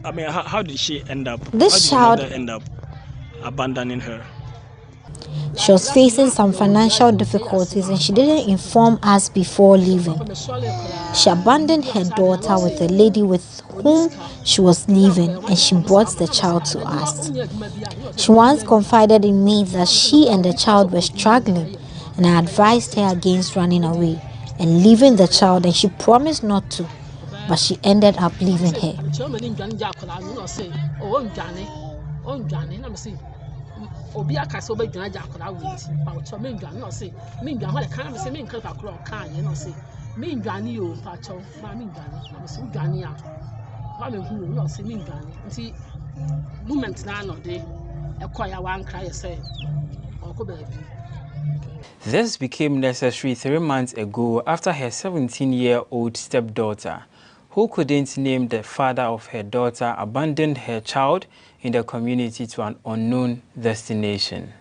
I mean, how did she end up? This child end up abandoning her. She was facing some financial difficulties and she didn't inform us before leaving. She abandoned her daughter with a lady with whom she was leaving, and she brought the child to us. She once confided in me that she and the child were struggling, and I advised her against running away and leaving the child, and she promised not to, but she ended up leaving her. This became necessary 3 months ago after her 17-year-old stepdaughter, who couldn't name the father of her daughter, abandoned her child in the community to an unknown destination.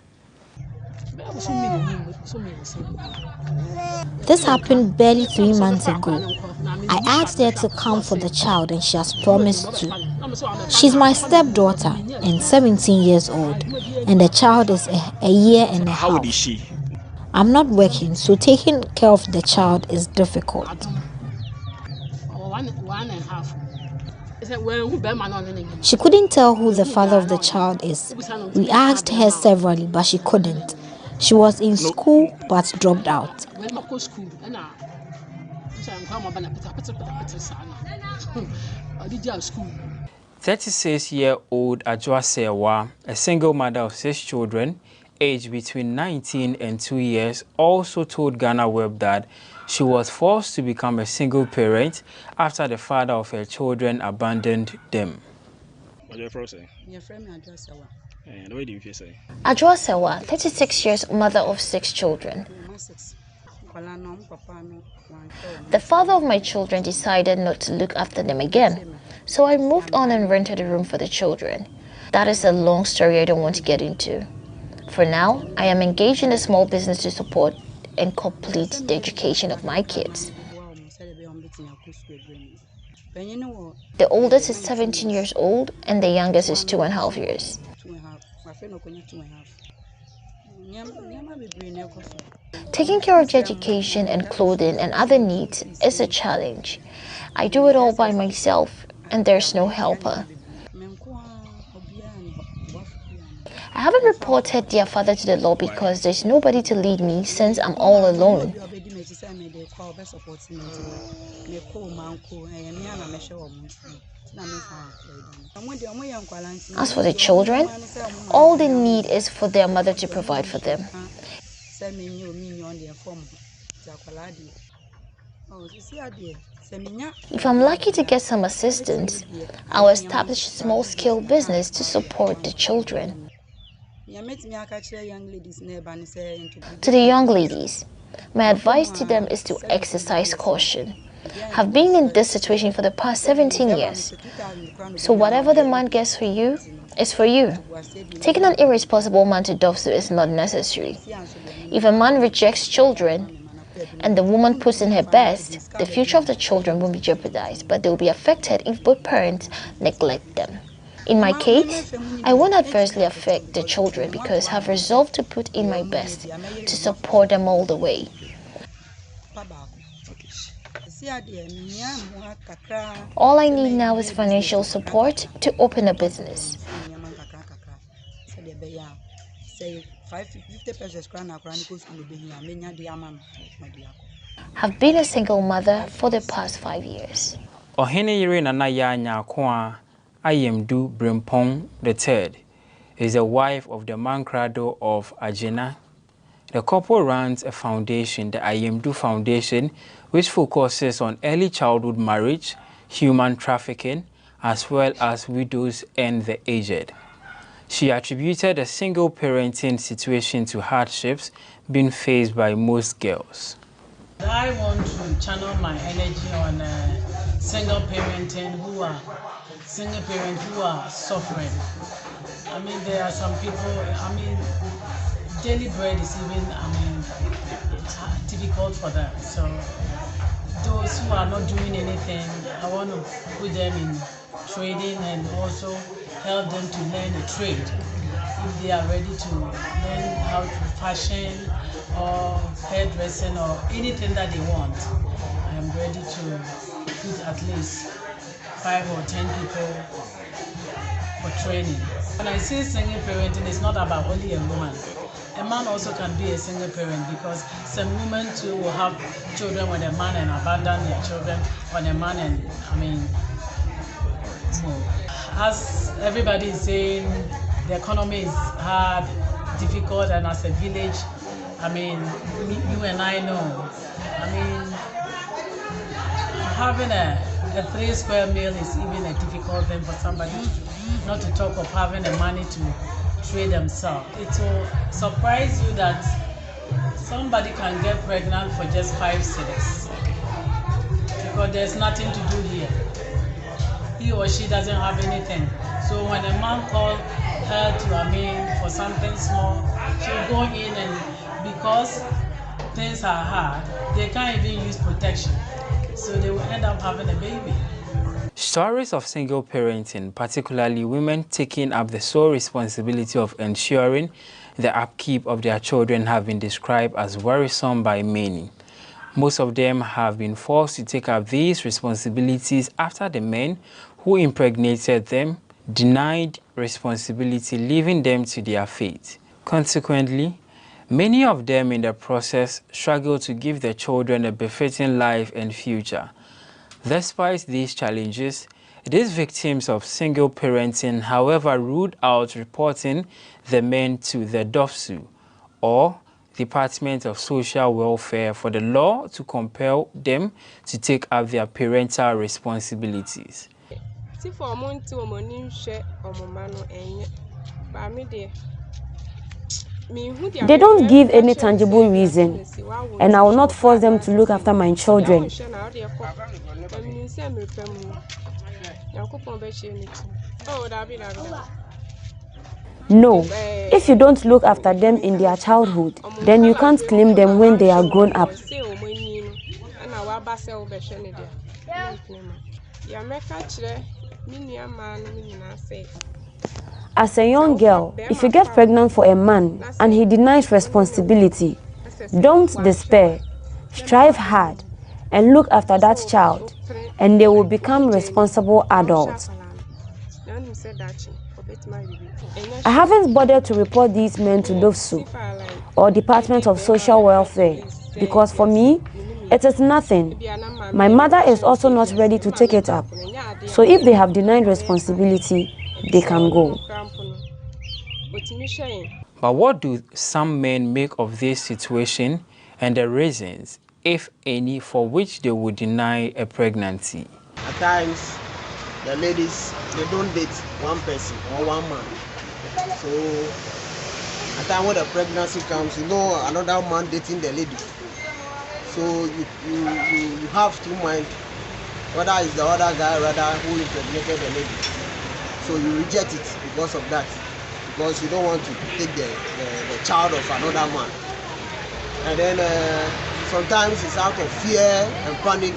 This happened barely 3 months ago. I asked her to come for the child, and she has promised to. She's my stepdaughter and 17 years old, and the child is a year and a half. How old is she? I'm not working, so taking care of the child is difficult. She couldn't tell who the father of the child is. We asked her severally, but she couldn't. She was in school but dropped out. 36-year-old Amedzofe, a single mother of 6 children, aged between 19 and 2 years, also told GhanaWeb that she was forced to become a single parent after the father of her children abandoned them. Amedzofe, 36 years, mother of 6 children. The father of my children decided not to look after them again, so I moved on and rented a room for the children. That is a long story I don't want to get into. For now, I am engaged in a small business to support and complete the education of my kids. The oldest is 17 years old and the youngest is 2.5 years. Taking care of education and clothing and other needs is a challenge. I do it all by myself and there's no helper. I haven't reported their father to the law because there's nobody to lead me since I'm all alone. As for the children, all they need is for their mother to provide for them. If I'm lucky to get some assistance, I'll establish a small-scale business to support the children. To the young ladies, my advice to them is to exercise caution. I've been in this situation for the past 17 years. So whatever the man gets for you, is for you. Taking an irresponsible man to Dovsu is not necessary. If a man rejects children and the woman puts in her best, the future of the children won't be jeopardized, but they will be affected if both parents neglect them. In my case, I won't adversely affect the children because I've resolved to put in my best to support them all the way. All I need now is financial support to open a business. I've been a single mother for the past 5 years. Amedzofe Brimpong III is the wife of the Mankrado of Agena. The couple runs a foundation, the Amedzofe Foundation, which focuses on early childhood marriage, human trafficking, as well as widows and the aged. She attributed the single parenting situation to hardships being faced by most girls. I want to channel my energy on single parents who are suffering. I mean, there are some people, daily bread is even, difficult for them. So those who are not doing anything, I want to put them in trading and also help them to learn a trade. If they are ready to learn how to fashion or hairdressing or anything that they want, I am ready to put at least 5 or 10 people for training. When I say single parenting, it's not about only a woman. A man also can be a single parent because some women too will have children with a man and abandon their children on a man and, as everybody is saying, the economy is hard, difficult, and as a village, you and I know, having a 3 square meal is even a difficult thing for somebody, not to talk of having the money to trade themselves. It will surprise you that somebody can get pregnant for just 5 cedis because there's nothing to do here. He or she doesn't have anything. So when a man calls her to for something small, she'll go in, and because things are hard, they can't even use protection. So they will end up having a baby. Stories of single parenting, particularly women taking up the sole responsibility of ensuring the upkeep of their children, have been described as worrisome by many. Most of them have been forced to take up these responsibilities after the men who impregnated them denied responsibility, leaving them to their fate. Consequently, many of them in the process struggle to give their children a befitting life and future. Despite these challenges, these victims of single parenting, however, ruled out reporting the men to the DOFSU, or Department of Social Welfare, for the law to compel them to take up their parental responsibilities. They don't give any tangible reason, and I will not force them to look after my children. No, if you don't look after them in their childhood, then you can't claim them when they are grown up. As a young girl, if you get pregnant for a man and he denies responsibility, don't despair. Strive hard and look after that child, and they will become responsible adults. I haven't bothered to report these men to DOFSU or Department of Social Welfare because for me, it is nothing. My mother is also not ready to take it up. So if they have denied responsibility, they can go. But what do some men make of this situation and the reasons, if any, for which they would deny a pregnancy? At times, the ladies, they don't date one person or one man. So, at time when the pregnancy comes, another man dating the lady. So you have to mind whether it's the other guy rather who impregnated the lady. So you reject it because of that, because you don't want to take the child of another man. And then sometimes it's out of fear and panic,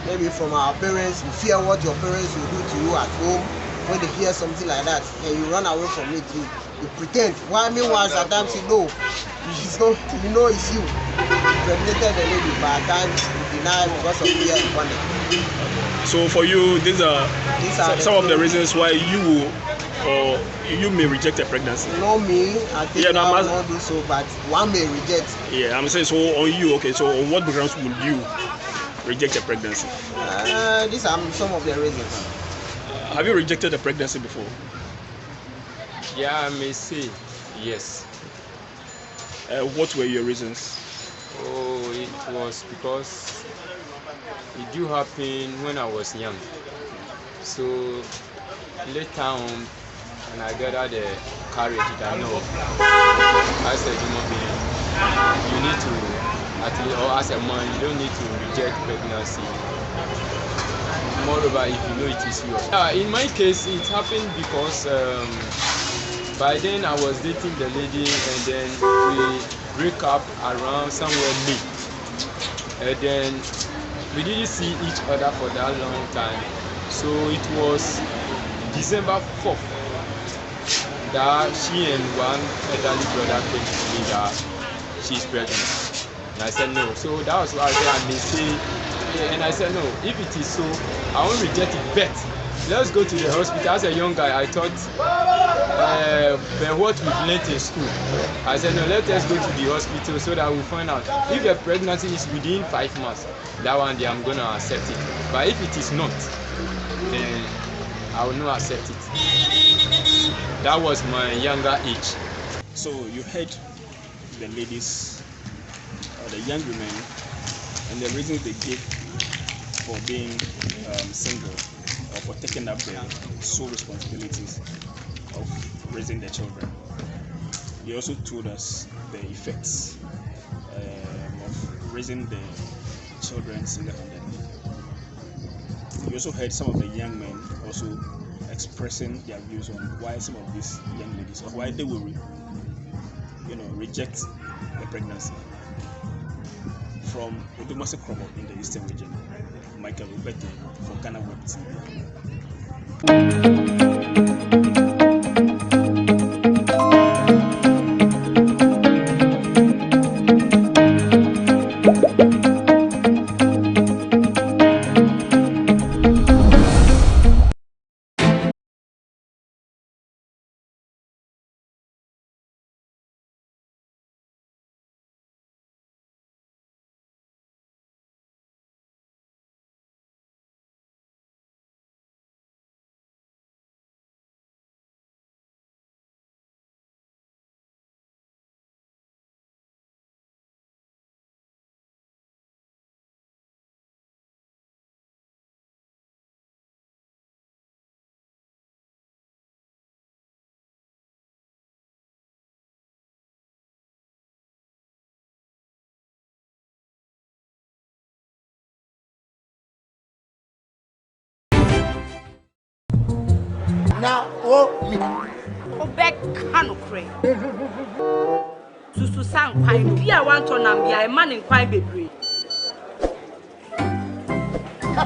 maybe from our parents. You fear what your parents will do to you at home when they hear something like that, and you run away from it. You pretend. Meanwhile, at times it's not, it's you. Impregnated the lady, but at times you deny because of fear and panic. So for you, these are some of the reasons why you may reject a pregnancy. Not me, I think I will not do so, but one may reject. Yeah, I'm saying so on you. Okay, so on what grounds would you reject a pregnancy? These are some of the reasons. Have you rejected a pregnancy before? Yeah, I may say yes. What were your reasons? Oh, it was because it did happen when I was young. So later on, when I gathered the courage that no, as a human being, you need to, or as a man, you don't need to reject pregnancy. Moreover, if you know it is yours. In my case, it happened because by then I was dating the lady, and then we break up around somewhere late. And then we didn't see each other for that long time. So it was December 4th that she and one elderly brother came to me that she's pregnant. And I said no. So that was why I said I may say And I said, no, if it is so, I won't reject it, but let's go to the hospital. As a young guy, I thought, what we've learned in school. I said, no, let us go to the hospital so that we'll find out. If the pregnancy is within 5 months, that one day I'm going to accept it. But if it is not, then I will not accept it. That was my younger age. So you heard the ladies, or the young women, and the reasons they gave for being single, or for taking up the sole responsibilities of raising their children. They also told us the effects of raising the children single-handedly. You also heard some of the young men also expressing their views on why some of these young ladies, or why they will, reject the pregnancy. From Odomase Krobo in the Eastern region, Michael Ubete for GhanaWeb TV. Now, oh, me. Obek Kanokre. Susu sang pine, Pia want to Nambia, a man in quite baby.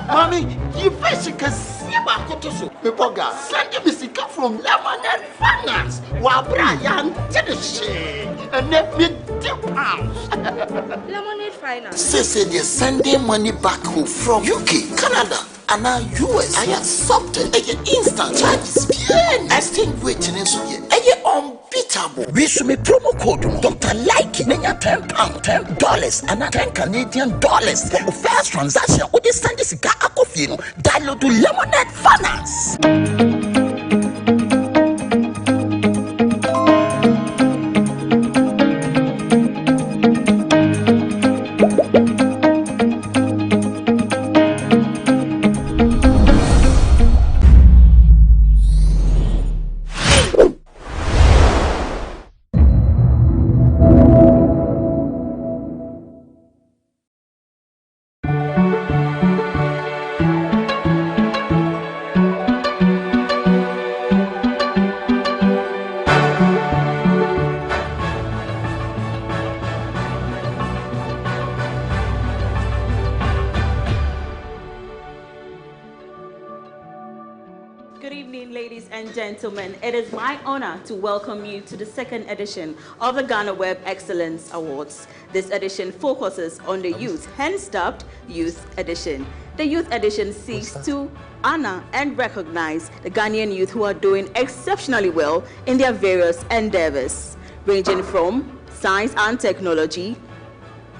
Mommy, you first can see my cotoso. Pepoga, send me sick from Lemonade Finance. While Brian did the shade and let me £2. Lemonade Finance. Say they're sending money back home from UK, Canada, and now US. I accepted a instant charges. Extinguishing and so ye unbeatable. We should make promo code Dr. Like Nanya £10, $10 and $10 Canadian for the first transaction. With this Sunday cigar coffee, download to Lemonade Finance. Gentlemen, it is my honor to welcome you to the second edition of the GhanaWeb Excellence Awards. This edition focuses on the youth, hence dubbed Youth Edition. The Youth Edition seeks to honor and recognize the Ghanaian youth who are doing exceptionally well in their various endeavors, ranging from science and technology,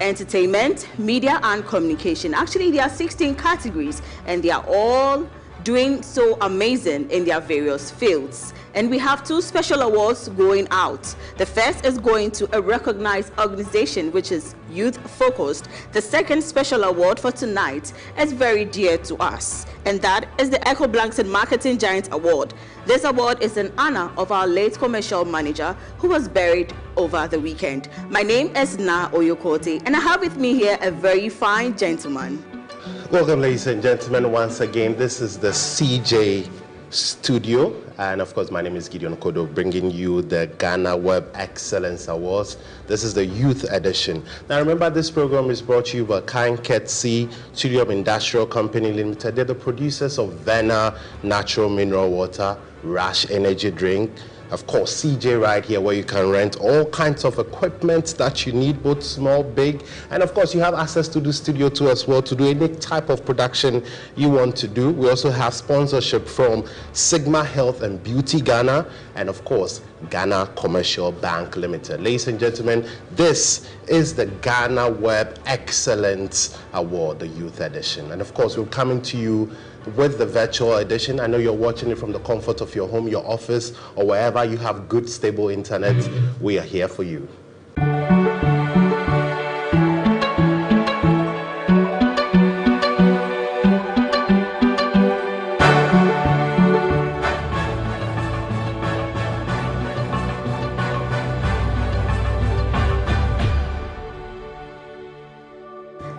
entertainment, media and communication. Actually, there are 16 categories and they are all doing so amazing in their various fields. And we have two special awards going out. The first is going to a recognized organization which is youth focused. The second special award for tonight is very dear to us, and that is the Echo Blanks and Marketing Giant Award. This award is in honor of our late commercial manager who was buried over the weekend. My name is Na Oyokote, and I have with me here a very fine gentleman. Welcome, ladies and gentlemen, once again. This is the CJ Studio, and of course my name is Gideon Kodo, bringing you the GhanaWeb Excellence Awards. This is the Youth Edition. Now remember, this program is brought to you by Kanketsi Studio Industrial Company Limited. They're the producers of Vena Natural Mineral Water, Rash Energy Drink, of course, CJ right here, where you can rent all kinds of equipment that you need, both small, big, and of course you have access to the studio too as well to do any type of production you want to do. We also have sponsorship from Sigma Health and Beauty Ghana, and of course Ghana Commercial Bank Limited. Ladies and gentlemen, this is the GhanaWeb Excellence Award, the Youth Edition, and of course we're coming to you with the virtual edition. I know you're watching it from the comfort of your home, your office, or wherever you have good, stable internet. We are here for you.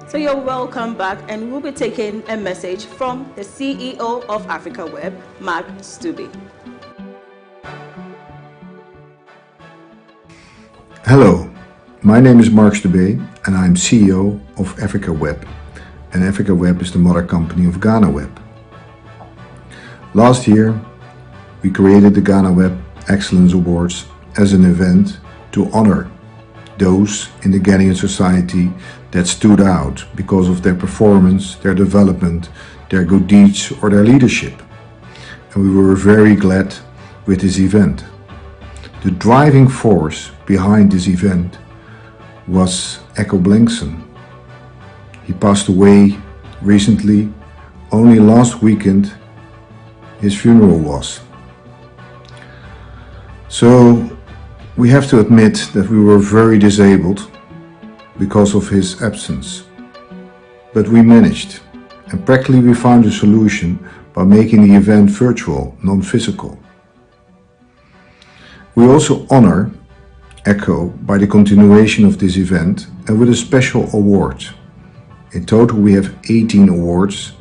So you're welcome back, and we'll be taking a message from the CEO of AfricaWeb, Mark Stubbe. Hello, my name is Mark Stubbe and I'm CEO of AfricaWeb, and AfricaWeb is the mother company of GhanaWeb. Last year we created the GhanaWeb Excellence Awards as an event to honor those in the Ghanaian society that stood out because of their performance, their development, their good deeds or their leadership. And we were very glad with this event. The driving force behind this event was Echo Blankson. He passed away recently. Only last weekend his funeral was. So we have to admit that we were very disabled because of his absence. But we managed, and practically we found a solution by making the event virtual, non-physical. We also honor Echo by the continuation of this event and with a special award. In total we have 18 awards,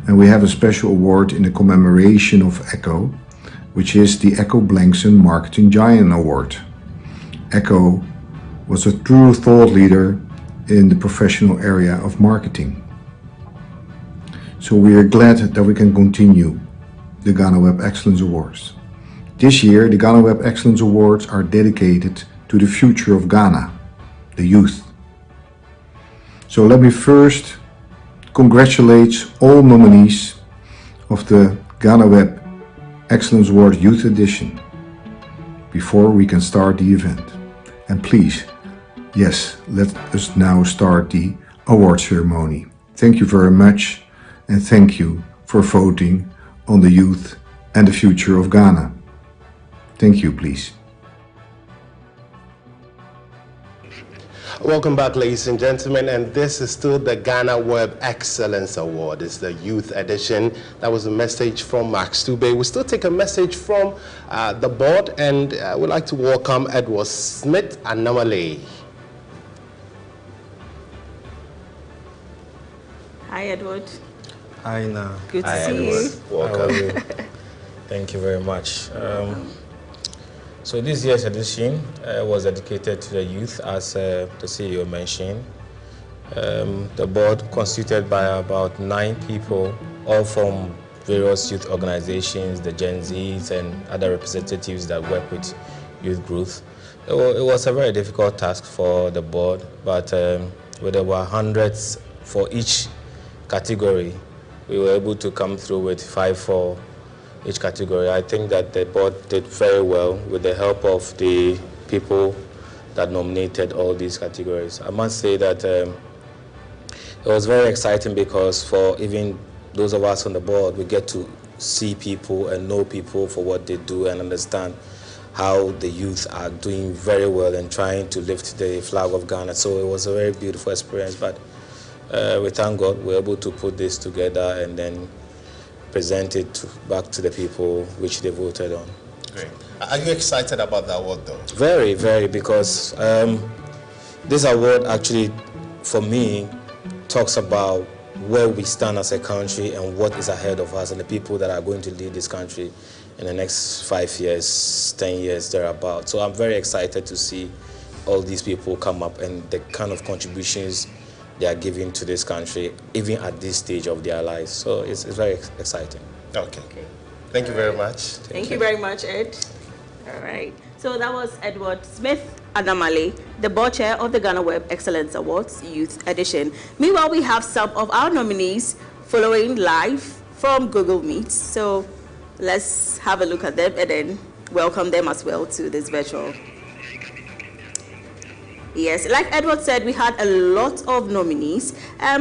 and we have a special award in the commemoration of Echo, which is the Echo Blankson Marketing Giant Award. Echo was a true thought leader in the professional area of marketing. So we are glad that we can continue the GhanaWeb Excellence Awards. This year the GhanaWeb Excellence Awards are dedicated to the future of Ghana, the youth. So let me first congratulate all nominees of the GhanaWeb Excellence Award Youth Edition before we can start the event. And please, yes, let us now start the award ceremony. Thank you very much, and thank you for voting on the youth and the future of Ghana. Thank you, please. Welcome back, ladies and gentlemen, and this is still the GhanaWeb Excellence Award. It's the Youth Edition. That was a message from Mark Stubbe. We still take a message from the board, and we'd like to welcome Edward Smith and Namale. Hi, Edward. Hi, Na. Good to see you. Welcome. Thank you very much. So this year's edition was dedicated to the youth, as the CEO mentioned. The board constituted by about 9 people, all from various youth organizations, the Gen Zs and other representatives that work with youth growth. It was a very difficult task for the board, but there were hundreds for each category. We were able to come through with 5 for each category. I think that the board did very well with the help of the people that nominated all these categories. I must say that it was very exciting because for even those of us on the board, we get to see people and know people for what they do and understand how the youth are doing very well and trying to lift the flag of Ghana. So it was a very beautiful experience, but we thank God we were able to put this together and then present it back to the people which they voted on. Great. Are you excited about the award though? Very, very, because this award actually, for me, talks about where we stand as a country and what is ahead of us and the people that are going to lead this country in the next 5 years, 10 years, thereabout. So I'm very excited to see all these people come up and the kind of contributions they are giving to this country, even at this stage of their lives. So it's very exciting. Okay. Thank you very much. Thank you very much, Ed. All right. So that was Edward Smith Adamale, the board chair of the GhanaWeb Excellence Awards Youth Edition. Meanwhile, we have some of our nominees following live from Google Meet. So let's have a look at them and then welcome them as well to this virtual. Yes, like Edward said, we had a lot of nominees.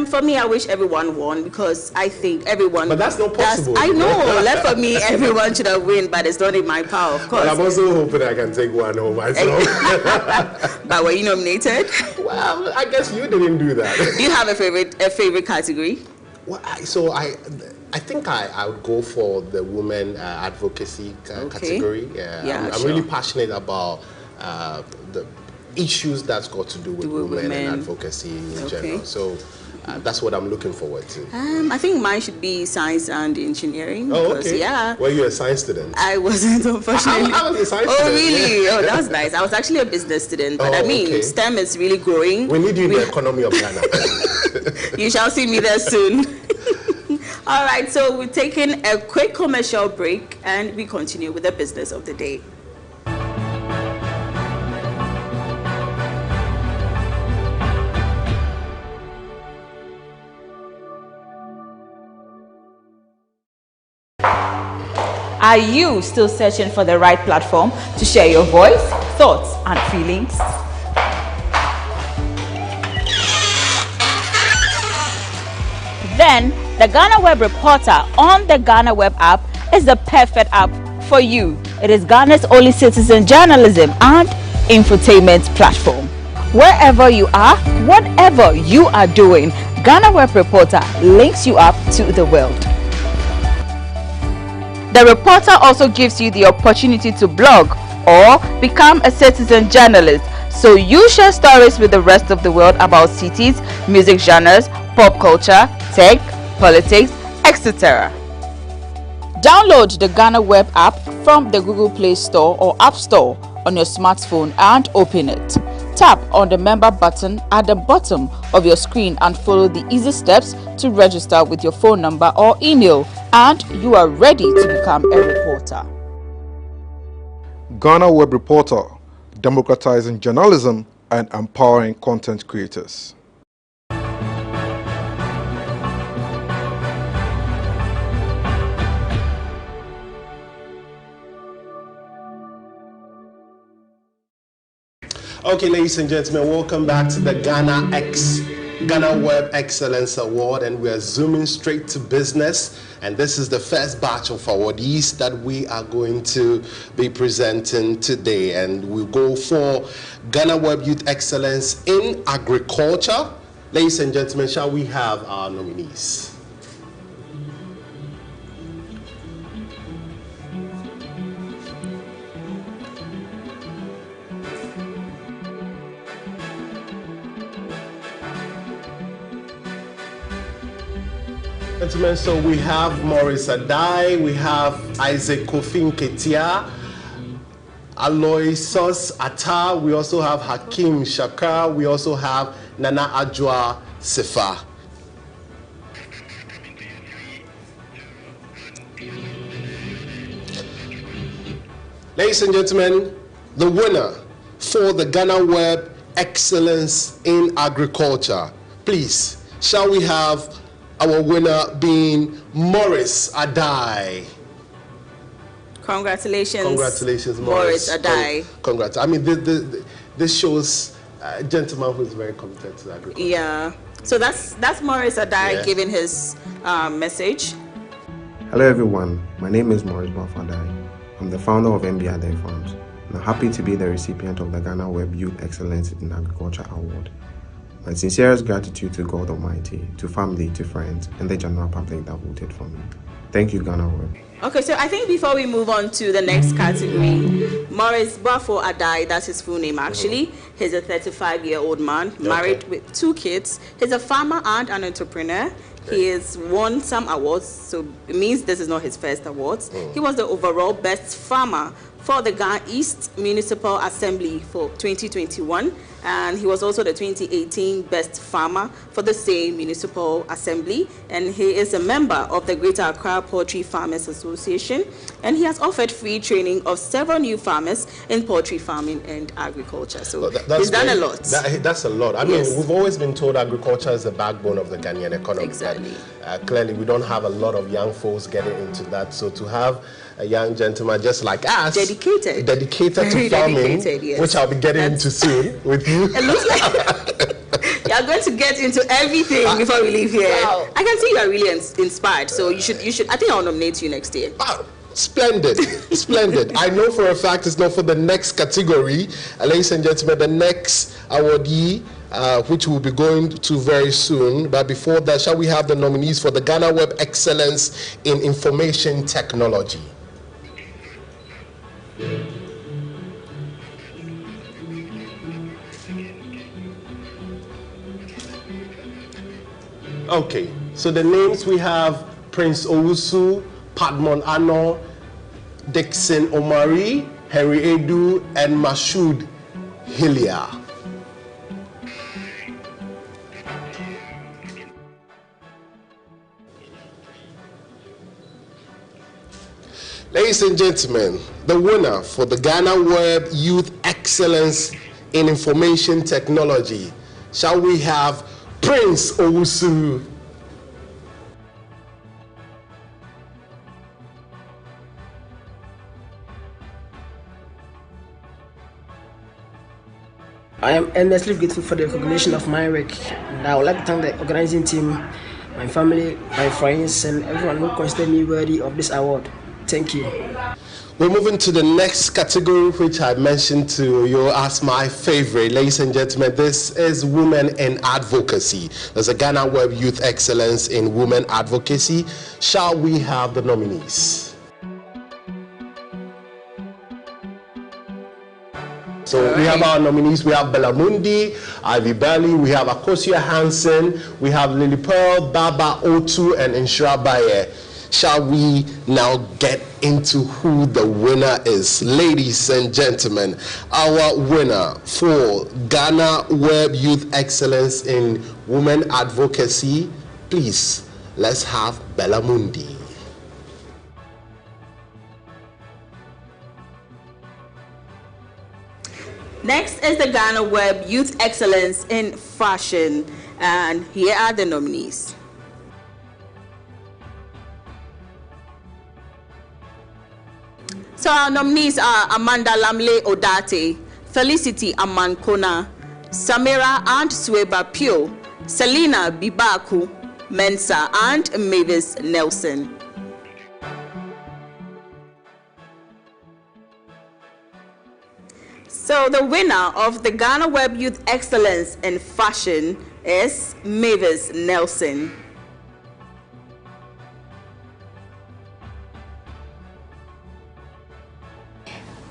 For me, I wish everyone won because I think everyone... But that's not possible. I know. Left for me, everyone should have won, but it's not in my power, of course. But I'm also hoping I can take one home myself. But were you nominated? Well, I guess you didn't do that. Do you have a favorite category? Well, I think I would go for the women advocacy category. I'm really passionate about the issues that's got to do with women and advocacy in general. So that's what I'm looking forward to. I think mine should be science and engineering. Oh, okay. Yeah. Were you a science student? I wasn't, unfortunately. I was a science student. Oh, really? Oh, that's nice. I was actually a business student, but I mean, STEM is really growing. We need you in the economy of Ghana. You shall see me there soon. All right, so we're taking a quick commercial break and we continue with the business of the day. Are you still searching for the right platform to share your voice, thoughts, and feelings? Then the GhanaWeb Reporter on the GhanaWeb app is the perfect app for you. It is Ghana's only citizen journalism and infotainment platform. Wherever you are, whatever you are doing, GhanaWeb Reporter links you up to the world. The reporter also gives you the opportunity to blog or become a citizen journalist, so you share stories with the rest of the world about cities, music genres, pop culture, tech, politics, etc. Download the GhanaWeb app from the Google Play Store or App Store on your smartphone and open it. Tap on the member button at the bottom of your screen and follow the easy steps to register with your phone number or email, and you are ready to become a reporter. GhanaWeb Reporter, democratizing journalism and empowering content creators. Okay, ladies and gentlemen, welcome back to the GhanaWeb Excellence Award, and we are zooming straight to business. And this is the first batch of awardees that we are going to be presenting today. And we'll go for GhanaWeb Youth Excellence in Agriculture. Ladies and gentlemen, shall we have our nominees? Gentlemen, so we have Maurice Adai, we have Isaac Kofi Nketia, Aloysius Atta, we also have Hakim Shakar, we also have Nana Adjoa Sefa. Ladies and gentlemen, the winner for the GhanaWeb Excellence in Agriculture. Please, shall we have our winner being Maurice Adai. Congratulations. Congratulations, Maurice Adai. Congrats. I mean, this shows a gentleman who is very committed to agriculture. Yeah. So that's Maurice Adai giving his message. Hello, everyone. My name is Maurice Adai. I'm the founder of MB Adai Farms. I'm happy to be the recipient of the GhanaWeb Youth Excellence in Agriculture Award. My sincerest gratitude to God Almighty, to family, to friends, and the general public that voted for me. Thank you, GhanaWeb. Okay, so I think before we move on to the next category, Maurice Adai, that's his full name actually. He's a 35-year-old man, married with 2 kids. He's a farmer and an entrepreneur. He has won some awards, so it means this is not his first awards. He was the overall best farmer for the Ghana East Municipal Assembly for 2021, and he was also the 2018 Best Farmer for the same Municipal Assembly, and he is a member of the Greater Accra Poultry Farmers Association. Association, and he has offered free training of several new farmers in poultry farming and agriculture. So he's done a lot. That's a lot. I mean, we've always been told agriculture is the backbone of the Ghanaian economy. Exactly. But, clearly, we don't have a lot of young folks getting into that. So to have a young gentleman just like us, dedicated to farming, yes, which I'll be getting into soon with you. It looks like you are going to get into everything before we leave here. Wow. I can see you are really inspired. So you should. I think I'll nominate you next year. Splendid, splendid. I know for a fact it's not for the next category. Ladies and gentlemen, the next awardee, which we'll be going to very soon. But before that, shall we have the nominees for the GhanaWeb Excellence in Information Technology? Okay, so the names we have: Prince Owusu, Padmon Ano, Dixon Omari, Henry Edu, and Mashood Hilia. Ladies and gentlemen, the winner for the GhanaWeb Youth Excellence in Information Technology, shall we have Prince Owusu. I am endlessly grateful for the recognition of my work, and I would like to thank the organizing team, my family, my friends, and everyone who considered me worthy of this award. Thank you. We're moving to the next category, which I mentioned to you as my favorite. Ladies and gentlemen, this is Women in Advocacy. There's a GhanaWeb Youth Excellence in Women Advocacy. Shall we have the nominees? So we have our nominees. We have Belamundi, Ivy Belly, we have Akosia Hansen, we have Lily Pearl, Baba Otu, and Inshra Baye. Shall we now get into who the winner is? Ladies and gentlemen, our winner for GhanaWeb Youth Excellence in Women Advocacy, please, let's have Belamundi. Next is the GhanaWeb Youth Excellence in Fashion, and here are the nominees. So our nominees are Amanda Lamle Odate, Felicity Amankona, Samira and Sweba Pio, Selina Bibaku Mensa, and Mavis Nelson. So the winner of the GhanaWeb Youth Excellence in Fashion is Mavis Nelson.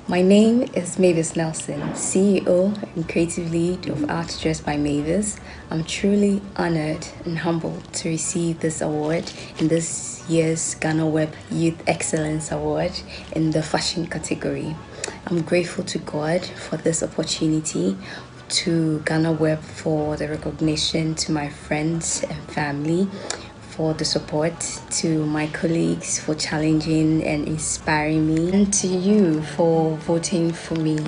My name is Mavis Nelson, CEO and Creative Lead of Art Dressed by Mavis. I'm truly honored and humbled to receive this award in this year's GhanaWeb Youth Excellence Award in the fashion category. I'm grateful to God for this opportunity, to GhanaWeb for the recognition, to my friends and family for the support, to my colleagues for challenging and inspiring me, and to you for voting for me.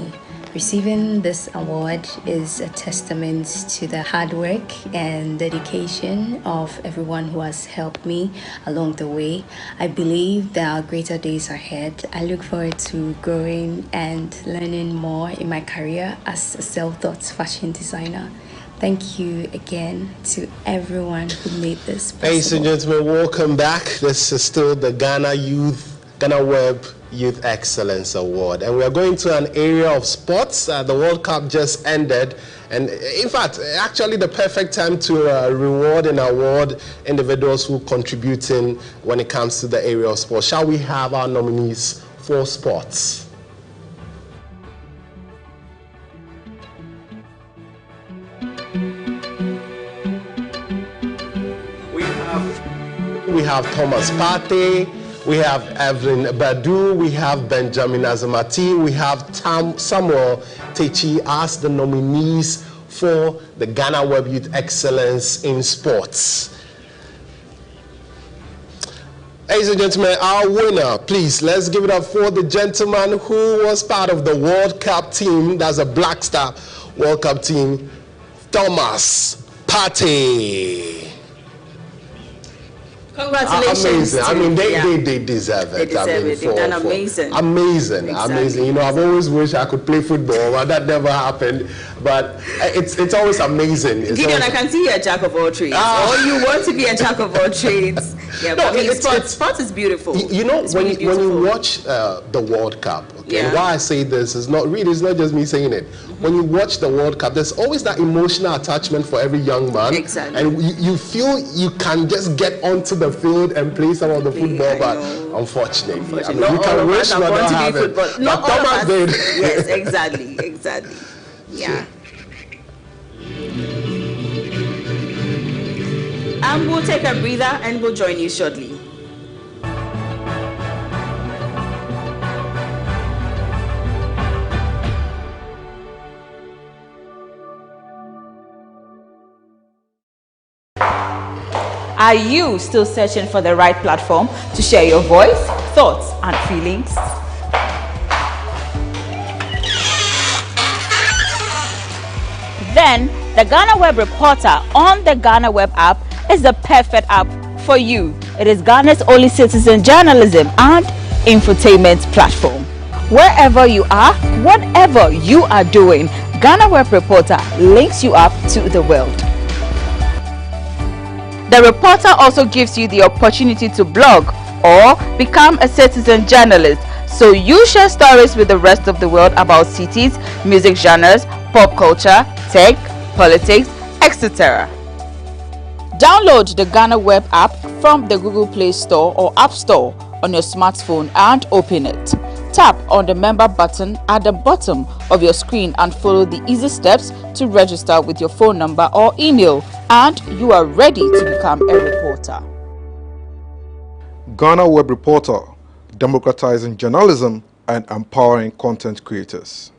Receiving this award is a testament to the hard work and dedication of everyone who has helped me along the way. I believe there are greater days ahead. I look forward to growing and learning more in my career as a self-taught fashion designer. Thank you again to everyone who made this possible. Ladies and gentlemen, welcome back. This is still the GhanaWeb Youth Excellence Award, and we are going to an area of sports. The World Cup just ended, and in fact, actually the perfect time to reward and award individuals who are contributing when it comes to the area of sports. Shall we have our nominees for sports? We have Thomas Partey, we have Evelyn Badu, we have Benjamin Azamati, we have Samuel Techi as the nominees for the GhanaWeb Youth Excellence in Sports. Ladies and gentlemen, our winner, please, let's give it up for the gentleman who was part of the World Cup team. That's a Black Star World Cup team, Thomas Partey. Congratulations. Amazing. I mean, they deserve it. They deserve it. They've done amazing. Amazing. Exactly. Amazing. You know, I've always wished I could play football, but that never happened. But it's always amazing. Gideon, I can see you're a jack of all trades. Or you want to be a jack of all trades. Yeah, but sport is beautiful. You know, when you watch the World Cup, okay, and why I say this is not just me saying it. When you watch the World Cup, there's always that emotional attachment for every young man. Exactly. And you feel you can just get onto the field and play some of the football, but unfortunately, I mean, you can wish not to have it. But Thomas did. Yes, exactly. Yeah. And we'll take a breather and we'll join you shortly. Are you still searching for the right platform to share your voice, thoughts, and feelings? Then the GhanaWeb Reporter on the GhanaWeb app is the perfect app for you. It is Ghana's only citizen journalism and infotainment platform. Wherever you are, whatever you are doing, GhanaWeb Reporter links you up to the world. The reporter also gives you the opportunity to blog or become a citizen journalist, so you share stories with the rest of the world about cities, music genres, pop culture, tech, politics, etc. Download the GhanaWeb app from the Google Play Store or App Store on your smartphone and open it. Tap on the member button at the bottom of your screen and follow the easy steps to register with your phone number or email, and you are ready to become a reporter. GhanaWeb Reporter, democratizing journalism and empowering content creators.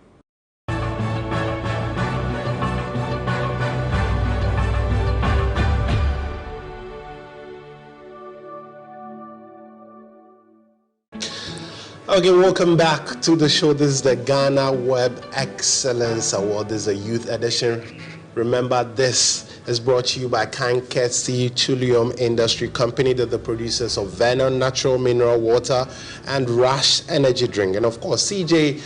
Okay, welcome back to the show. This is the GhanaWeb Excellence Award. This is a youth edition. Remember, this is brought to you by Kind Courtesy Chulium Industry Company. They're the producers of Vernon Natural Mineral Water and Rush Energy Drink. And of course, CJ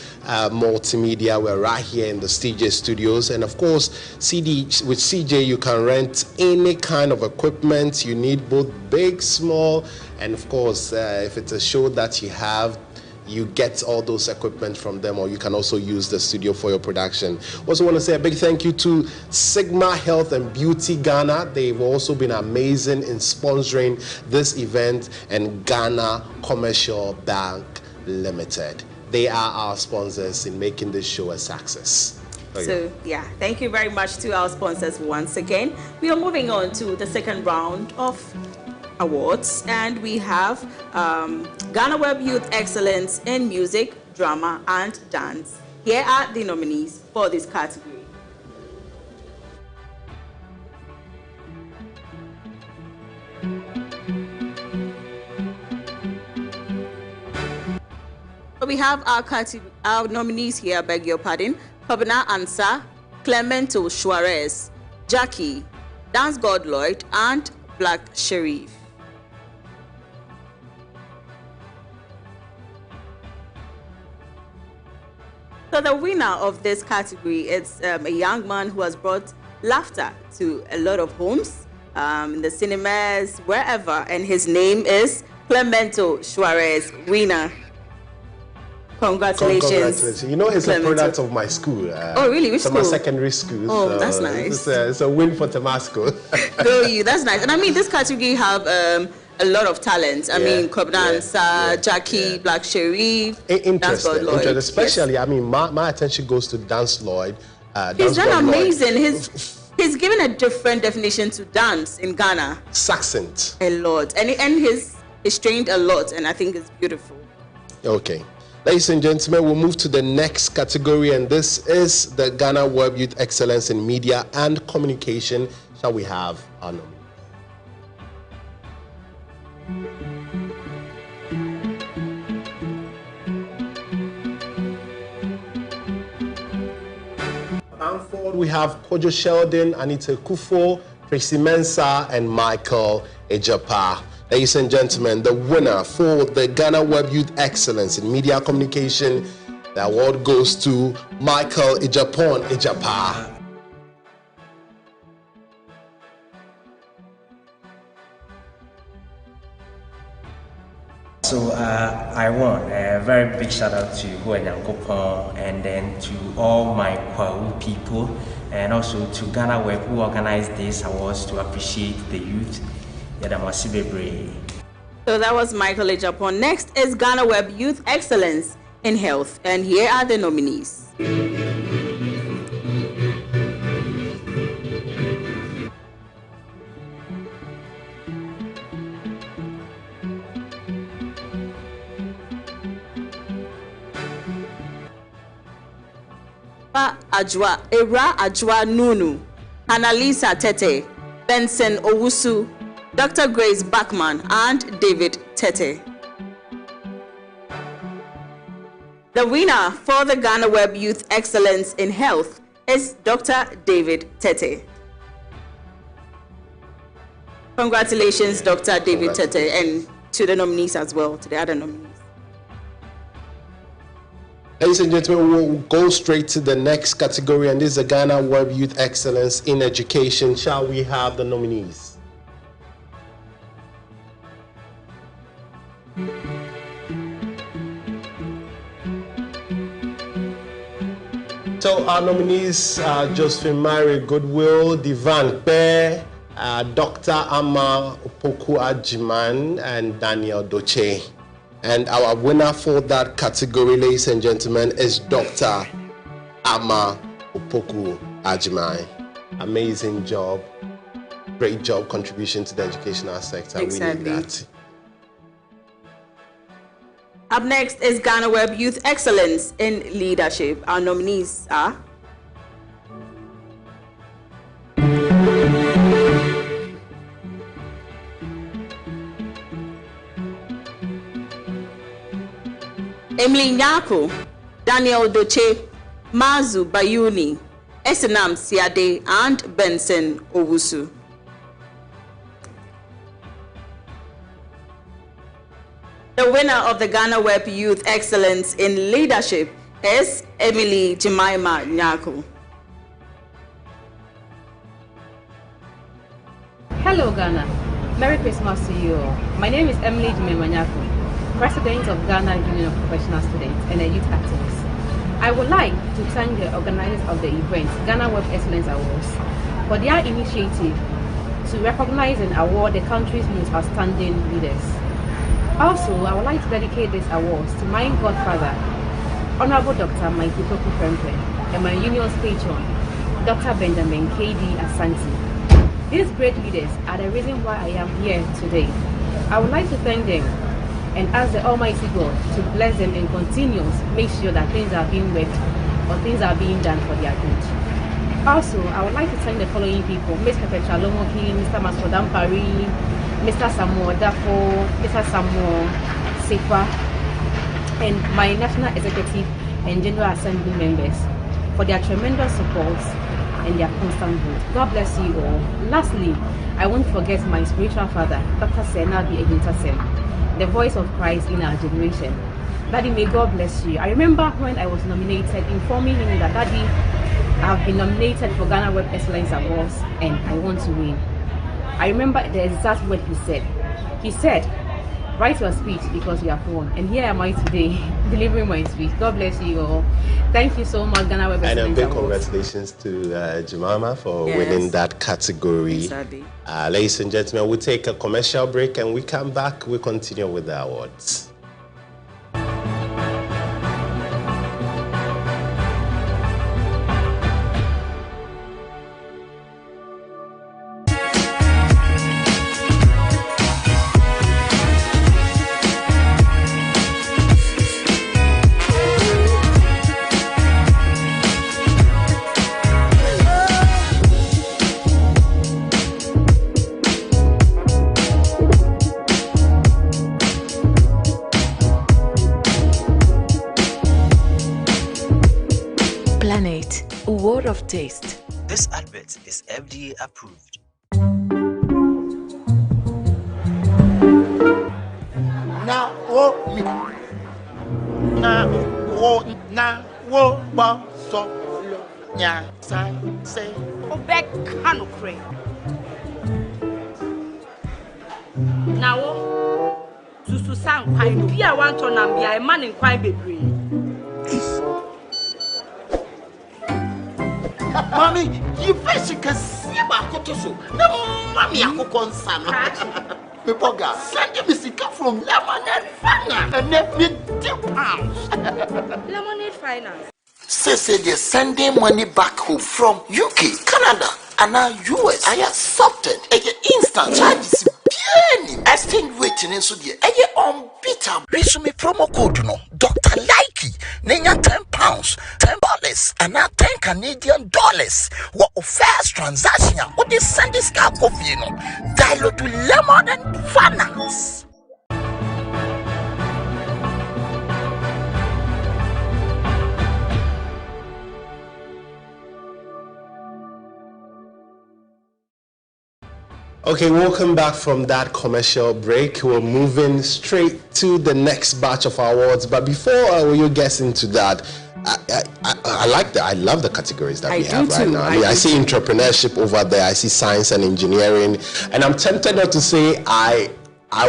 Multimedia. We're right here in the CJ Studios. And of course, with CJ, you can rent any kind of equipment you need, both big, small, and of course, if it's a show that you have, you get all those equipment from them, or you can also use the studio for your production. Also want to say a big thank you to Sigma Health and Beauty Ghana. They've also been amazing in sponsoring this event, and Ghana Commercial Bank Limited. They are our sponsors in making this show a success. So yeah, thank you very much to our sponsors once again. We are moving on to the second round of awards, and we have GhanaWeb Youth Excellence in Music, Drama and Dance. Here are the nominees for this category. So we have our nominees here, I beg your pardon: Pabna Ansa, Clemento Suarez, Jackie, Dance God Lloyd, and Black Sharif. So the winner of this category is a young man who has brought laughter to a lot of homes, in the cinemas, wherever, and his name is Clemento Suarez. Winner. Congratulations. You know, he's Clemento. a product of my school. Oh, really? Which so school? My secondary school. Oh, so that's nice. It's a win for Tomasco. Go you, that's nice. And I mean, this category have a lot of talent. I mean, Kobdansa, Jackie, Black Sharif, Interesting, especially, I mean, my attention goes to Dance Lloyd. He's done amazing. He's given a different definition to dance in Ghana. Saxent. A lot. And he's trained a lot, and I think it's beautiful. Okay. Ladies and gentlemen, we'll move to the next category, and this is the GhanaWeb Youth Excellence in Media and Communication. Shall we have our nominee? We have Kojo Sheldon, Anita Kufo, Tracy Mensah, and Michael Ejapa. Ladies and gentlemen, the winner for the Ghana Web Youth Excellence in Media Communication, the award goes to Michael Ejapa. So I want a very big shout out to Huanyankopon and then to all my Kwau people and also to Ghana Web who organized these awards to appreciate the youth. So that was Michael Ejapon. Next is Ghana Web Youth Excellence in Health, and here are the nominees. Ajwa, Era Ajwa Nunu, Annalisa Tete, Benson Owusu, Dr. Grace Bachman, and David Tete. The winner for the Ghana Web Youth Excellence in Health is Dr. David Tete. Congratulations, Dr. David Tete, and to the nominees as well, to the other nominees. Ladies and gentlemen, we'll go straight to the next category, and this is the Ghana Web Youth Excellence in Education. Shall we have the nominees? So our nominees are Josephine Mary Goodwill, Divan Bear, Dr. Ama Opoku Ajiman, and Daniel Doche. And our winner for that category, ladies and gentlemen, is Dr. Ama Opoku Ajiman. Amazing job. Great job, contribution to the educational sector. Exactly. We need that. Up next is Ghana Web Youth Excellence in Leadership. Our nominees are Emily Nyako, Daniel Doche, Mazu Bayuni, Esenam Siade, and Benson Owusu. The winner of the Ghana Web Youth Excellence in Leadership is Emily Jemima Nyako. Hello Ghana, Merry Christmas to you all. My name is Emily Jemima Nyako, President of Ghana Union of Professional Students and a Youth Activist. I would like to thank the organizers of the event, Ghana Web Excellence Awards, for their initiative to recognize and award the country's most outstanding leaders. Also, I would like to dedicate these awards to my godfather, Honorable Dr. Mike Itoku Franklin, and my union's patron, Dr. Benjamin K.D. Asante. These great leaders are the reason why I am here today. I would like to thank them and ask the Almighty God to bless them and continue to make sure that things are being worked or things are being done for their good. Also, I would like to thank the following people: Mr. Petra Lomoki, Mr. Masfodam Pari, Mr. Samuel Dafo, Mr. Samuel Sefa, and my National Executive and General Assembly members for their tremendous support and their constant vote. God bless you all. Lastly, I won't forget my spiritual father, Dr. Senabi Ebintasem, the voice of Christ in our generation. Daddy, may God bless you. I remember when I was nominated, informing him that Daddy, I've been nominated for Ghana Web Excellence Awards and I want to win. I remember the exact word he said. He said, write your speech because you have won. And here am I today, delivering my speech. God bless you all. Thank you so much, Ghana Web Excellence And a big Awards. congratulations to Jemima for winning that category. Exactly. Ladies and gentlemen, we'll take a commercial break and we come back, we continue with the awards. Planet, a world of taste. This advert is FDA approved. Now, so yeah, say, Obek Hanukre. Now, Susan Pine, be a one ton and be a man in quite baby. Mommy, you basically see about Kotoso. No, Mammy, I cook on Sam. Pepoga, send me sick from Lemonade Finance and let me £2. Lemonade Finance. Say they're sending money back home from UK, Canada, and now US. I accepted a instant charges. Exchange waiting in Sudia. Unbeatable. Resume promo code no. Dr. Likey. Nenya £10, $10, and now $10 Canadian. What first transaction? What they send this car coffee no? Dialogue to Lemon and Finance. Okay, welcome back from that commercial break. We're moving straight to the next batch of awards. But before you get into that, I like that. I love the categories that we have right now. I see entrepreneurship over there. I see science and engineering, and I'm tempted not to say I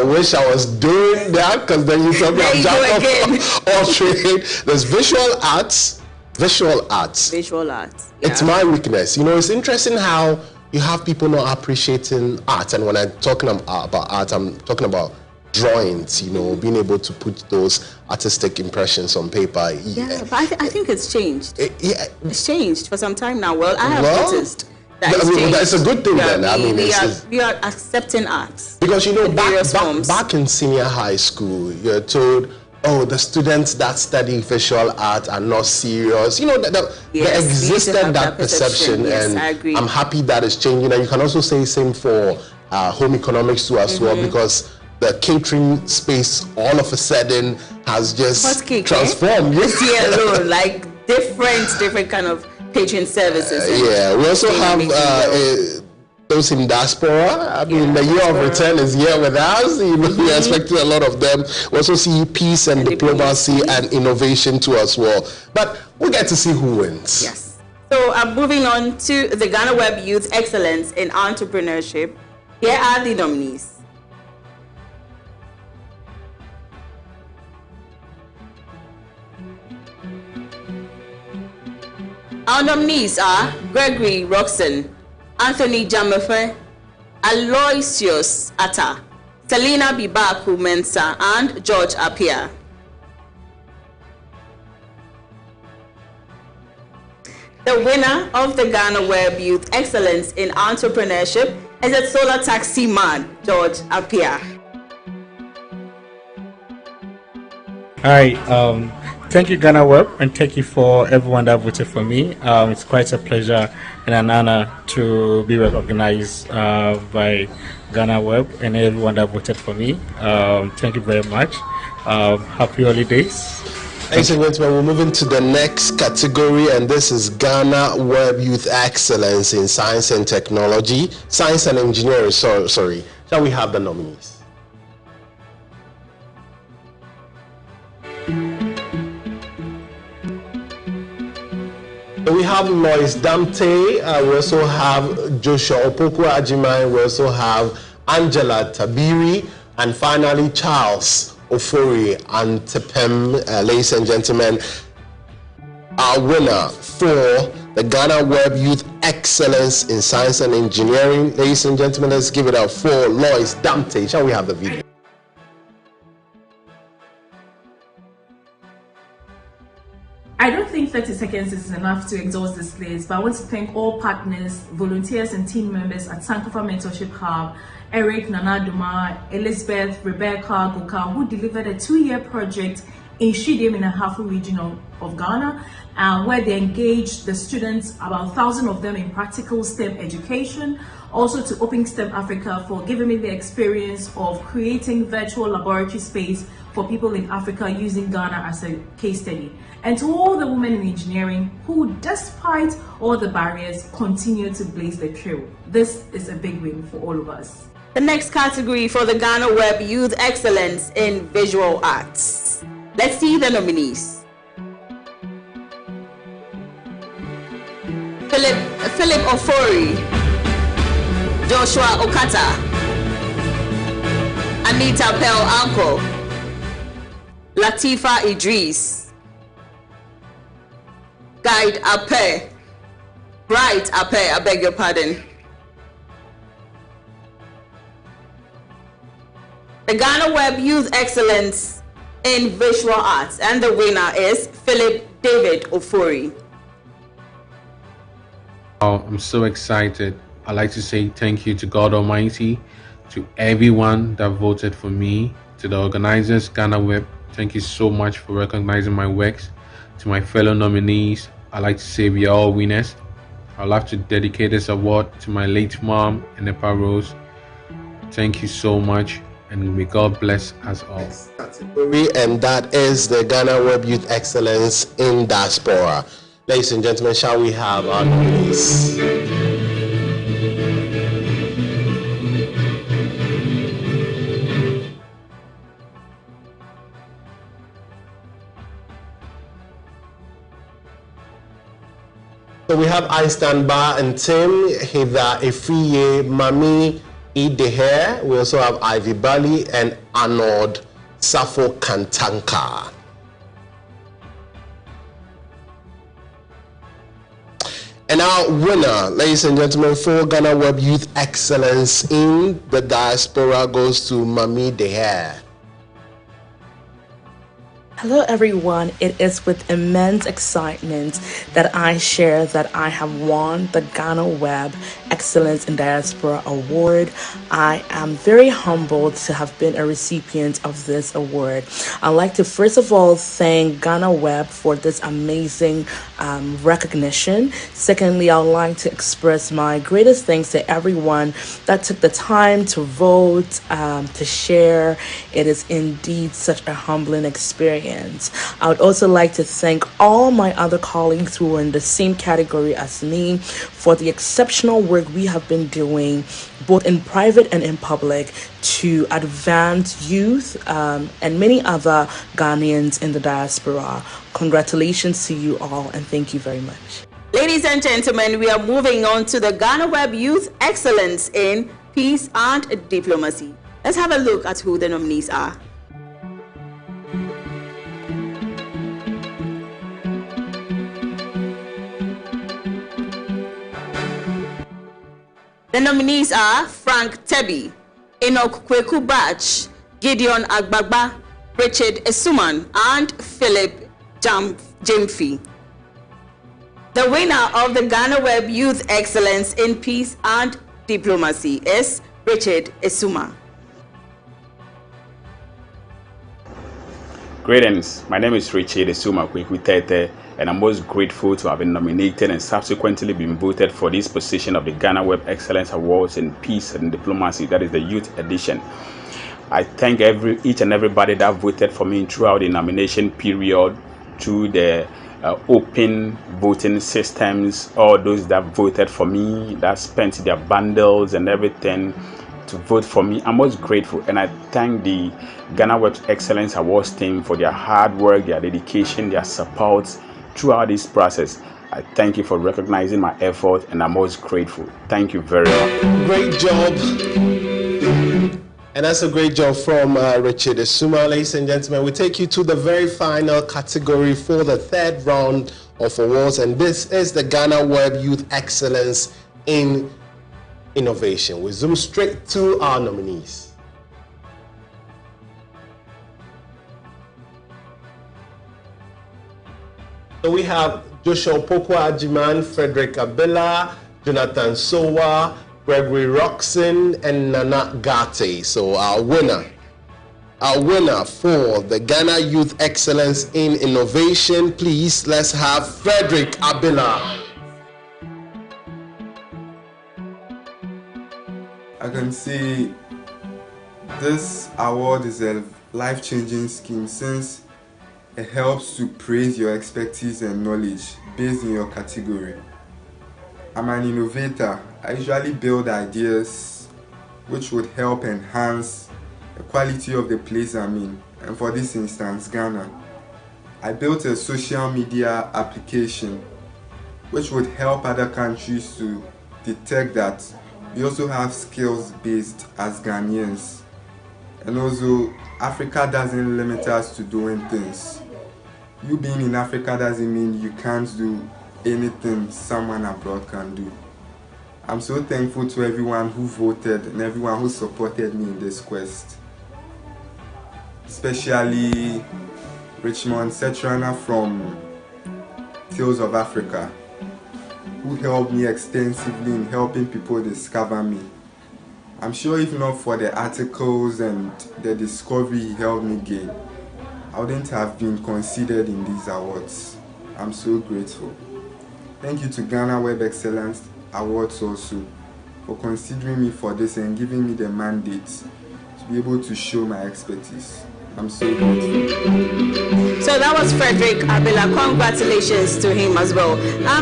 wish I was doing that, because then you tell me I'm jack of all trade. There's visual arts. Yeah. It's my weakness. You know, it's interesting how you have people not appreciating art, and when I'm talking about art, I'm talking about drawings, you know, being able to put those artistic impressions on paper. Yeah, but I think it's changed. It's changed for some time now. Well, I have noticed that it's changed. That's a good thing then. We are accepting art. Because, you know, back in senior high school, you're told, oh, the students that study visual art are not serious. You know, there existed that perception, yes, and I agree. I'm happy that it's changing. And you can also say same for home economics too as well, because the catering space all of a sudden has just transformed. Like different kind of catering services. Yeah, we also have those in diaspora. I mean, the year of return is here with us. You know, we're expecting a lot of them. We also see peace and diplomacy and innovation too as well. But we get to see who wins. Yes. So moving on to the GhanaWeb Youth Excellence in Entrepreneurship. Here are the nominees. Our nominees are Gregory Roxon, Anthony Jamefe, Aloysius Atta, Selina Bibaku Mensah, and George Appiah. The winner of the GhanaWeb Youth Excellence in Entrepreneurship is a solar taxi man, George Appiah. Hi, thank you GhanaWeb, and thank you for everyone that voted for me. It's quite a pleasure and an honor to be recognized by GhanaWeb and everyone that voted for me. Thank you very much. Happy holidays. Ladies and gentlemen, we're moving to the next category, and this is GhanaWeb Youth Excellence in Science and Technology, Science and Engineering. Sorry. Shall we have the nominees? We have Lois Damte, we also have Joshua Opoku Ajimai, we also have Angela Tabiri, and finally Charles Ofori and Tepem. Ladies and gentlemen, our winner for the GhanaWeb Youth Excellence in Science and Engineering. Ladies and gentlemen, let's give it up for Lois Damte. Shall we have the video? I don't think 30 seconds is enough to exhaust this list, but I want to thank all partners, volunteers and team members at Sankofa Mentorship Hub, Eric, Nana Duma, Elizabeth, Rebecca, Goka, who delivered a 2-year project in Shidim in the Hafu region of Ghana, where they engage the students, about 1,000 of them, in practical STEM education. Also to Open STEM Africa for giving me the experience of creating virtual laboratory space for people in Africa using Ghana as a case study. And to all the women in engineering who, despite all the barriers, continue to blaze the trail. This is a big win for all of us. The next category for the GhanaWeb Youth Excellence in Visual Arts. Let's see the nominees. Philip Ofori, Joshua Okata, Anita Pell Anko, Latifa Idris, Guide Ape, Bright Ape, I beg your pardon. The GhanaWeb Youth Excellence in Visual Arts, and the winner is Philip David Ofori. Oh, I'm so excited. I'd like to say thank you to God Almighty, to everyone that voted for me, to the organizers, GhanaWeb. Thank you so much for recognizing my works. To my fellow nominees, I'd like to say we are all winners. I'd love to dedicate this award to my late mom, Enepa Rose. Thank you so much, and may God bless us all. And that is the GhanaWeb Youth Excellence in Diaspora. Ladies and gentlemen, shall we have our nominees? So we have Einstein Bar and Tim, Heather Efiye, Mami Ideher. We also have Ivy Bali and Arnold Safo Kantanka. And our winner, ladies and gentlemen, for GhanaWeb Youth Excellence in the Diaspora goes to Mami Deher. Hello everyone, it is with immense excitement that I share that I have won the GhanaWeb Excellence in Diaspora Award. I am very humbled to have been a recipient of this award. I'd like to first of all thank GhanaWeb for this amazing recognition. Secondly, I would like to express my greatest thanks to everyone that took the time to vote, to share. It is indeed such a humbling experience. I would also like to thank all my other colleagues who are in the same category as me for the exceptional work we have been doing, both in private and in public, to advance youth and many other Ghanaians in the diaspora. Congratulations to you all, and thank you very much. Ladies and gentlemen, we are moving on to the GhanaWeb Youth Excellence in Peace and Diplomacy. Let's have a look at who the nominees are. The nominees are Frank Tebi, Enoch Kweku Bach, Gideon Agbagba, Richard Esuman, and Philip Jemfi. The winner of the GhanaWeb Youth Excellence in Peace and Diplomacy is Richard Esuma. Greetings, my name is Richard Esuma Kweku, and I'm most grateful to have been nominated and subsequently been voted for this position of the GhanaWeb Excellence Awards in Peace and Diplomacy, that is the Youth Edition. I thank each and everybody that voted for me throughout the nomination period, through the open voting systems, all those that voted for me, that spent their bundles and everything to vote for me. I'm most grateful, and I thank the GhanaWeb Excellence Awards team for their hard work, their dedication, their support throughout this process. I thank you for recognizing my effort, and I'm most grateful. Thank you very much. Great job. And that's a great job from Richard Esuma. Ladies and gentlemen, we take you to the very final category for the third round of awards, and this is the GhanaWeb Youth Excellence in Innovation. We zoom straight to our nominees. So we have Joshua Pokwa Ajiman, Frederick Abela, Jonathan Sowa, Gregory Roxon, and Nana Gate. So our winner our winner for the Ghana Youth Excellence in Innovation. Please, let's have Frederick Abila. I can say this award is a life-changing scheme since it helps to praise your expertise and knowledge based in your category. I'm an innovator. I usually build ideas which would help enhance the quality of the place I'm in, and for this instance, Ghana. I built a social media application which would help other countries to detect that we also have skills based as Ghanaians. And also, Africa doesn't limit us to doing things. You being in Africa doesn't mean you can't do anything someone abroad can do. I'm so thankful to everyone who voted and everyone who supported me in this quest. Especially Richmond Setrana from Tales of Africa, who helped me extensively in helping people discover me. I'm sure if not for the articles and the discovery he helped me gain, I wouldn't have been considered in these awards. I'm so grateful. Thank you to GhanaWeb Excellence Awards also for considering me for this and giving me the mandate to be able to show my expertise. I'm so grateful. So that was Frederick Abila. Congratulations to him as well.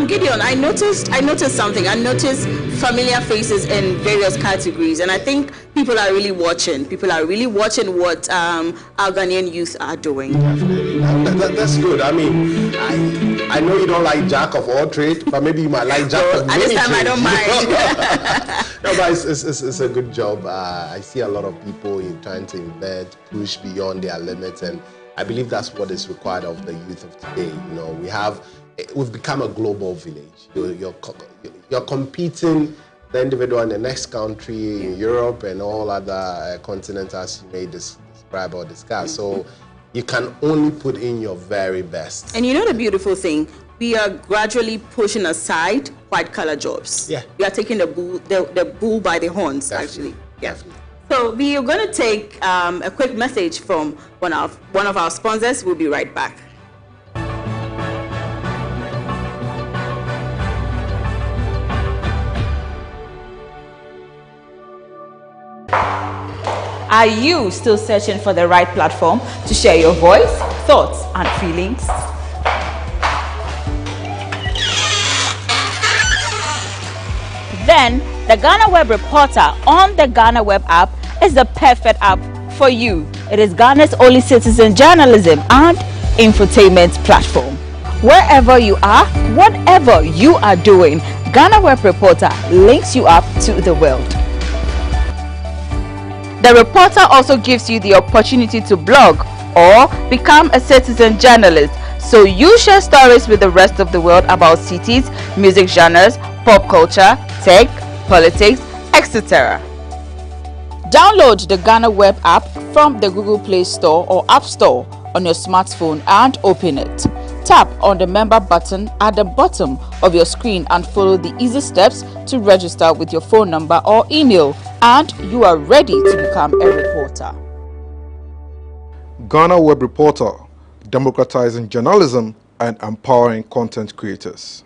Gideon, I noticed something. I noticed familiar faces in various categories, and I think people are really watching. People are really watching what our Ghanaian youth are doing. That's good. I mean, I know you don't like jack of all trades, but maybe you might like jack of many trades. At this time, I don't mind. No, but it's a good job. I see a lot of people trying to embed, push beyond their limits, and I believe that's what is required of the youth of today. You know, we've become a global village. You're competing the individual in the next country, in Europe and all other continents, as you may describe or discuss. So you can only put in your very best. And you know the beautiful thing, we are gradually pushing aside white collar jobs. Yeah. We are taking the bull by the horns, actually. Yeah. So we are going to take a quick message from one of our sponsors. We'll be right back. Are you still searching for the right platform to share your voice, thoughts, and feelings? Then the GhanaWeb Reporter on the GhanaWeb app is the perfect app for you. It is Ghana's only citizen journalism and infotainment platform. Wherever you are, whatever you are doing, GhanaWeb Reporter links you up to the world. The reporter also gives you the opportunity to blog or become a citizen journalist, so you share stories with the rest of the world about cities, music genres, pop culture, tech, politics, etc. Download the GhanaWeb app from the Google Play Store or App Store on your smartphone and open it. Tap on the member button at the bottom of your screen and follow the easy steps to register with your phone number or email, and you are ready to become a reporter. GhanaWeb Reporter, democratizing journalism and empowering content creators.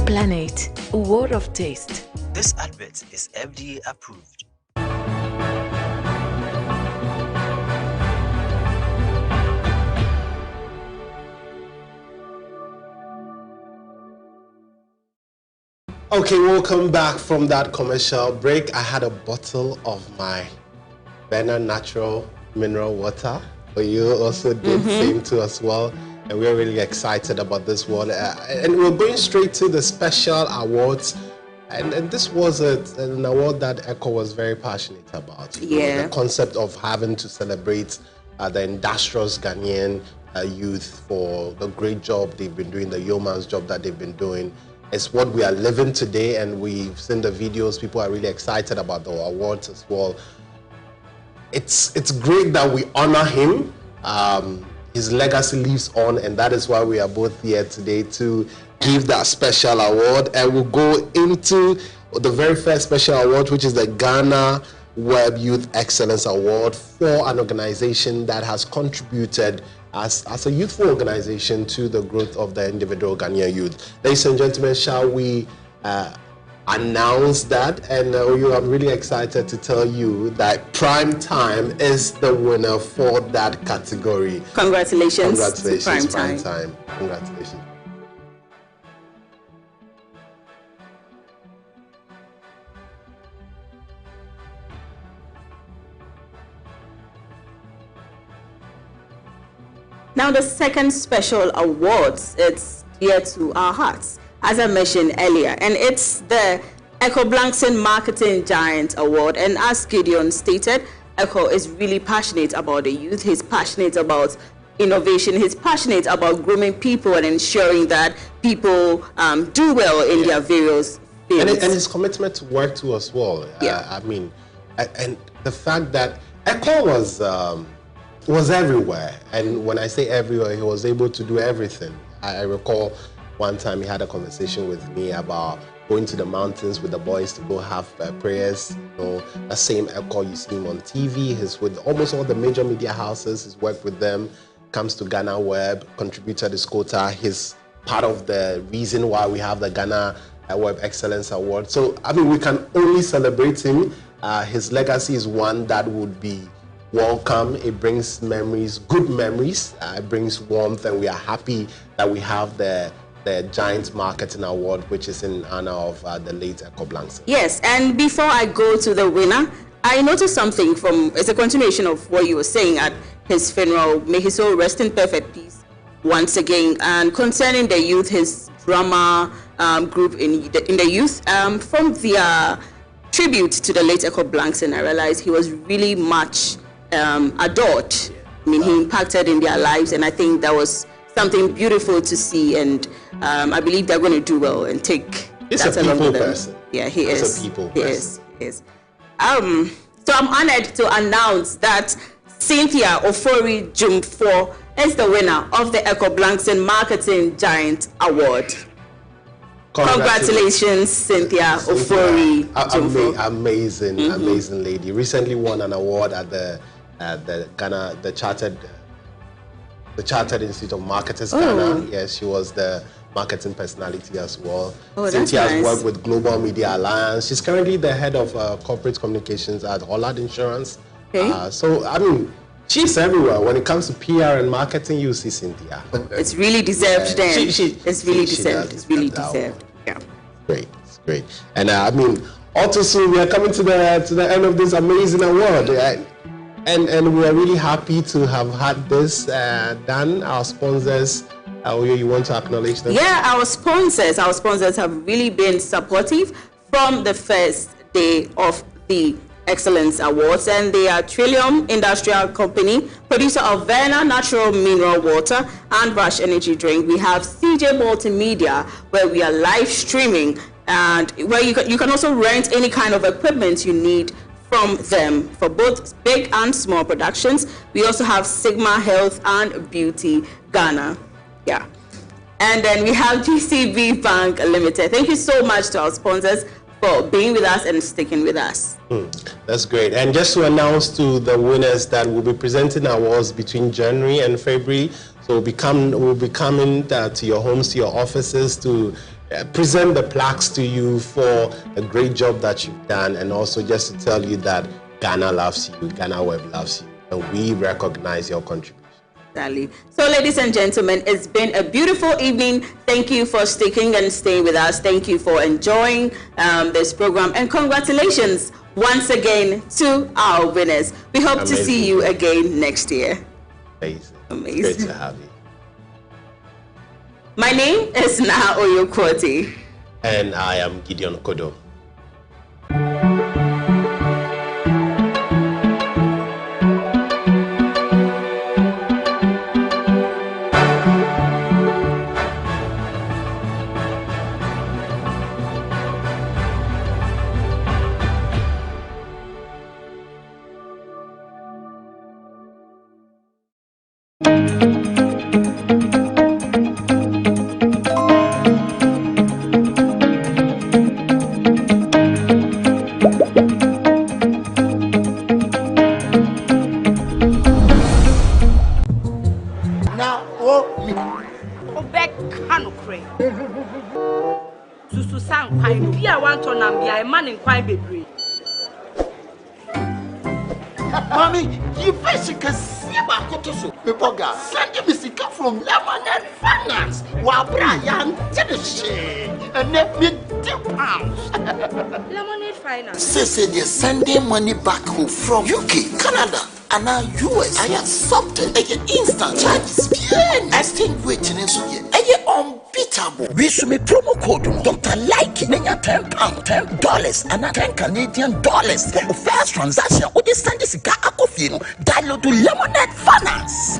Planet, a world of taste. This advert is FDA approved. Okay, welcome back from that commercial break. I had a bottle of my Bena Natural Mineral Water. You also did same too as well. And we're really excited about this one. And we're going straight to the special awards. And this was an award that Echo was very passionate about. Yeah. The concept of having to celebrate the industrious Ghanaian youth for the great job they've been doing, the yeoman's job that they've been doing. It's what we are living today, and we've seen the videos. People are really excited about the awards as well. It's great that we honor him. His legacy lives on, and that is why we are both here today to give that special award. And we'll go into the very first special award, which is the GhanaWeb Youth Excellence Award for an organization that has contributed as a youthful organization to the growth of the individual Ghanaian youth. Ladies and gentlemen, shall we announce that? And I'm really excited to tell you that Prime Time is the winner for that category. Congratulations. Congratulations, Prime Time. Congratulations. Now the second special awards, it's dear to our hearts, as I mentioned earlier, and it's the Echo Blankson Marketing Giant Award. And as Gideon stated, Echo is really passionate about the youth. He's passionate about innovation. He's passionate about grooming people and ensuring that people do well in their various fields. And his commitment to work too as well. I mean, and the fact that Echo was everywhere, and when I say everywhere, he was able to do everything. I recall one time he had a conversation with me about going to the mountains with the boys to go have prayers. You know, the same Echo, you see him on TV. He's with almost all the major media houses. He's worked with them. Comes to GhanaWeb, contributed his quota. He's part of the reason why we have the GhanaWeb Excellence Award. So I mean, we can only celebrate him. His legacy is one that would be welcome. It brings memories, good memories. It brings warmth, and we are happy that we have the Giant Marketing Award, which is in honor of the late Echo Blankson. Yes, and before I go to the winner, I noticed something it's a continuation of what you were saying at his funeral. May his soul rest in perfect peace once again. And concerning the youth, his drama group in the youth, from the tribute to the late Echo Blankson, I realized he was really much adored. I mean, he impacted in their lives, and I think that was something beautiful to see, and I believe they're going to do well and take that along with them. Person. Yeah, he is. A people he person. is. So I'm honored to announce that Cynthia Ofori Jumfo is the winner of the Echo Blankson Marketing Giant Award. Congratulations, Cynthia Ofori Jumfo. Amazing lady. Recently won an award at the Chartered Institute of Marketers Ghana. Yes, she was the marketing personality as well. Cynthia has worked with Global Media Alliance. She's currently the head of corporate communications at Hollard Insurance. So I mean, she's everywhere. When it comes to PR and marketing, you see Cynthia. It's really deserved then. It's really deserved. Yeah. Great. It's great. And I mean, also soon we are coming to the end of this amazing award. And we are really happy to have had this done. Our sponsors, you want to acknowledge them? Yeah, our sponsors have really been supportive from the first day of the Excellence Awards, and they are Trillium Industrial Company, producer of Verna Natural Mineral Water and Rush Energy Drink. We have CJ Multimedia, where we are live streaming, and where you can also rent any kind of equipment you need from them for both big and small productions. We also have Sigma Health and Beauty Ghana. Yeah. And then we have GCB Bank Limited. Thank you so much to our sponsors for being with us and sticking with us. That's great. And just to announce to the winners that we'll be presenting awards between January and February. So we'll be coming to your homes, to your offices, to present the plaques to you for a great job that you've done, and also just to tell you that Ghana loves you, GhanaWeb loves you, and we recognize your contribution. So ladies and gentlemen, it's been a beautiful evening. Thank you for sticking and staying with us. Thank you for enjoying this program, and congratulations once again to our winners. We hope to see you again next year. Amazing. Great to have you. My name is Naha Oyokwoti. And I am Gideon Kodo. Now, oh, me. Obek Hanukre. Susu sang pine. Be a one ton and be a man in quite baby. Mommy, you basically see about Kotoso. Bepoga, send me sika from Lemonade Finance. While Brian did the shit and let me £2. Lemonade Finance. Say they're sending money back home from UK, Canada, and now US. I accepted a instant charges. Extinguishing in so ye. Unbeatable. We should make promo code Dr. Like Nanya £10, $10 and 10 Canadian dollars for the first transaction. What is send this guy Akofino? Download to Lemonade Finance.